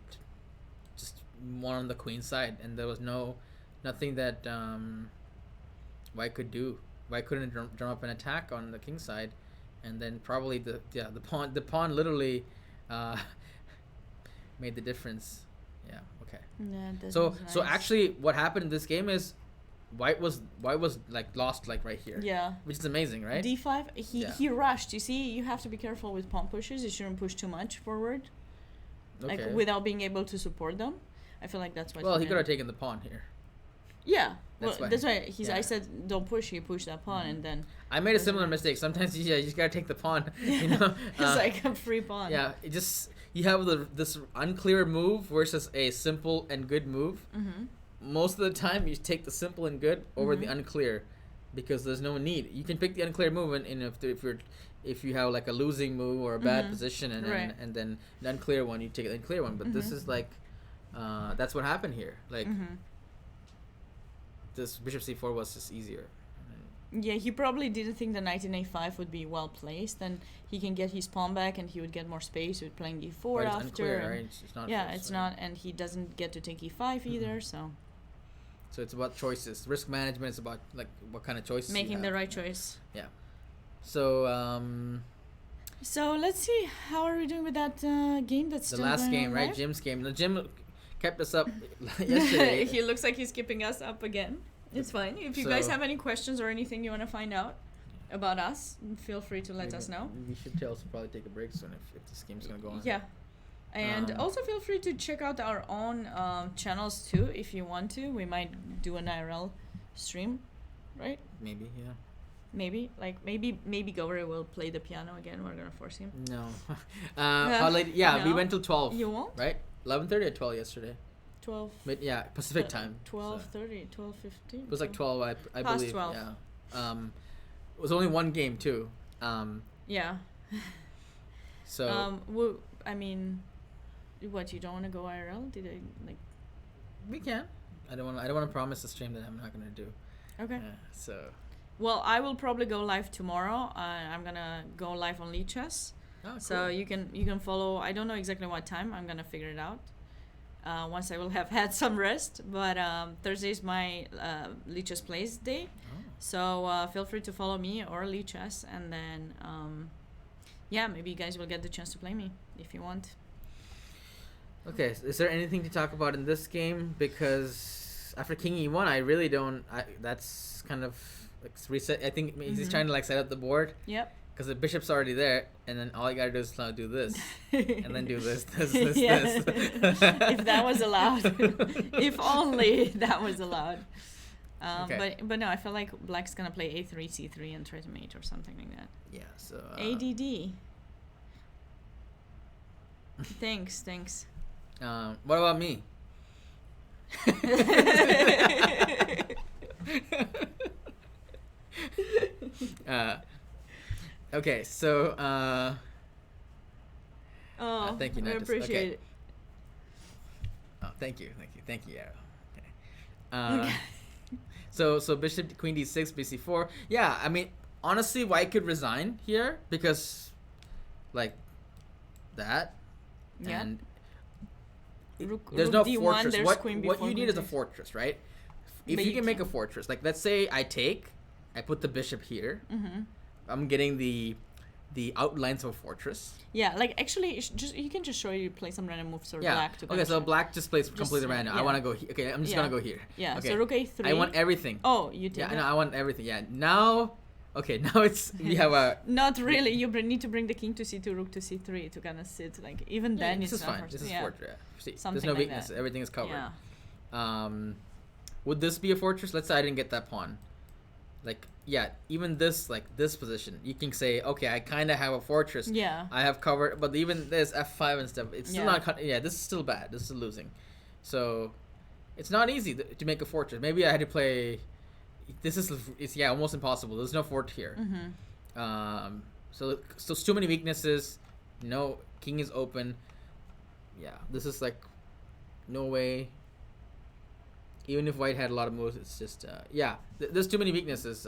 just won on the queen side, and there was nothing that white could do. White couldn't drum up an attack on the king side, and then probably the pawn literally made the difference. Yeah. Okay. Yeah, so actually, what happened in this game is white was lost right here. Yeah. Which is amazing, right? D5. He rushed. You see, you have to be careful with pawn pushes. You shouldn't push too much forward, without being able to support them. I feel like that's what. Well, he could have taken the pawn here. Yeah. That's why I said don't push. He pushed that pawn, and then I made a similar mistake. Sometimes you just gotta take the pawn. It's like a free pawn. Yeah, you have this unclear move versus a simple and good move. Most of the time, you take the simple and good over the unclear, because there's no need. You can pick the unclear move, and if you have a losing move or a bad position, and then the unclear one, you take the unclear one. But this is That's what happened here. Like Mm-hmm. this bishop c4 was just easier. Yeah, he probably didn't think the knight in a5 would be well placed, and he can get his pawn back, and he would get more space with playing d4 But it's after. unclear, and- right? It's not yeah, forced, it's right? not, and he doesn't get to take e5 either. So So it's about choices. Risk management is about like what kind of choices. you making the have. right choice. So So let's see, how are we doing with that game that's the still last going game, on right? live? Jim's game. The Jim kept us up yesterday. He looks like he's keeping us up again. It's fine. If you guys So- have any questions or anything you want to find out about us, feel free to let us know. We should also probably take a break soon if this game's gonna go on. Yeah. And also feel free to check out our own channels too if you want to. We might do an IRL stream, right? Maybe, yeah. Maybe Gauri will play the piano again. We're gonna force him. No. How late? Yeah, we No. went till 12. You won't? Right? 11:30 or 12 yesterday. 12. Yeah, Pacific time. 12:30, 12:15. It was like 12, I Past believe. 12. Yeah. It was only one game too. Yeah. So I mean, what, you don't want to go IRL? Did I like? we can. I don't want to promise a stream that I'm not gonna do. Okay. So. Well, I will probably go live tomorrow. I'm gonna go live on Lichess. Oh, cool. So you can follow. I don't know exactly what time. I'm gonna figure it out once I will have had some rest. But Thursday is my Lichess Plays day. Oh. So feel free to follow me or Lichess, and then yeah, maybe you guys will get the chance to play me if you want. Okay, so is there anything to talk about in this game? Because after King E1, I really don't. That's kind of like reset. I think he's trying to like set up the board. Yep. Because the bishop's already there, and then all you gotta do is now do this, and then do this, this. If that was allowed. If only that was allowed. Okay. But no, I feel like Black's gonna play a3, c3, and try to mate or something like that. Yeah. So. ADD. Thanks. What about me? Okay, so thank you, I Natus. appreciate Okay. it. Oh, thank you, Arrow. Okay. So bishop queen d6, bc4. Yeah, I mean, honestly, White could resign here because, like, that. Yeah. And Rook, there's rook no d1, fortress. there's queen What before you need queen is a takes. fortress, right? If But you you can make a can't. fortress, like let's say I put the bishop here. Mm-hmm. I'm getting the outlines of a fortress. Yeah, like actually, you can just show you play some random moves or Yeah. Black to Okay, so capture. black just plays completely random. I yeah. want to go here. Okay, I'm just gonna go here. Yeah, Okay. so rook a3. I want everything. Oh, you take Yeah, it? no, I want everything. Yeah. Now, okay, now we have a. Not really. You need to bring the king to c2, rook to c3 to kind of sit. Like even then, this it's is not fine. forced. This is yeah. fortress. See, there's Something no like weakness. that. Everything is covered. Yeah. Would this be a fortress? Let's say I didn't get that pawn. Like, yeah, even this, like this position, you can say, okay, I kind of have a fortress. Yeah. I have covered, but even this f5 and stuff, it's still Yeah. not. Yeah, this is still bad. This is losing. So, it's not easy to make a fortress. Maybe I had to play. It's almost impossible. There's no fort here. Mm-hmm. So it's too many weaknesses. No, king is open. Yeah, this is like no way. Even if White had a lot of moves, it's just there's too many weaknesses.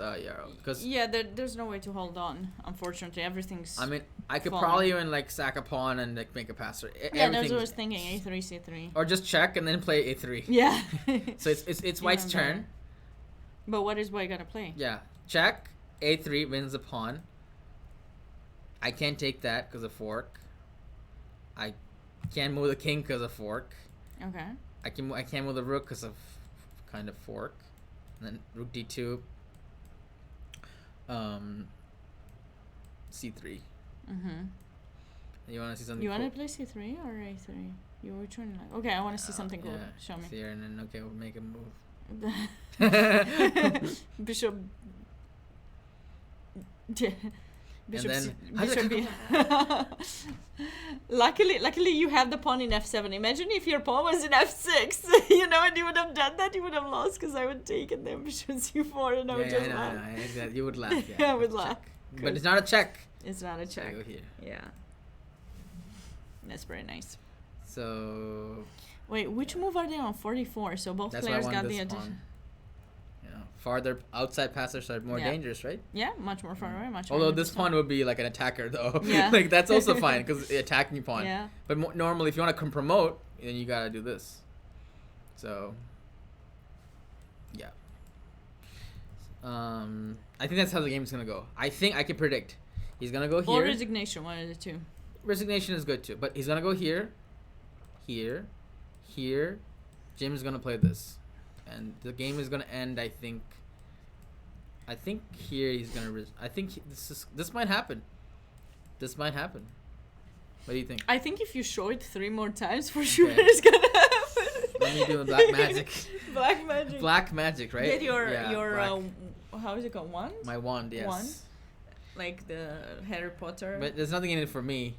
Because Yeah, there's no way to hold on. Unfortunately, everything's. I mean, I could falling. probably even like sack a pawn and like make a passer. Yeah, that's what I was thinking. A3, c3. Or just check and then play a3. Yeah. So it's White's Even better. turn. But what is White gonna play? Yeah, check. A3 wins the pawn. I can't take that because of fork. I can't move the king because of fork. Okay. I can't move the rook because of kind of fork. And then rook d2. C3. Mm-hmm. You want to see something? You want to cool? play c3 or a3? You were trying to. Okay, I want to see something cool. Yeah, Show me. here, and then okay, we'll make a move. Bishop. Bishop. then- Bishop. Luckily, you have the pawn in f7. Imagine if your pawn was in f6. And you would have done that. You would have lost because I would take and then bishop c4, and I would just laugh. You would laugh. Yeah, I would it's a laugh. check. But it's not a check. It's not a So I check. go here. Yeah. That's very nice. So Wait, which move are they on? 44. So both that's why I players got wanted the this addition. pawn. Farther outside passers are more Yeah. dangerous, right? Yeah, much more far away. Much. Although more this distant. pawn would be like an attacker, though. Yeah. Like that's also fine because attacking pawn. Yeah. But normally, if you want to promote, then you gotta do this. So, yeah. I think that's how the game's gonna go. I think I can predict. He's gonna go Or here. resignation, one of the two. Resignation is good too, but he's gonna go here, here, here. Jim's gonna play this, and the game is gonna end. I think here he's gonna. I think this might happen. This might happen. What do you think? I think if you show it 3 more times, for sure Okay. it's gonna happen. Let me do black magic. Black magic. Black magic, right? Get your black. how is it called? Wand? My wand, yes. Wand? Like the Harry Potter. But there's nothing in it for me.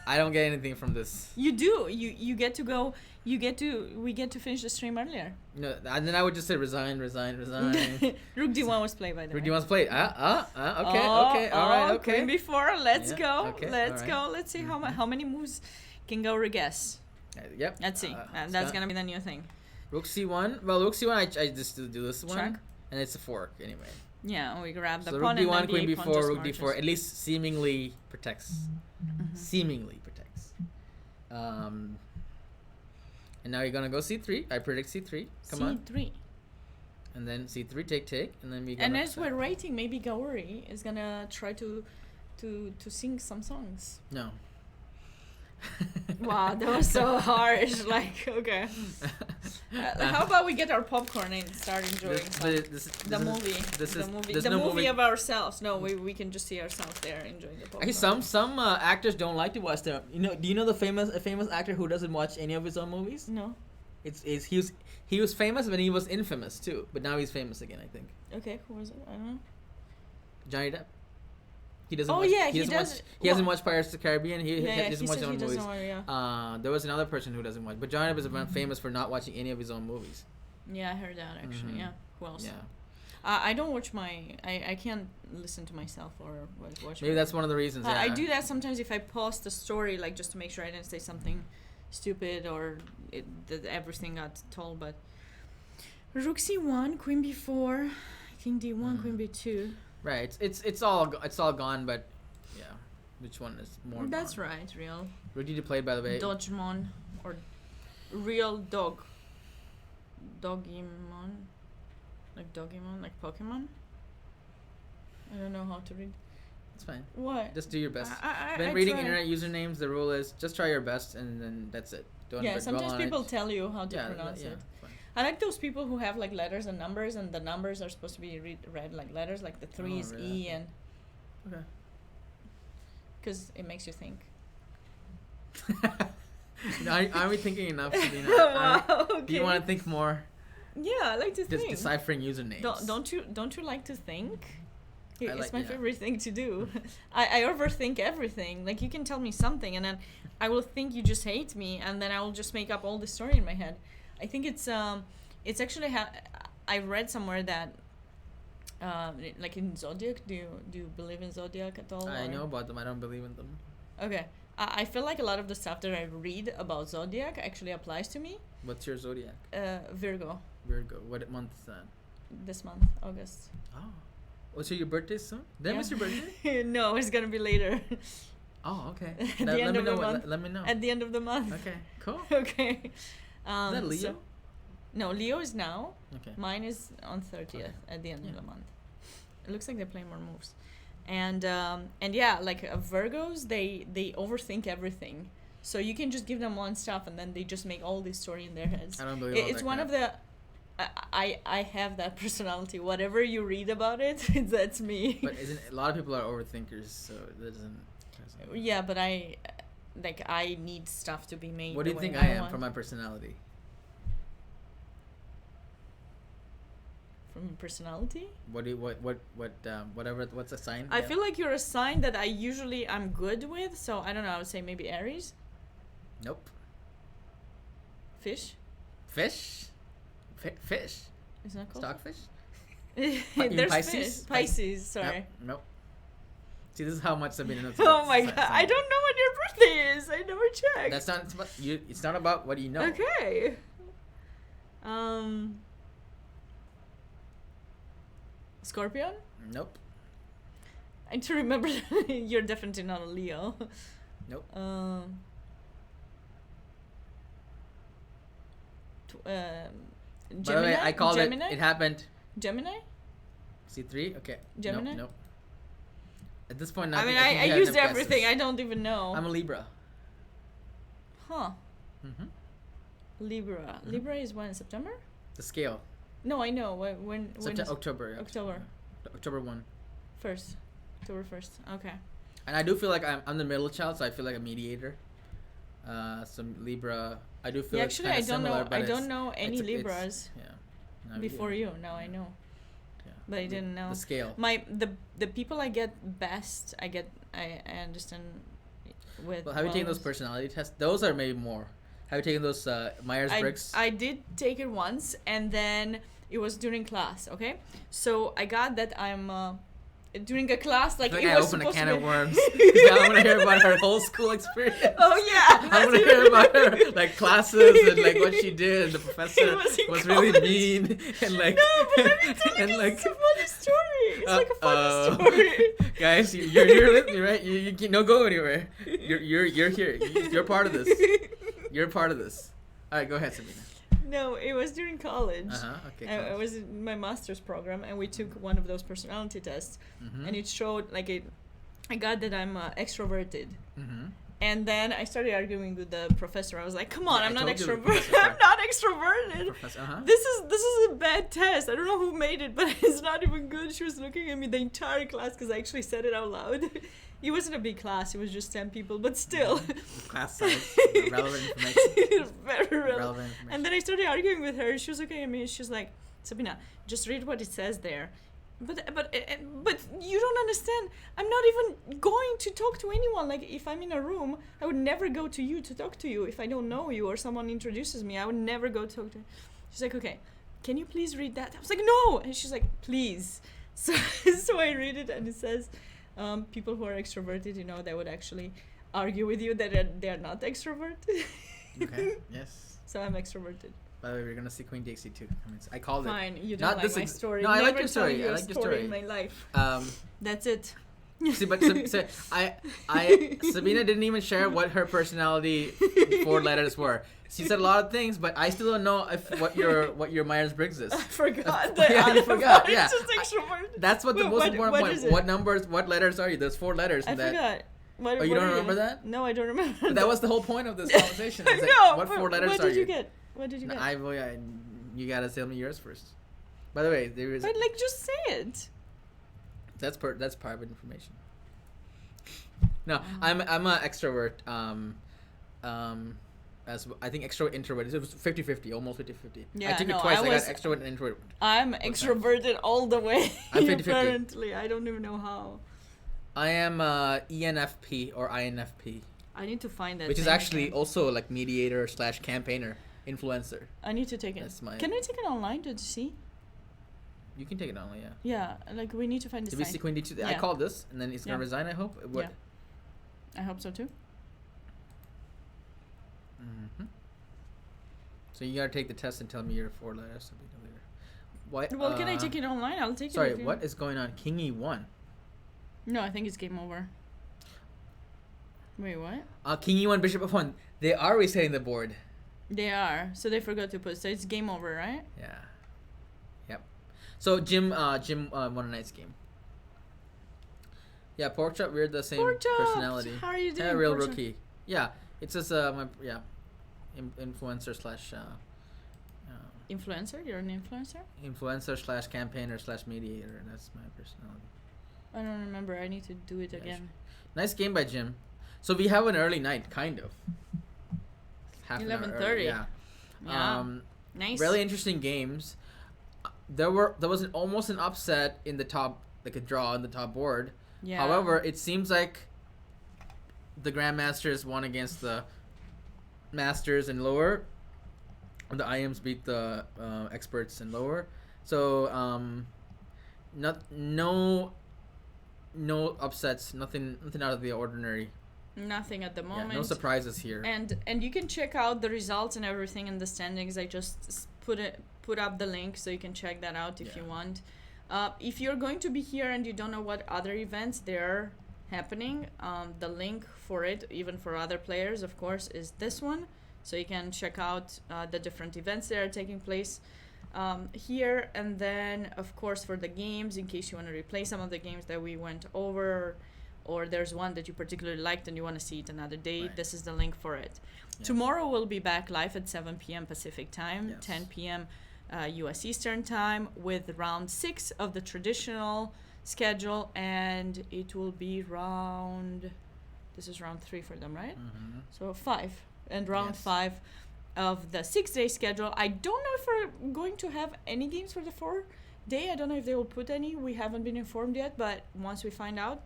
I don't get anything from this. You do. You get to go. We get to finish the stream earlier. No, and then I would just say resign. Rook D1 was played by the way. Do you want to play it? Okay, all right, okay. Queen B4. Let's Yeah, go. okay, Let's all go. right. Let's see how many moves can Gauri guess. Yep. Let's see. It's That's gonna be the new thing. Rook C1. Well, Rook C1, I just do this one, Check. and it's a fork anyway. Yeah, we grab the So pawn Rook D1, and then Queen the pawn B4, just Rook marches. D4. At least seemingly protects. Mhm. Seemingly protects. And now you're gonna go C3. I predict C3. Come on. C3. And then C3 take, and then we. And as we're waiting, maybe Gauri is gonna try to sing some songs. No. Wow, that was so harsh. Like, okay. How about we get our popcorn and start enjoying the movie of ourselves. No, we can just see ourselves there enjoying the popcorn. Actually, some actors don't like to watch them. Do you know a famous actor who doesn't watch any of his own movies? No. He was famous when he was infamous too, but now he's famous again. I think. Okay, who was it? I don't know. Johnny Depp. He doesn't. Oh watch, yeah, he doesn't. He hasn't watched Pirates of the Caribbean. He doesn't watch his own movies. There was another person who doesn't watch, but Johnny Depp is famous for not watching any of his own movies. Yeah, I heard that actually. Mhm. Yeah. Who else? Yeah. I don't watch I can't listen to myself or watch. Maybe that's one of the reasons. Yeah. I do that sometimes if I post a story, like just to make sure I didn't say something stupid or that everything got told. But Rook C1, Queen B4, King D1, Queen B2. Right. It's all gone, but yeah. Which one is more? That's gone? right, real. Ready to play, by the way. Dodgemon or real dog. Dogimon. Like Dogimon, like Pokemon. I don't know how to read. It's fine. What? Just do your best. I When reading try. internet usernames, the rule is just try your best, and then that's it. Don't Yeah, dwell sometimes on people it. tell you how to Yeah, pronounce yeah, it. fine. I like those people who have like letters and numbers, and the numbers are supposed to be read like letters, like the 3 is really? E, and Okay. because it makes you think. Are we thinking enough, Sabina? Wow, Do you okay. want to think more? Yeah, I like to Just think. deciphering usernames. Don't you like to think? I It's like- my yeah. favorite thing to do. I overthink everything. Like you can tell me something, and then I will think you just hate me, and then I will just make up all the story in my head. I think it's actually I read somewhere that like in Zodiac. Do you believe in Zodiac at all? I or- know about them. I don't believe in them. Okay. I feel like a lot of the stuff that I read about Zodiac actually applies to me. What's your zodiac? Virgo. Virgo. What month is that? This month, August. Oh. Oh, so your birthday soon? Did I miss your birthday? No, it's gonna be later. Oh, okay. At the Let end me of the know. month. Let me know. At the end of the month. Okay. Cool. Okay. Is that Leo? No, Leo is now. Okay. Mine is on 30th Okay. at the end Yeah. of the month. It looks like they play more moves, and yeah, like Virgos, they overthink everything. So you can just give them one stuff, and then they just make all this story in their heads. I don't believe all It's that one crap. of the. I have that personality. Whatever you read about it, that's me. But isn't a lot of people are overthinkers, so that doesn't. Yeah, but I need stuff to be made. What do you the way think I am want. for my personality? From personality? Whatever? What's a sign? I Yeah. feel like you're a sign that I'm good with. So I don't know. I would say maybe Aries, Nope. fish. Fish. Fish. Isn't that called? Stockfish. There's mean Pisces? fish. Pisces. Sorry. Nope. See, this is how much Sabina knows. Oh about my si- god! sign. I don't know what your birthday is. I never checked. That's not. It's, about, you, it's not about what you know. Okay. Scorpion? Nope. I need to remember you're definitely not a Leo. Nope. Gemini? By the way, I called Gemini? it. It happened. Gemini? C3? Okay. Gemini? Nope. At this point, I mean, think I you have used enough everything. guesses. I don't even know. I'm a Libra. Huh. Mm-hmm. Libra. Mhm. Libra is when? September? The scale. No, I know. When is October. Yeah. October. October 1. 1st. October 1st. Okay. And I do feel like I'm the middle child, so I feel like a mediator. Some Libra. I do feel Yeah, like actually, kinda I don't similar, know. but I it's- don't know any it's- Libras Yeah. No, before yeah. you. Now I know. Yeah. But I didn't know. The scale. The people I get best, I understand with. Well, have you taken those personality tests? Those are maybe more. Have you taken those Myers-Briggs? I did take it once, and then it was during class. Okay, so I got that I'm during a class like I it think I was opened a supposed can to of be- worms. I want to hear about her whole school experience. Oh yeah, I want to hear about her like classes and like what she did. And the professor was in was really college. mean and like No, but let me tell and you, like it's a funny story. It's like a funny uh-oh. story. guys, you're with me, right? You can't no go anywhere. You're here. You're part of this. You're part of this. All right, go ahead, Sabina. No, it was during college. Okay. I was in my master's program, and we took one of those personality tests, Mm-hmm. and it showed like I got that I'm extroverted. Mm-hmm. And then I started arguing with the professor. I was like, "Come on, Yeah, I I'm not told you the extroverted. professor. I'm not extroverted. Uh-huh. This is a bad test. I don't know who made it, but it's not even good." She was looking at me the entire class because I actually said it out loud. It wasn't a big class. It was just 10 people, but still. Class size, relevant information. Very relevant. Relevant information. And then I started arguing with her. She was looking at me. She's like, "Sabina, just read what it says there." But you don't understand. I'm not even going to talk to anyone. Like, if I'm in a room, I would never go to you to talk to you. If I don't know you or someone introduces me, I would never go talk to you. She's like, "Okay, can you please read that?" I was like, "No." And she's like, "Please." So I read it, and it says, people who are extroverted, they would actually argue with you that they are not extroverted. Okay. Yes. So I'm extroverted. By the way, we're gonna see Queen takes C2. I called Fine, you Not don't like this my ex- story. No, I like Never your tell story. you I a like your story story. in my life. it. That's it. See, but Sabina didn't even share what her personality 4 letters were. She said a lot of things, but I still don't know what your Myers-Briggs is. I forgot. Yeah, you forgot. Yeah, It's just extrovert. That's what the Wait, most what- important what point. is it? What numbers? What letters are you? There's 4 letters I in that. forgot. What, Oh, you what don't are remember that? No, I don't remember. But that was the whole point of this conversation. Is like, No, what but 4 letters what are did you get? What did you No, get? you gotta tell me yours first. By the way, there is But like, just say it. that's private information. No, I'm a extrovert. As I think extrovert introvert. It was 50-50, almost 50-50. Yeah, I took no, it twice. I I was- got extrovert and introvert. I'm times? extroverted all the way. I'm 50-50. Apparently, I don't even know how. I am ENFP or INFP, I need to find that. which is thing actually again. also like mediator / campaigner, influencer. I need to take it. That's my- Can we take it online to see? You can take it only, yeah. Yeah, like we need to find the Did we see site. Queen D2? I Yeah. called this, and then he's gonna Yeah. resign. I hope. What? I hope so too. Mm-hmm. So you gotta take the test and tell me your 4 letters. I'll be later. What? Well, can I take it online? I'll take Sorry, it. if you- what is going on? King E1. No, I think it's game over. Wait, what? King E1, Bishop F1. They are resetting the board. They are. So they forgot to put. So it's game over, right? Yeah. Yep. So Jim won a nice game. Yeah, Pork Chop, we're the same Pork Chop, personality. how are you doing, Yeah, real Pork Chop? rookie. Yeah, it's just influencer / Influencer? You're an influencer? influencer / campaigner / mediator. That's my personality. I don't remember. I need to do it Yeah, again. Nice game by Jim. So we have an early night, kind of. Half an hour early, 11:30. Yeah. Yeah. Nice. Really interesting games. There was almost an upset in the top, like a draw in the top board. Yeah. However, it seems like the Grandmasters won against the Masters and lower. And the IMs beat the experts and lower. So no upsets, nothing out of the ordinary Nothing at the Yeah, moment. no surprises here. And you can check out the results and everything in the standings. I just put up the link so you can check that out if you want. If you're going to be here and you don't know what other events there happening, the link for it, even for other players, of course, is this one. So you can check out the different events that are taking place here. And then, of course, for the games, in case you want to replay some of the games that we went over, or there's one that you particularly liked and you want to see it another day, Right. this is the link for it. Yeah. Tomorrow we'll be back live at 7 p.m. Pacific time, Yes. 10 p.m. U.S. Eastern time, with round 6 of the traditional schedule, and it will be this is round 3 for them, right? Mm-hmm. So 5, and round Yes. 5 of the 6-day schedule. I don't know if we're going to have any games for the 4-day. I don't know if they will put any. We haven't been informed yet, but once we find out,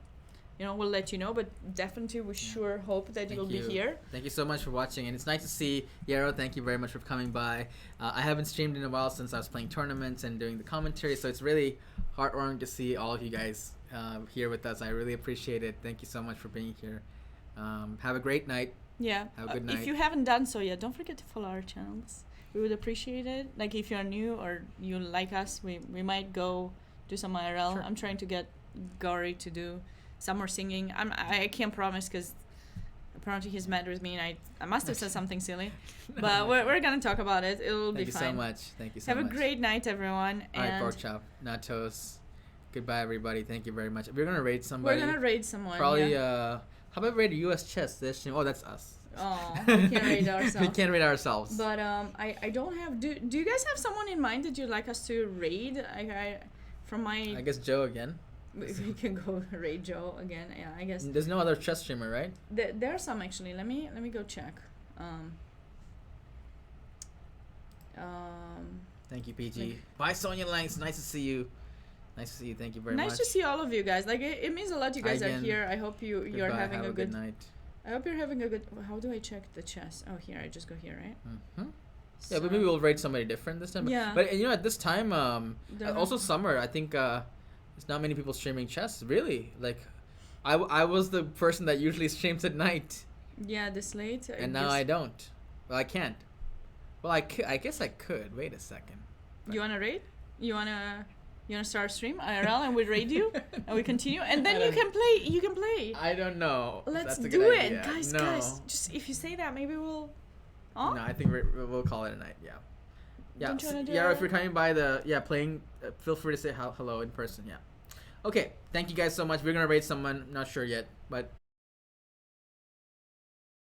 we'll let you know. But definitely, we sure hope that you'll be here. Thank you so much for watching, and it's nice to see Yarrow. Thank you very much for coming by. I haven't streamed in a while since I was playing tournaments and doing the commentary, so it's really heartwarming to see all of you guys here with us. I really appreciate it. Thank you so much for being here. Have a great night. Yeah. Have a good night. If you haven't done so yet, don't forget to follow our channels. We would appreciate it. Like, if you're new or you like us, we might go do some IRL. Sure. I'm trying to get Gauri to do some more singing. I can't promise because apparently he's mad with me and I must have said something silly. But we're going to talk about it. It'll be fine. Thank you so much. Thank you so Have much. a great night, everyone. All right, And pork chop, nachos. Goodbye, everybody. Thank you very much. We're gonna raid somebody. we're going to raid someone. Probably. Yeah. How about raid U.S. chess? Oh, that's us. Oh, we can't raid ourselves. We can't raid ourselves. But I don't have. Do you guys have someone in mind that you'd like us to raid? From my. I guess Joe again. We can go raid Joe again. Yeah, I guess. There's no other chess streamer, right? There are some actually. Let me go check. Thank you, PG. Bye, Sonia Langs. Nice to see you. Nice to see you. Thank you very much. Nice to see all of you guys. Like, it means a lot. You guys Again, are here. I hope you're Goodbye. having Have a good. night. I hope you're having a good. How do I check the chess? Oh, here. I just go here, right? Mm-hmm. Yeah, but maybe we'll raid somebody different this time. Yeah. But at this time, Don't also know. summer, I think there's not many people streaming chess. Really, like, I was the person that usually streams at night, Yeah, this late. and now I don't. Well, I can't. Well, I guess I could. Wait a second. You wanna raid? You wanna start a stream IRL and we raid you and we continue and then you can play. You can play. I don't know. if Let's that's a do good it, idea. guys. No. Guys, just if you say that, maybe we'll. Oh. No, I think we'll call it a night. Yeah. Yeah. Don't you wanna do Yeah. it? If you're coming by playing, feel free to say hello in person. Yeah. Okay. Thank you guys so much. We're gonna raid someone. Not sure yet, but